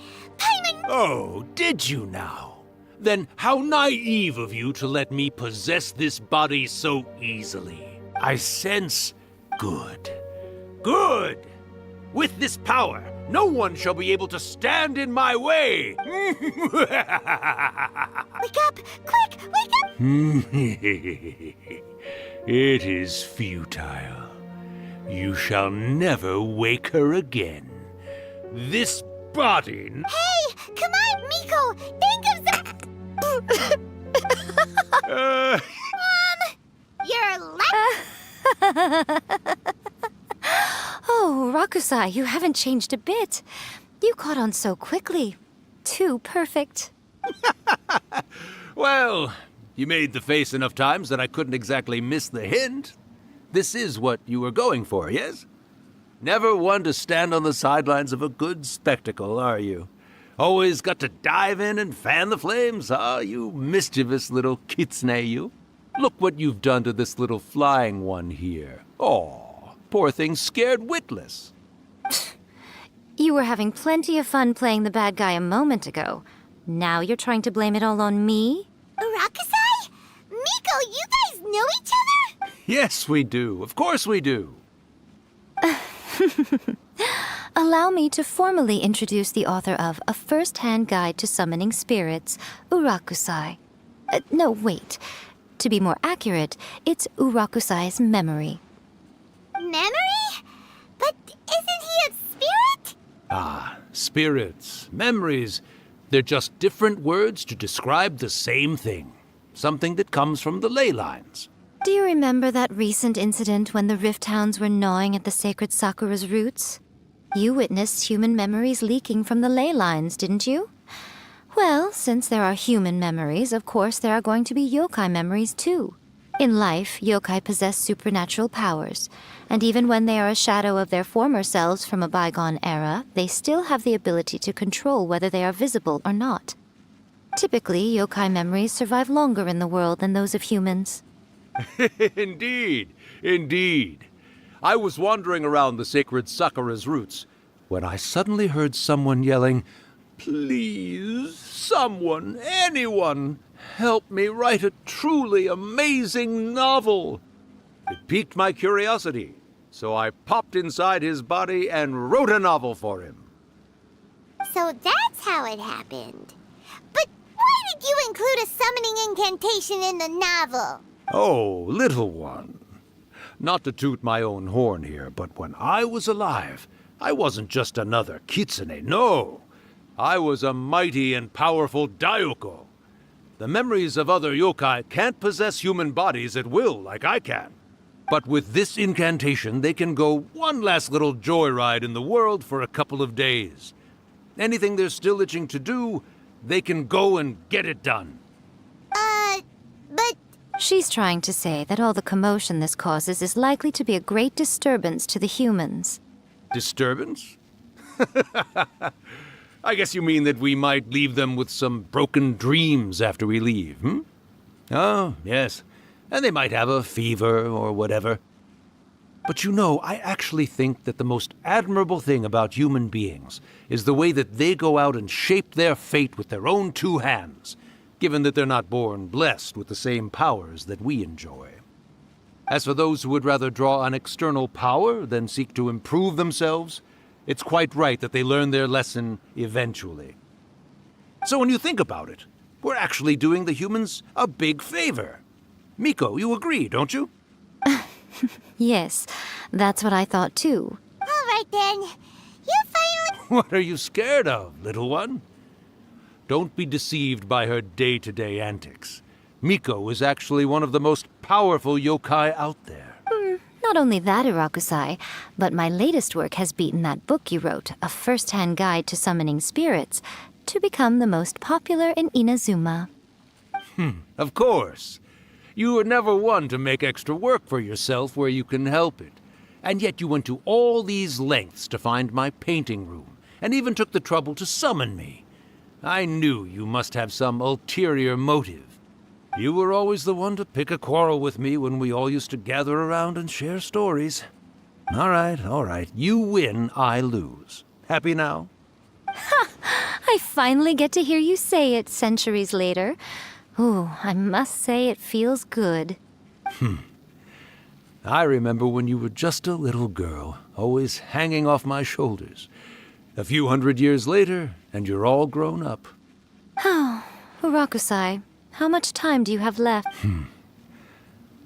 Oh, did you now? Then how naive of you to let me possess this body so easily. I sense good. Good! With this power, no one shall be able to stand in my way! Wake up! Quick, wake up! It is futile. You shall never wake her again. This body— Hey! Come on, Miko! Think of some— You're Oh, Rakusai, you haven't changed a bit. You caught on so quickly. Too perfect. Well, you made the face enough times that I couldn't exactly miss the hint. This is what you were going for, yes? Never one to stand on the sidelines of a good spectacle, are you? Always got to dive in and fan the flames, huh? You mischievous little kitsune, you. Look what you've done to this little flying one here. Aw, poor thing scared witless. You were having plenty of fun playing the bad guy a moment ago. Now you're trying to blame it all on me? Rakusai? Miko, you guys know each other? Yes, we do. Of course we do. Allow me to formally introduce the author of A First-Hand Guide to Summoning Spirits, Urakusai. No, wait. To be more accurate, it's Urakusai's memory. Memory? But isn't he a spirit? Ah, spirits, memories. They're just different words to describe the same thing. Something that comes from the ley lines. Do you remember that recent incident when the Rift Hounds were gnawing at the sacred Sakura's roots? You witnessed human memories leaking from the ley lines, didn't you? Well, since there are human memories, of course there are going to be yokai memories too. In life, yokai possess supernatural powers, and even when they are a shadow of their former selves from a bygone era, they still have the ability to control whether they are visible or not. Typically, yokai memories survive longer in the world than those of humans. Indeed, indeed. I was wandering around the sacred Sakura's roots when I suddenly heard someone yelling, "Please, someone, anyone, help me write a truly amazing novel." It piqued my curiosity, so I popped inside his body and wrote a novel for him. So that's how it happened. But why did you include a summoning incantation in the novel? Oh, little one. Not to toot my own horn here, but when I was alive, I wasn't just another kitsune, no. I was a mighty and powerful daiyoko. The memories of other yokai can't possess human bodies at will like I can. But with this incantation, they can go one last little joyride in the world for a couple of days. Anything they're still itching to do, they can go and get it done. But... She's trying to say that all the commotion this causes is likely to be a great disturbance to the humans. Disturbance? I guess you mean that we might leave them with some broken dreams after we leave, hmm? Oh, yes. And they might have a fever or whatever. But you know, I actually think that the most admirable thing about human beings is the way that they go out and shape their fate with their own two hands, given that they're not born blessed with the same powers that we enjoy. As for those who would rather draw on external power than seek to improve themselves, it's quite right that they learn their lesson eventually. So when you think about it, we're actually doing the humans a big favor. Miko, you agree, don't you? Yes, That's what I thought too. All right then. You finally... What are you scared of, little one? Don't be deceived by her day-to-day antics. Miko is actually one of the most powerful yokai out there. Not only that, Irakusai, but my latest work has beaten that book you wrote, A First-Hand Guide to Summoning Spirits, to become the most popular in Inazuma. Of course. You were never one to make extra work for yourself where you can help it. And yet you went to all these lengths to find my painting room, and even took the trouble to summon me. I knew you must have some ulterior motive. You were always the one to pick a quarrel with me when we all used to gather around and share stories. All right. You win, I lose. Happy now? I finally get to hear you say it centuries later. Ooh, I must say it feels good. I remember when you were just a little girl, always hanging off my shoulders. A few hundred years later, and you're all grown up. Oh, Urakusai, how much time do you have left?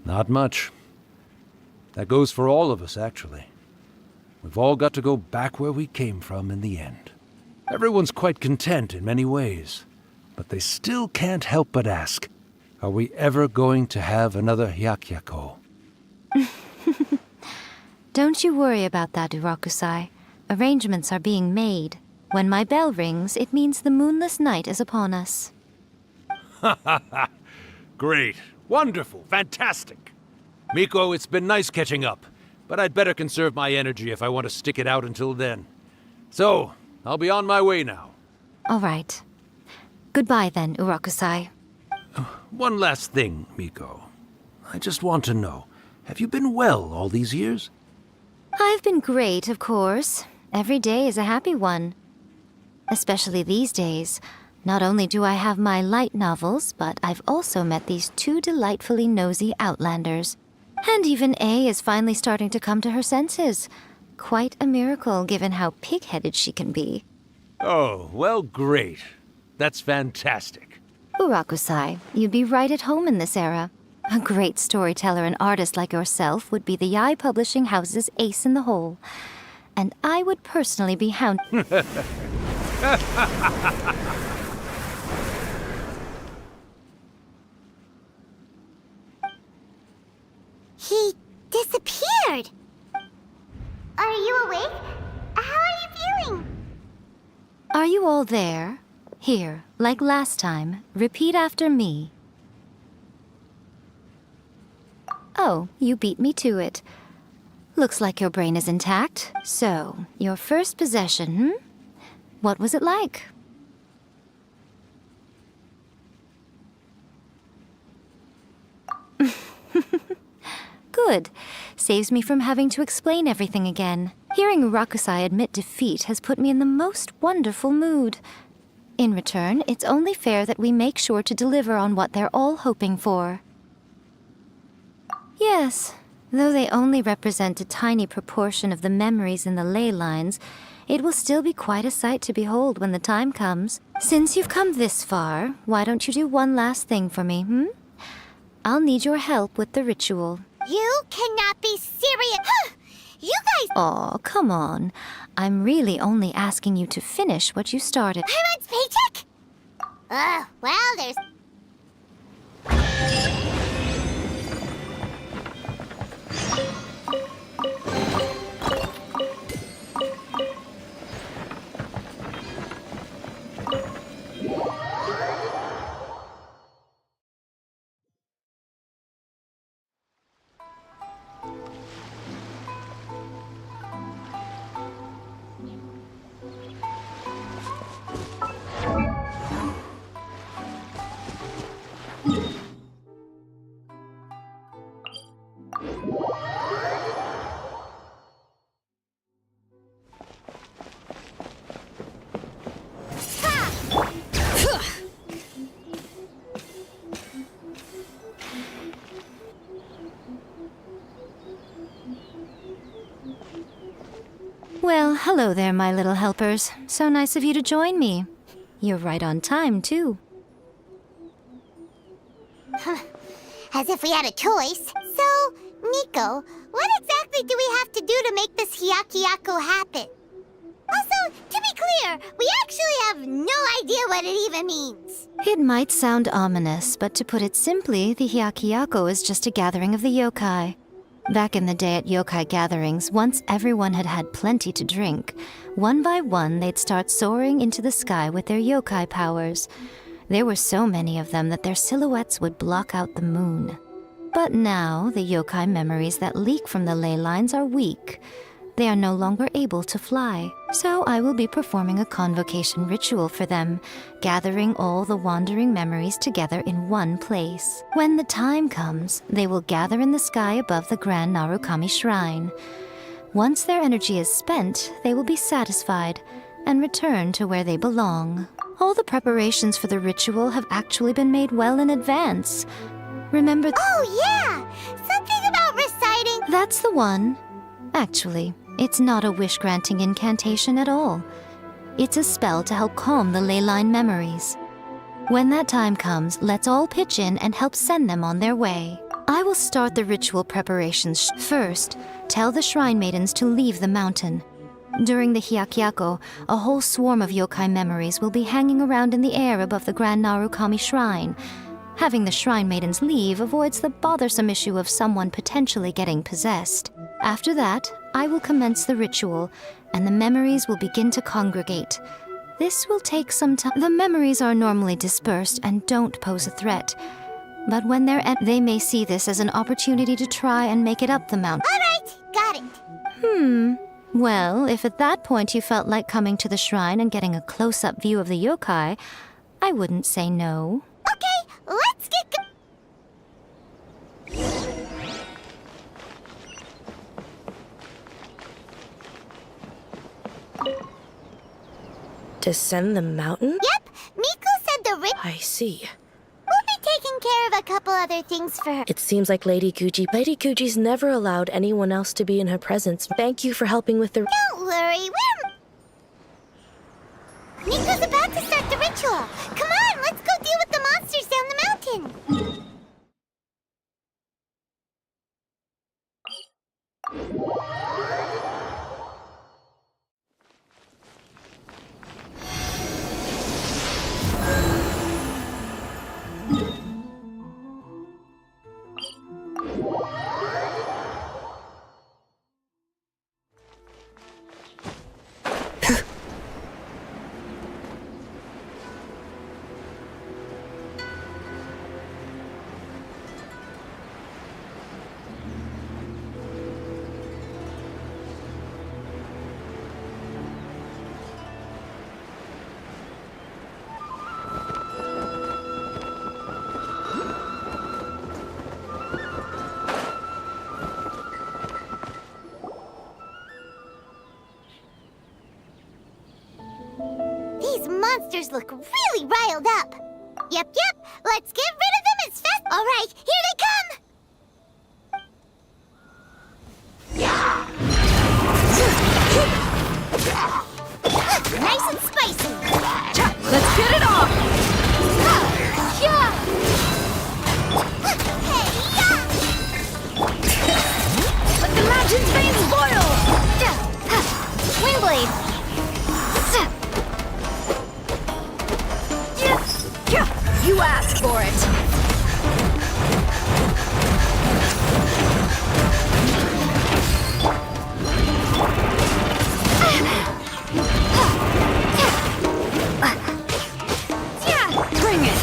Not much. That goes for all of us, actually. We've all got to go back where we came from in the end. Everyone's quite content in many ways, but they still can't help but ask, are we ever going to have another Hyakyako? Don't you worry about that, Urakusai. Arrangements are being made. When my bell rings, it means the moonless night is upon us. Great. Wonderful. Fantastic. Miko, it's been nice catching up, but I'd better conserve my energy if I want to stick it out until then. So, I'll be on my way now. All right. Goodbye then, Urakusai. One last thing, Miko. I just want to know, have you been well all these years? I've been great, of course. Every day is a happy one. Especially these days. Not only do I have my light novels, but I've also met these two delightfully nosy outlanders. And even A is finally starting to come to her senses. Quite a miracle, given how pig-headed she can be. Oh, well, great. That's fantastic. Urakusai, you'd be right at home in this era. A great storyteller and artist like yourself would be the Yae Publishing House's ace in the hole. And I would personally be hound... He disappeared. Are you awake? How are you feeling? Are you all there? Here, like last time, repeat after me. Oh, you beat me to it. Looks like your brain is intact. So, your first possession, What was it like? Good. Saves me from having to explain everything again. Hearing Urakusai admit defeat has put me in the most wonderful mood. In return, it's only fair that we make sure to deliver on what they're all hoping for. Yes, though they only represent a tiny proportion of the memories in the ley lines, it will still be quite a sight to behold when the time comes. Since you've come this far, why don't you do one last thing for me, I'll need your help with the ritual. You cannot be serious. You guys... Aw, come on. I'm really only asking you to finish what you started. Pirate's paycheck? Well, there's... Well, hello there, my little helpers. So nice of you to join me. You're right on time, too. As if we had a choice. So, Miko, what exactly exactly do we have to do to make this Hyakyako happen? Also, to be clear, we actually have no idea what it even means. It might sound ominous, but to put it simply, the Hyakyako is just a gathering of the yokai. Back in the day at yokai gatherings, once everyone had had plenty to drink, one by one they'd start soaring into the sky with their yokai powers. There were so many of them that their silhouettes would block out the moon. But now, the yokai memories that leak from the ley lines are weak. They are no longer able to fly, so I will be performing a convocation ritual for them, gathering all the wandering memories together in one place. When the time comes, they will gather in the sky above the Grand Narukami Shrine. Once their energy is spent, they will be satisfied and return to where they belong. All the preparations for the ritual have actually been made well in advance. Remember— Oh yeah! Something about reciting— That's the one. Actually, it's not a wish-granting incantation at all. It's a spell to help calm the ley line memories. When that time comes, let's all pitch in and help send them on their way. I will start the ritual preparations. First, tell the shrine maidens to leave the mountain. During the Hyakyako, a whole swarm of yokai memories will be hanging around in the air above the Grand Narukami Shrine. Having the shrine maidens leave avoids the bothersome issue of someone potentially getting possessed. After that, I will commence the ritual, and the memories will begin to congregate. This will take some time. The memories are normally dispersed and don't pose a threat. But when they may see this as an opportunity to try and make it up the mountain. All right, got it. Well, if at that point you felt like coming to the shrine and getting a close-up view of the yokai, I wouldn't say no. Okay, let's get Descend the mountain? Yep, Miku said the I see. We'll be taking care of a couple other things for her. It seems like Lady Guji's never allowed anyone else to be in her presence. Thank you for helping with the— Don't worry, Miku's about to start the ritual. Come on, let's go deal with the monsters down the mountain. Monsters look really riled up. Yep, let's get rid of them as fast— All right, here they come! Nice and spicy! Let's get it off! Let the mountain's veins boil! Windblade! You asked for it! Bring it!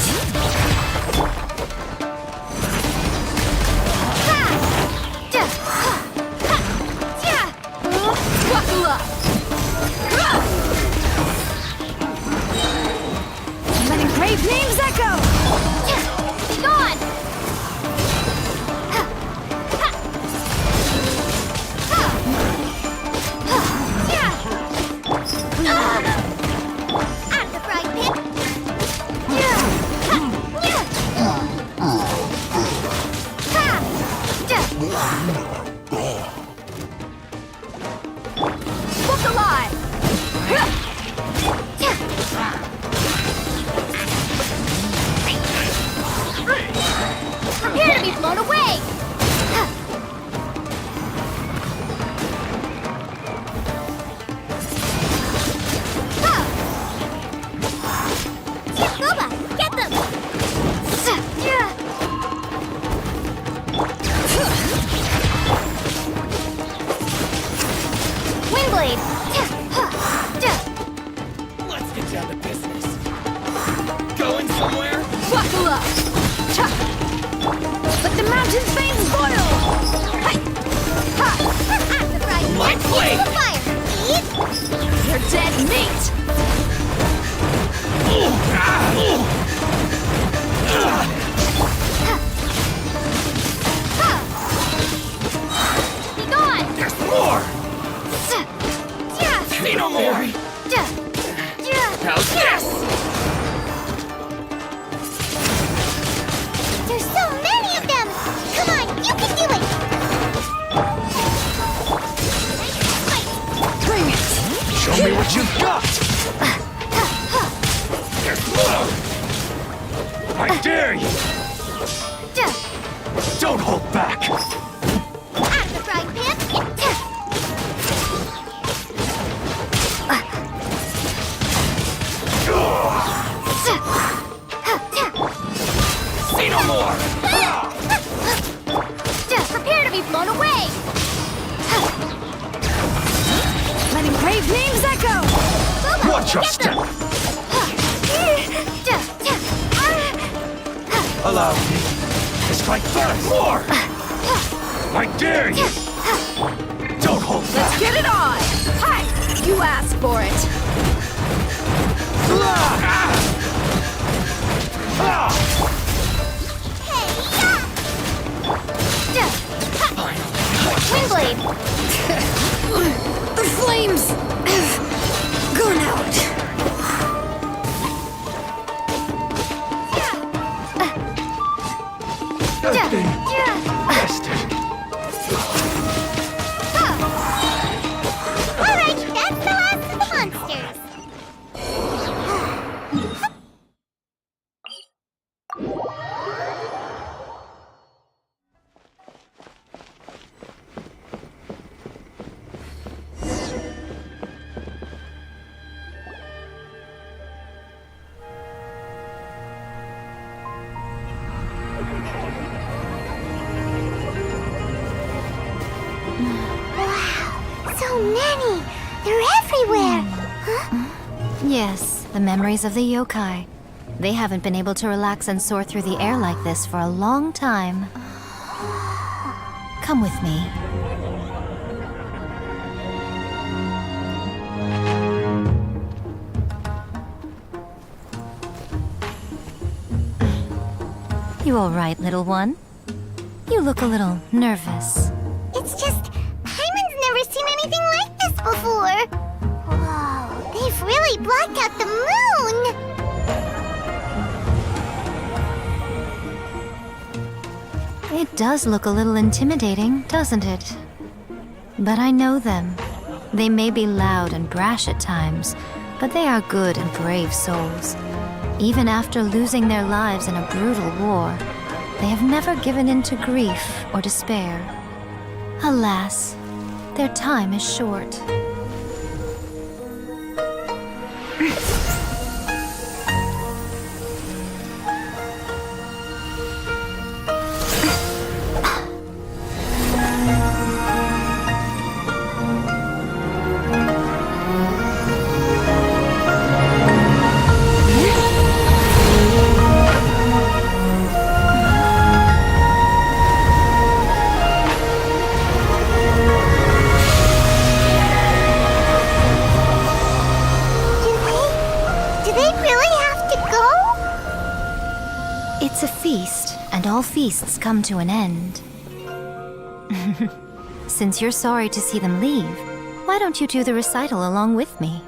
Buckle up! Letting brave names echo! Vengeance Bane's boil! My blade! You're dead meat! Be gone! There's more! Say no more! How's this? There's so many of them! Come on, you can do it! Bring it! Show me what you've got! There's more! I dare you! Don't hold back! Out of the frying pan! Say no more! Prepare to be blown away! Letting brave names echo! Watch your step! Allow me to strike first! More! I dare you! Don't hold back! Let's get it on! Hi! You asked for it! Windblade! The flames have gone out. That thing rested. Alright, that's the last of the monsters! So many! They're everywhere! Huh? Yes, the memories of the yokai. They haven't been able to relax and soar through the air like this for a long time. Come with me. You all right, little one? You look a little nervous. It's just, Hyman's never seen anything like this before! Whoa, they've really blocked out the moon! It does look a little intimidating, doesn't it? But I know them. They may be loud and brash at times, but they are good and brave souls. Even after losing their lives in a brutal war, they have never given in to grief or despair. Alas, their time is short. It's a feast, and all feasts come to an end. Since you're sorry to see them leave, why don't you do the recital along with me?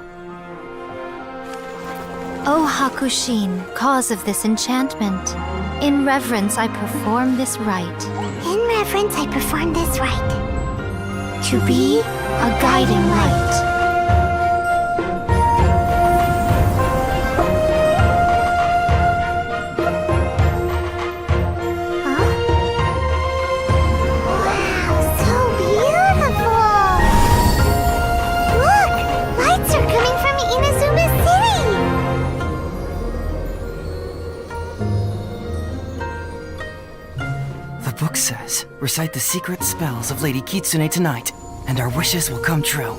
O Hakushin, cause of this enchantment, in reverence I perform this rite. In reverence I perform this rite. To be a guiding light. The book says, recite the secret spells of Lady Kitsune tonight, and our wishes will come true.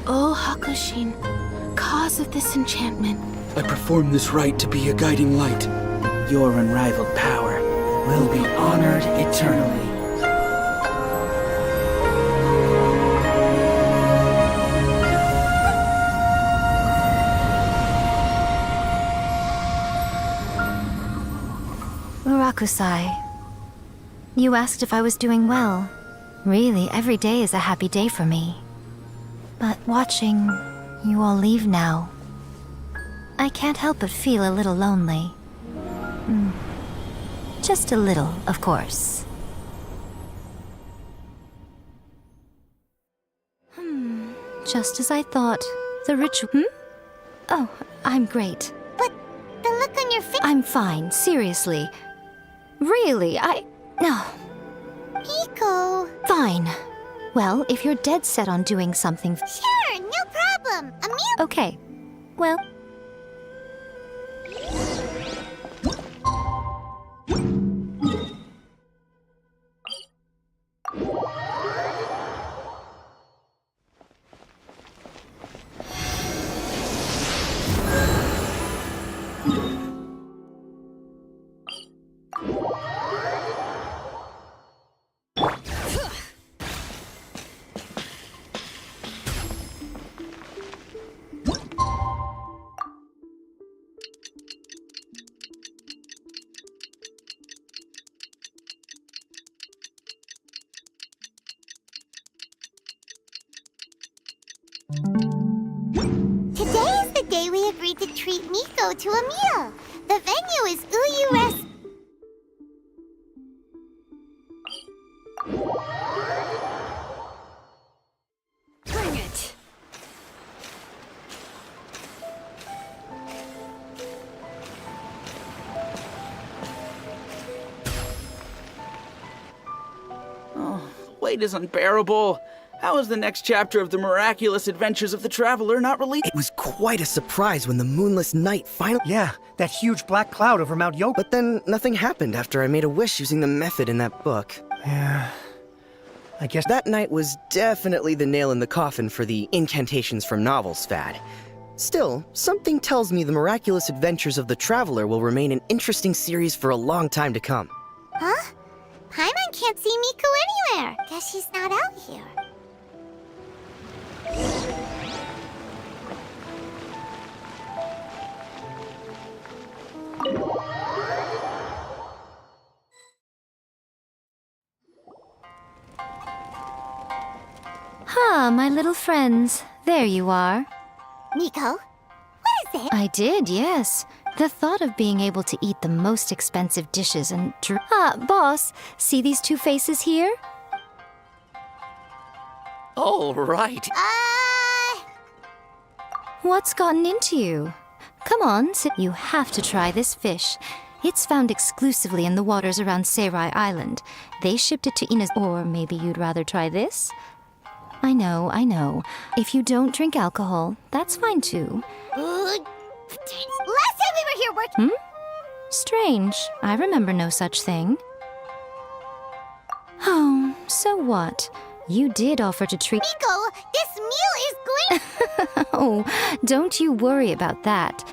O Hakushin, cause of this enchantment. I perform this rite to be a guiding light. Your unrivaled power will be honored eternally. Murakusai, you asked if I was doing well. Really, every day is a happy day for me. But watching you all leave now, I can't help but feel a little lonely. Just a little, of course. Just as I thought. The ritual. Oh, I'm great. But the look on your face. I'm fine, seriously. Really, No. Miko. Fine. Well, if you're dead set on doing something. Sure, no problem. Okay. Well. Today is the day we agreed to treat Miko to a meal. The venue is Uyu Rest. Bring it! Oh, the wait is unbearable. How is the next chapter of the miraculous adventures of the traveler not released? It was quite a surprise when the moonless night finally. Yeah, that huge black cloud over Mount Yoga. But then nothing happened after I made a wish using the method in that book. Yeah. I guess that night was definitely the nail in the coffin for the incantations from novels fad. Still, something tells me the miraculous adventures of the traveler will remain an interesting series for a long time to come. Huh? Paimon can't see Miko anywhere. Guess she's not out here. Ah, my little friends. There you are. Miko, what is it? I did, yes. The thought of being able to eat the most expensive dishes and boss, see these two faces here? All right. What's gotten into you? Come on, you have to try this fish. It's found exclusively in the waters around Seirai Island. They shipped it to Ina's, or maybe you'd rather try this? I know. If you don't drink alcohol, that's fine too. Last time we were here working. Strange. I remember no such thing. Oh, so what? You did offer to treat. Miko, this meal is going. Oh, don't you worry about that.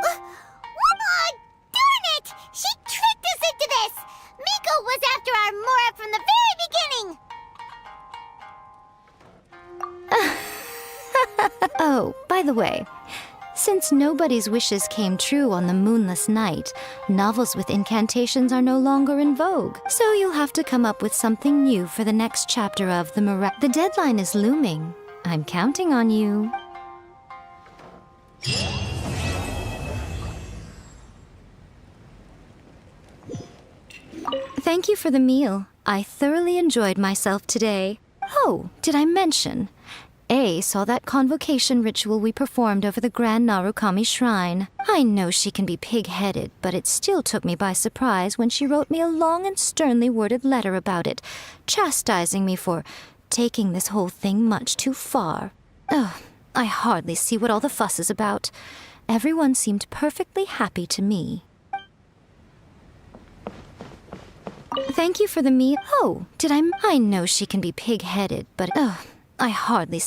Darn it! She tricked us into this! Miko was after our Mora from the very beginning! Oh, by the way, since nobody's wishes came true on the moonless night, novels with incantations are no longer in vogue. So you'll have to come up with something new for the next chapter of the The deadline is looming. I'm counting on you. Thank you for the meal. I thoroughly enjoyed myself today. Oh, did I mention? A saw that convocation ritual we performed over the Grand Narukami Shrine. I know she can be pig-headed, but it still took me by surprise when she wrote me a long and sternly worded letter about it, chastising me for taking this whole thing much too far. Ugh, I hardly see what all the fuss is about. Everyone seemed perfectly happy to me. Thank you for the meal. Oh, did I know she can be pig-headed, but I hardly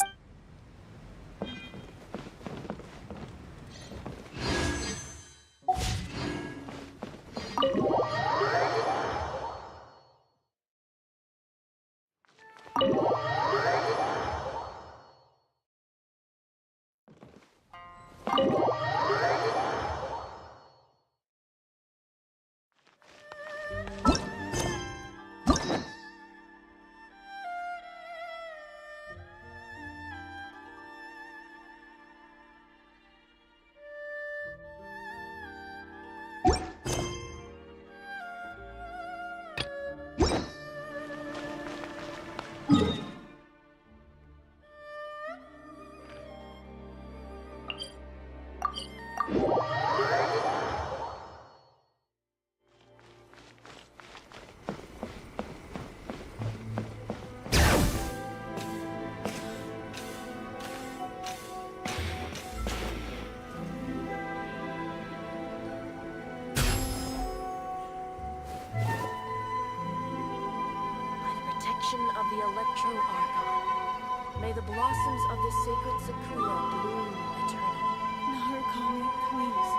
the Electro Archon. May the blossoms of the sacred Sakura bloom eternally. Narukami, please.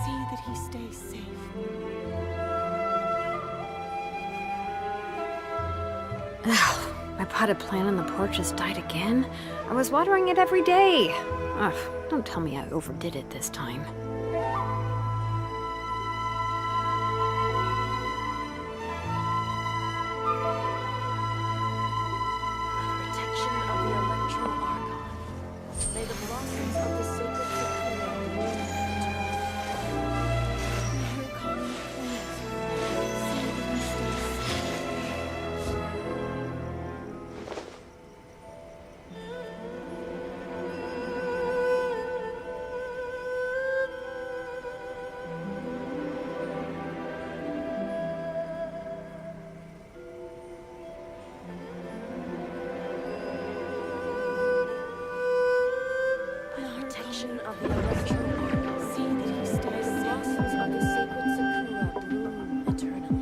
See that he stays safe. My potted plant on the porch has died again. I was watering it every day. Ugh, don't tell me I overdid it this time. Protection of the Electro Archon. May the blossoms of the sacred Sakura bloom eternally. Narukami, please. See that he stays safe. Protection of the Electro Archon. See that he stays safe. The blossoms of the sacred Sakura bloom eternally.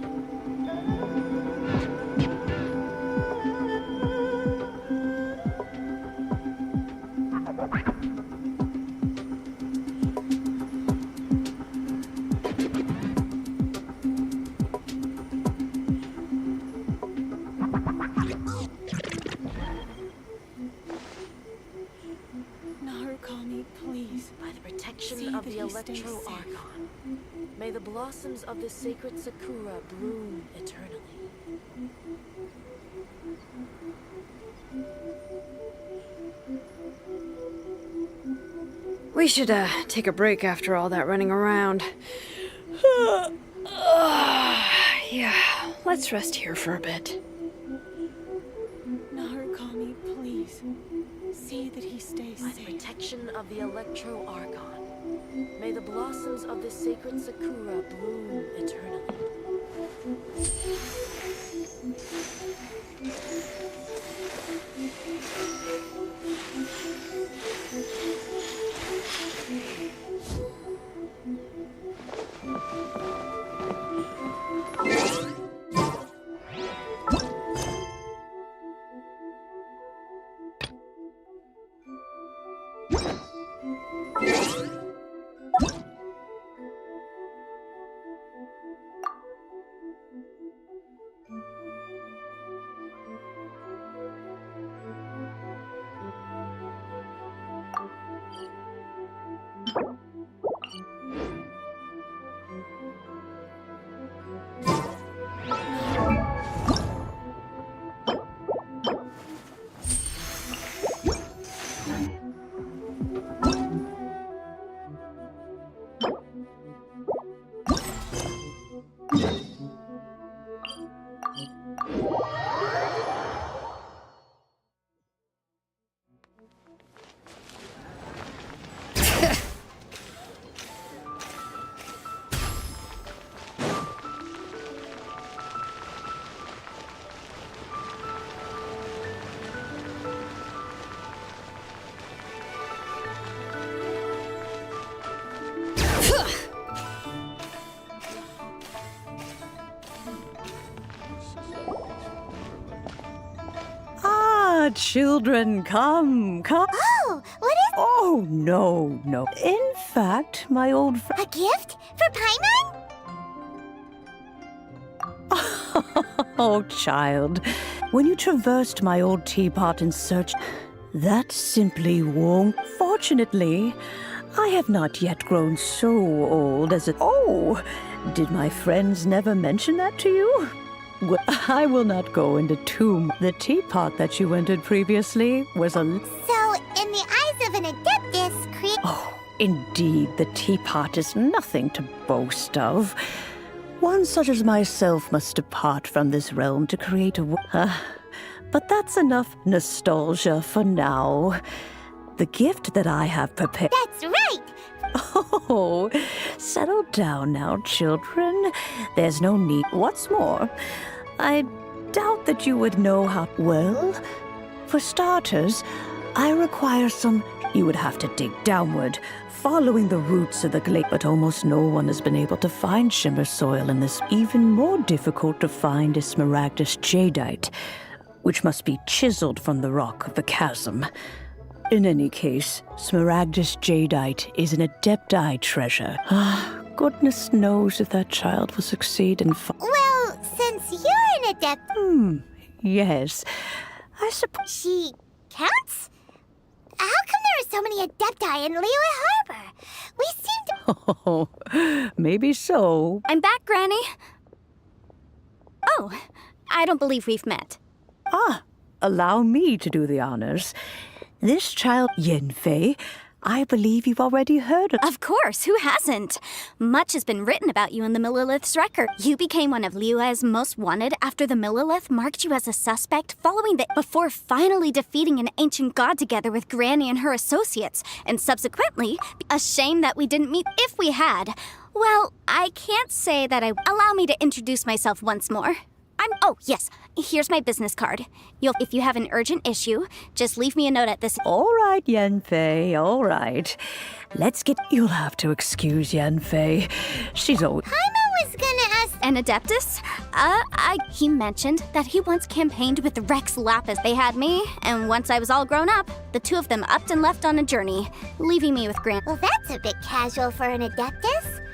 Narukami, please. By the protection See of that the he Electro stays safe. Archon, may the blossoms of the sacred Sakura bloom eternally. We should, take a break after all that running around. Yeah, let's rest here for a bit. Narukami, please. See that he stays By the safe. protection of the Electro Archon, may the blossoms of the sacred Sakura bloom eternally. Children, come. Oh, what is... Oh, no. In fact, my old friend... A gift? For Paimon? Oh, child. When you traversed my old teapot in search... That simply won't... Fortunately, I have not yet grown so old as it... Oh, did my friends never mention that to you? Well, I will not go into too... The teapot that you entered previously was a... So, in the eyes of an adeptus, Oh, indeed, the teapot is nothing to boast of. One such as myself must depart from this realm to create a... but that's enough nostalgia for now. The gift that I have prepared... That's right! Oh, settle down now, children. There's no need. What's more, I doubt that you would know how... Well, for starters, I require some... You would have to dig downward, following the roots of the glade. But almost no one has been able to find shimmer soil in this. Even more difficult to find is smaragdus jadeite. which must be chiseled from the rock of the chasm. In any case, Smaragdus Jadeite is an Adepti treasure. Goodness knows if that child will succeed in Well, since you're an adept... Yes, I suppose... She counts? How come there are so many Adepti in Liyue Harbor? We seem to... Oh, maybe so. I'm back, Granny. Oh, I don't believe we've met. Allow me to do the honors. This child, Yenfei, I believe you've already heard of. Of course, who hasn't? Much has been written about you in the Millilith's record. You became one of Liyue's most wanted after the Millilith marked you as a suspect before finally defeating an ancient god together with Granny and her associates, and subsequently, a shame that we didn't meet if we had. Well, I can't say that Allow me to introduce myself once more. Oh, yes. Here's my business card. If you have an urgent issue, just leave me a note at this... All right, Yenfei, all right. You'll have to excuse Yenfei. She's always... Paimon was gonna ask... An Adeptus? He mentioned that he once campaigned with Rex Lapis. They had me, and once I was all grown up, the two of them upped and left on a journey, leaving me with Grant. Well, that's a bit casual for an Adeptus.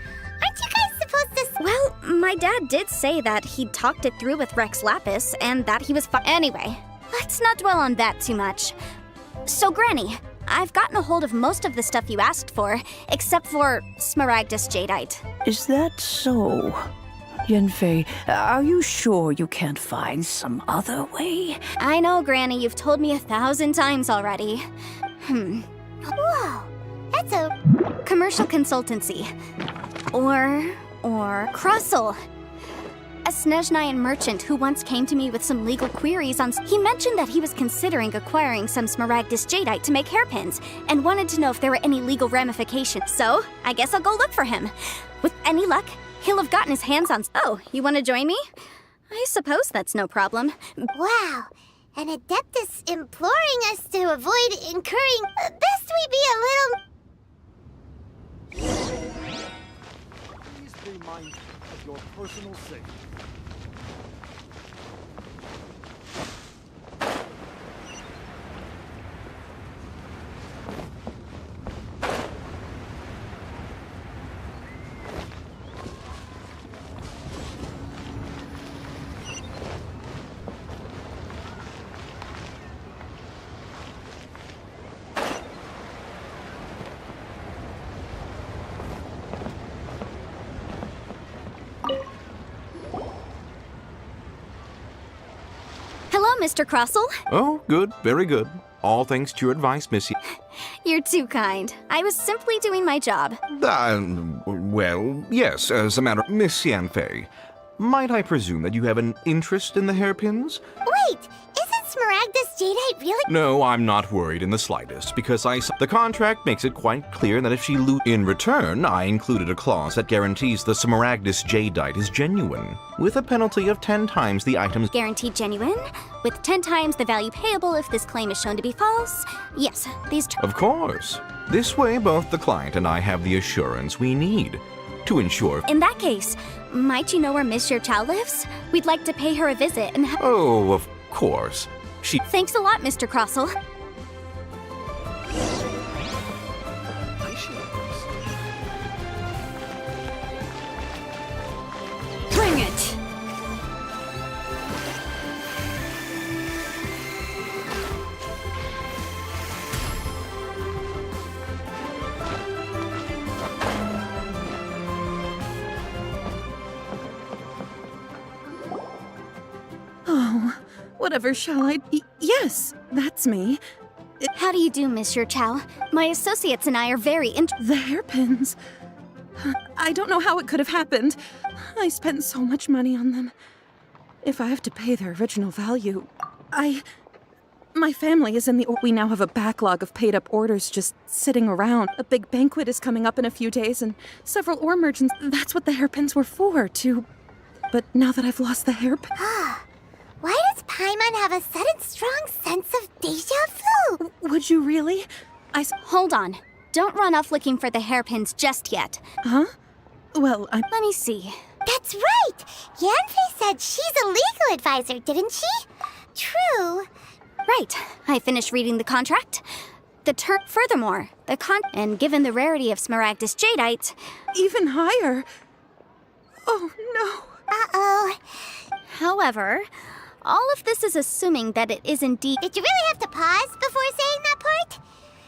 Aren't you guys supposed to... Well, my dad did say that he'd talked it through with Rex Lapis, and that he was Anyway, let's not dwell on that too much. So, Granny, I've gotten a hold of most of the stuff you asked for, except for Smaragdus Jadeite. Is that so? Yenfei, are you sure you can't find some other way? I know, Granny, you've told me 1,000 times already. Whoa, that's a... Commercial consultancy. Or Crossel. A Snezhnayan merchant who once came to me with some legal queries on... He mentioned that he was considering acquiring some Smaragdus Jadeite to make hairpins, and wanted to know if there were any legal ramifications. So, I guess I'll go look for him. With any luck, he'll have gotten his hands on... Oh, you want to join me? I suppose that's no problem. Wow, an Adeptus imploring us to avoid incurring... Best we be a little... Please be mindful of your personal safety. Mr. Crossel. Oh, good. Very good. All thanks to your advice, Missy. You're too kind. I was simply doing my job. Well, yes, as a matter... Miss Yanfei, might I presume that you have an interest in the hairpins? Wait, isn't Smaragdus Jadeite really... No, I'm not worried in the slightest, because the contract makes it quite clear that if she in return, I included a clause that guarantees the Smaragdus Jadeite is genuine, with a penalty of 10 times the item's... Guaranteed genuine? With 10 times the value payable if this claim is shown to be false? Yes, these... Of course. This way, both the client and I have the assurance we need to ensure... In that case, might you know where Miss Chow lives? We'd like to pay her a visit and... Oh, of course. Thanks a lot, Mr. Crossel. Bring it! Oh, whatever shall I... Yes, that's me. How do you do, Miss Chow? My associates and I are very The hairpins. I don't know how it could have happened. I spent so much money on them. If I have to pay their original value, My family is in the... We now have a backlog of paid-up orders just sitting around. A big banquet is coming up in a few days, and several ore merchants... That's what the hairpins were for, to... But now that I've lost the hairpin... Why does Paimon have a sudden strong sense of deja vu? Would you really? Hold on. Don't run off looking for the hairpins just yet. Huh? Well, Let me see. That's right! Yanfei said she's a legal advisor, didn't she? True. Right. I finished reading the contract. Furthermore, and given the rarity of Smaragdus Jadeite... Even higher. Oh, no. Uh-oh. However, all of this is assuming that it is indeed... Did you really have to pause before saying that part?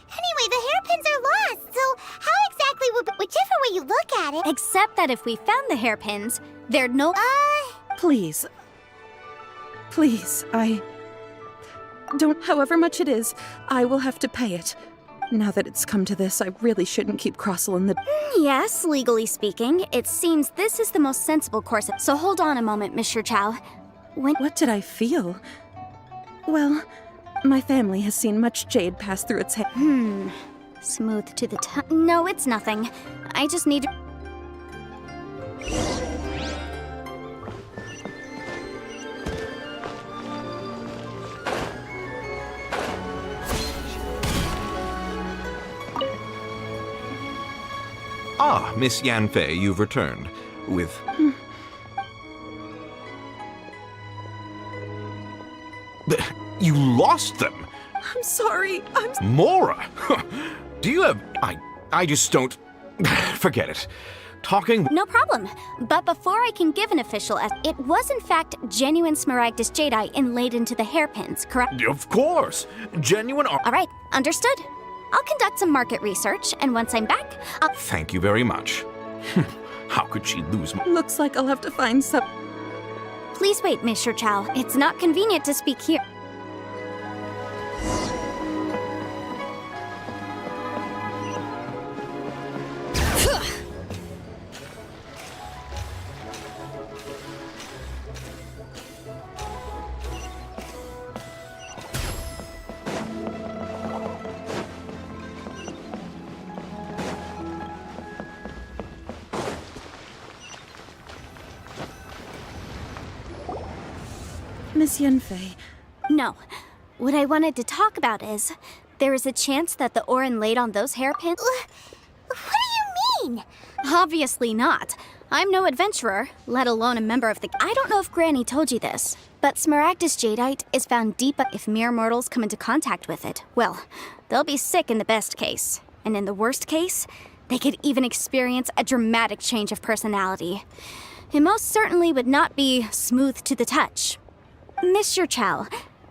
Anyway, the hairpins are lost, so how exactly would... Whichever way you look at it... Except that if we found the hairpins, there'd no... Please. Please, I... don't... However much it is, I will have to pay it. Now that it's come to this, I really shouldn't keep Crossel in the... Yes, legally speaking, it seems this is the most sensible course. So hold on a moment, Mr. Chow. What did I feel? Well, my family has seen much jade pass through its head. Smooth to the touch. No, it's nothing. I just need to... Ah, Miss Yanfei, you've returned. With... You lost them! I'm sorry, Mora! Do you have... I just don't... Forget it. Talking... No problem. But before I can give an official it was in fact genuine Smaragdus Jadeite inlaid into the hairpins, correct? Of course! Genuine... All right, understood. I'll conduct some market research, and once I'm back, I'll... Thank you very much. How could she lose my... Looks like I'll have to find some... Please wait, Mr. Chow. It's not convenient to speak here. Miss Yanfei. No. What I wanted to talk about is, there is a chance that the ore inlaid on those hairpins... What do you mean? Obviously not. I'm no adventurer, let alone a member of the... I don't know if Granny told you this, but Smaragdus Jadeite is found deep if mere mortals come into contact with it. Well, they'll be sick in the best case. And in the worst case, they could even experience a dramatic change of personality. It most certainly would not be smooth to the touch. Mr. Chow,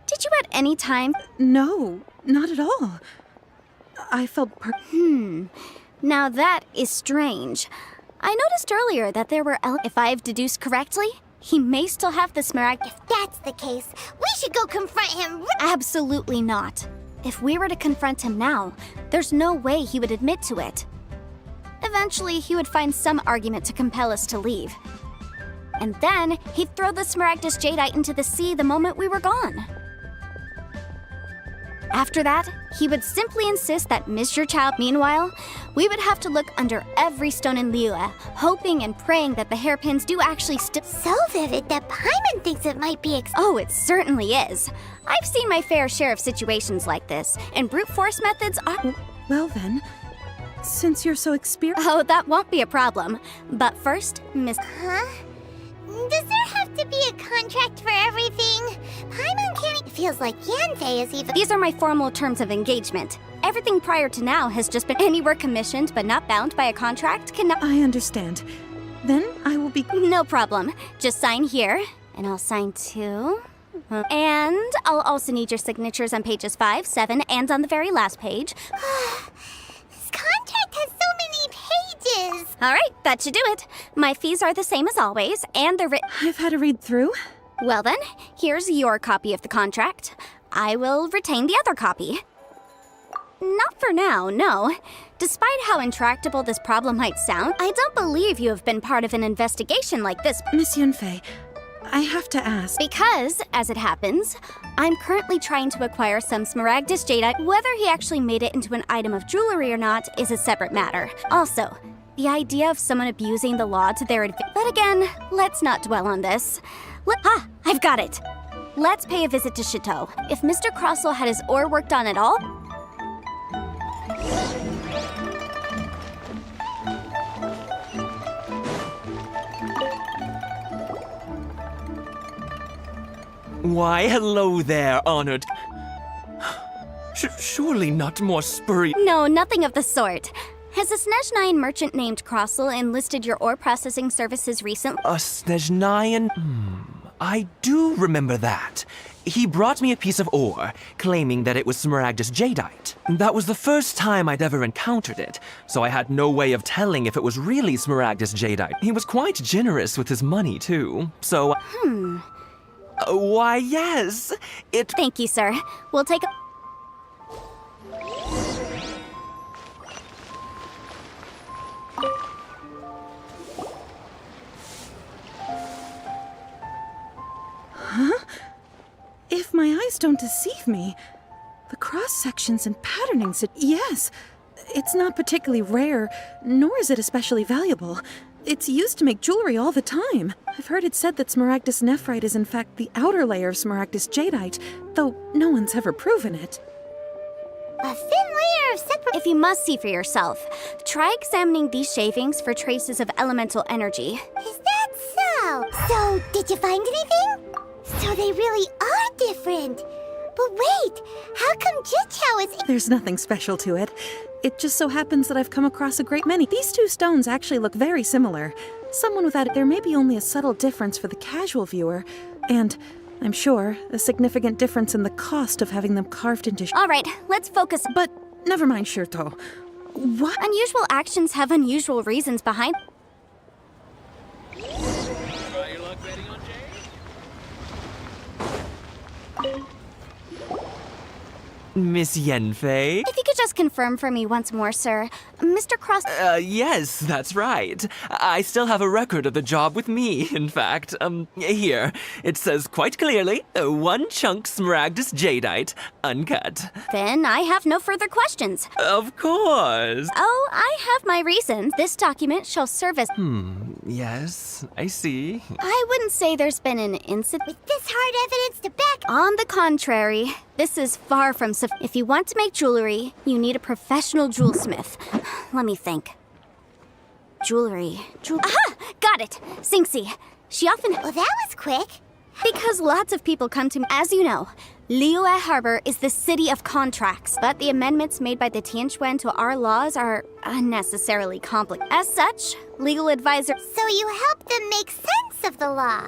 did you at any time... No, not at all. I felt Now that is strange. I noticed earlier that there were if I've deduced correctly, he may still have the Smaragd... If that's the case, we should go confront him. Absolutely not. If we were to confront him now, there's no way he would admit to it. Eventually, he would find some argument to compel us to leave. And then, he'd throw the Smaragdus Jadeite into the sea the moment we were gone. After that, he would simply insist that Mr. Chow... Meanwhile, we would have to look under every stone in Liyue, hoping and praying that the hairpins do actually So vivid that Paimon thinks it might be Oh, it certainly is. I've seen my fair share of situations like this, and brute force methods are... Well then, since you're so experienced... Oh, that won't be a problem. But first, Miss... Huh? Does there have to be a contract for everything? Paimon can't... It feels like Yanfei is even... These are my formal terms of engagement. Everything prior to now has just been anywhere commissioned but not bound by a contract cannot... I understand. Then I will be... No problem. Just sign here, and I'll sign too. And I'll also need your signatures on pages 5, 7, and on the very last page. This contract has so many pages! All right, that should do it. My fees are the same as always, and they're I've had a read through. Well then, here's your copy of the contract. I will retain the other copy. Not for now, no. Despite how intractable this problem might sound, I don't believe you have been part of an investigation like this. Miss Yanfei, I have to ask. Because, as it happens, I'm currently trying to acquire some Smaragdus Jadeite. Whether he actually made it into an item of jewelry or not is a separate matter. Also, the idea of someone abusing the law to their advantage. But again, let's not dwell on this. I've got it. Let's pay a visit to Chateau. If Mr. Crossel had his ore worked on at all... Why, hello there, honored. Surely not more spurry. No, nothing of the sort. Has a Snezhnayan merchant named Crossel enlisted your ore processing services recently? A Snezhnayan? I do remember that. He brought me a piece of ore, claiming that it was Smaragdus jadeite. That was the first time I'd ever encountered it, so I had no way of telling if it was really Smaragdus jadeite. He was quite generous with his money, too, so... Why, yes, it... Thank you, sir. We'll take a... Huh? If my eyes don't deceive me, the cross-sections and patternings, yes. It's not particularly rare, nor is it especially valuable. It's used to make jewelry all the time. I've heard it said that Smaragdus nephrite is in fact the outer layer of Smaragdus jadeite, though no one's ever proven it. A thin layer of separate... If you must see for yourself, try examining these shavings for traces of elemental energy. Is that so? So, did you find anything? So they really are different. But wait, how come Jichao is... There's nothing special to it. It just so happens that I've come across a great many. These two stones actually look very similar. Someone without it, there may be only a subtle difference for the casual viewer, and I'm sure a significant difference in the cost of having them carved into... All right, let's focus. But never mind, Shirto. What? Unusual actions have unusual reasons behind... Try your luck betting on Jade? Miss Yenfei? If you could just confirm for me once more, sir. Mr. Cross... Yes, that's right. I still have a record of the job with me, in fact. Here. It says quite clearly, 1 chunk Smaragdus jadeite, uncut. Then I have no further questions. Of course. Oh, I have my reasons. This document shall serve as... Yes, I see. I wouldn't say there's been an incident... With this hard evidence to back... On the contrary, this is far from... If you want to make jewelry, you need a professional jewelsmith. Let me think. Jewelry. Aha! Got it! Xingxi. She often... Well, that was quick. Because lots of people come to me. As you know, Liyue Harbor is the city of contracts, but the amendments made by the Tianquan to our laws are unnecessarily complicated. As such, legal advisor... So you help them make sense of the law?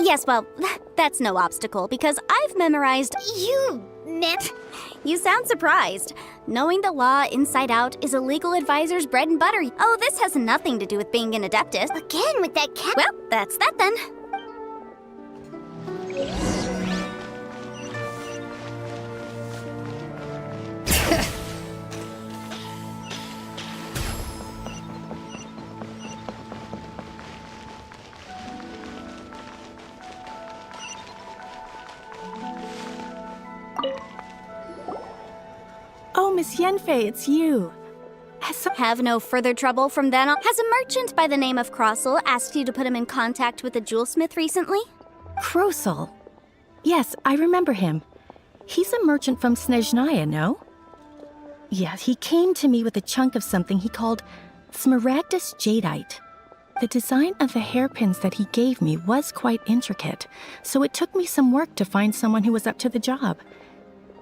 Yes, well, that's no obstacle, because I've memorized... You sound surprised. Knowing the law inside out is a legal advisor's bread and butter. Oh, this has nothing to do with being an adeptus. Again with that cat... Well, that's that then. Oh, Miss Yenfei, it's you. Have no further trouble from then on. Has a merchant by the name of Crossel asked you to put him in contact with a jewelsmith recently? Crossel? Yes, I remember him. He's a merchant from Snezhnaya, no? Yes, he came to me with a chunk of something he called Smaragdus jadeite. The design of the hairpins that he gave me was quite intricate, so it took me some work to find someone who was up to the job.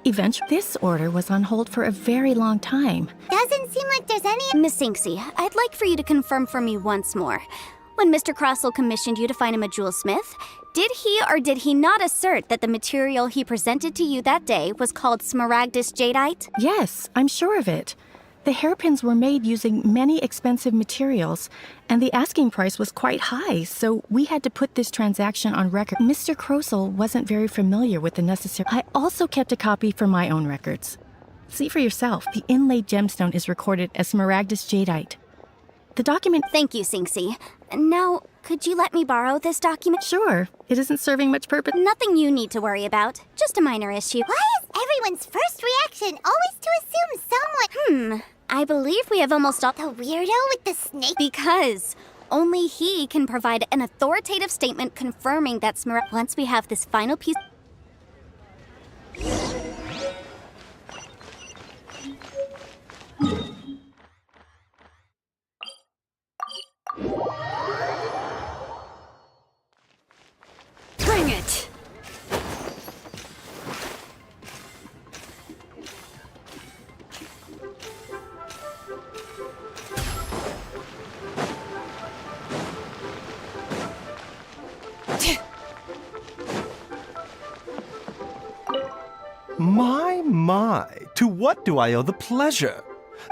Eventually, this order was on hold for a very long time. Doesn't seem like there's any... Miss Xingxi, I'd like for you to confirm for me once more. When Mr. Crossel commissioned you to find him a jewelsmith, did he or did he not assert that the material he presented to you that day was called Smaragdus jadeite? Yes, I'm sure of it. The hairpins were made using many expensive materials, and the asking price was quite high, so we had to put this transaction on record. Mr. Crossel wasn't very familiar with the necessary... I also kept a copy for my own records. See for yourself, the inlaid gemstone is recorded as Smaragdus jadeite. The document... Thank you, Xingxi. Now, could you let me borrow this document? Sure. It isn't serving much purpose. Nothing you need to worry about. Just a minor issue. Why is everyone's first reaction always to assume someone... I believe we have almost all... The weirdo with the snake? Because only he can provide an authoritative statement confirming that once we have this final piece... Bring it! My, to what do I owe the pleasure?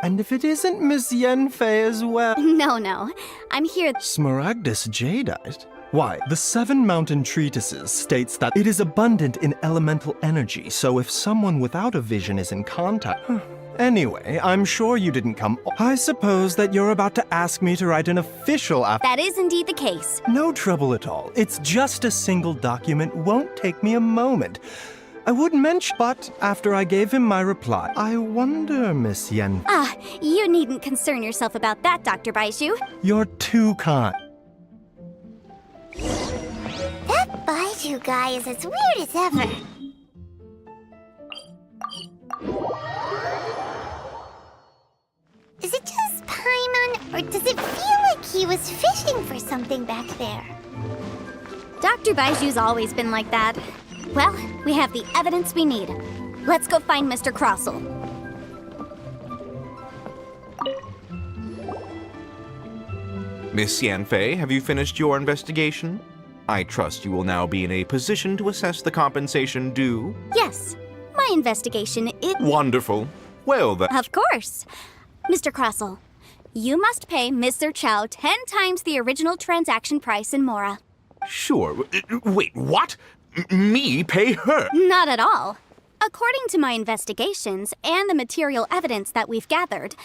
And if it isn't Miss Yenfei as well? No. I'm here. Smaragdus jadeite? Why, the 7 Mountain Treatises states that it is abundant in elemental energy, so if someone without a vision is in contact... Anyway, I'm sure you didn't come... I suppose that you're about to ask me to write an official That is indeed the case. No trouble at all. It's just a single document. Won't take me a moment. I would mention, but after I gave him my reply, I wonder, Miss Yen... You needn't concern yourself about that, Dr. Baizhu. You're too kind. That Baizhu guy is as weird as ever. Is it just Paimon, or does it feel like he was fishing for something back there? Dr. Baiju's always been like that. Well, we have the evidence we need. Let's go find Mr. Crossell. Miss Yanfei, have you finished your investigation? I trust you will now be in a position to assess the compensation due. Yes, my investigation is... Wonderful. Well then... Of course. Mr. Crossell, you must pay Mr. Chow 10 times the original transaction price in Mora. Sure. Wait, what? Me pay her? Not at all. According to my investigations and the material evidence that we've gathered,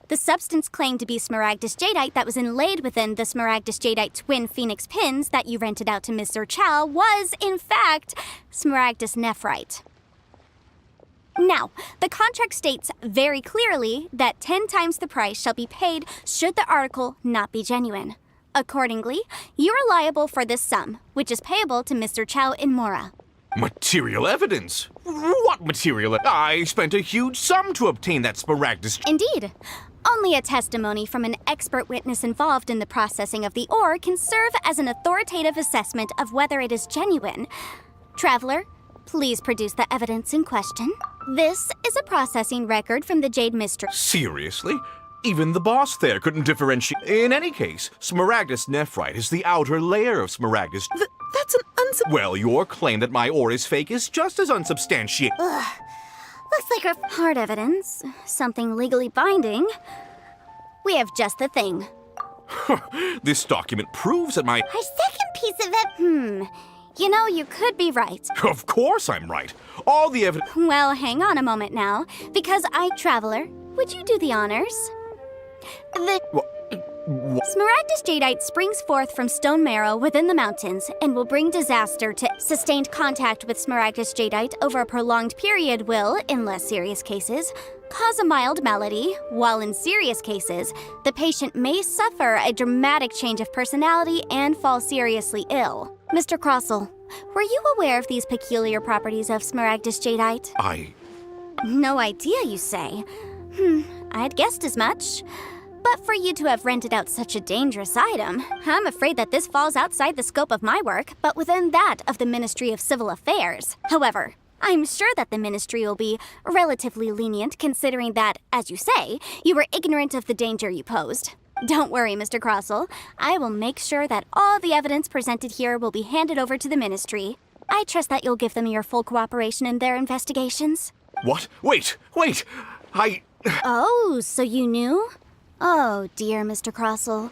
the substance claimed to be Smaragdus jadeite that was inlaid within the Smaragdus jadeite twin phoenix pins that you rented out to Mr. Chow was, in fact, Smaragdus nephrite. Now, the contract states very clearly that 10 times the price shall be paid should the article not be genuine. Accordingly, you are liable for this sum, which is payable to Mr. Chow in Mora. Material evidence? What material? I spent a huge sum to obtain that Smaragdus. Indeed. Only a testimony from an expert witness involved in the processing of the ore can serve as an authoritative assessment of whether it is genuine. Traveler, please produce the evidence in question. This is a processing record from the Jade Mistress. Seriously? Even the boss there couldn't differentiate. In any case, Smaragdus nephrite is the outer layer of Smaragdus. That's an Well, your claim that my ore is fake is just as unsubstantiated. Ugh. Looks like our hard evidence. Something legally binding. We have just the thing. This document proves that my... Our second piece of it... You know, you could be right. Of course I'm right. All the evidence... Well, hang on a moment now, because Traveler, would you do the honors? Smaragdus jadeite springs forth from stone marrow within the mountains and will bring disaster to sustained contact with Smaragdus jadeite over a prolonged period will, in less serious cases, cause a mild malady, while in serious cases, the patient may suffer a dramatic change of personality and fall seriously ill. Mr. Crossell, were you aware of these peculiar properties of Smaragdus jadeite? No idea, you say? I'd guessed as much. But for you to have rented out such a dangerous item, I'm afraid that this falls outside the scope of my work, but within that of the Ministry of Civil Affairs. However, I'm sure that the Ministry will be relatively lenient considering that, as you say, you were ignorant of the danger you posed. Don't worry, Mr. Crossell. I will make sure that all the evidence presented here will be handed over to the Ministry. I trust that you'll give them your full cooperation in their investigations. What? Wait! Oh, so you knew? Oh, dear, Mr. Crossell.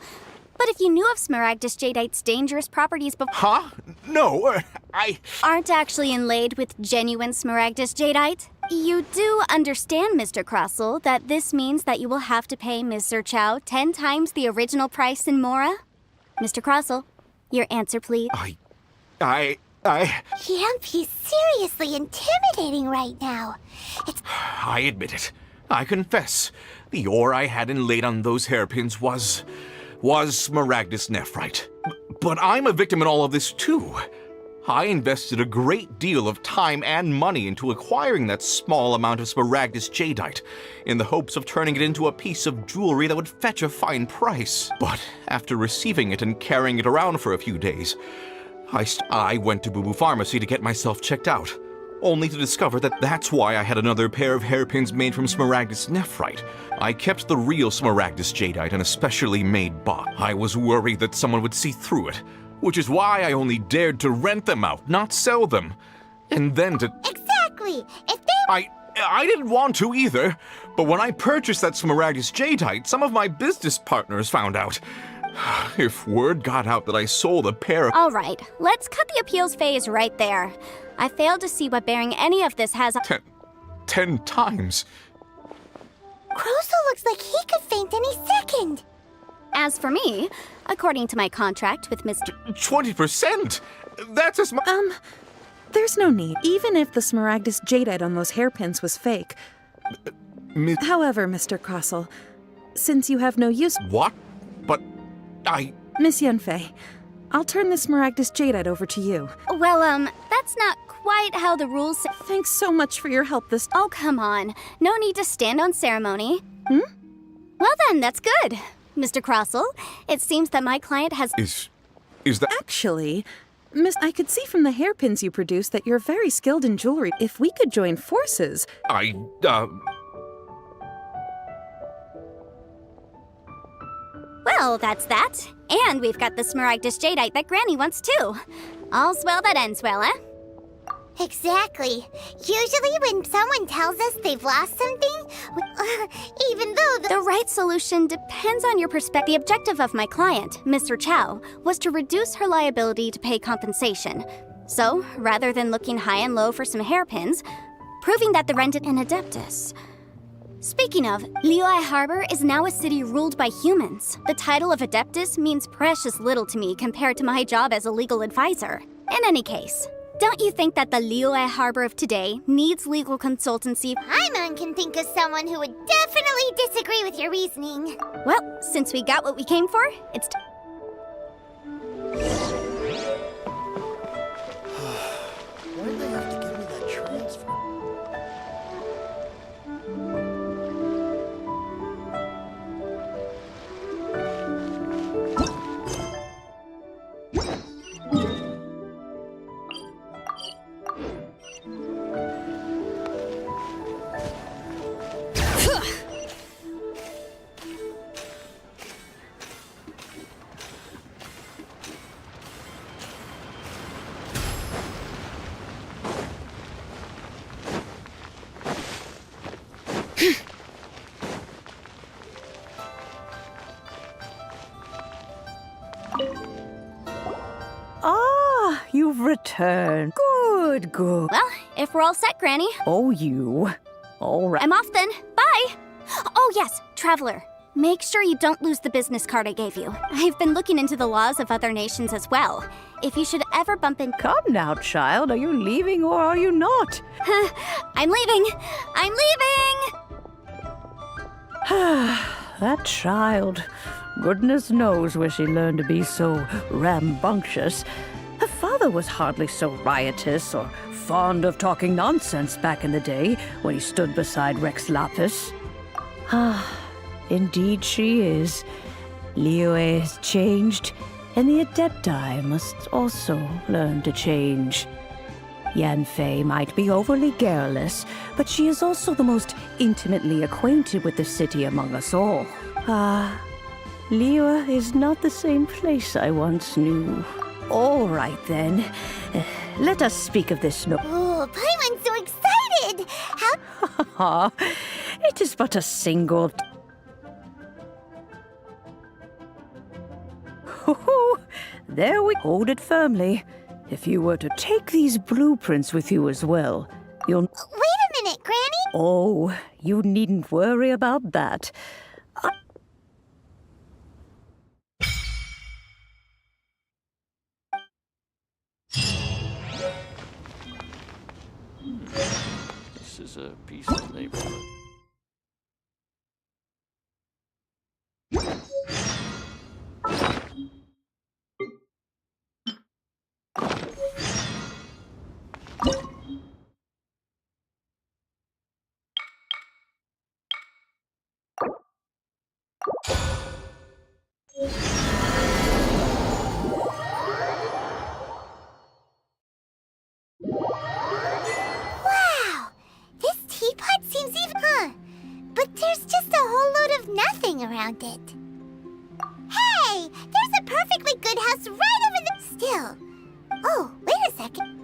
But if you knew of Smaragdus jadeite's dangerous properties before... Huh? No, aren't actually inlaid with genuine Smaragdus jadeite? You do understand, Mr. Crossell, that this means that you will have to pay Mr. Chow 10 times the original price in Mora? Mr. Crossell, your answer, please. He's seriously intimidating right now. I admit it. I confess. The ore I had inlaid on those hairpins was Smaragdus nephrite. But I'm a victim in all of this too. I invested a great deal of time and money into acquiring that small amount of Smaragdus jadeite in the hopes of turning it into a piece of jewelry that would fetch a fine price. But after receiving it and carrying it around for a few days, I went to Boo Boo Pharmacy to get myself checked out, only to discover that that's why I had another pair of hairpins made from Smaragdus nephrite. I kept the real Smaragdus jadeite in a specially made box. I was worried that someone would see through it, which is why I only dared to rent them out, not sell them. And then to... Exactly! If they I didn't want to either, but when I purchased that Smaragdus jadeite, some of my business partners found out. If word got out that I sold a pair of— All right, let's cut the appeals phase right there. I failed to see what bearing any of this has on— 10 times. Kroso looks like he could faint any second. As for me, according to my contract with Mr. 20%? That's as much— There's no need, even if the Smaragdus jadeite on those hairpins was fake. However, Mr. Crossell, since you have no use— What? But Miss Yunfei, I'll turn the Smaragdus jadeite over to you. Well, that's not quite how the rules say— Thanks so much for your help this— Oh, come on. No need to stand on ceremony. Well then, that's good. Mr. Crossell, it seems that my client has— Is that— Actually, Miss, I could see from the hairpins you produce that you're very skilled in jewelry. If we could join forces— Well, that's that. And we've got the Smaragdus jadeite that Granny wants too. All's well that ends well, eh? Exactly. Usually when someone tells us they've lost something, even though the right solution depends on your perspective. The objective of my client, Mr. Chow, was to reduce her liability to pay compensation. So, rather than looking high and low for some hairpins, proving that the rented an Adeptus. Speaking of, Liyue Harbor is now a city ruled by humans. The title of Adeptus means precious little to me compared to my job as a legal advisor. In any case, don't you think that the Liyue Harbor of today needs legal consultancy? Paimon can think of someone who would definitely disagree with your reasoning. Well, since we got what we came for, it's Why'd they have to give me that transfer? Ah, you've returned. Good, good. Well, if we're all set, Granny. Oh, you. All right. I'm off then. Bye! Oh, yes, Traveler. Make sure you don't lose the business card I gave you. I've been looking into the laws of other nations as well. If you should ever bump in— Come now, child. Are you leaving or are you not? I'm leaving! I'm leaving! That child. Goodness knows where she learned to be so rambunctious. Her father was hardly so riotous or fond of talking nonsense back in the day when he stood beside Rex Lapis. Ah, indeed she is. Liyue has changed, and the Adepti must also learn to change. Yanfei might be overly garrulous, but she is also the most intimately acquainted with the city among us all. Liyue is not the same place I once knew. All right, then. Let us speak of this Oh, Paimon's so excited! How— It is but a single— There we hold it firmly. If you were to take these blueprints with you as well, you'll— Wait a minute, Granny! Oh, you needn't worry about that. This is a peaceful neighborhood. Wow! This teapot seems even— But there's just a whole load of nothing around it. Hey! There's a perfectly good house right over the— Still. Oh, wait a second.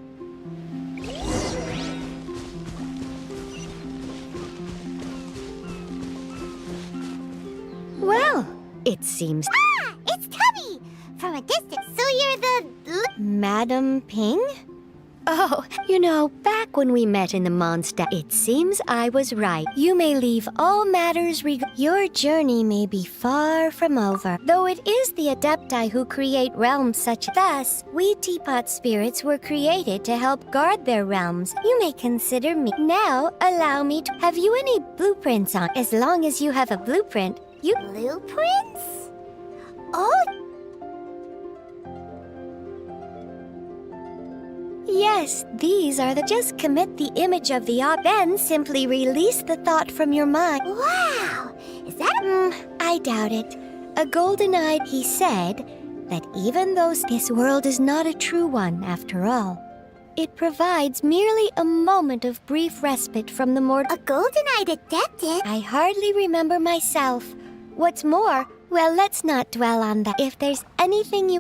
It seems. Ah! It's Tubby! From a distance, so you're the... Madam Ping? Oh, you know, back when we met in the Mondstadt, it seems I was right. You may leave all matters Your journey may be far from over, though it is the Adepti who create realms such. Thus, we teapot spirits were created to help guard their realms. You may consider me. Now, allow me to. Have you any blueprints on? As long as you have a blueprint, you. Blueprints? Oh, yes, these are the. Just commit the image of the then simply release the thought from your mind. wow! Is that I doubt it. A golden-eyed, he said that even though this world is not a true one after all, it provides merely a moment of brief respite from the mortal. a golden-eyed adepted? I hardly remember myself. What's more, well, let's not dwell on that. If there's anything you.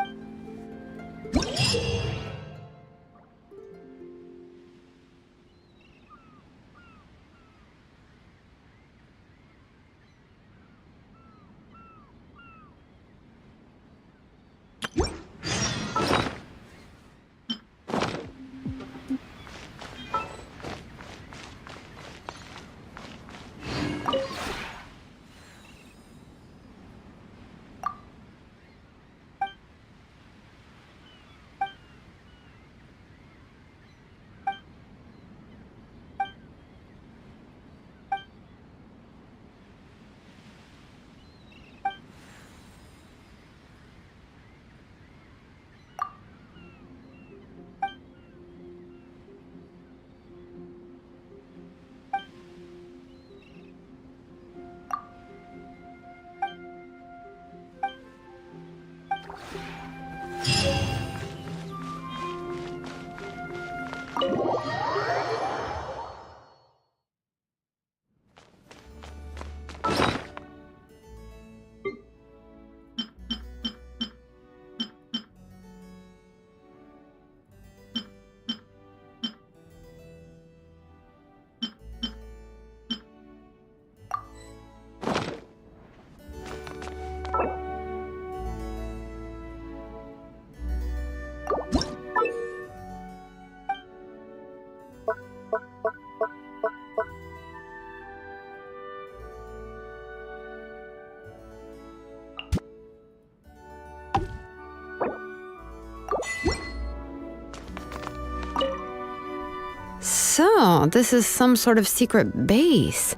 So, this is some sort of secret base.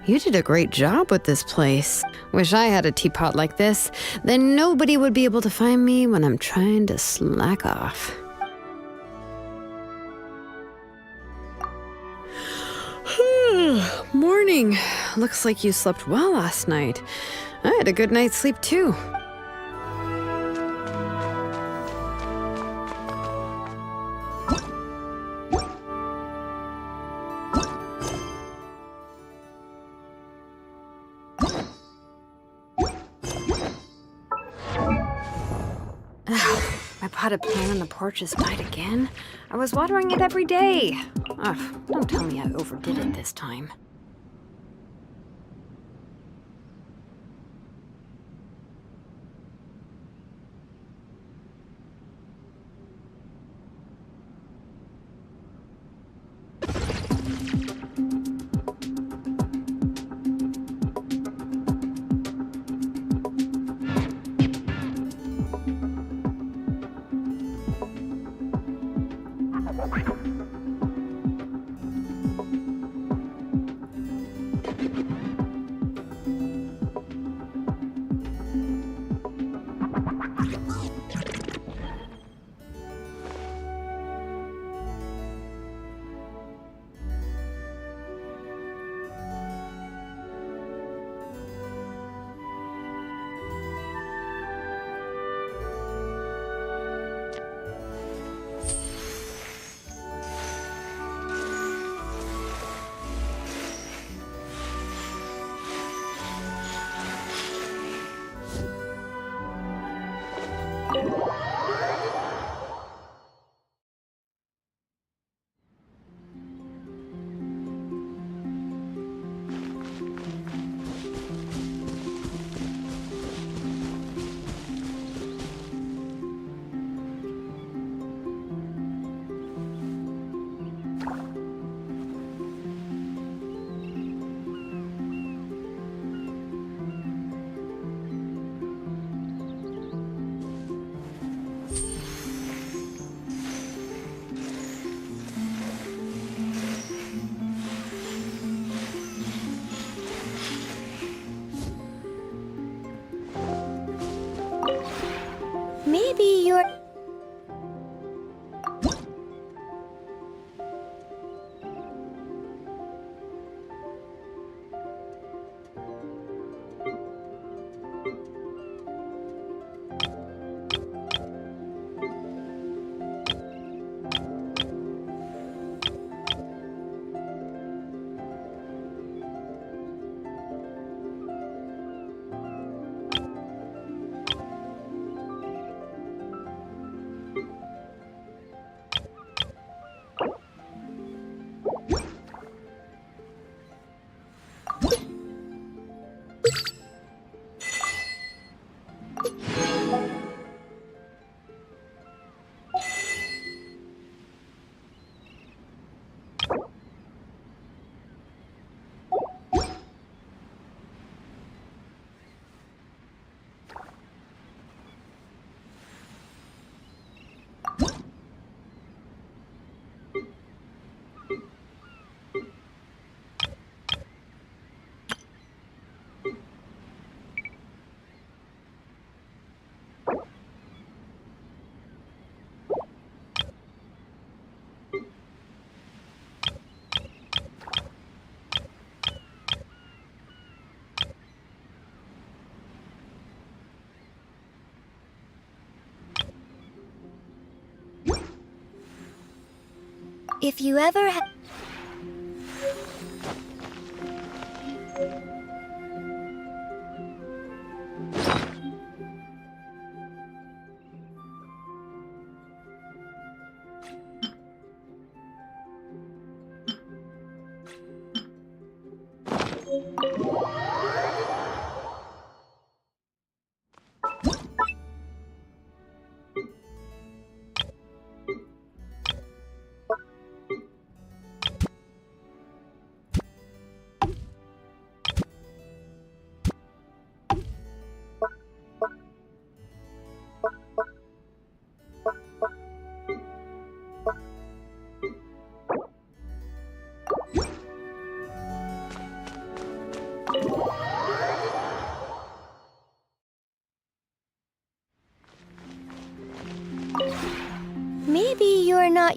You did a great job with this place. Wish I had a teapot like this. Then nobody would be able to find me when I'm trying to slack off. Morning. Looks like you slept well last night. I had a good night's sleep too. My potted plant on the porch has died again. I was watering it every day. Ugh, don't tell me I overdid it this time. If you ever maybe you're not.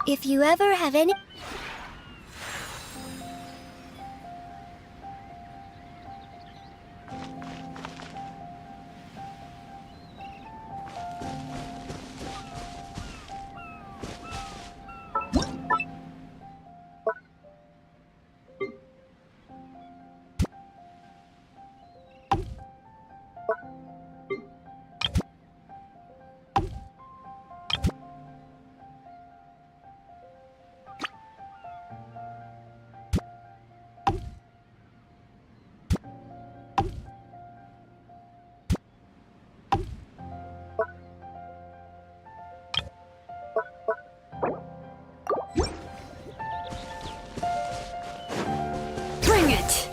If you ever have any. Bring it!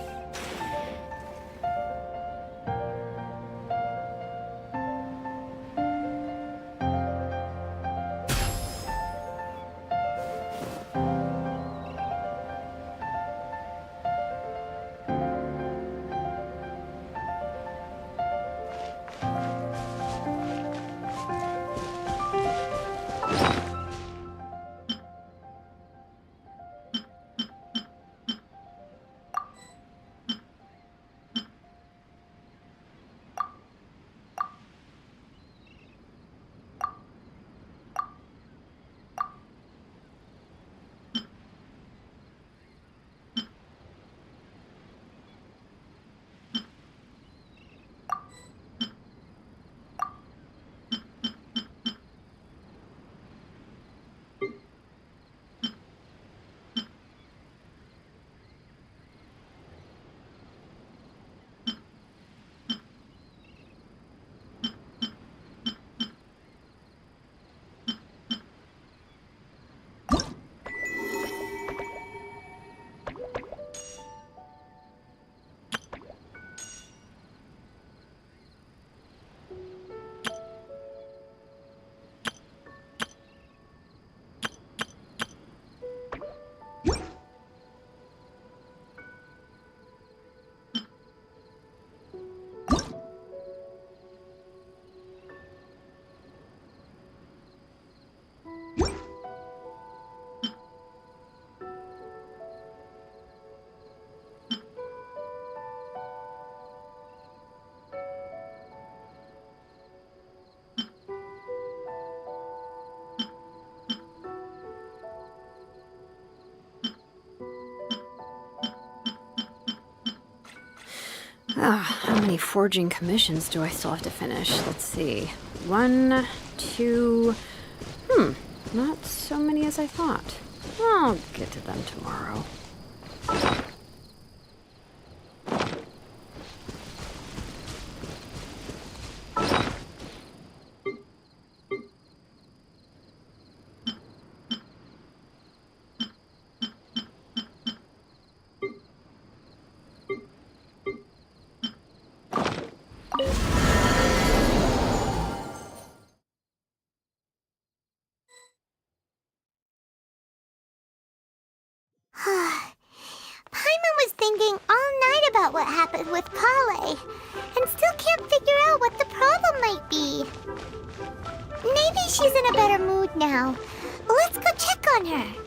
How many forging commissions do I still have to finish? Let's see. 1, 2... not so many as I thought. I'll get to them tomorrow. thinking all night about what happened with Kale, and still can't figure out what the problem might be. Maybe she's in a better mood now. Let's go check on her.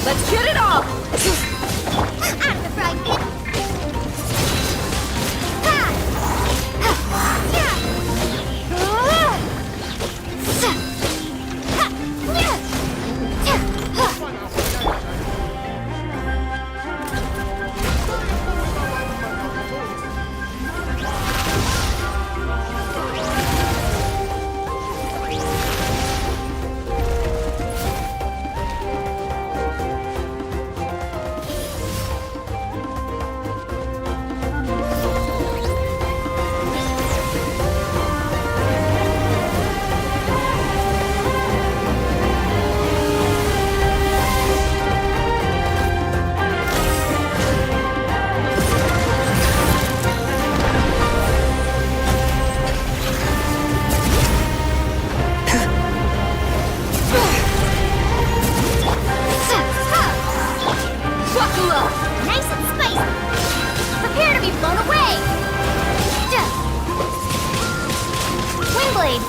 Let's get it off! Out of the frying pan! Nice and spicy! Prepare to be blown away! Windblade!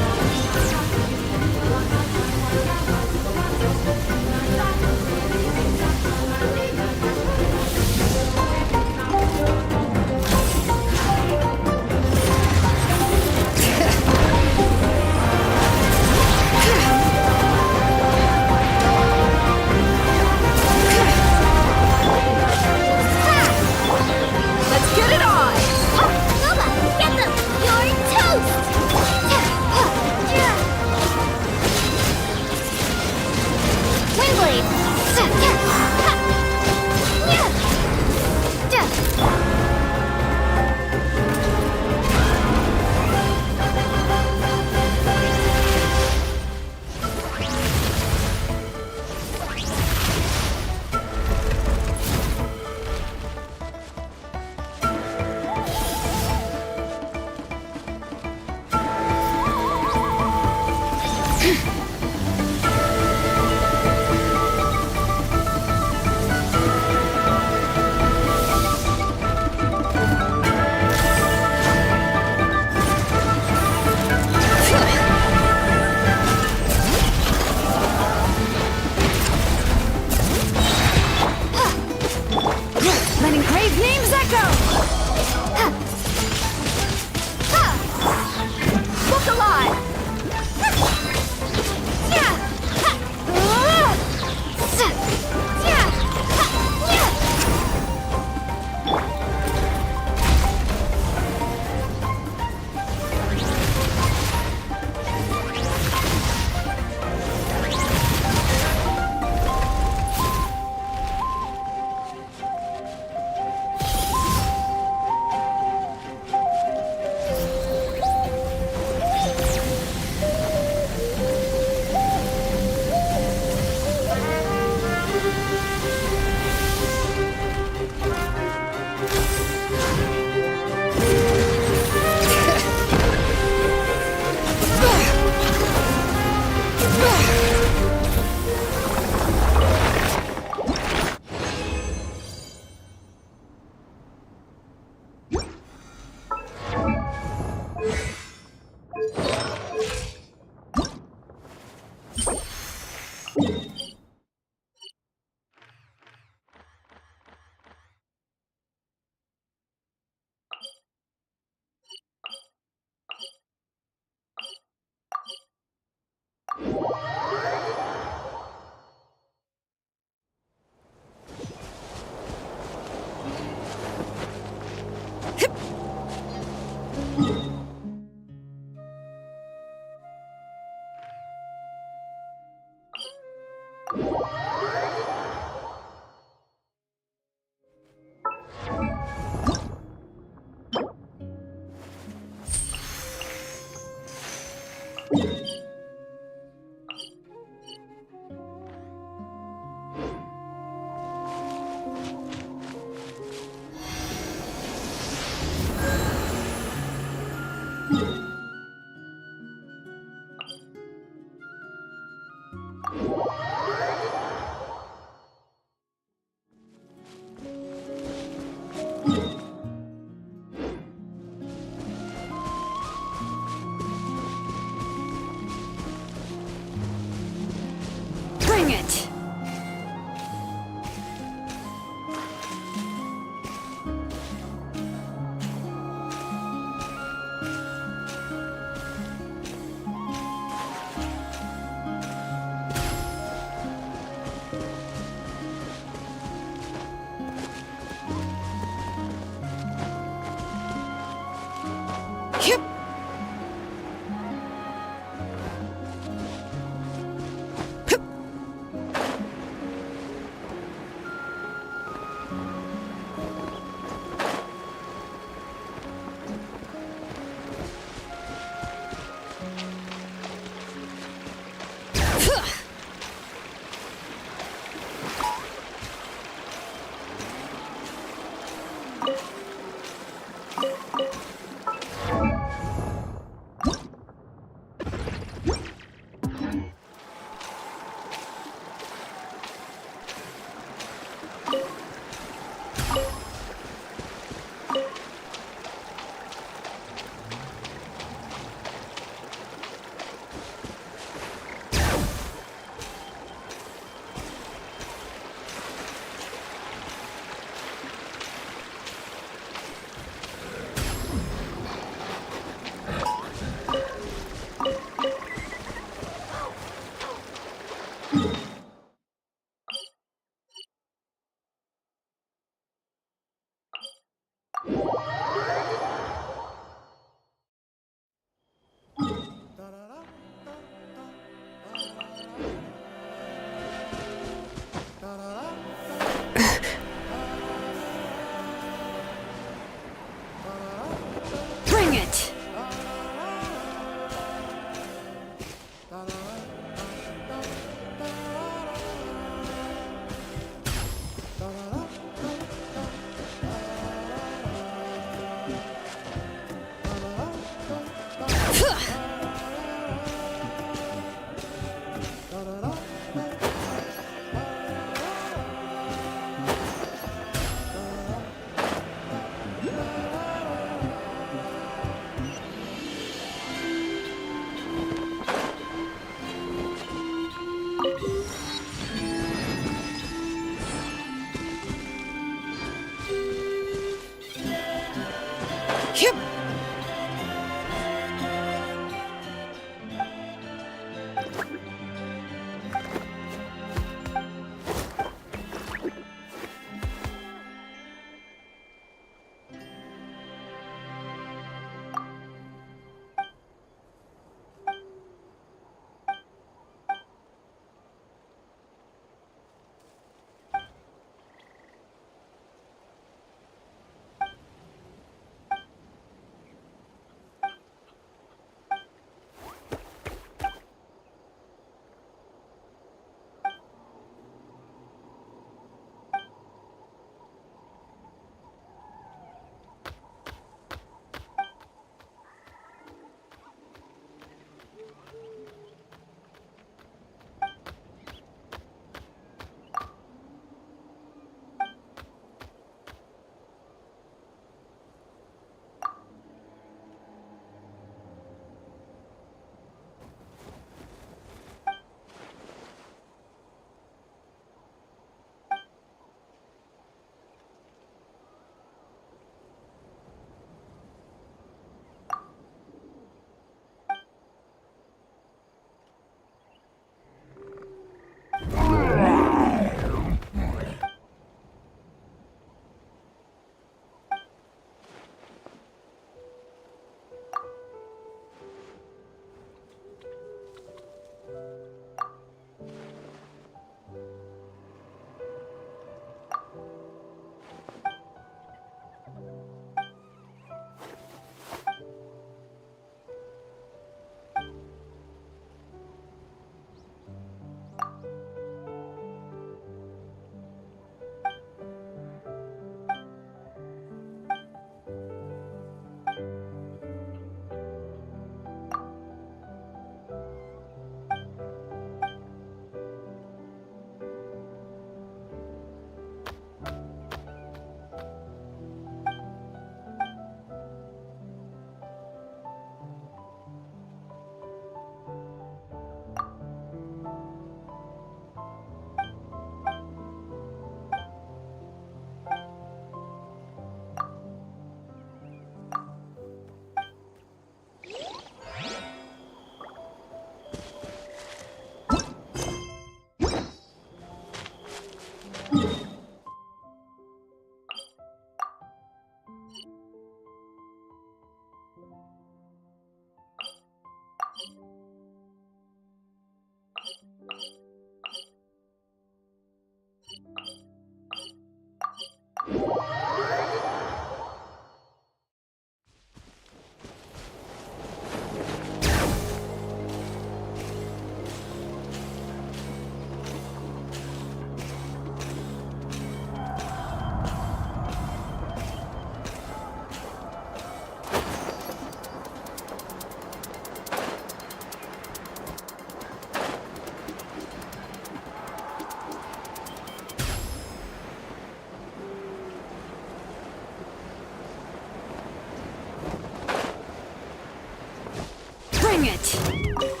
Bring it!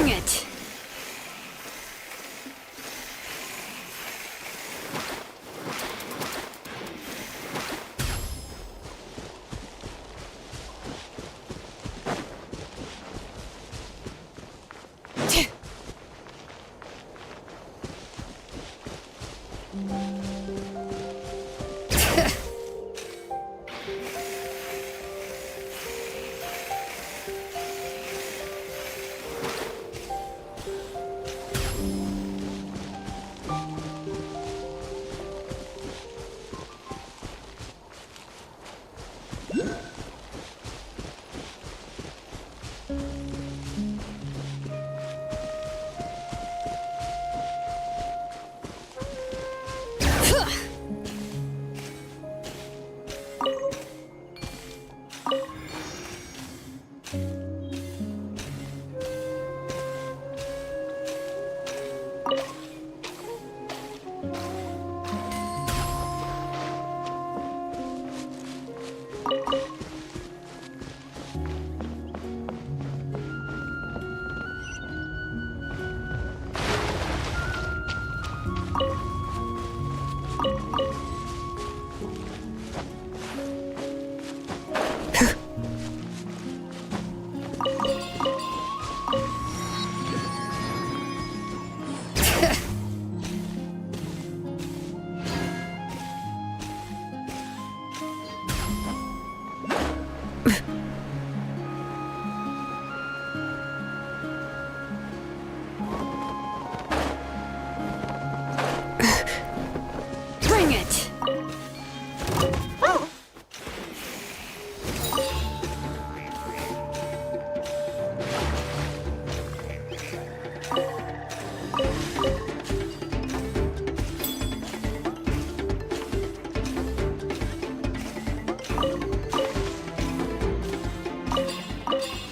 Bring it!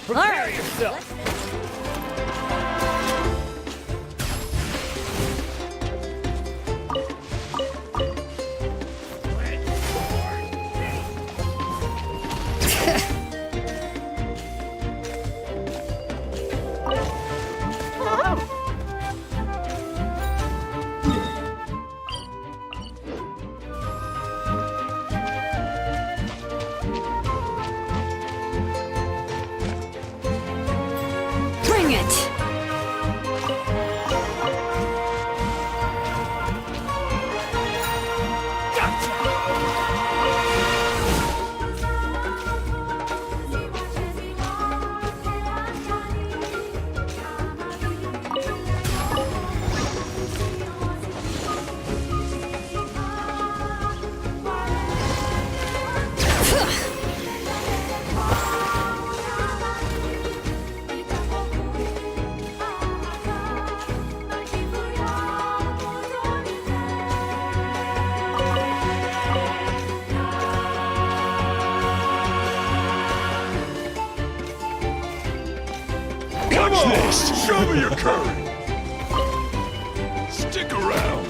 Prepare yourself! Bring it! Watch this! Show me your courage! Stick around!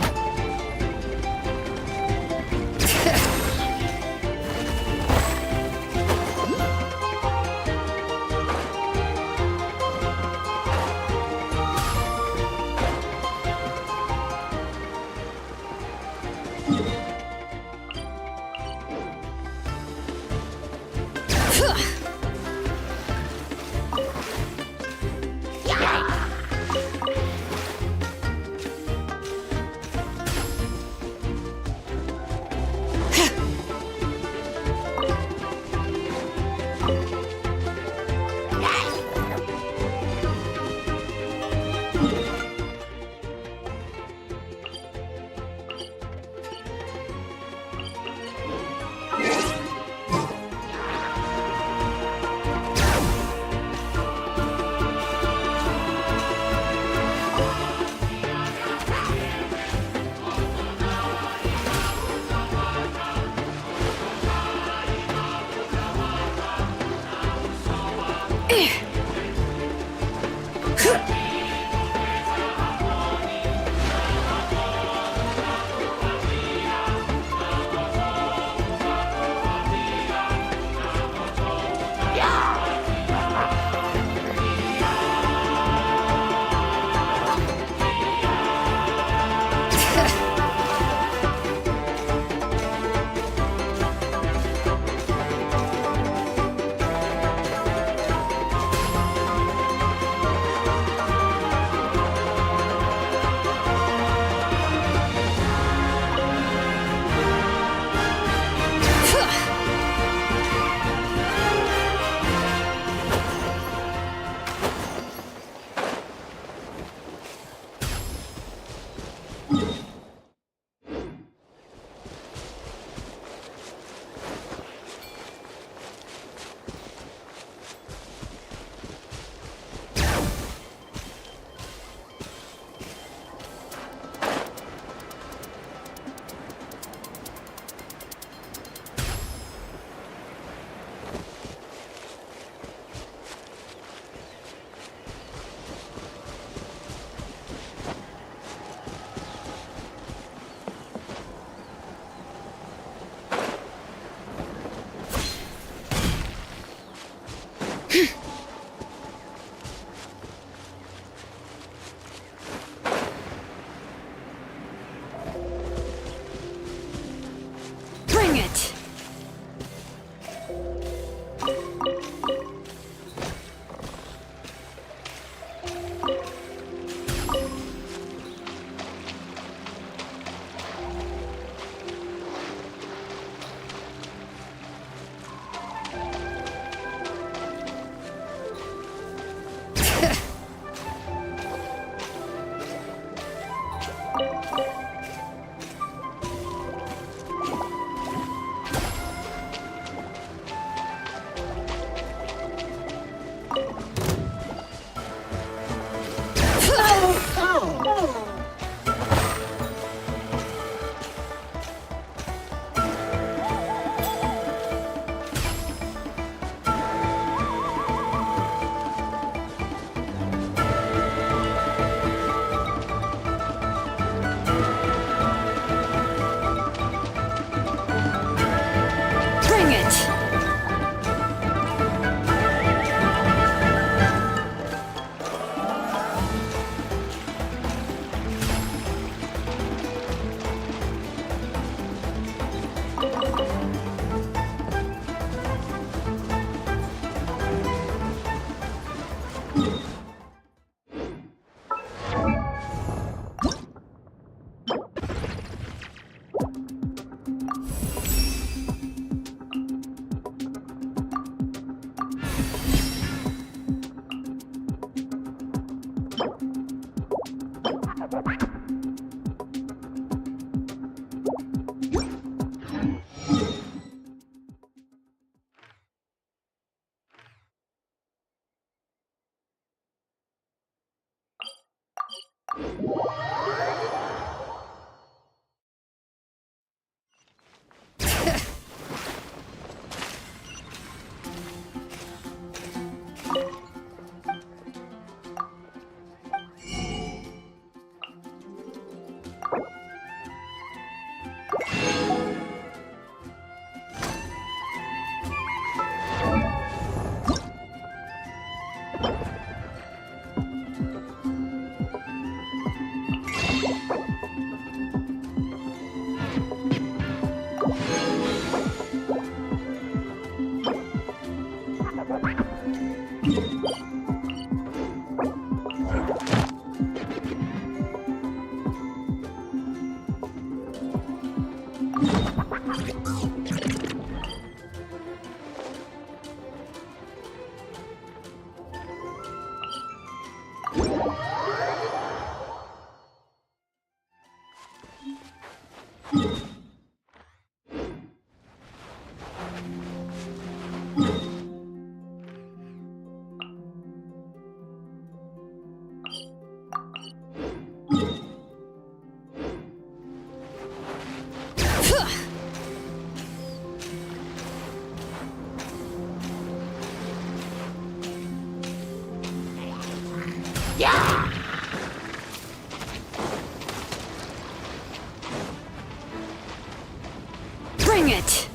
Bring it!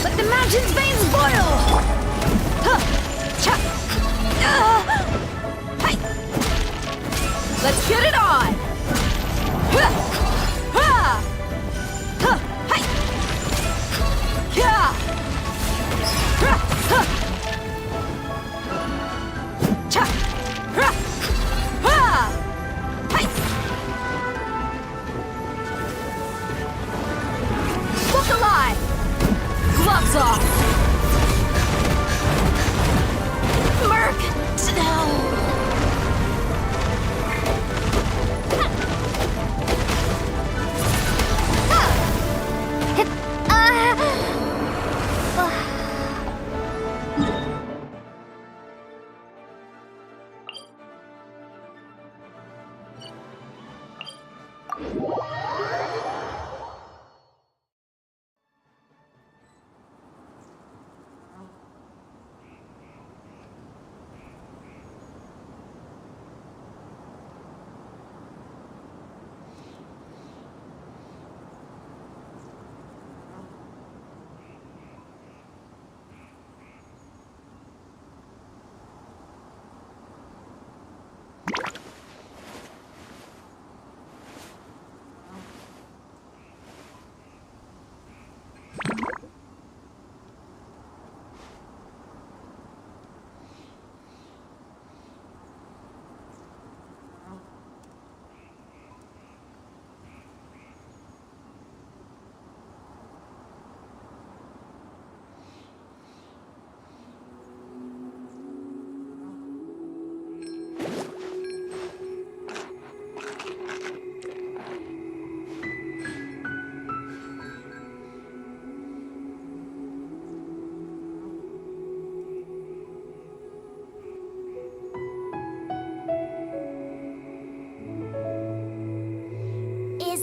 Let the mountain's veins boil! Let's get it on! Look alive! Gloves off! Merc down!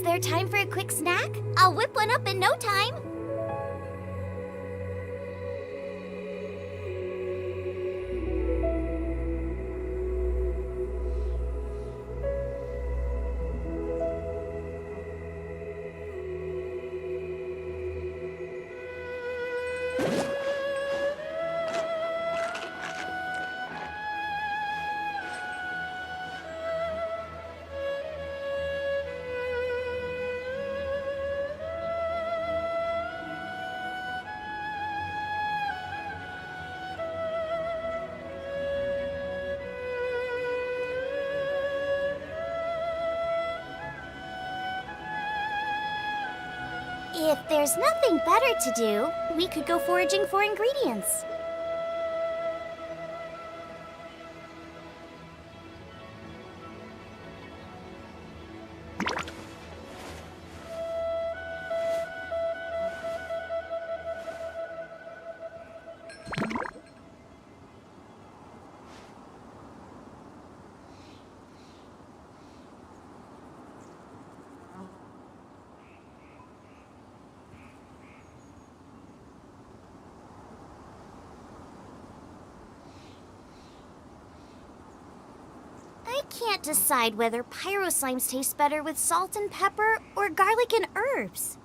there time for a quick snack? I'll whip one up in no time. If there's nothing better to do, we could go foraging for ingredients. I can't decide whether pyro slimes taste better with salt and pepper or garlic and herbs.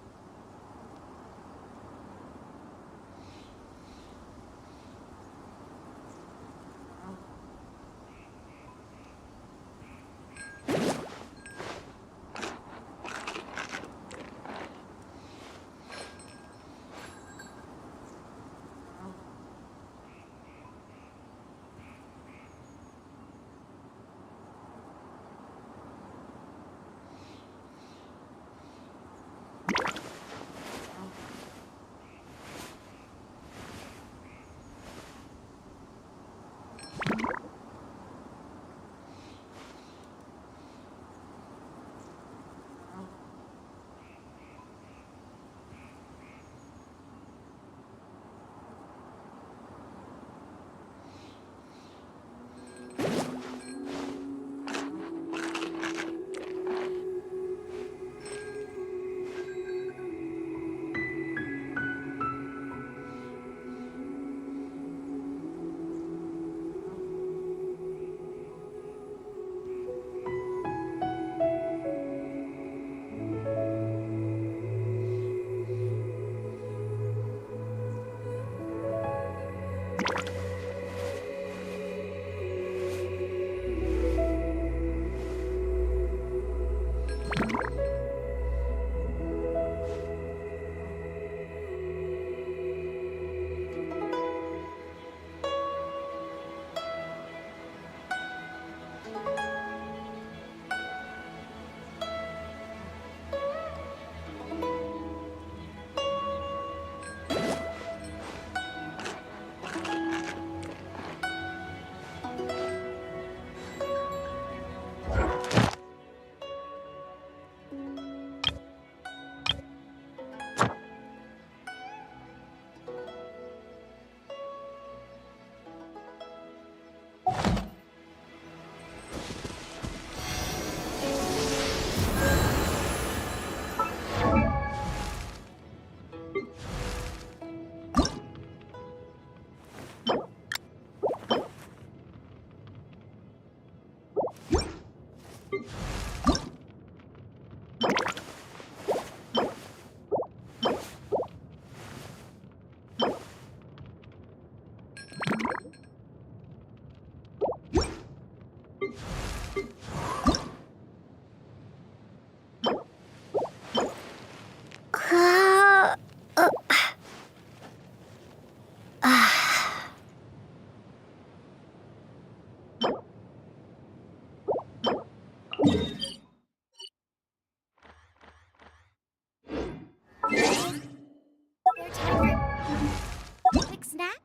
Quick snack?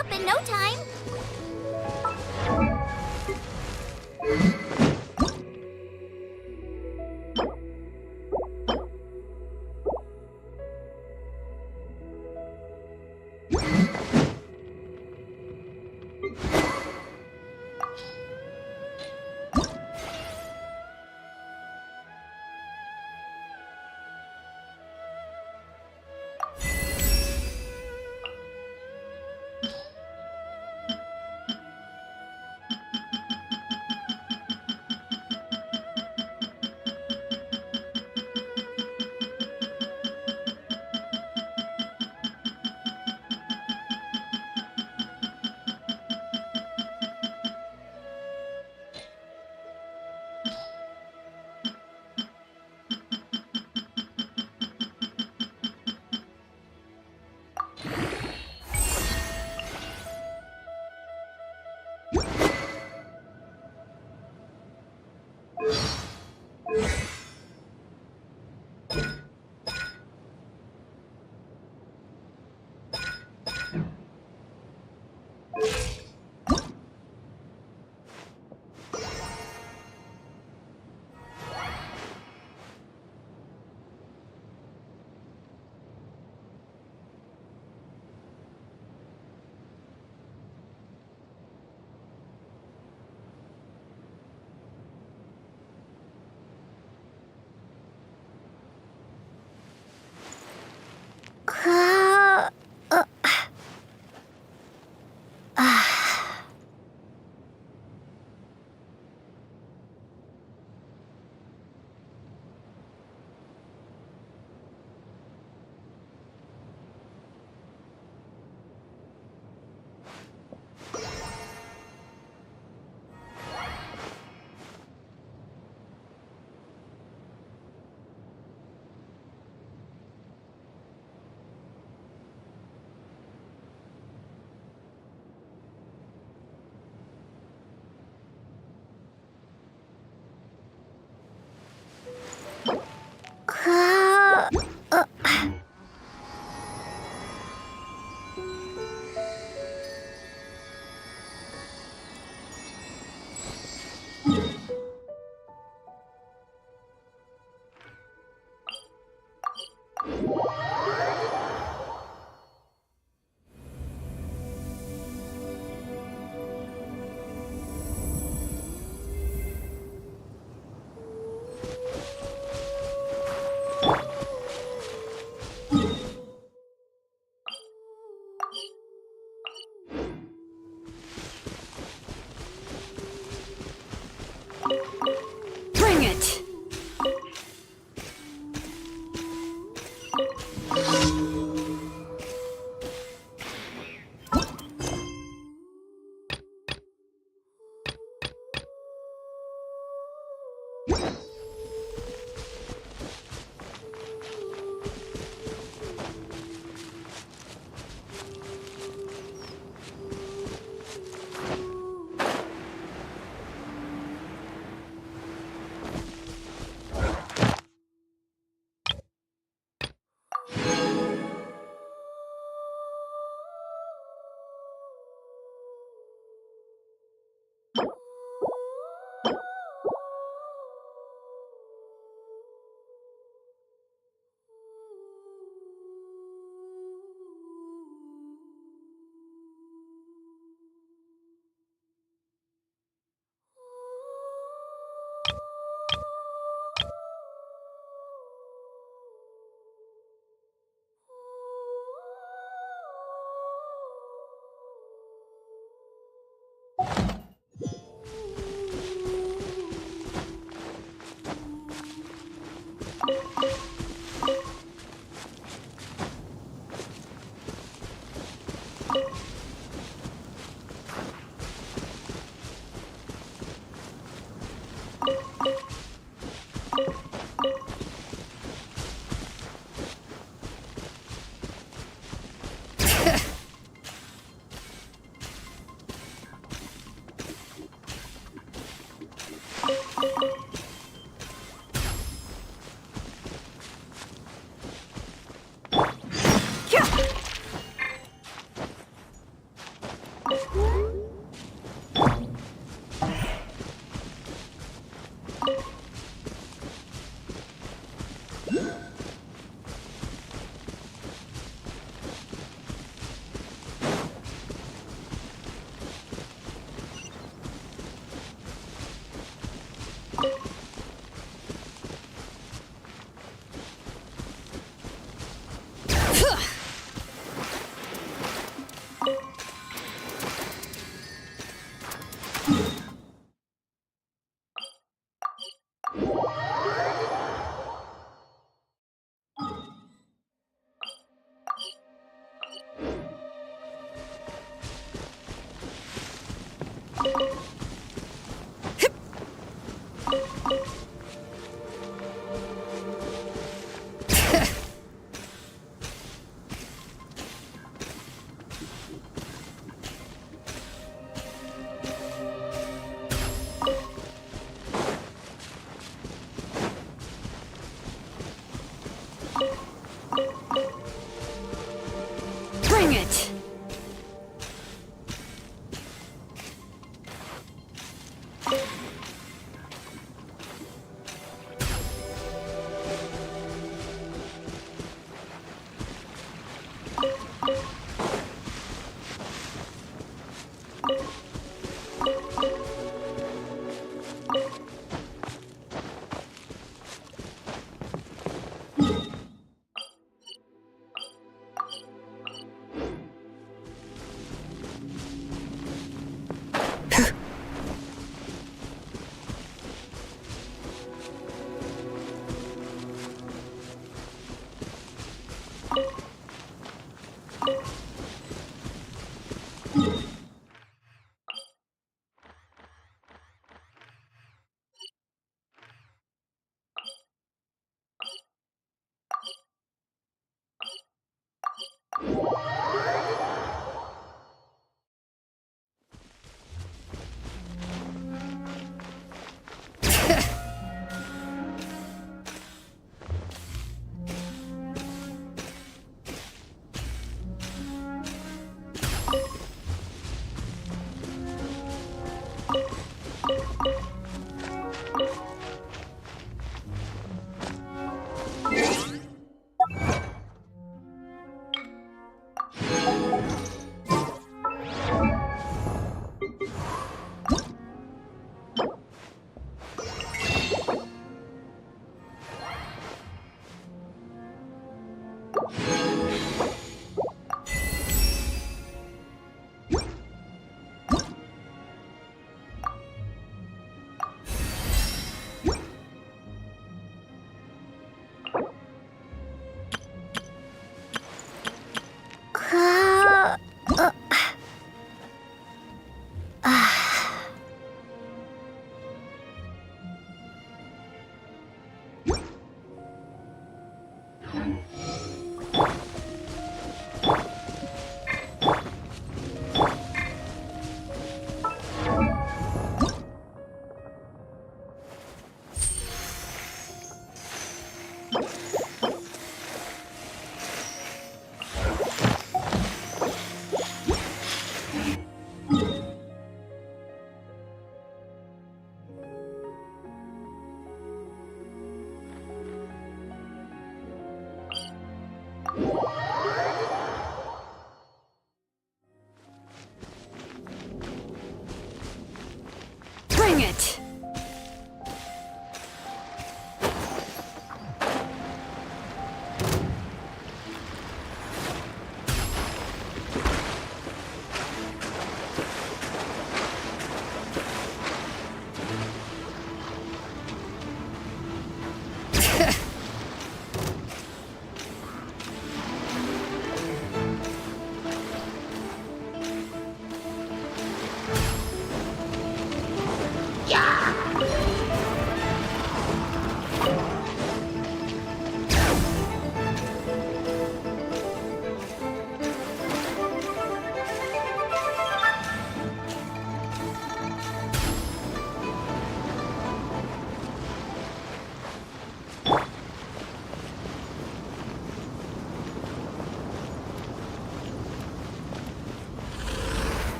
up in no time.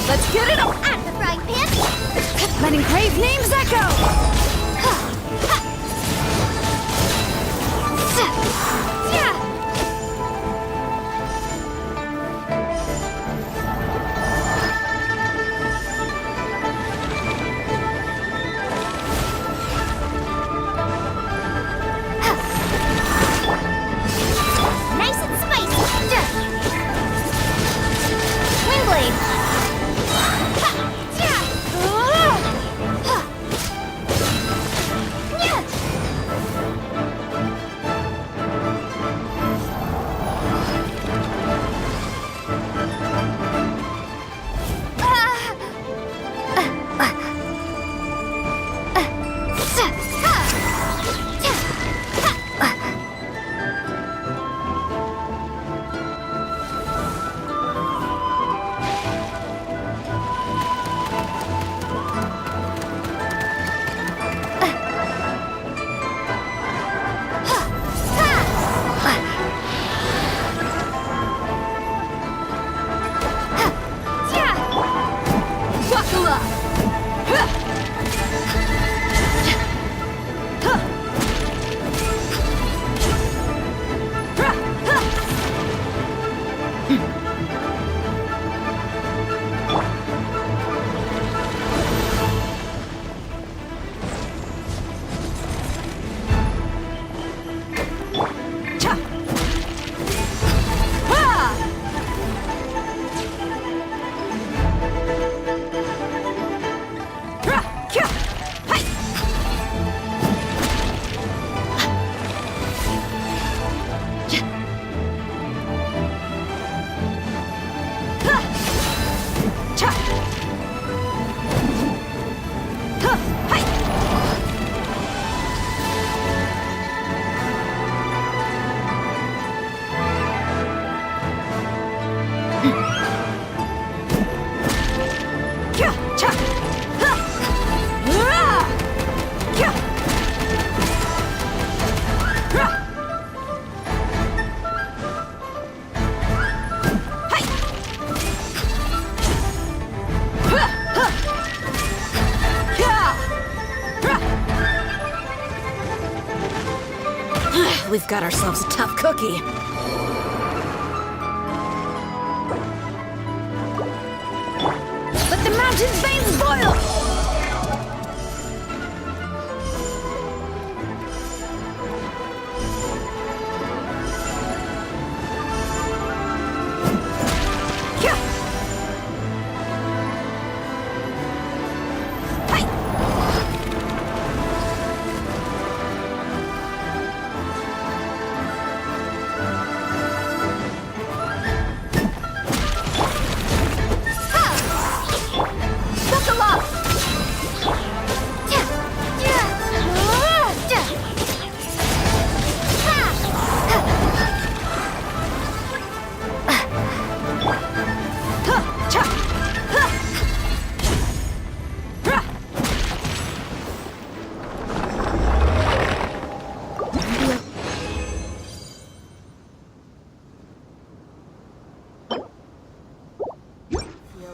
Let's get it on! At the frying pan! Letting brave names echo! Nice and spicy! Windblade! We've got ourselves a tough cookie. Let the mountain's veins boil!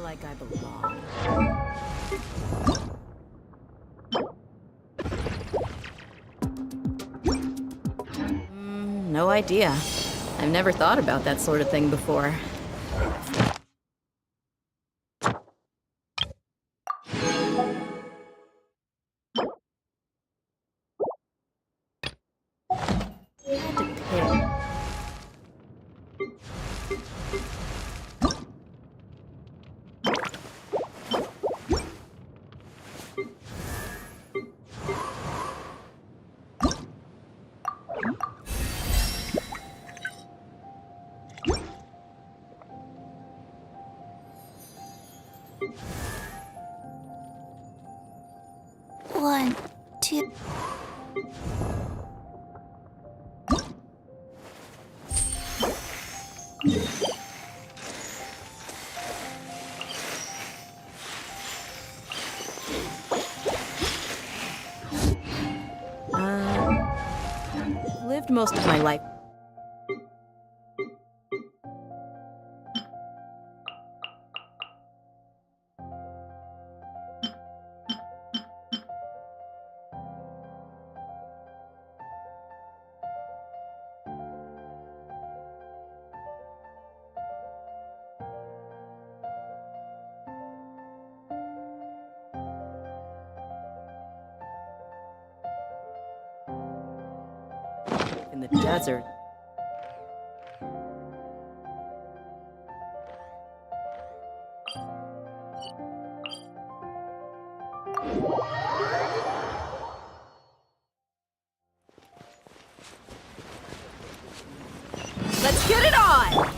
Like I belong. No idea. I've never thought about that sort of thing before. Had to pick. to... Lived most of my life. In the desert. Let's get it on!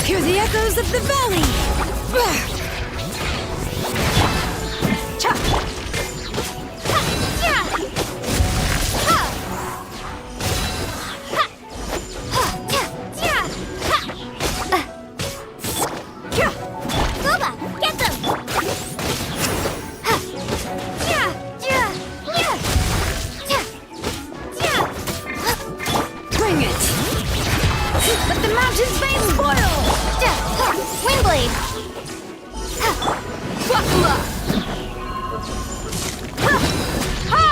Hear the echoes of the valley! Cha! Ha! Ya! Ha! Ha! Ha! Ya! Ya! Ha! Ya! Booba, get them! Ha! Ya! Ya! Ya! Ya! Ya! Bring it! Let the mountain's veins boil! Windblade! Wakula! Ha! Ha!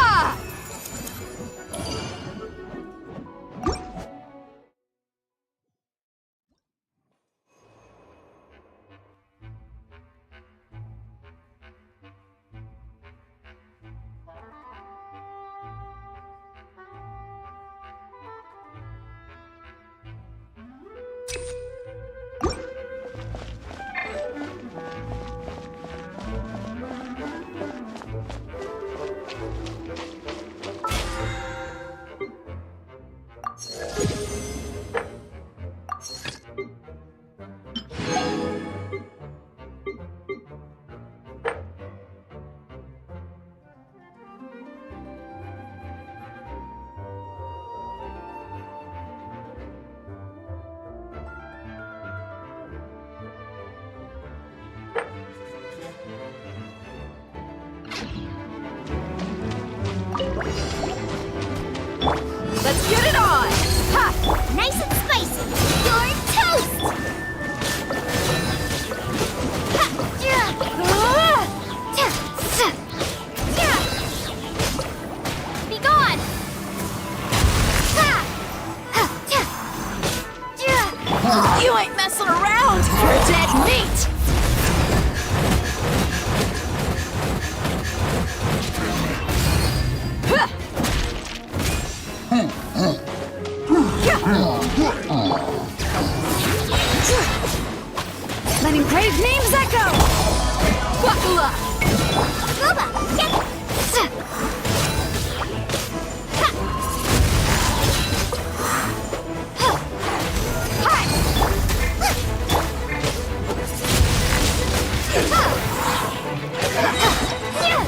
Let's get it on! Ha! Nice and spicy! You're toast! Ha! Yeah! Ta! Sa! Yeah! Be gone! Ha! Ha! Ta! Yeah! You ain't messing around! You're dead meat! Letting brave names echo! Wakula! Booba! Get! Ha! Ha! Hi! Yeah!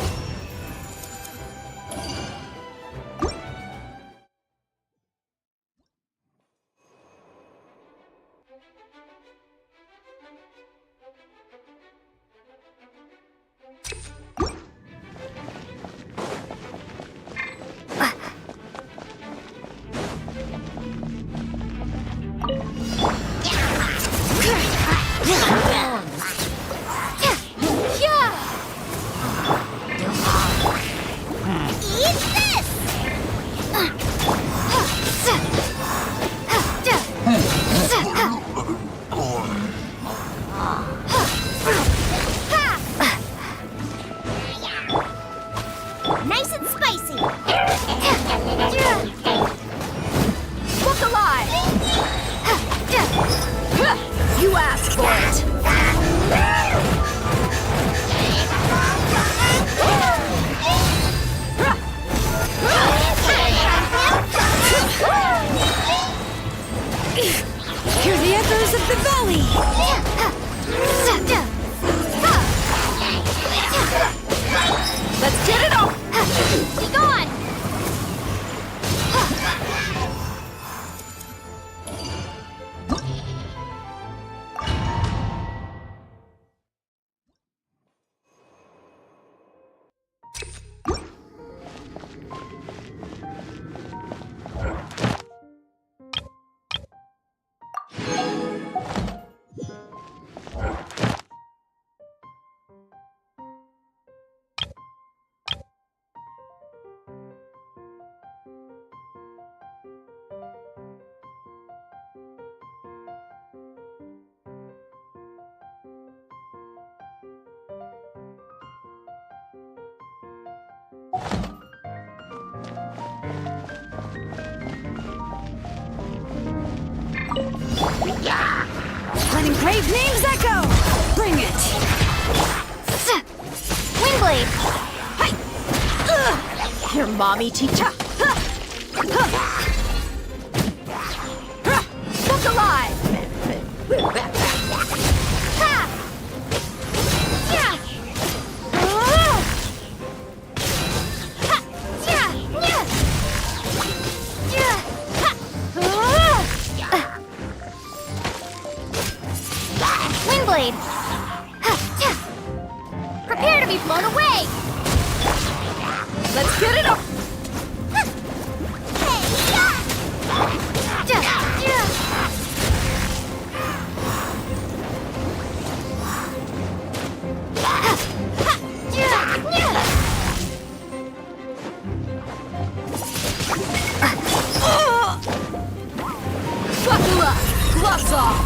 You asked for it! Hear the echoes of the valley! Let's get it on! Be gone! Let engraved names echo! Bring it! Windblade! Your mommy teacher! Look alive! Windblade! Prepare to be blown away! Let's get it up! Buckle up! Gloves off!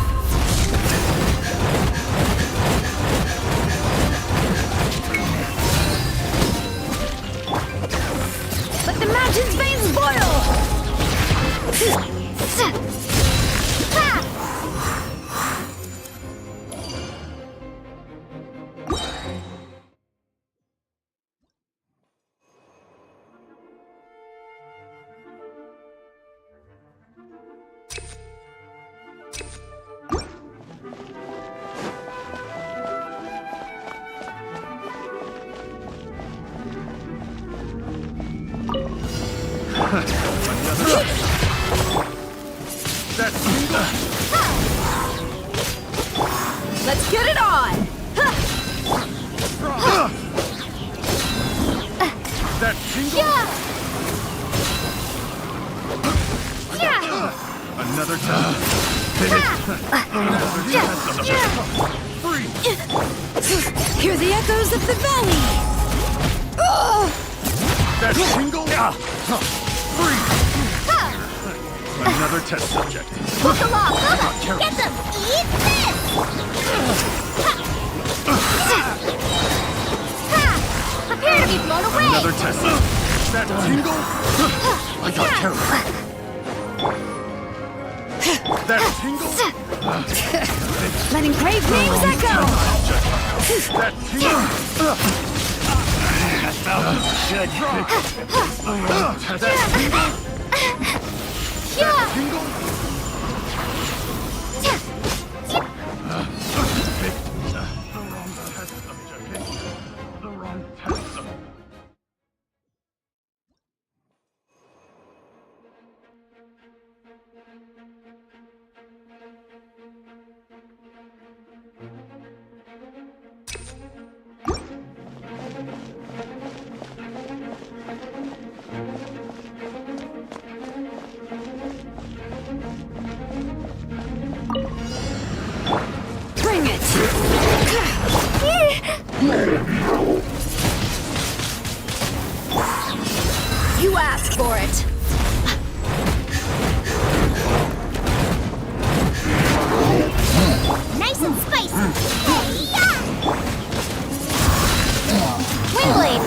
Let the mountain's veins boil! Let's get it on! That tingle? Another time. Hear the echoes of the valley! That tingle? Another test subject. Look along! Get them! Eat this! Prepare to be blown away! Another test. That tingle? I got carried. That tingle? Let engraved names echo! That tingle? That tingle? That tingle? The wrong test. Bring it! You asked for it! Nice and spicy! Hey-ya! Windblade!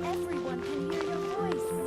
Everyone can hear your voice.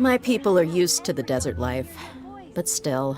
My people are used to the desert life, but still.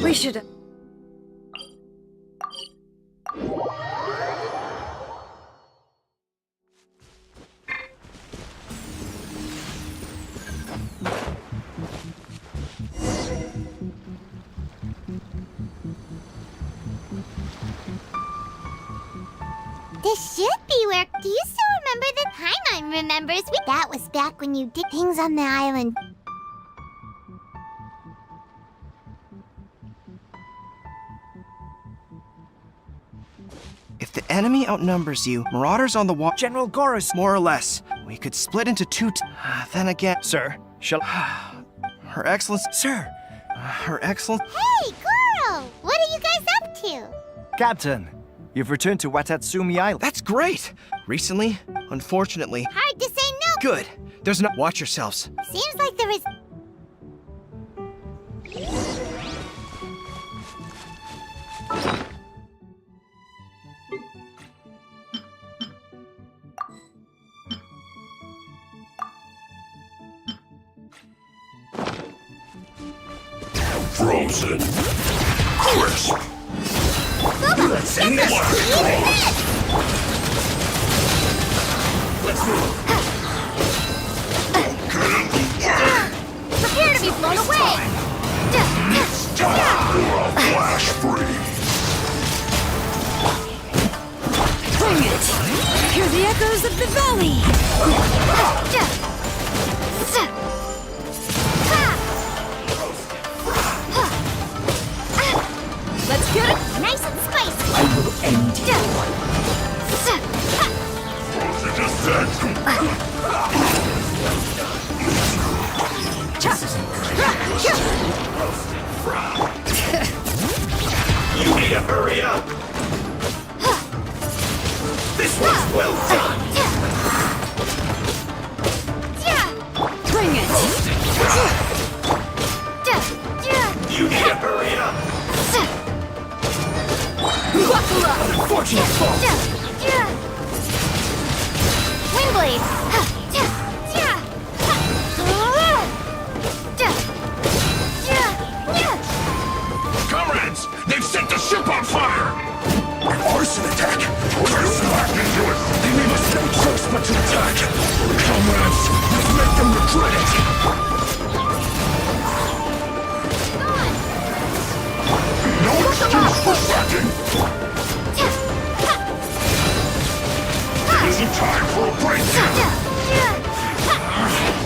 We should... This should be where... Do you still remember the... Paimon remembers. That was back when you did things on the island. If the enemy outnumbers you, marauders on the wall... General Gorus, more or less. We could split into two then again... Sir, shall... Her Excellency... Sir! Her Excellency... Hey, girl! What are you guys up to? Captain, you've returned to Watatsumi Island. That's great! Recently, unfortunately... Hard to say no. Good! There's no... Watch yourselves. Seems like there is... Frozen. Crisp. Let's end this. Let's move. Prepare to be blown away! It's time for a flash freeze. Bring it! Hear the echoes of the valley! Let's get it nice and spicy! I will end you. Frozen descent. You need to hurry up. This one's well done. Bring it! You need to hurry up. Buckle up! Unfortunate fault. Windblade! Comrades, they've set the ship on fire. An arson attack. We're smacked into it. They leave us no choice but to attack. Comrades, let's make them regret it. No excuse for slacking. It isn't time for a break.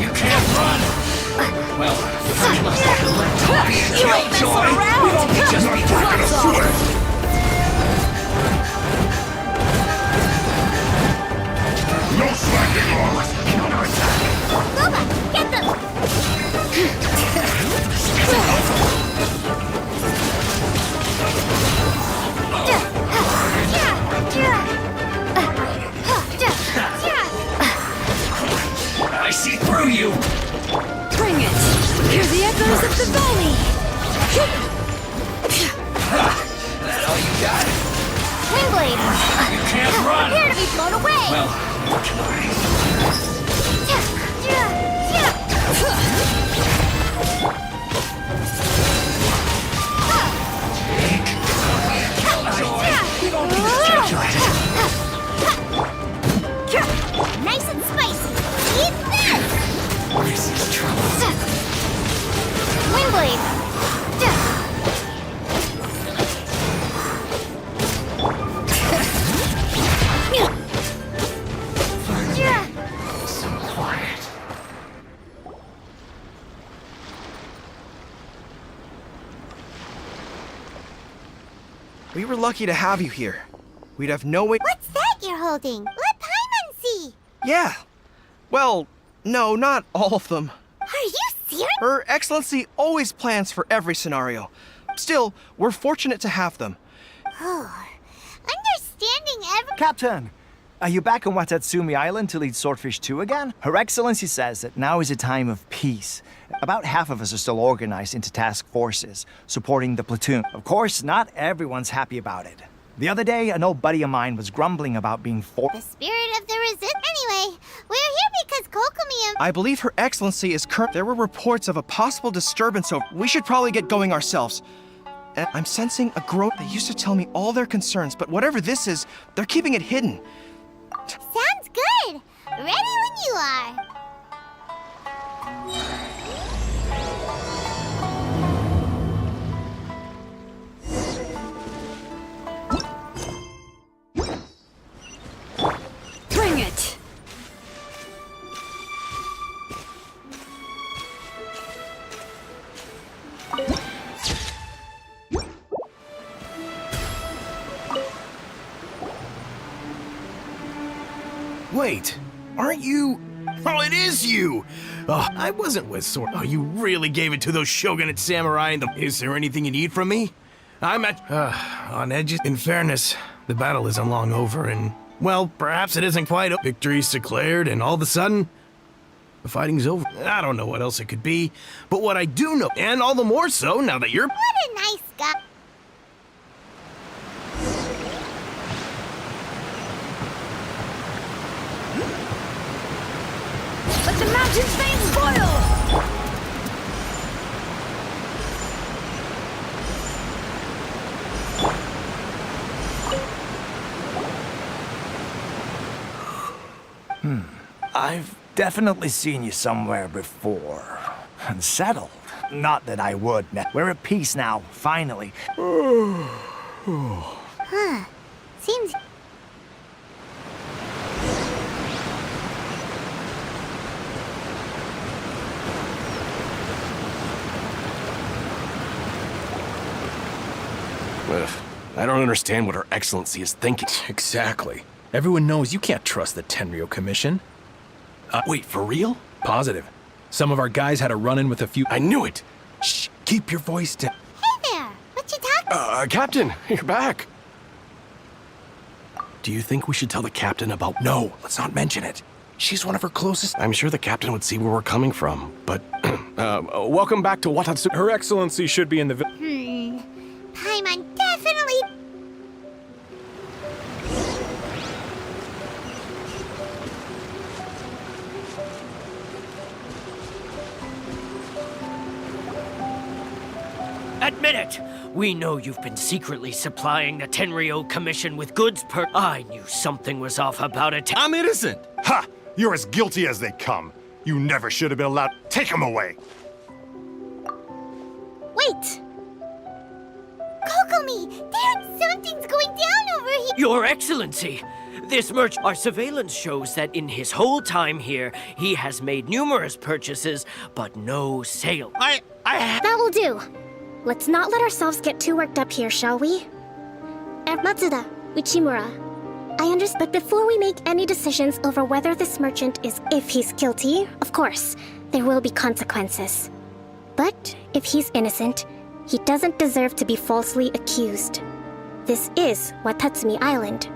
You can't run. Well, you must have to let Tommy and Killjoy. We've only just been taking a sweat. No slacking off. Counterattack. Boba, get them! see through you! Bring it! Hear the echoes of the valley! That all you got? Windblade! You can't run! Prepare to be blown away! Well, fortunately. Nice and spicy! Eat this! This is trouble. Windblade! So quiet. We were lucky to have you here. We'd have no way. What's that you're holding? Let Paimon see! Yeah. Well, no, not all of them. Are you serious? Her Excellency always plans for every scenario. Still, we're fortunate to have them. Oh, understanding every... Captain, are you back on Watatsumi Island to lead Swordfish 2 again? Her Excellency says that now is a time of peace. About half of us are still organized into task forces, supporting the platoon. Of course, not everyone's happy about it. The other day, an old buddy of mine was grumbling about being The spirit of the resist... Anyway, we're here because Kokomi and... I believe Her Excellency is current. There were reports of a possible disturbance, so we should probably get going ourselves. And I'm sensing a growth. They used to tell me all their concerns, but whatever this is, they're keeping it hidden. Sounds good! Ready when you are! Bring it! Wait, aren't you? Oh, it is you! Oh, I wasn't with Sword. Oh, you really gave it to those shogunate samurai and Is there anything you need from me? I'm on edges. In fairness, the battle isn't long over and, well, perhaps it isn't quite over. Victory's declared and all of a sudden, the fighting's over. I don't know what else it could be, but what I do know, and all the more so now that you're... What a nice guy! Let the mountain's veins boil! I've definitely seen you somewhere before. Unsettled. Not that I would. We're at peace now, finally. Huh. Seems... I don't understand what Her Excellency is thinking. Exactly. Everyone knows you can't trust the Tenryou Commission. Wait, for real? Positive. Some of our guys had a run-in with a few... I knew it! Shh, keep your voice down. Hey there! What you talking... Captain, you're back. Do you think we should tell the captain about... No, let's not mention it. She's one of her closest... I'm sure the captain would see where we're coming from, but... welcome back to Watatsu... Her Excellency should be in the... Paimon definitely... Admit it! We know you've been secretly supplying the Tenryou Commission with goods I knew something was off about it. I'm innocent! Ha! You're as guilty as they come. You never should have been allowed. Take him away! Wait! Kokomi! Dad, something's going down over here! Your Excellency! This our surveillance shows that in his whole time here, he has made numerous purchases, but no sale. That will do. Let's not let ourselves get too worked up here, shall we? Matsuda, Uchimura, I understand, but before we make any decisions over whether this merchant is, if he's guilty, of course, there will be consequences. But if he's innocent, he doesn't deserve to be falsely accused. This is Watatsumi Island.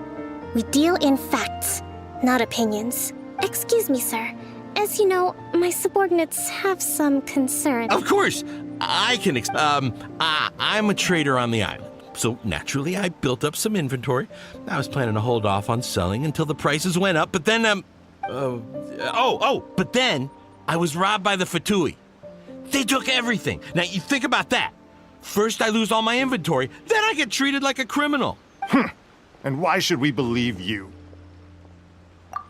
We deal in facts, not opinions. Excuse me, sir. As you know, my subordinates have some concern. Of course, I can. I'm a trader on the island, so naturally I built up some inventory. I was planning to hold off on selling until the prices went up, but then but then I was robbed by the Fatui. They took everything. Now you think about that. First I lose all my inventory, then I get treated like a criminal. And why should we believe you?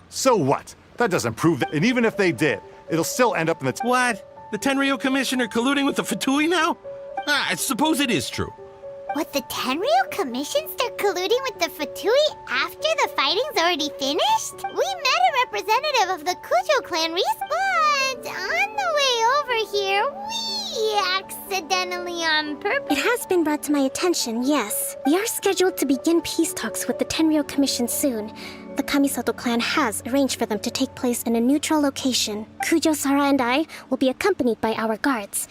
So what? That doesn't prove that. And even if they did, it'll still end up in the... What? The Tenryo Commissioner colluding with the Fatui now? I suppose it is true. What, the Tenryo Commission start colluding with the Fatui after the fighting's already finished? We met a representative of the Kujo clan but on the way over here, we accidentally on purpose... It has been brought to my attention, yes. We are scheduled to begin peace talks with the Tenryo Commission soon. The Kamisato clan has arranged for them to take place in a neutral location. Kujo, Sara, and I will be accompanied by our guards.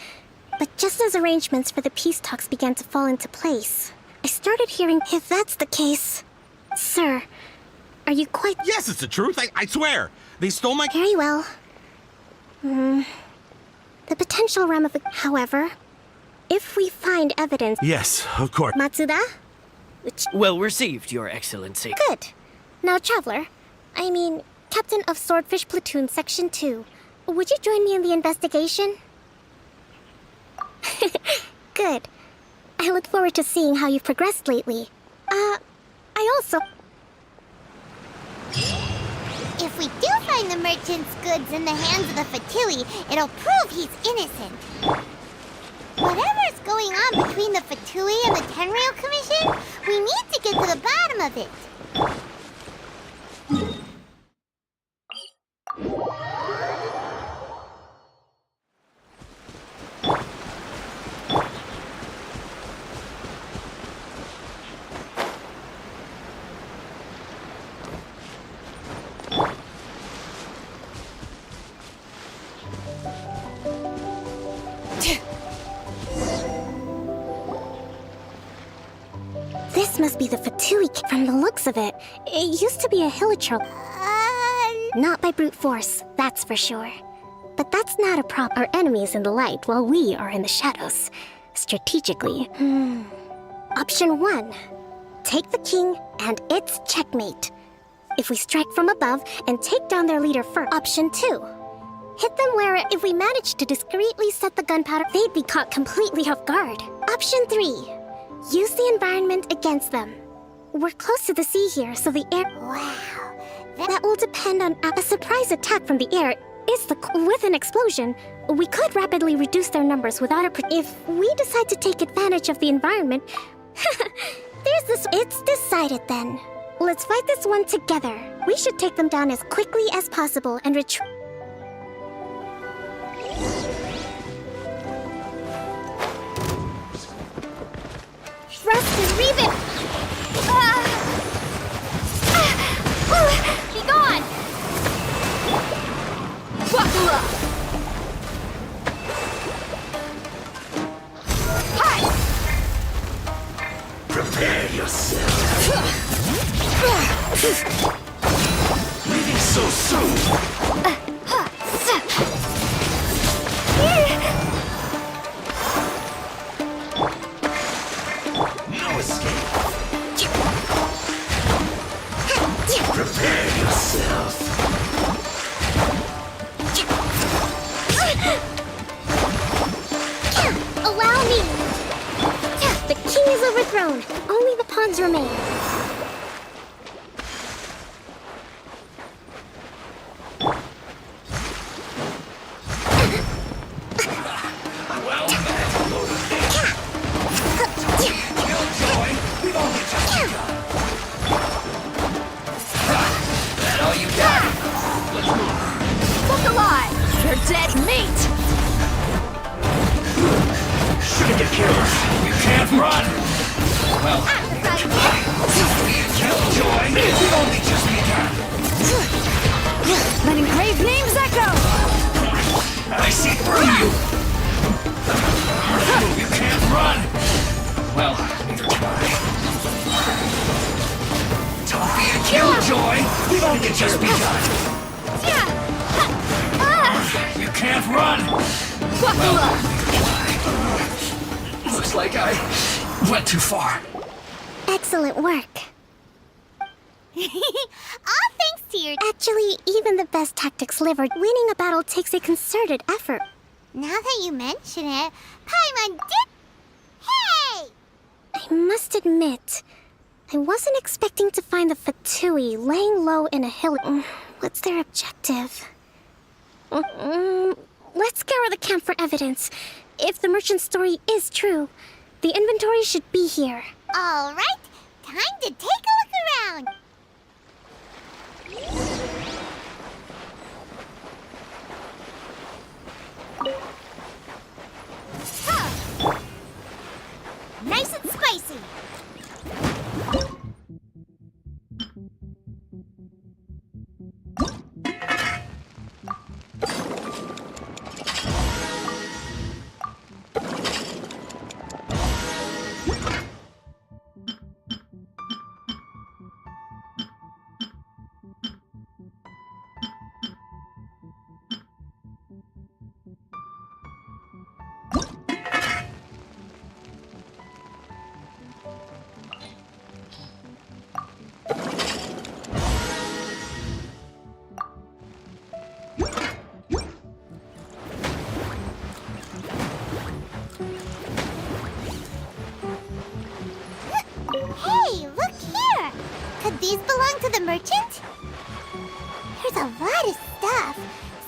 But just as arrangements for the peace talks began to fall into place, I started hearing, if that's the case... Sir, are you quite... Yes, it's the truth, I swear. They stole my... Very well. The potential however, if we find evidence... Yes, of course. Matsuda? Well received, Your Excellency. Good. Now, Traveler, Captain of Swordfish Platoon Section 2, would you join me in the investigation? Good. I look forward to seeing how you've progressed lately. I also... If we do find the merchant's goods in the hands of the Fatui, it'll prove he's innocent. Whatever's going on between the Fatui and the Tenryo Commission, we need to get to the bottom of it. This must be the Fatui from the looks of it. It used to be a hilichurl. Not by brute force, that's for sure. But that's not a problem. Our enemies in the light while we are in the shadows. Strategically. Option 1. Take the king and it's checkmate. If we strike from above and take down their leader first. Option 2. Hit them where if we manage to discreetly set the gunpowder, they'd be caught completely off guard. Option 3. Use the environment against them. We're close to the sea here, so the air... Wow. That will depend on a surprise attack from the air. With an explosion, we could rapidly reduce their numbers without if we decide to take advantage of the environment... It's decided then. Let's fight this one together. We should take them down as quickly as possible and retreat... Thrust is Reven! Be gone! Buckle up! Hi! Prepare yourself. Leaving so soon. No escape. Prepare yourself. Allow me! The king is overthrown. Only the pawns remain. Well met, Lord of Nature. Killjoy, we've only just begun. That all you got? Let's move. Look alive! You're dead meat! Shoot the killers. You can't run. Well, Killjoy, we've only just begun. Let engraved names echo! I see through you. You can't run. Well, neither can I. Don't be a Killjoy. We've only just begun. Looks like I went too far. Excellent work. All thanks to your... Actually, even the best tactics liver, winning a battle takes a concerted effort. Now that you mention it, Paimon did... Hey! I must admit, I wasn't expecting to find the Fatui laying low in a hill. What's their objective? Let's scour the camp for evidence. If the merchant's story is true, the inventory should be here. All right, time to take a look around. Huh. Nice and spicy. Hey, look here! Could these belong to the merchant? There's a lot of stuff.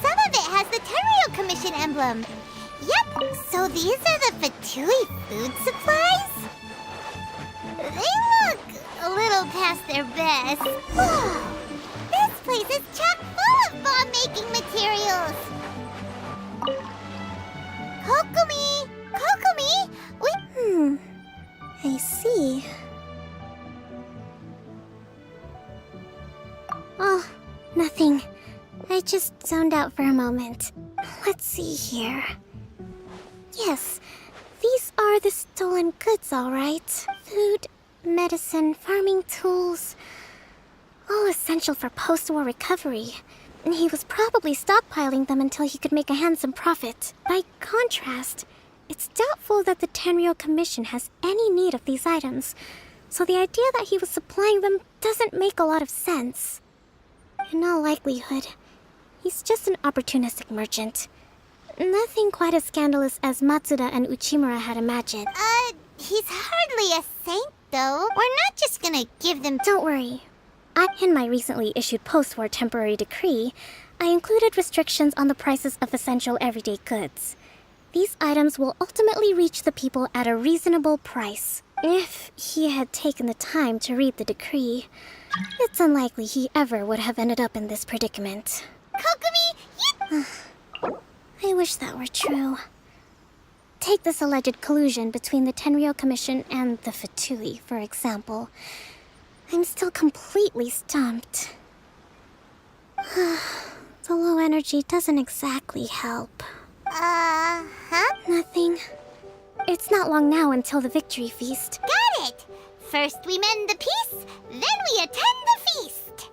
Some of it has the Tenryou Commission emblem. Yep, so these are the Fatui food supplies? They look a little past their best. Whoa, this place is chock full of bomb-making materials. Kokomi! Kokomi! I see. Oh, nothing. I just zoned out for a moment. Let's see here. Yes, these are the stolen goods, all right. Food, medicine, farming tools. All essential for post-war recovery. And he was probably stockpiling them until he could make a handsome profit. By contrast, it's doubtful that the Tenryou Commission has any need of these items, so the idea that he was supplying them doesn't make a lot of sense. In all likelihood, he's just an opportunistic merchant. Nothing quite as scandalous as Matsuda and Uchimura had imagined. He's hardly a saint, though. We're not just gonna give them... Don't worry. In my recently issued post-war temporary decree, I included restrictions on the prices of essential everyday goods. These items will ultimately reach the people at a reasonable price. If he had taken the time to read the decree, it's unlikely he ever would have ended up in this predicament. Kokomi, I wish that were true. Take this alleged collusion between the Tenryou Commission and the Fatui, for example. I'm still completely stumped. The low energy doesn't exactly help. Nothing. It's not long now until the victory feast. Got it! First we mend the peace, then we attend the feast.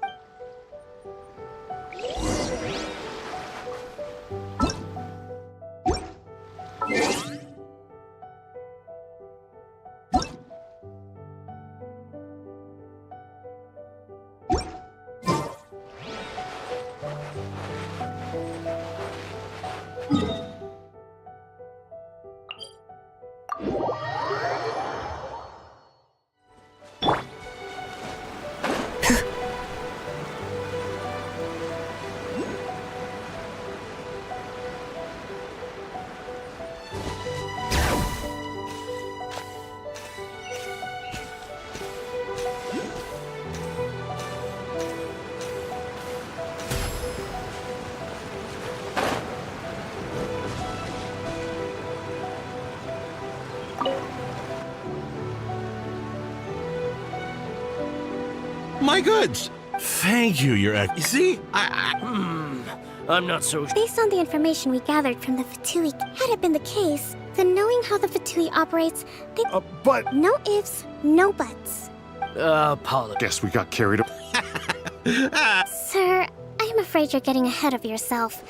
My goods! Thank you, Your Ex. You see, I'm not so... Based on the information we gathered from the Fatui, had it been the case, then knowing how the Fatui operates, they... but... No ifs, no buts. Apologies. Guess we got carried away. Sir, I'm afraid you're getting ahead of yourself.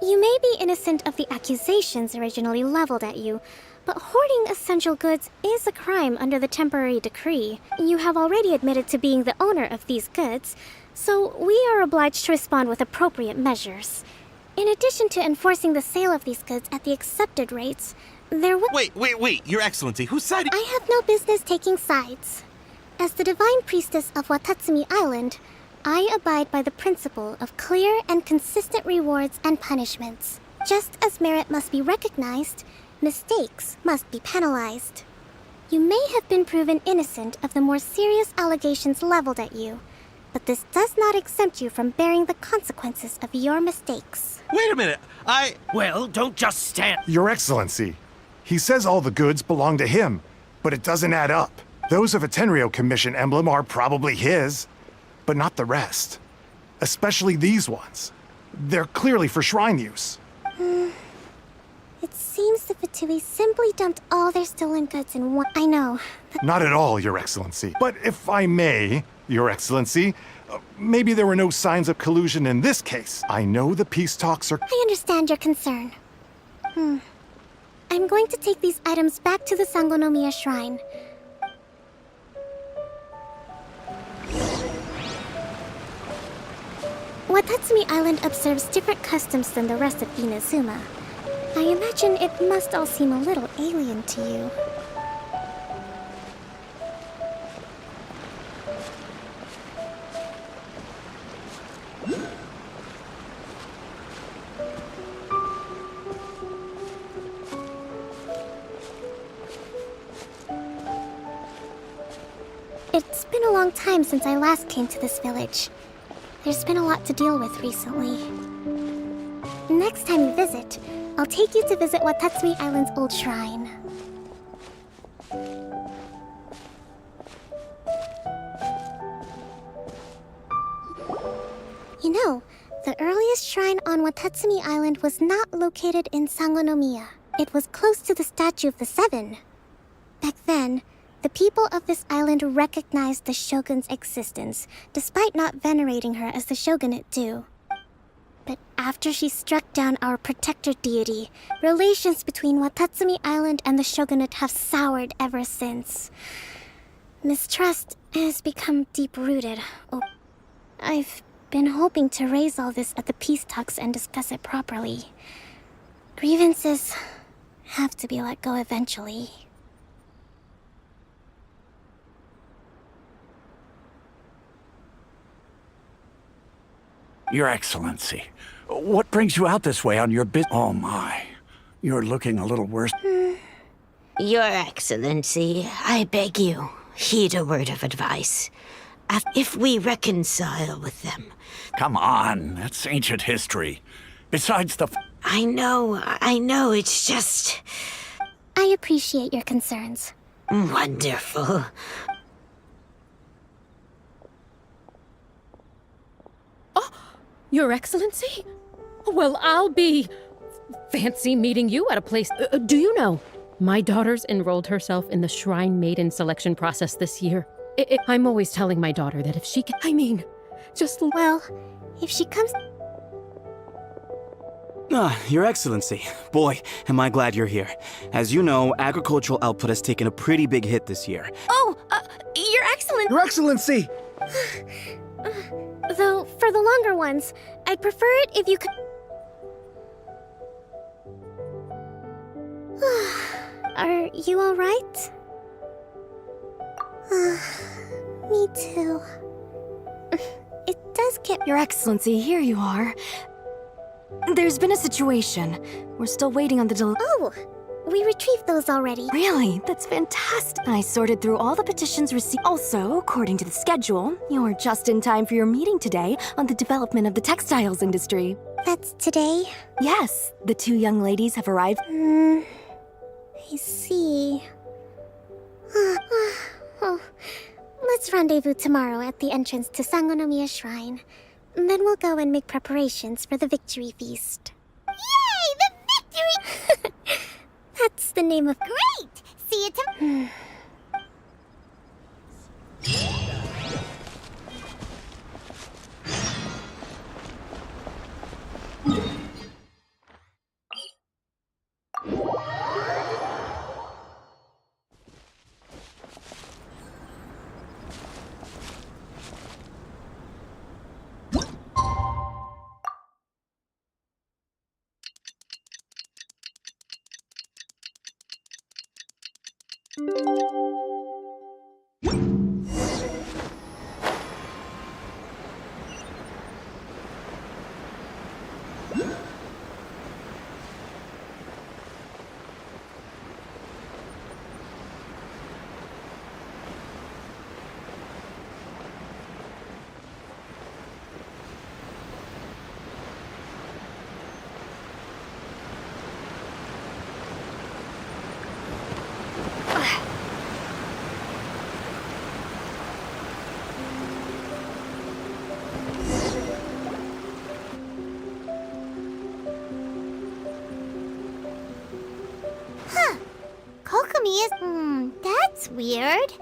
You may be innocent of the accusations originally leveled at you, But hoarding essential goods is a crime under the temporary decree. You have already admitted to being the owner of these goods, so we are obliged to respond with appropriate measures. In addition to enforcing the sale of these goods at the accepted rates, there will— Wait, Your Excellency, whose side— I have no business taking sides. As the Divine Priestess of Watatsumi Island, I abide by the principle of clear and consistent rewards and punishments. Just as merit must be recognized, mistakes must be penalized. You may have been proven innocent of the more serious allegations leveled at you, but this does not exempt you from bearing the consequences of your mistakes. Wait a minute, Well, don't just stand— Your Excellency, he says all the goods belong to him, but it doesn't add up. Those of a Tenryo Commission emblem are probably his, but not the rest. Especially these ones. They're clearly for shrine use. It seems the Fatui simply dumped all their stolen goods in one— I know. Not at all, Your Excellency. But if I may, Your Excellency, maybe there were no signs of collusion in this case. I know the peace talks are— I understand your concern. I'm going to take these items back to the Sangonomiya Shrine. Watatsumi Island observes different customs than the rest of Inazuma. I imagine it must all seem a little alien to you. It's been a long time since I last came to this village. There's been a lot to deal with recently. Next time you visit, I'll take you to visit Watatsumi Island's old shrine. You know, the earliest shrine on Watatsumi Island was not located in Sangonomiya. It was close to the Statue of the Seven. Back then, the people of this island recognized the shogun's existence, despite not venerating her as the shogunate do. But after she struck down our protector deity, relations between Watatsumi Island and the shogunate have soured ever since. Mistrust has become deep-rooted. I've been hoping to raise all this at the peace talks and discuss it properly. Grievances have to be let go eventually. Your Excellency, what brings you out this way on your business? Oh my, you're looking a little worse. Your Excellency, I beg you, heed a word of advice. If we reconcile with them... Come on, that's ancient history. Besides the... I know, it's just... I appreciate your concerns. Wonderful. Your Excellency? Well, I'll be... fancy meeting you at a place... do you know? My daughter's enrolled herself in the Shrine Maiden selection process this year. I'm always telling my daughter that if she can... I mean, just... Well, if she comes... Your Excellency. Boy, am I glad you're here. As you know, agricultural output has taken a pretty big hit this year. Your Excellency... Your Excellency! Though, for the longer ones, I'd prefer it if you could... Are you alright? Me too. It does get... Your Excellency, here you are. There's been a situation. We're still waiting on the Oh! We retrieved those already. Really? That's fantastic. I sorted through all the petitions received. Also, according to the schedule, you're just in time for your meeting today on the development of the textiles industry. That's today? Yes. The two young ladies have arrived. I see. Let's rendezvous tomorrow at the entrance to Sangonomiya Shrine. Then we'll go and make preparations for the victory feast. Yay! The victory! That's the name of... Great! See you tomorrow. Kokomi is... that's weird.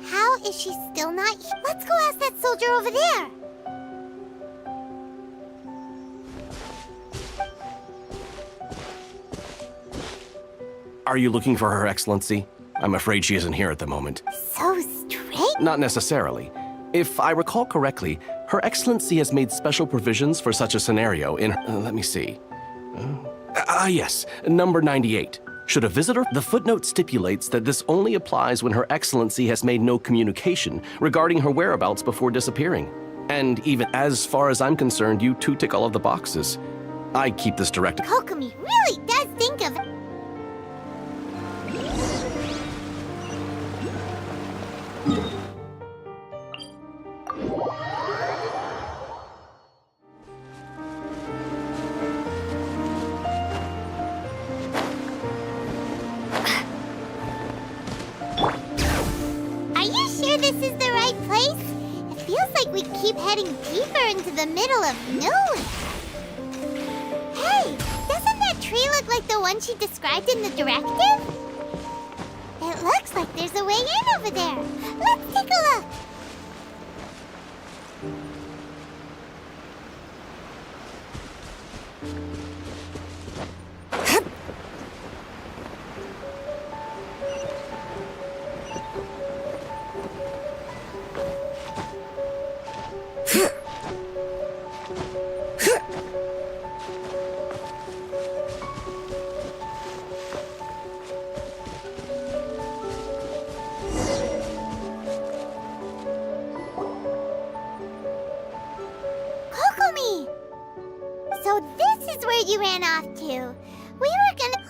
How is she still not here? Let's go ask that soldier over there. Are you looking for Her Excellency? I'm afraid she isn't here at the moment. So straight? Not necessarily. If I recall correctly, Her Excellency has made special provisions for such a scenario in her... let me see. Yes, number 98. Should a visitor... The footnote stipulates that this only applies when Her Excellency has made no communication regarding her whereabouts before disappearing. And even as far as I'm concerned, you two tick all of the boxes. I keep this direct... Kokomi really does think of... Are you sure this is the right place? It feels like we keep heading deeper into the middle of nowhere. Hey, doesn't that tree look like the one she described in the directive? It looks like there's a way in over there. Let's take a look. Kokomi! So this is where you ran off to. We were gonna...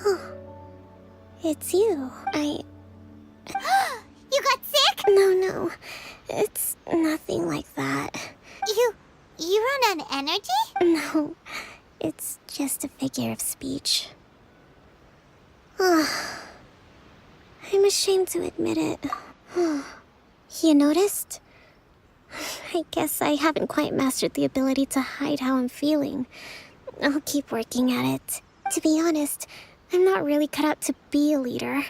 It's you. You got sick? No. It's nothing like that. You run on energy? No. It's just a figure of speech. I'm ashamed to admit it. You noticed? I guess I haven't quite mastered the ability to hide how I'm feeling. I'll keep working at it. To be honest, I'm not really cut out to be a leader.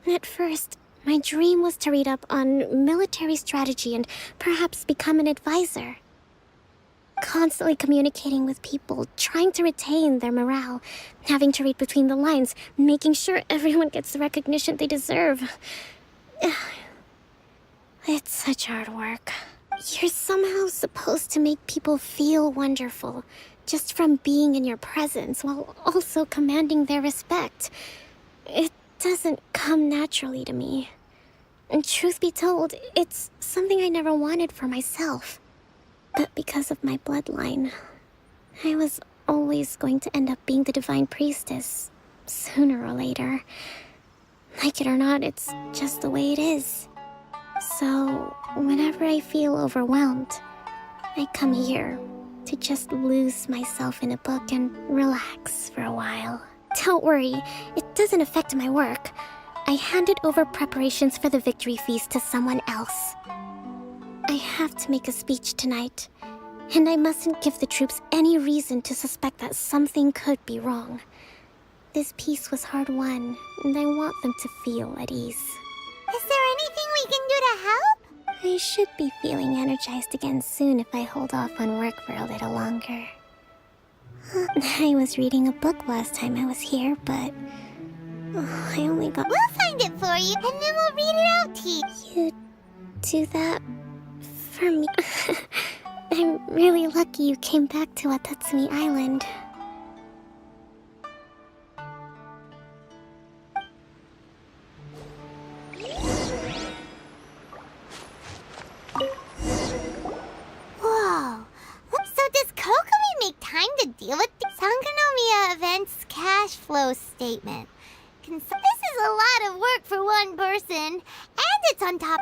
At first, my dream was to read up on military strategy and perhaps become an advisor. Constantly communicating with people, trying to retain their morale, having to read between the lines, making sure everyone gets the recognition they deserve. It's such hard work. You're somehow supposed to make people feel wonderful, just from being in your presence, while also commanding their respect. It doesn't come naturally to me. And truth be told, it's something I never wanted for myself. But because of my bloodline, I was always going to end up being the divine priestess, sooner or later. Like it or not, it's just the way it is. So, whenever I feel overwhelmed, I come here to just lose myself in a book and relax for a while. Don't worry, it doesn't affect my work. I handed over preparations for the victory feast to someone else. I have to make a speech tonight, and I mustn't give the troops any reason to suspect that something could be wrong. This peace was hard-won, and I want them to feel at ease. Is there anything we can do to help? I should be feeling energized again soon if I hold off on work for a little longer. I was reading a book last time I was here, but I only got... We'll find it for you, and then we'll read it out to you. You do that for me? I'm really lucky you came back to Watatsumi Island. Whoa. So does Kokomi make time to deal with the Sangonomiya event's cash flow statement? This is a lot of work for one person, and it's on top...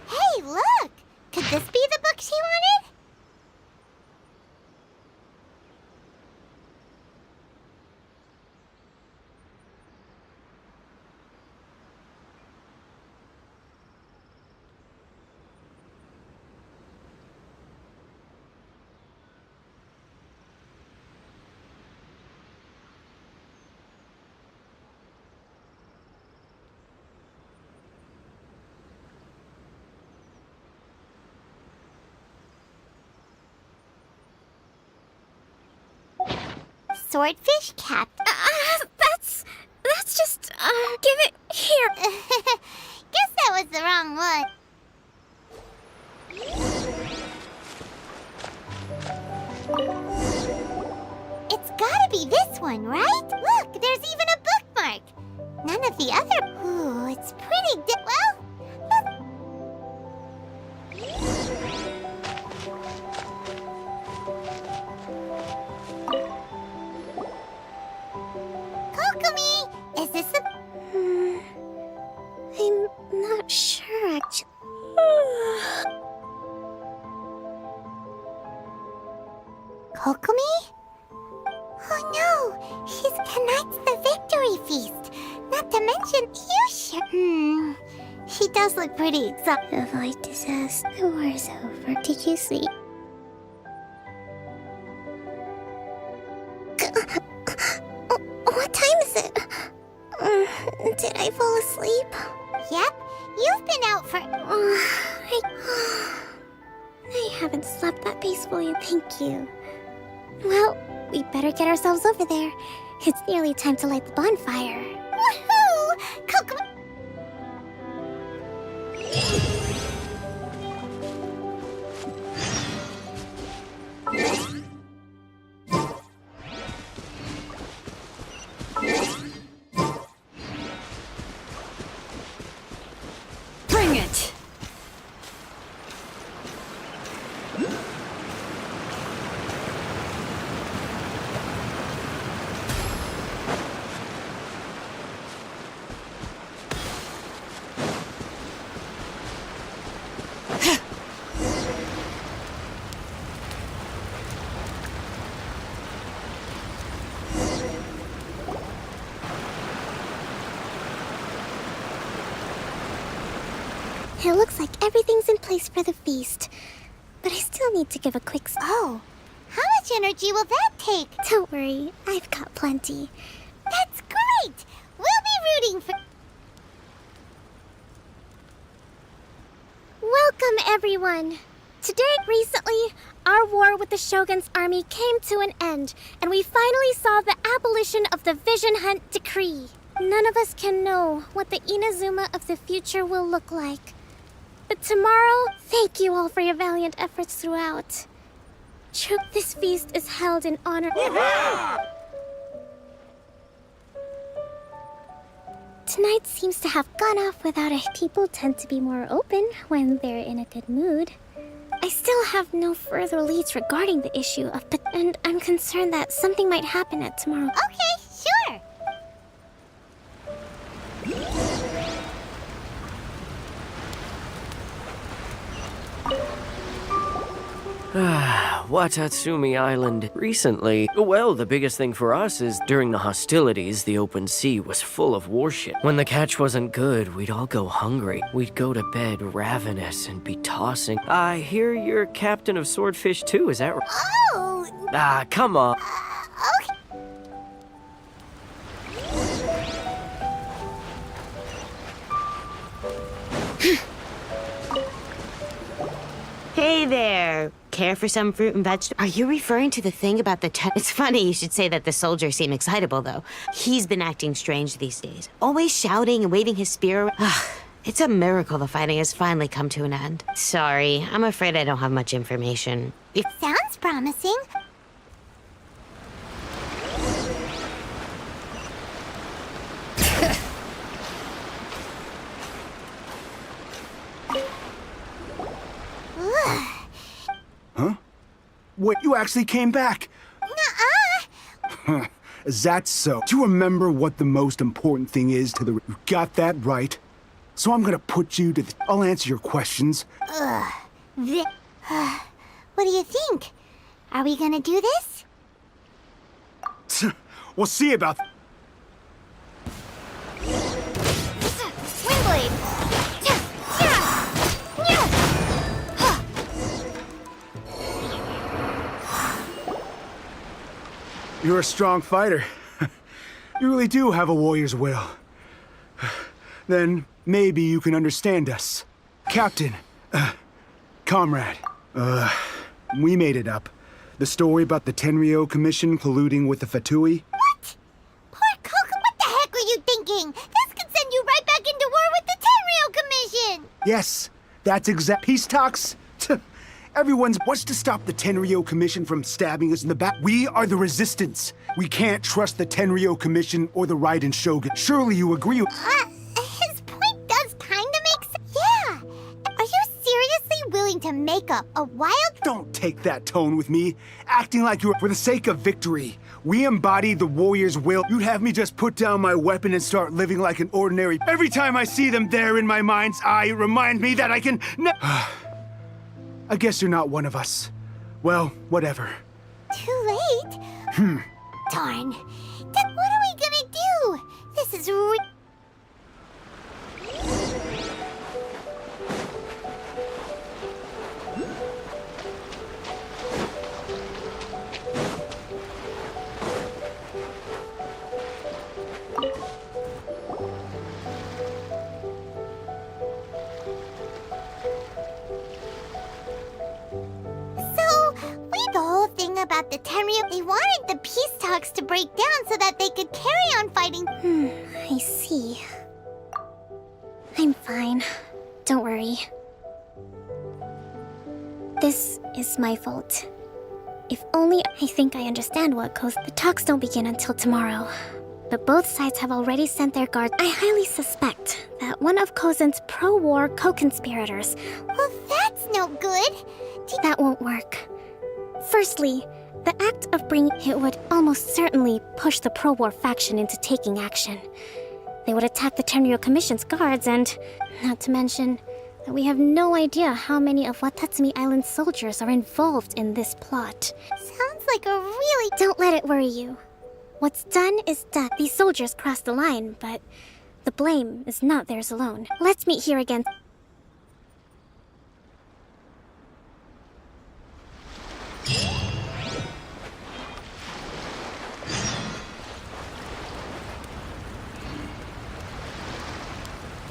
Hey, look! Could this be the book she wanted? swordfish cap. That's just, give it here. Guess that was the wrong one. It's gotta be this one, right? Look, there's even a bookmark. None of the other... Ooh, it's pretty well... Kokomi! Is this a... I'm not sure, actually. Kokomi? Oh no! She's tonight's the victory feast! Not to mention, you sure... She does look pretty excited. The fight is as the war is over. Did you sleep? What time is it? Did I fall asleep? Yep, you've been out for... I haven't slept that peacefully, thank you. Well, we better get ourselves over there. It's nearly time to light the bonfire. Woohoo! Kokomi... Bring it! It looks like everything's in place for the feast. But I still need to give a quick... Oh, how much energy will that take? Don't worry, I've got plenty. That's great! We'll be rooting for... Welcome, everyone! Recently, our war with the Shogun's army came to an end, and we finally saw the abolition of the Vision Hunt Decree. None of us can know what the Inazuma of the future will look like. But tomorrow, thank you all for your valiant efforts throughout. This feast is held in honor... Tonight seems to have gone off without a... People tend to be more open when they're in a good mood. I still have no further leads regarding the issue of... And I'm concerned that something might happen at tomorrow. Okay, sure. Watatsumi Island. Recently, well, the biggest thing for us is during the hostilities, the open sea was full of warship. When the catch wasn't good, we'd all go hungry. We'd go to bed ravenous and be tossing. I hear you're captain of Swordfish too, is that right? Oh! Come on. Okay. Hey there. Care for some fruit and vegetables? Are you referring to the thing about the It's funny you should say that the soldiers seem excitable, though. He's been acting strange these days. Always shouting and waving his spear. It's a miracle the fighting has finally come to an end. Sorry, I'm afraid I don't have much information. Sounds promising. Huh? Wait, you actually came back? Nuh-uh. Is that so? Do you remember what the most important thing is to the... You got that right? So I'm gonna put you to the... I'll answer your questions. What do you think? Are we gonna do this? We'll see about... Windblade! You're a strong fighter. You really do have a warrior's will. Then maybe you can understand us. Captain, comrade, we made it up. The story about the Tenryou Commission colluding with the Fatui? What? Poor Coco, what the heck were you thinking? This could send you right back into war with the Tenryou Commission! Yes, that's exact. Peace talks? Everyone's wants to stop the Tenryou Commission from stabbing us in the back. We are the resistance. We can't trust the Tenryou Commission or the Raiden Shogun. Surely you agree? His point does kinda make sense. Yeah. Are you seriously willing to make up a wild... Don't take that tone with me, acting like you're for the sake of victory. We embody the warrior's will. You'd have me just put down my weapon and start living like an ordinary... Every time I see them there in my mind's eye, it reminds me that I can... I guess you're not one of us. Well, whatever. Too late? Darn. Then what are we gonna do? This is about the Tenryou. They wanted the peace talks to break down so that they could carry on fighting. I see. I'm fine. Don't worry. This is my fault. If only I think I understand what goes. The talks don't begin until tomorrow. But both sides have already sent their guards. I highly suspect that one of Kozen's pro-war co-conspirators... Well, that's no good. That won't work. Firstly, the act of bringing it would almost certainly push the pro-war faction into taking action. They would attack the Tenryou Commission's guards and, not to mention, that we have no idea how many of Watatsumi Island's soldiers are involved in this plot. Sounds like a really... Don't let it worry you. What's done is done. These soldiers crossed the line, but the blame is not theirs alone. Let's meet here again.